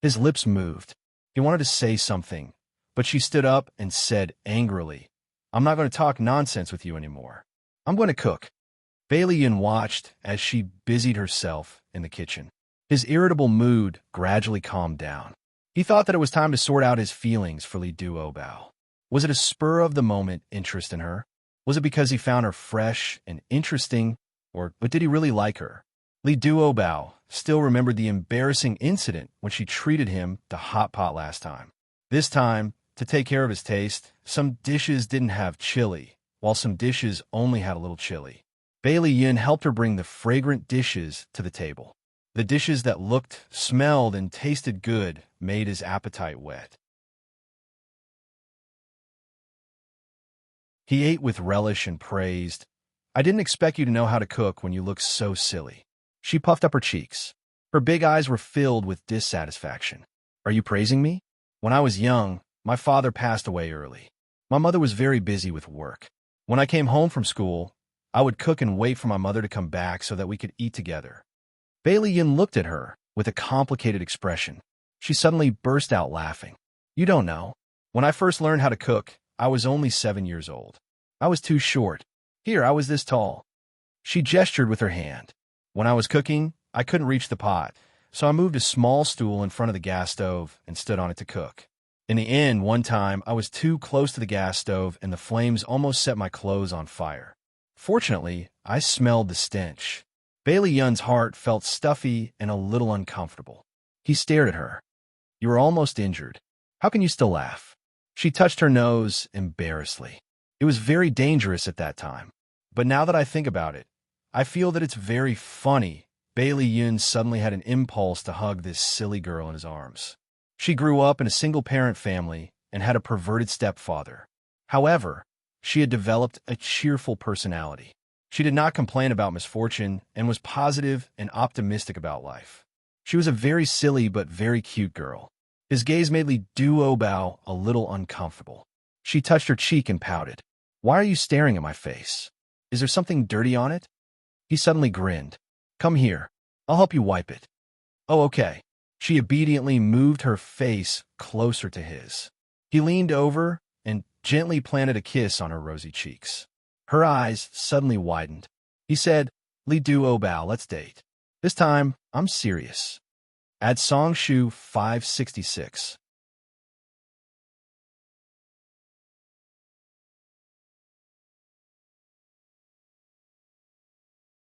His lips moved. He wanted to say something, but she stood up and said angrily, "I'm not going to talk nonsense with you anymore. I'm going to cook." Bailey Yin watched as she busied herself in the kitchen. His irritable mood gradually calmed down. He thought that it was time to sort out his feelings for Li Duobao. Was it a spur-of-the-moment interest in her? Was it because he found her fresh and interesting, but did he really like her? Li Duobao still remembered the embarrassing incident when she treated him to hot pot last time. This time, to take care of his taste, some dishes didn't have chili, while some dishes only had a little chili. Bailey Yin helped her bring the fragrant dishes to the table. The dishes that looked, smelled, and tasted good made his appetite wet. He ate with relish and praised, "I didn't expect you to know how to cook when you look so silly." She puffed up her cheeks. Her big eyes were filled with dissatisfaction. "Are you praising me? When I was young, my father passed away early. My mother was very busy with work. When I came home from school, I would cook and wait for my mother to come back so that we could eat together." Bailey Yin looked at her with a complicated expression. She suddenly burst out laughing. "You don't know. When I first learned how to cook, I was only 7 years old. I was too short. Here, I was this tall." She gestured with her hand. "When I was cooking, I couldn't reach the pot, so I moved a small stool in front of the gas stove and stood on it to cook. In the end, one time, I was too close to the gas stove and the flames almost set my clothes on fire. Fortunately, I smelled the stench." Bailey Yun's heart felt stuffy and a little uncomfortable. He stared at her. "You were almost injured. How can you still laugh?" She touched her nose embarrassedly. "It was very dangerous at that time. But now that I think about it, I feel that it's very funny." Bailey Yun suddenly had an impulse to hug this silly girl in his arms. She grew up in a single-parent family and had a perverted stepfather. However, she had developed a cheerful personality. She did not complain about misfortune and was positive and optimistic about life. She was a very silly but very cute girl. His gaze made Li Duobao a little uncomfortable. She touched her cheek and pouted. "Why are you staring at my face? Is there something dirty on it?" He suddenly grinned. "Come here. I'll help you wipe it." "Oh, okay." She obediently moved her face closer to his. He leaned over and gently planted a kiss on her rosy cheeks. Her eyes suddenly widened. He said, "Li Duobao, let's date. This time, I'm serious." Add Song Shu 566.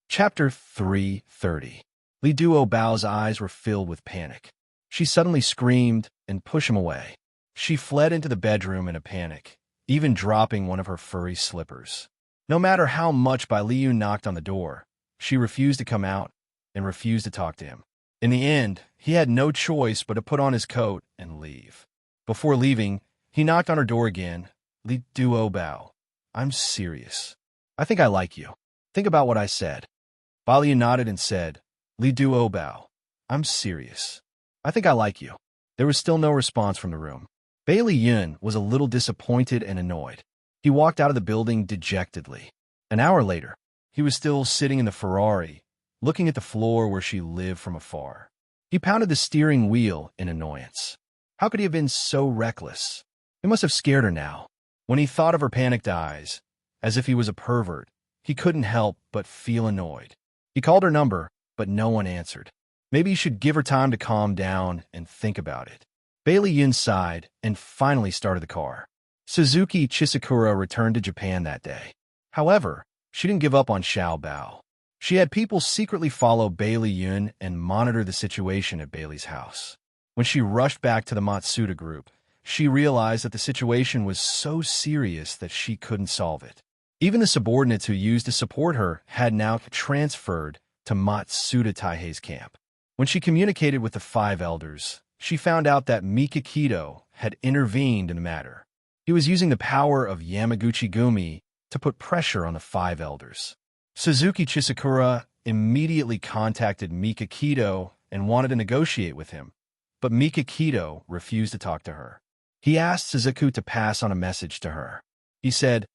Chapter 330. Li Duobao's eyes were filled with panic. She suddenly screamed and pushed him away. She fled into the bedroom in a panic, even dropping one of her furry slippers. No matter how much Bai Liu knocked on the door, she refused to come out and refused to talk to him. In the end, he had no choice but to put on his coat and leave. Before leaving, he knocked on her door again. "Li Duobao, I'm serious. I think I like you. Think about what I said." Bai Liu nodded and said, "Li Duobao, I'm serious. I think I like you." There was still no response from the room. Bailey Yun was a little disappointed and annoyed. He walked out of the building dejectedly. An hour later, he was still sitting in the Ferrari, looking at the floor where she lived from afar. He pounded the steering wheel in annoyance. How could he have been so reckless? It must have scared her now. When he thought of her panicked eyes, as if he was a pervert, he couldn't help but feel annoyed. He called her number, but no one answered. Maybe he should give her time to calm down and think about it. Bailey Yun sighed and finally started the car. Suzuki Chisakura returned to Japan that day. However, she didn't give up on Xiao Bao. She had people secretly follow Bailey Yun and monitor the situation at Bailey's house. When she rushed back to the Matsuda group, she realized that the situation was so serious that she couldn't solve it. Even the subordinates who used to support her had now transferred to Matsuda Taihei's camp. When she communicated with the 5 elders, she found out that Mikakito had intervened in the matter. He was using the power of Yamaguchi Gumi to put pressure on the 5 elders. Suzuki Chisakura immediately contacted Mikakito and wanted to negotiate with him, but Mikakito refused to talk to her. He asked Suzuki to pass on a message to her. He said,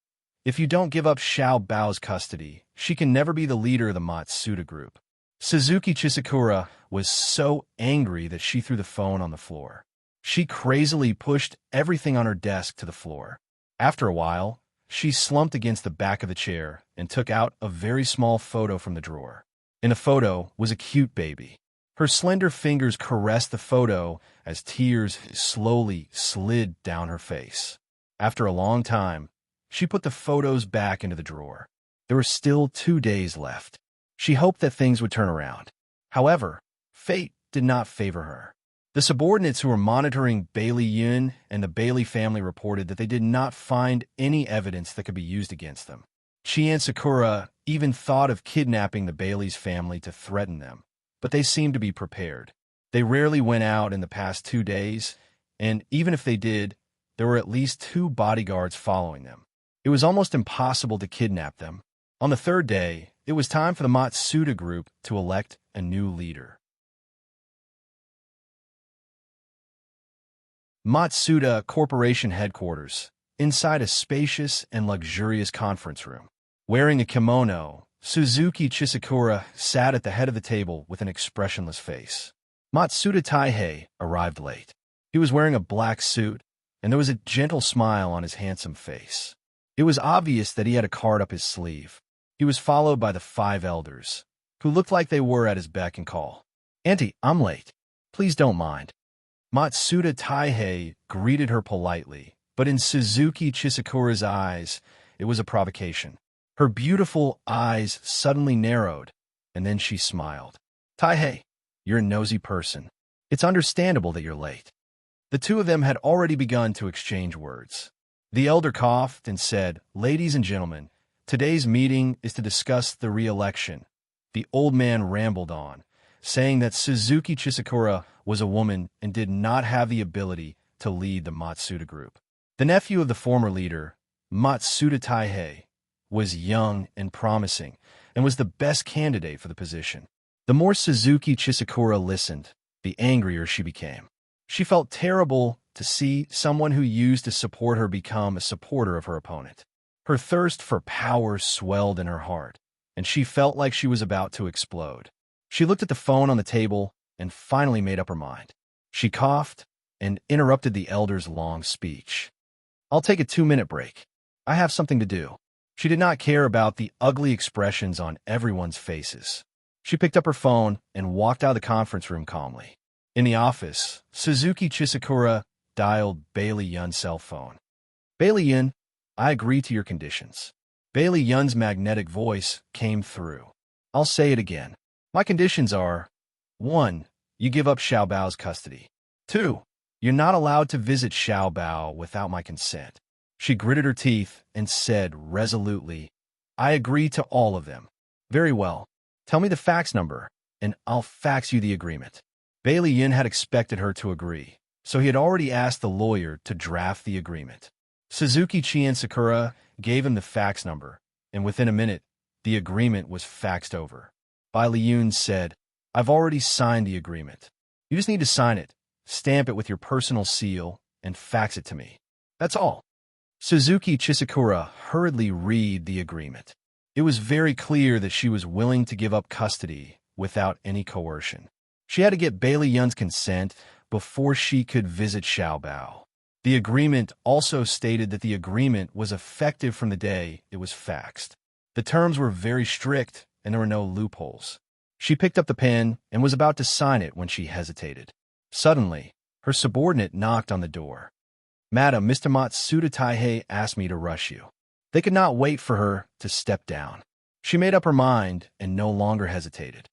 "If you don't give up Xiao Bao's custody, she can never be the leader of the Matsuda group." Suzuki Chisakura was so angry that she threw the phone on the floor. She crazily pushed everything on her desk to the floor. After a while, she slumped against the back of the chair and took out a very small photo from the drawer. In the photo was a cute baby. Her slender fingers caressed the photo as tears slowly slid down her face. After a long time, she put the photos back into the drawer. There were still 2 days left. She hoped that things would turn around. However, fate did not favor her. The subordinates who were monitoring Bailey Yun and the Bailey family reported that they did not find any evidence that could be used against them. Chien Sakura even thought of kidnapping the Bailey's family to threaten them, but they seemed to be prepared. They rarely went out in the past 2 days, and even if they did, there were at least 2 bodyguards following them. It was almost impossible to kidnap them. On the 3rd day, it was time for the Matsuda group to elect a new leader. Matsuda Corporation headquarters, inside a spacious and luxurious conference room. Wearing a kimono, Suzuki Chisakura sat at the head of the table with an expressionless face. Matsuda Taihei arrived late. He was wearing a black suit, and there was a gentle smile on his handsome face. It was obvious that he had a card up his sleeve. He was followed by the 5 elders, who looked like they were at his beck and call. "Auntie, I'm late. Please don't mind." Matsuda Taihei greeted her politely, but in Suzuki Chisakura's eyes, it was a provocation. Her beautiful eyes suddenly narrowed, and then she smiled. "Taihei, you're a nosy person. It's understandable that you're late." The 2 of them had already begun to exchange words. The elder coughed and said, "Ladies and gentlemen, today's meeting is to discuss the re-election." The old man rambled on, saying that Suzuki Chisakura was a woman and did not have the ability to lead the Matsuda group. The nephew of the former leader, Matsuda Taihei, was young and promising and was the best candidate for the position. The more Suzuki Chisakura listened, the angrier she became. She felt terrible to see someone who used to support her become a supporter of her opponent. Her thirst for power swelled in her heart, and she felt like she was about to explode. She looked at the phone on the table and finally made up her mind. She coughed and interrupted the elder's long speech. "I'll take a 2-minute break. I have something to do." She did not care about the ugly expressions on everyone's faces. She picked up her phone and walked out of the conference room calmly. In the office, Suzuki Chisakura dialed Bailey Yun's cell phone. "Bailey Yun, I agree to your conditions." Bailey Yun's magnetic voice came through. "I'll say it again. My conditions are: 1. You give up Xiao Bao's custody. 2. You're not allowed to visit Xiao Bao without my consent." She gritted her teeth and said resolutely, "I agree to all of them." "Very well. Tell me the fax number, and I'll fax you the agreement." Bailey Yun had expected her to agree, so he had already asked the lawyer to draft the agreement. Suzuki Chien Sakura gave him the fax number, and within a minute, the agreement was faxed over. Bailey Yun said, "I've already signed the agreement. You just need to sign it, stamp it with your personal seal, and fax it to me. That's all." Suzuki Chisakura hurriedly read the agreement. It was very clear that she was willing to give up custody without any coercion. She had to get Bailey Yun's consent before she could visit Xiao Bao. The agreement also stated that the agreement was effective from the day it was faxed. The terms were very strict, and there were no loopholes. She picked up the pen and was about to sign it when she hesitated. Suddenly, her subordinate knocked on the door. "Madam, Mr. Matsuda Taihei asked me to rush you." They could not wait for her to step down. She made up her mind and no longer hesitated.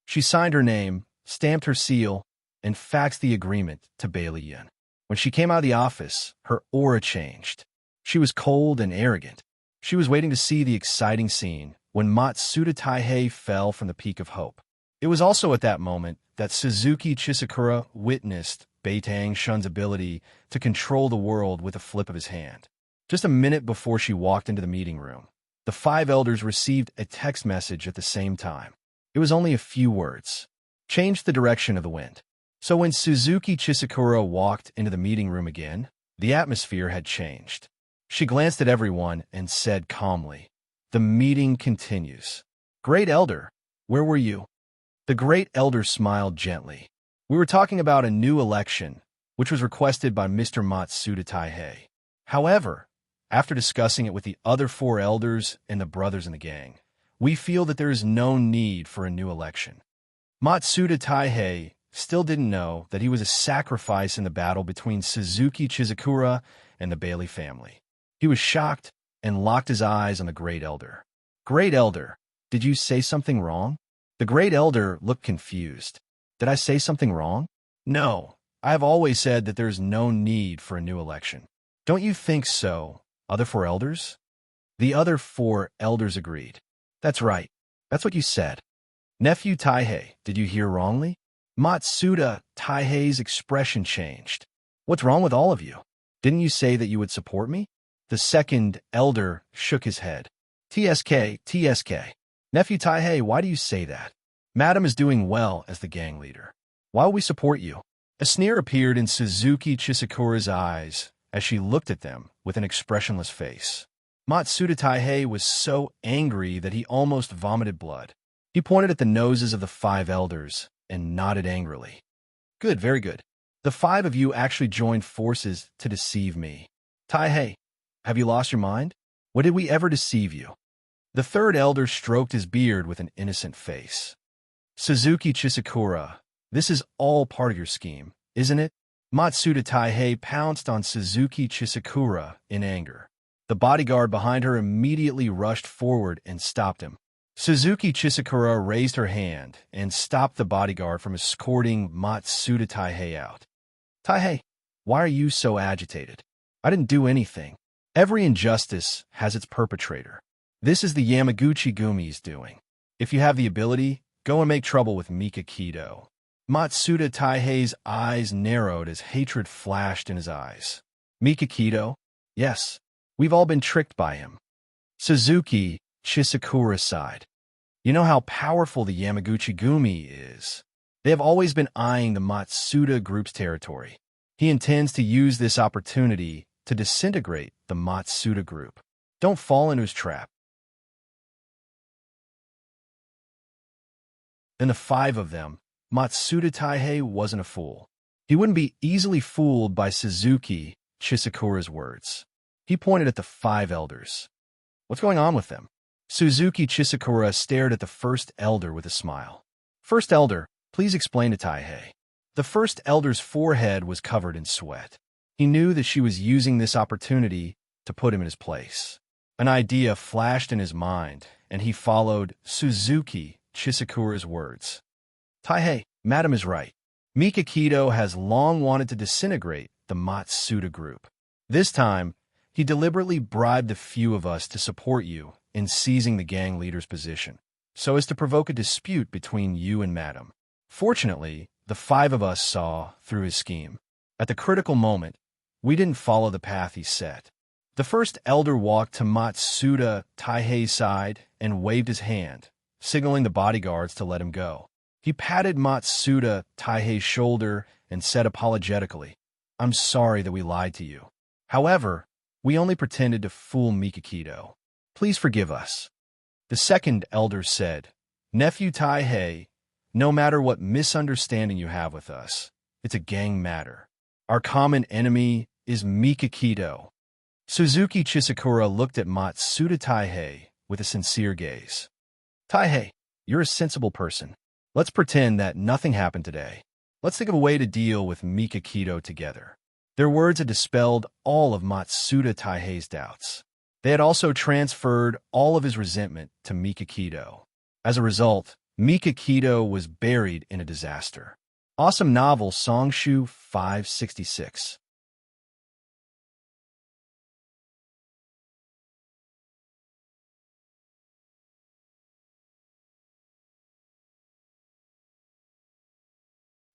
She signed her name, stamped her seal, and faxed the agreement to Bailey Yin. When she came out of the office, her aura changed. She was cold and arrogant. She was waiting to see the exciting scene when Matsuda Taihei fell from the peak of hope. It was also at that moment that Suzuki Chisakura witnessed Beitang Shun's ability to control the world with a flip of his hand. Just a minute before she walked into the meeting room, the 5 elders received a text message at the same time. It was only a few words. "Change the direction of the wind." So when Suzuki Chisakura walked into the meeting room again, the atmosphere had changed. She glanced at everyone and said calmly, "The meeting continues." "Great Elder, where were you?" The Great Elder smiled gently. "We were talking about a new election, which was requested by Mr. Matsuda Taihei. However, after discussing it with the other 4 elders and the brothers in the gang, we feel that there is no need for a new election." Matsuda Taihei still didn't know that he was a sacrifice in the battle between Suzuki Chizakura and the Bailey family. He was shocked and locked his eyes on the Great Elder. "Great Elder, did you say something wrong?" The Great Elder looked confused. "Did I say something wrong?" "No, I have always said that there is no need for a new election." "Don't you think so, other 4 elders?" The other 4 elders agreed. "That's right. That's what you said." "Nephew Taihei, did you hear wrongly?" Matsuda Taihei's expression changed. "What's wrong with all of you? Didn't you say that you would support me?" The second elder shook his head. TSK. "Nephew Taihei, why do you say that? Madam is doing well as the gang leader. Why will we support you?" A sneer appeared in Suzuki Chisakura's eyes as she looked at them with an expressionless face. Matsuda Taihei was so angry that he almost vomited blood. He pointed at the noses of the 5 elders and nodded angrily. "Good, very good. The 5 of you actually joined forces to deceive me. Taihei, have you lost your mind? When did we ever deceive you?" The 3rd elder stroked his beard with an innocent face. "Suzuki Chisakura, this is all part of your scheme, isn't it?" Matsuda Taihei pounced on Suzuki Chisakura in anger. The bodyguard behind her immediately rushed forward and stopped him. Suzuki Chisakura raised her hand and stopped the bodyguard from escorting Matsuda Taihei out. "Taihei, why are you so agitated? I didn't do anything. Every injustice has its perpetrator. This is the Yamaguchi Gumi's doing. If you have the ability, go and make trouble with Mika Kido." Matsuda Taihei's eyes narrowed as hatred flashed in his eyes. "Mika Kido? Yes, we've all been tricked by him." Suzuki Chisakura sighed. "You know how powerful the Yamaguchi Gumi is. They have always been eyeing the Matsuda group's territory. He intends to use this opportunity to disintegrate the Matsuda group. Don't fall into his trap." In the 5 of them, Matsuda Taihei wasn't a fool. He wouldn't be easily fooled by Suzuki Chisakura's words. He pointed at the 5 elders. "What's going on with them?" Suzuki Chisakura stared at the 1st elder with a smile. "First elder, please explain to Taihei." The 1st elder's forehead was covered in sweat. He knew that she was using this opportunity to put him in his place. An idea flashed in his mind, and he followed Suzuki Chisakura's words. "Taihei, Madam is right. Mika Kido has long wanted to disintegrate the Matsuda group. This time, he deliberately bribed a few of us to support you in seizing the gang leader's position, so as to provoke a dispute between you and Madam. Fortunately, the 5 of us saw through his scheme. At the critical moment, we didn't follow the path he set." The 1st elder walked to Matsuda Taihei's side and waved his hand, signaling the bodyguards to let him go. He patted Matsuda Taihei's shoulder and said apologetically, "I'm sorry that we lied to you. However, we only pretended to fool Mika Kido. Please forgive us." The 2nd elder said, "Nephew Taihei, No matter what misunderstanding you have with us, it's a gang matter. Our common enemy is Mikakito. Suzuki Chisakura looked at Matsuda Taihei with a sincere gaze. Taihei, you're a sensible person. Let's pretend that nothing happened today. Let's think of a way to deal with Mikakito together. Their words had dispelled all of Matsuda Taihei's doubts. They had also transferred all of his resentment to Mikakito. As a result, Mikakito was buried in a disaster. Awesome novel Songshu 566.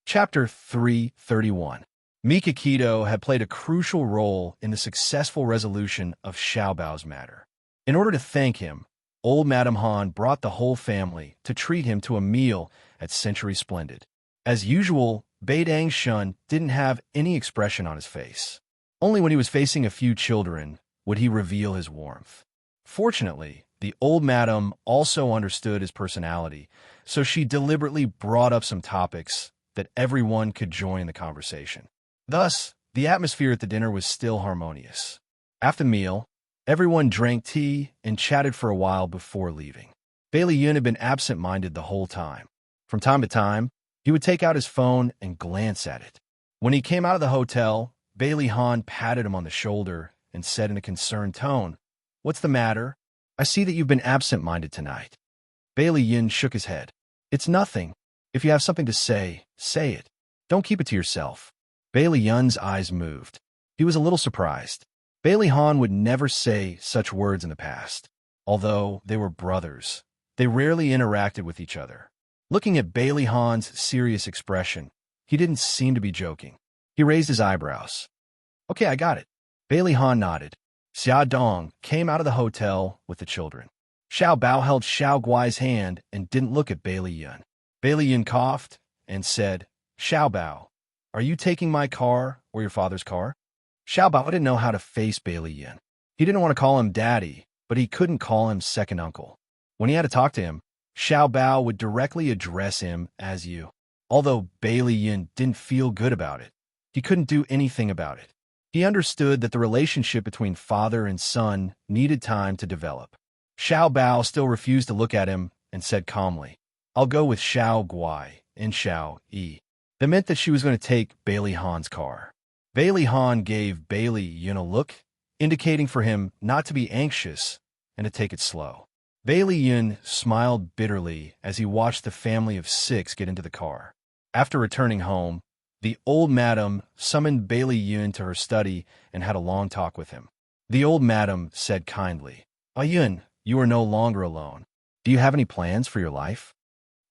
Chapter 331. Mikakito had played a crucial role in the successful resolution of Xiaobao's matter. In order to thank him, old Madame Han brought the whole family to treat him to a meal at Century Splendid. As usual, Beidang Shun didn't have any expression on his face. Only when he was facing a few children would he reveal his warmth. Fortunately, the old madam also understood his personality, so she deliberately brought up some topics that everyone could join the conversation. Thus, the atmosphere at the dinner was still harmonious. After the meal, everyone drank tea and chatted for a while before leaving. Bailey Yun had been absent-minded the whole time. From time to time, he would take out his phone and glance at it. When he came out of the hotel, Bailey Han patted him on the shoulder and said in a concerned tone, "What's the matter? I see that you've been absent-minded tonight." Bailey Yun shook his head. "It's nothing. If you have something to say it. Don't keep it to yourself." Bailey Yun's eyes moved. He was a little surprised. Bailey Han would never say such words in the past. Although they were brothers, they rarely interacted with each other. Looking at Bailey Han's serious expression, he didn't seem to be joking. He raised his eyebrows. "Okay, I got it." Bailey Han nodded. Xia Dong came out of the hotel with the children. Xiao Bao held Xiao Guai's hand and didn't look at Bailey Yun. Bailey Yun coughed and said, "Xiao Bao, are you taking my car or your father's car?" Xiao Bao didn't know how to face Bailey Yun. He didn't want to call him daddy, but he couldn't call him second uncle. When he had to talk to him, Xiao Bao would directly address him as you. Although Bailey Yun didn't feel good about it, he couldn't do anything about it. He understood that the relationship between father and son needed time to develop. Xiao Bao still refused to look at him and said calmly, "I'll go with Xiao Guai and Xiao Yi." That meant that she was going to take Bailey Han's car. Bailey Han gave Bailey Yun a look, indicating for him not to be anxious and to take it slow. Bailey Yun smiled bitterly as he watched the family of 6 get into the car. After returning home, the old madam summoned Bailey Yun to her study and had a long talk with him. The old madam said kindly, Yun, you are no longer alone. Do you have any plans for your life?"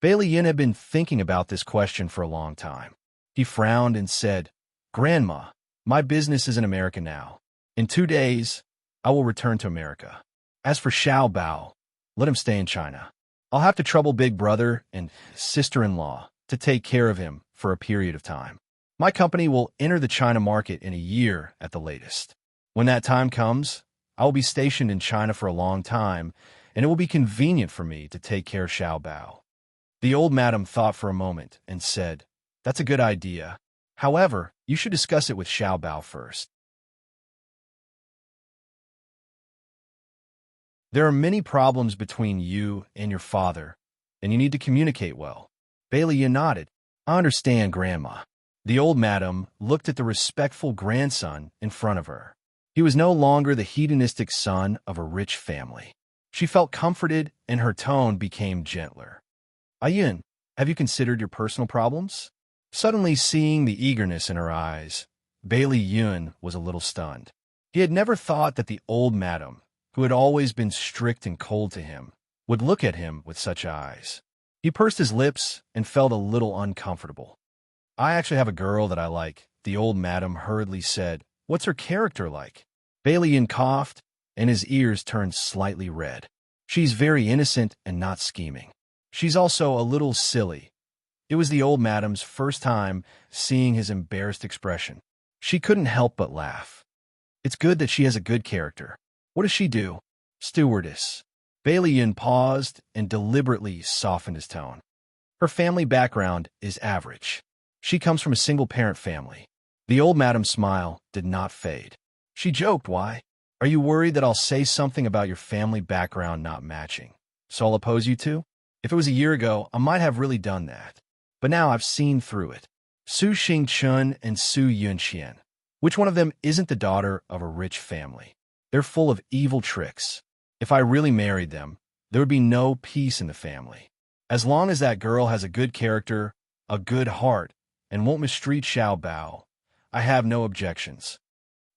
Bailey Yun had been thinking about this question for a long time. He frowned and said, "Grandma, my business is in America now. In 2 days, I will return to America. As for Xiao Bao, let him stay in China. I'll have to trouble Big Brother and sister-in-law to take care of him for a period of time. My company will enter the China market in a year at the latest. When that time comes, I will be stationed in China for a long time, and it will be convenient for me to take care of Xiao Bao." The old madam thought for a moment and said, "That's a good idea. However, you should discuss it with Xiao Bao first. There are many problems between you and your father, and you need to communicate well." Bailey Yun nodded. "I understand, Grandma." The old madam looked at the respectful grandson in front of her. He was no longer the hedonistic son of a rich family. She felt comforted, and her tone became gentler. "Yun, have you considered your personal problems?" Suddenly seeing the eagerness in her eyes, Bailey Yun was a little stunned. He had never thought that the old madam, who had always been strict and cold to him, would look at him with such eyes. He pursed his lips and felt a little uncomfortable. "I actually have a girl that I like," the old madam hurriedly said. "What's her character like?" Bailey Yun coughed, and his ears turned slightly red. "She's very innocent and not scheming. She's also a little silly." It was the old madam's first time seeing his embarrassed expression. She couldn't help but laugh. "It's good that she has a good character. What does she do?" "Stewardess." Bailey Yun paused and deliberately softened his tone. Her family background is average. She comes from a single-parent family. The old madam's smile did not fade. She joked, "Why? Are you worried that I'll say something about your family background not matching, so I'll oppose you too? If it was a year ago, I might have really done that. But now I've seen through it. Su Xingchun and Su Yunxian. Which one of them isn't the daughter of a rich family? They're full of evil tricks. If I really married them, there would be no peace in the family. As long as that girl has a good character, a good heart, and won't mistreat Xiao Bao, I have no objections."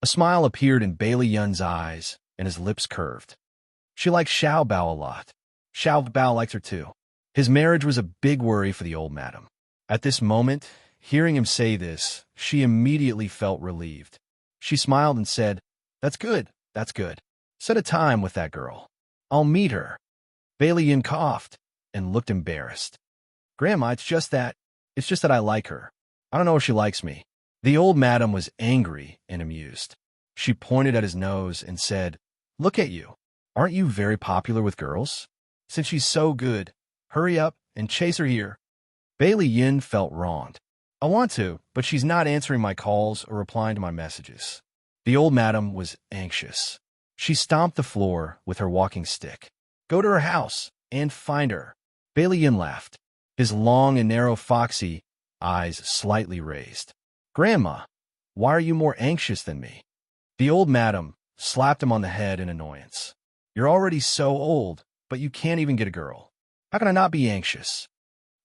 A smile appeared in Bailey Yun's eyes, and his lips curved. She likes Xiao Bao a lot. Xiao Bao likes her too. His marriage was a big worry for the old madam. At this moment, hearing him say this, she immediately felt relieved. She smiled and said, "That's good, that's good. Set a time with that girl. I'll meet her." Bailey Yun coughed and looked embarrassed. "Grandma, it's just that I like her. I don't know if she likes me." The old madam was angry and amused. She pointed at his nose and said, "Look at you. Aren't you very popular with girls? Since she's so good, hurry up and chase her here." Bailey Yin felt wronged. "I want to, but she's not answering my calls or replying to my messages." The old madam was anxious. She stomped the floor with her walking stick. "Go to her house and find her." Bailey Yin laughed, his long and narrow foxy eyes slightly raised. "Grandma, why are you more anxious than me?" The old madam slapped him on the head in annoyance. "You're already so old, but you can't even get a girl. How can I not be anxious?"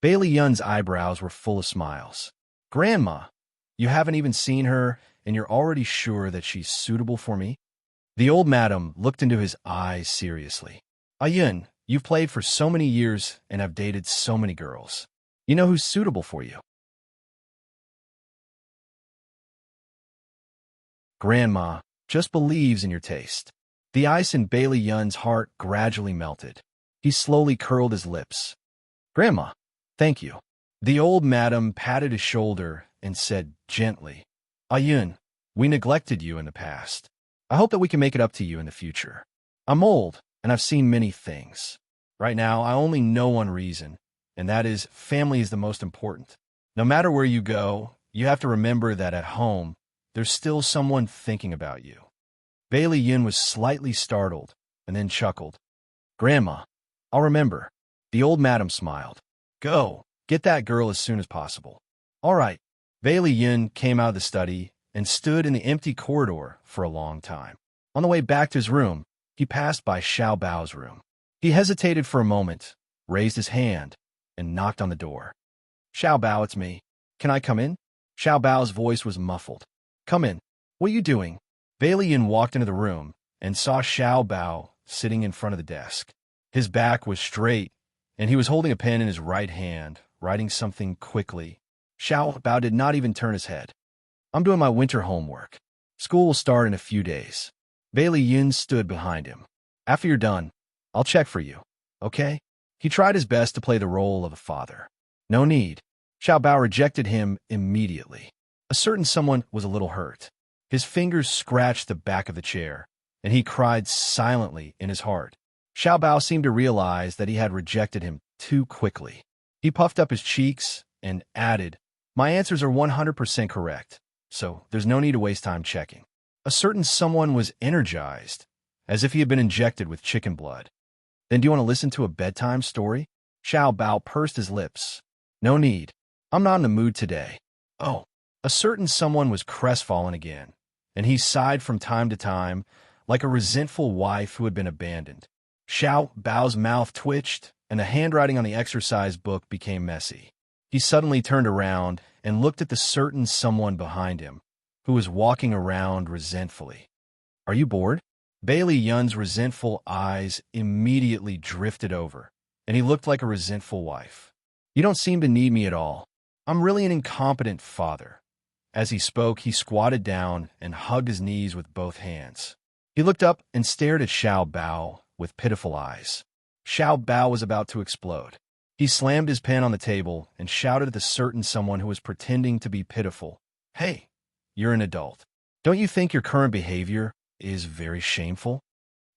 Bailey Yun's eyebrows were full of smiles. "Grandma, you haven't even seen her, and you're already sure that she's suitable for me?" The old madam looked into his eyes seriously. "Yun, you've played for so many years and have dated so many girls. You know who's suitable for you." Grandma just believes in your taste. The ice in Bailey Yun's heart gradually melted. He slowly curled his lips. "Grandma, thank you." The old madam patted his shoulder and said gently, "Yun, we neglected you in the past. I hope that we can make it up to you in the future. I'm old, and I've seen many things. Right now, I only know one reason, and that is family is the most important. No matter where you go, you have to remember that at home, there's still someone thinking about you." Bailey Yun was slightly startled and then chuckled. "Grandma, I'll remember." The old madam smiled. "Go, get that girl as soon as possible." "All right." Bailey Yun came out of the study and stood in the empty corridor for a long time. On the way back to his room, he passed by Xiao Bao's room. He hesitated for a moment, raised his hand, and knocked on the door. "Xiao Bao, it's me. Can I come in?" Xiao Bao's voice was muffled. "Come in. What are you doing?" Bailey Yin walked into the room and saw Xiao Bao sitting in front of the desk. His back was straight, and he was holding a pen in his right hand, writing something quickly. Xiao Bao did not even turn his head. "I'm doing my winter homework. School will start in a few days." Bailey Yin stood behind him. "After you're done, I'll check for you, okay?" He tried his best to play the role of a father. "No need." Xiao Bao rejected him immediately. A certain someone was a little hurt. His fingers scratched the back of the chair, and he cried silently in his heart. Xiao Bao seemed to realize that he had rejected him too quickly. He puffed up his cheeks and added, "My answers are 100% correct, so there's no need to waste time checking." A certain someone was energized, as if he had been injected with chicken blood. "Then do you want to listen to a bedtime story?" Xiao Bao pursed his lips. "No need. I'm not in the mood today." "Oh." A certain someone was crestfallen again, and he sighed from time to time, like a resentful wife who had been abandoned. Xiao Bao's mouth twitched, and the handwriting on the exercise book became messy. He suddenly turned around and looked at the certain someone behind him, who was walking around resentfully. "Are you bored?" Bailey Yun's resentful eyes immediately drifted over, and he looked like a resentful wife. "You don't seem to need me at all. I'm really an incompetent father." As he spoke, he squatted down and hugged his knees with both hands. He looked up and stared at Xiao Bao with pitiful eyes. Xiao Bao was about to explode. He slammed his pen on the table and shouted at the certain someone who was pretending to be pitiful. "Hey, you're an adult. Don't you think your current behavior is very shameful?"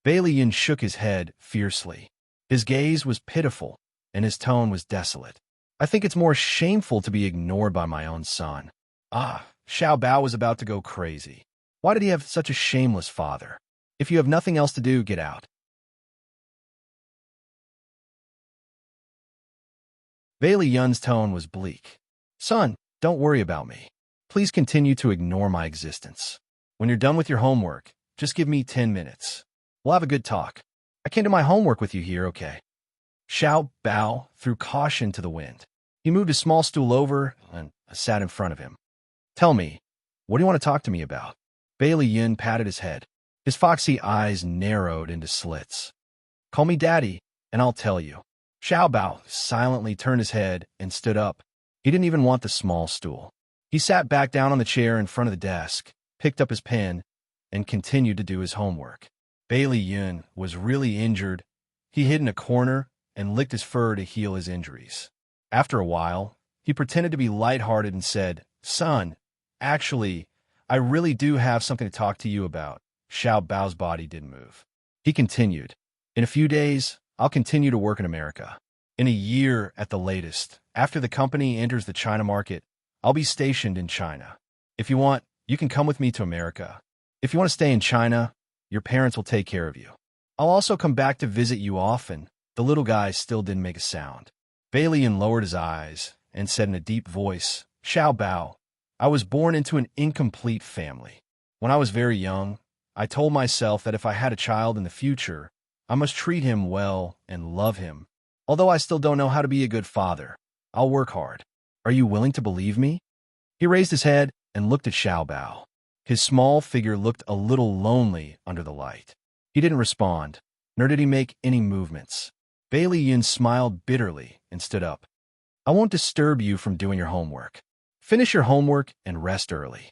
Bailey Yin shook his head fiercely. His gaze was pitiful, and his tone was desolate. I think it's more shameful to be ignored by my own son. Ah, Xiao Bao was about to go crazy. Why did he have such a shameless father? If you have nothing else to do, get out. Bailey Yun's tone was bleak. Son, don't worry about me. Please continue to ignore my existence. When you're done with your homework, just give me 10 minutes. We'll have a good talk. I came to my homework with you here, okay? Xiao Bao threw caution to the wind. He moved a small stool over and sat in front of him. Tell me, what do you want to talk to me about? Bailey Yun patted his head. His foxy eyes narrowed into slits. Call me Daddy, and I'll tell you. Xiao Bao silently turned his head and stood up. He didn't even want the small stool. He sat back down on the chair in front of the desk, picked up his pen, and continued to do his homework. Bailey Yun was really injured. He hid in a corner and licked his fur to heal his injuries. After a while, he pretended to be lighthearted and said, Son, actually, I really do have something to talk to you about. Xiao Bao's body didn't move. He continued, In a few days, I'll continue to work in America. In a year at the latest, after the company enters the China market, I'll be stationed in China. If you want, you can come with me to America. If you want to stay in China, your parents will take care of you. I'll also come back to visit you often. The little guy still didn't make a sound. Bailey Yun lowered his eyes and said in a deep voice, Xiao Bao, I was born into an incomplete family. When I was very young, I told myself that if I had a child in the future, I must treat him well and love him. Although I still don't know how to be a good father, I'll work hard. Are you willing to believe me? He raised his head and looked at Xiao Bao. His small figure looked a little lonely under the light. He didn't respond, nor did he make any movements. Bailey Yun smiled bitterly and stood up. I won't disturb you from doing your homework. Finish your homework and rest early.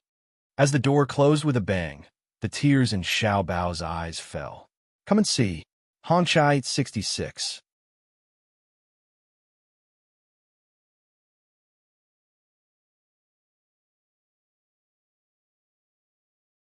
As the door closed with a bang, the tears in Xiao Bao's eyes fell. Come and see. Hanchai 66.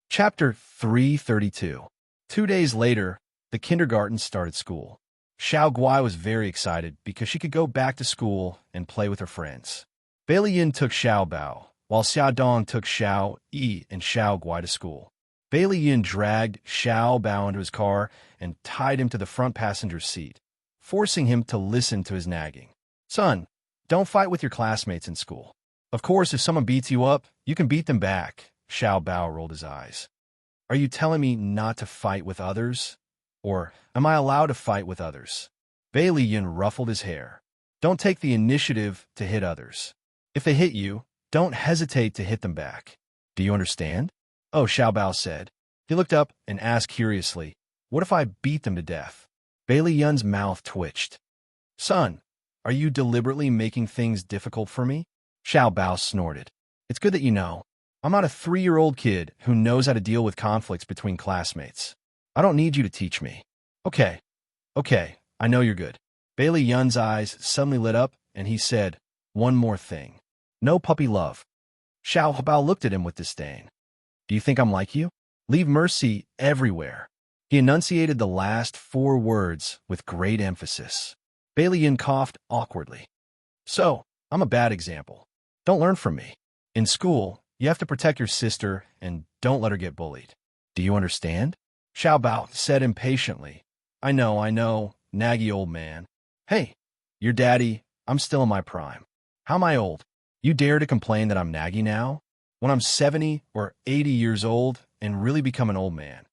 Chapter 332. 2 days later, the kindergarten started school. Xiao Guai was very excited because she could go back to school and play with her friends. Bailey Yin took Xiao Bao, while Xiao Dong took Xiao Yi and Xiao Guai to school. Bailey Yin dragged Xiao Bao into his car and tied him to the front passenger seat, forcing him to listen to his nagging. Son, don't fight with your classmates in school. Of course, if someone beats you up, you can beat them back. Xiao Bao rolled his eyes. Are you telling me not to fight with others? Or am I allowed to fight with others? Bailey Yin ruffled his hair. Don't take the initiative to hit others. If they hit you, don't hesitate to hit them back. Do you understand? Oh, Xiao Bao said. He looked up and asked curiously, what if I beat them to death? Bailey Yun's mouth twitched. Son, are you deliberately making things difficult for me? Xiao Bao snorted. It's good that you know. I'm not a 3-year-old kid who knows how to deal with conflicts between classmates. I don't need you to teach me. Okay, I know you're good. Bailey Yun's eyes suddenly lit up, and he said, one more thing. No puppy love. Xiao Bao looked at him with disdain. Do you think I'm like you? Leave mercy everywhere. He enunciated the last 4 words with great emphasis. Bailey Yun coughed awkwardly. So, I'm a bad example. Don't learn from me. In school, you have to protect your sister and don't let her get bullied. Do you understand? Xiao Bao said impatiently. I know, naggy old man. Hey, you're daddy. I'm still in my prime. How am I old? You dare to complain that I'm naggy now? When I'm 70 or 80 years old and really become an old man,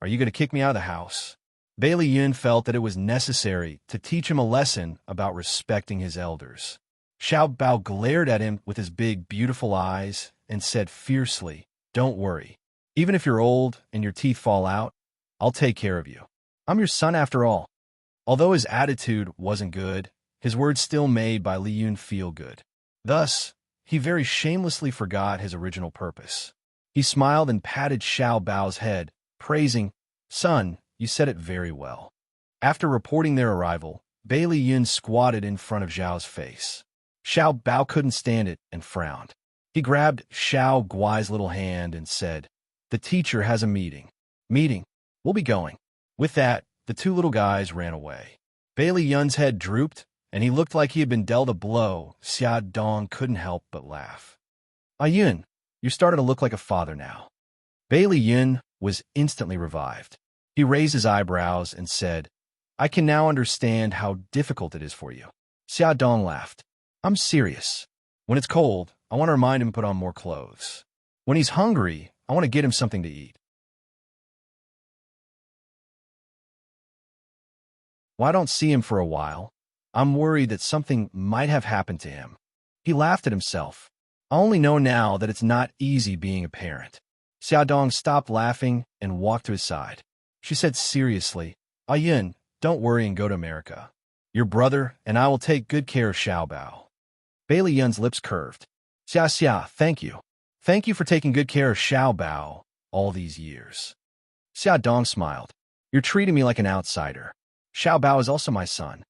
are you going to kick me out of the house? Bailey Yun felt that it was necessary to teach him a lesson about respecting his elders. Xiao Bao glared at him with his big, beautiful eyes and said fiercely, Don't worry. Even if you're old and your teeth fall out, I'll take care of you. I'm your son after all. Although his attitude wasn't good, his words still made Bai Li Yun feel good. Thus, he very shamelessly forgot his original purpose. He smiled and patted Xiao Bao's head, praising, Son, you said it very well. After reporting their arrival, Bailey Yun squatted in front of Zhao's face. Xiao Bao couldn't stand it and frowned. He grabbed Xiao Guai's little hand and said, The teacher has a meeting. Meeting. We'll be going. With that, the 2 little guys ran away. Bailey Yun's head drooped, and he looked like he had been dealt a blow. Xia Dong couldn't help but laugh. Ah Yun, you're starting to look like a father now. Bailey Yun was instantly revived. He raised his eyebrows and said, I can now understand how difficult it is for you. Xia Dong laughed. I'm serious. When it's cold, I want to remind him to put on more clothes. When he's hungry, I want to get him something to eat. Well, I don't see him for a while. I'm worried that something might have happened to him. He laughed at himself. I only know now that it's not easy being a parent. Xiaodong stopped laughing and walked to his side. She said seriously, Ah Yun, don't worry and go to America. Your brother and I will take good care of Xiao Bao. Bailey Yun's lips curved. Xia, thank you. Thank you for taking good care of Xiao Bao all these years. Xiaodong smiled. You're treating me like an outsider. Xiao Bao is also my son.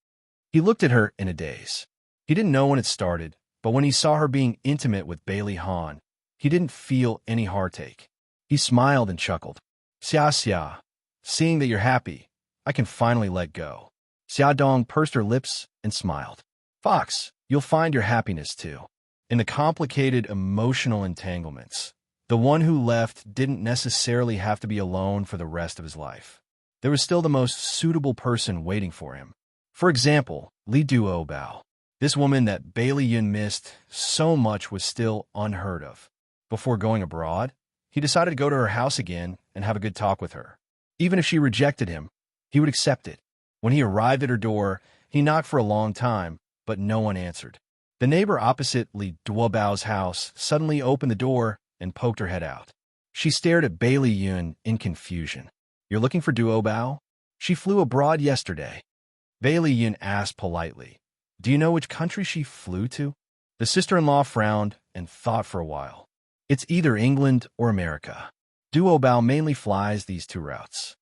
He looked at her in a daze. He didn't know when it started, but when he saw her being intimate with Bailey Han, he didn't feel any heartache. He smiled and chuckled. Xia, seeing that you're happy, I can finally let go. Xiaodong pursed her lips and smiled. Fox, you'll find your happiness too. In the complicated emotional entanglements, the one who left didn't necessarily have to be alone for the rest of his life. There was still the most suitable person waiting for him. For example, Li Duobao. This woman that Bailey Yun missed so much was still unheard of. Before going abroad, he decided to go to her house again and have a good talk with her. Even if she rejected him, he would accept it. When he arrived at her door, he knocked for a long time, but no one answered. The neighbor opposite Li Duobao's house suddenly opened the door and poked her head out. She stared at Bailey Yun in confusion. You're looking for Duobao? She flew abroad yesterday. Bailey Yun asked politely. Do you know which country she flew to? The sister-in-law frowned and thought for a while. It's either England or America. Duobao mainly flies these two routes.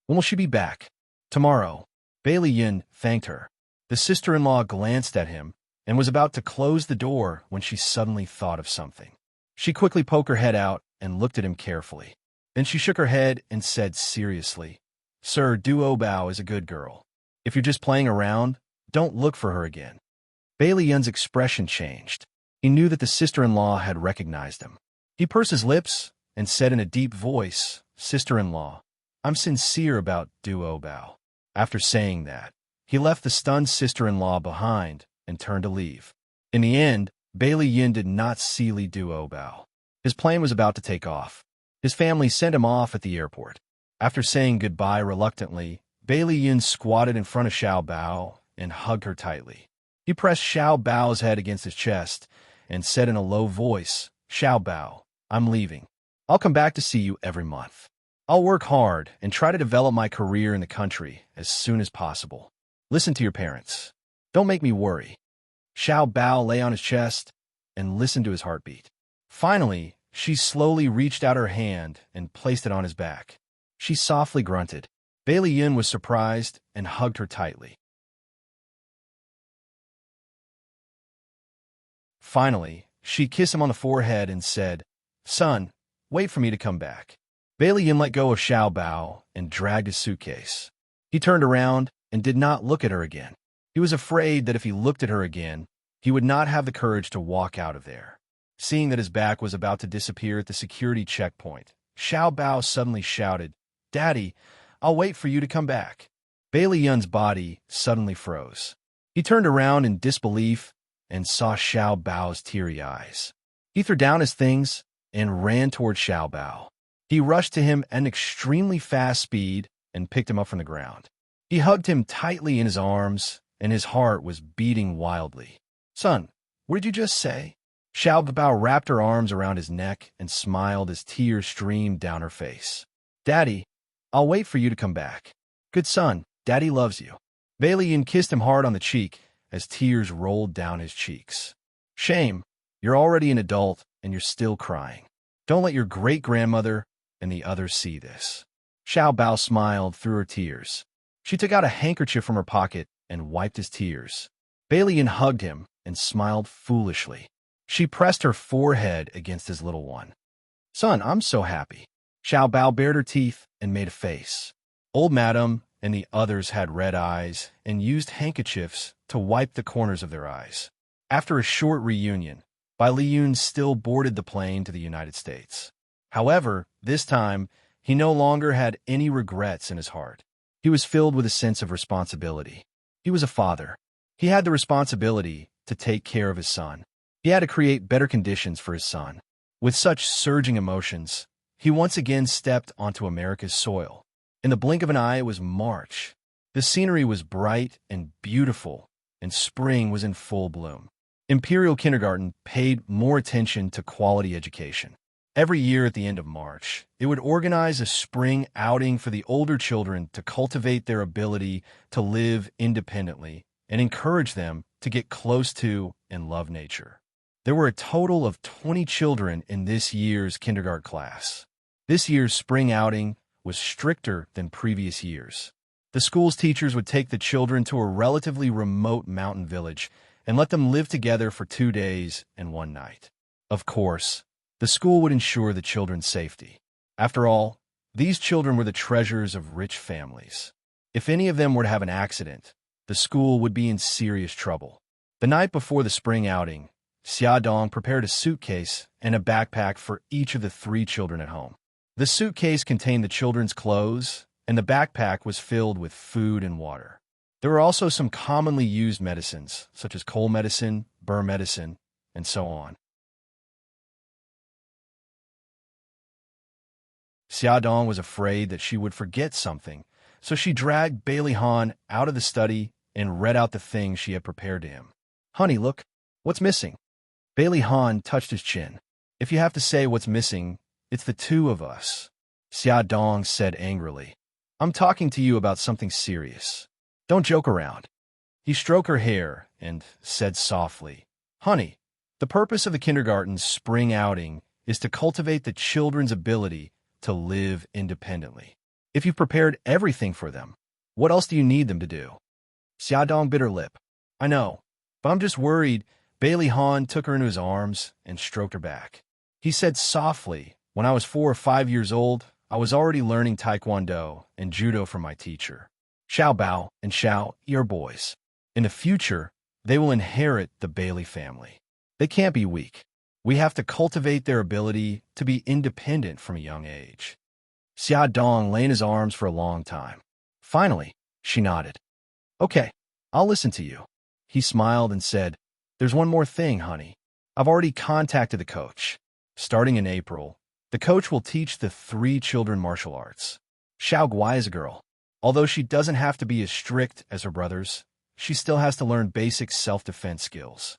When will she be back? Tomorrow. Bailey Yun thanked her. The sister-in-law glanced at him and was about to close the door when she suddenly thought of something. She quickly poked her head out and looked at him carefully. Then she shook her head and said seriously, Sir, Duobao is a good girl. If you're just playing around, don't look for her again. Bailey Yun's expression changed. He knew that the sister-in-law had recognized him. He pursed his lips and said in a deep voice, Sister-in-law, I'm sincere about Duobao. After saying that, he left the stunned sister-in-law behind and turned to leave. In the end, Bailey Yun did not see Li Duobao. His plane was about to take off. His family sent him off at the airport. After saying goodbye reluctantly, Bailey Yun squatted in front of Xiao Bao and hugged her tightly. He pressed Xiao Bao's head against his chest and said in a low voice, Xiao Bao, I'm leaving. I'll come back to see you every month. I'll work hard and try to develop my career in the country as soon as possible. Listen to your parents. Don't make me worry. Xiao Bao lay on his chest and listened to his heartbeat. Finally, she slowly reached out her hand and placed it on his back. She softly grunted. Bailey Yun was surprised and hugged her tightly. Finally, she kissed him on the forehead and said, Son, wait for me to come back. Bailey Yun let go of Xiao Bao and dragged his suitcase. He turned around and did not look at her again. He was afraid that if he looked at her again, he would not have the courage to walk out of there. Seeing that his back was about to disappear at the security checkpoint, Xiao Bao suddenly shouted, Daddy, I'll wait for you to come back. Bailey Yun's body suddenly froze. He turned around in disbelief and saw Xiao Bao's teary eyes. He threw down his things and ran toward Xiao Bao. He rushed to him at an extremely fast speed and picked him up from the ground. He hugged him tightly in his arms, and his heart was beating wildly. Son, what did you just say? Xiao Bao wrapped her arms around his neck and smiled as tears streamed down her face. Daddy, I'll wait for you to come back. Good son, Daddy loves you. Bailey Yun kissed him hard on the cheek as tears rolled down his cheeks. Shame, you're already an adult and you're still crying. Don't let your great-grandmother and the others see this. Xiao Bao smiled through her tears. She took out a handkerchief from her pocket and wiped his tears. Bailey Yun hugged him and smiled foolishly. She pressed her forehead against his little one. Son, I'm so happy. Xiao Bao bared her teeth and made a face. Old madam and the others had red eyes and used handkerchiefs to wipe the corners of their eyes. After a short reunion, Bai Liyun still boarded the plane to the United States. However, this time, he no longer had any regrets in his heart. He was filled with a sense of responsibility. He was a father. He had the responsibility to take care of his son. He had to create better conditions for his son. With such surging emotions, he once again stepped onto America's soil. In the blink of an eye, it was March. The scenery was bright and beautiful, and spring was in full bloom. Imperial Kindergarten paid more attention to quality education. Every year at the end of March, it would organize a spring outing for the older children to cultivate their ability to live independently and encourage them to get close to and love nature. There were a total of 20 children in this year's kindergarten class. This year's spring outing was stricter than previous years. The school's teachers would take the children to a relatively remote mountain village and let them live together for 2 days and 1 night. Of course, the school would ensure the children's safety. After all, these children were the treasures of rich families. If any of them were to have an accident, the school would be in serious trouble. The night before the spring outing, Xiaodong prepared a suitcase and a backpack for each of the 3 children at home. The suitcase contained the children's clothes, and the backpack was filled with food and water. There were also some commonly used medicines, such as cold medicine, burn medicine, and so on. Xiaodong was afraid that she would forget something, so she dragged Bai Lihan out of the study and read out the things she had prepared to him. "Honey, look, what's missing?" Bai Lihan touched his chin. "If you have to say what's missing, it's the 2 of us," Xiaodong said angrily. "I'm talking to you about something serious. Don't joke around." He stroked her hair and said softly, "Honey, the purpose of the kindergarten's spring outing is to cultivate the children's ability to live independently. If you've prepared everything for them, what else do you need them to do?" Xiaodong bit her lip. "I know, but I'm just worried." Bai Lihan took her into his arms and stroked her back. He said softly, "When I was 4 or 5 years old, I was already learning Taekwondo and Judo from my teacher. Xiao Bao and Xiao Yi are boys. In the future, they will inherit the Bailey family. They can't be weak. We have to cultivate their ability to be independent from a young age." Xiaodong lay in his arms for a long time. Finally, she nodded. "Okay, I'll listen to you." He smiled and said, "There's one more thing, honey. I've already contacted the coach. Starting in April, the coach will teach the 3 children martial arts. Xiao Guai is a girl. Although she doesn't have to be as strict as her brothers, she still has to learn basic self-defense skills.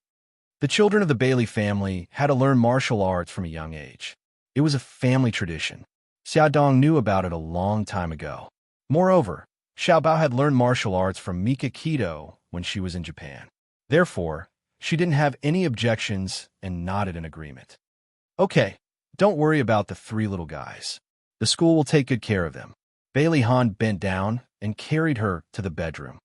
The children of the Bailey family had to learn martial arts from a young age. It was a family tradition. Xiaodong knew about it a long time ago. Moreover, Xiao Bao had learned martial arts from Mika Kido when she was in Japan. Therefore, she didn't have any objections and nodded in agreement. "Okay, don't worry about the 3 little guys. The school will take good care of them." Bai Lihan bent down and carried her to the bedroom.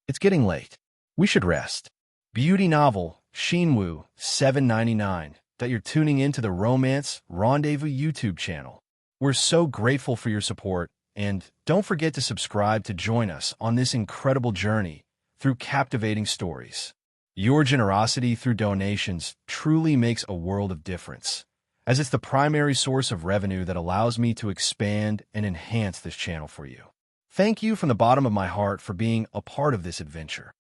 "It's getting late. We should rest." Beauty novel, Xinwu, $7.99, that you're tuning into the Romance Rendezvous YouTube channel. We're so grateful for your support, and don't forget to subscribe to join us on this incredible journey through captivating stories. Your generosity through donations truly makes a world of difference, as it's the primary source of revenue that allows me to expand and enhance this channel for you. Thank you from the bottom of my heart for being a part of this adventure.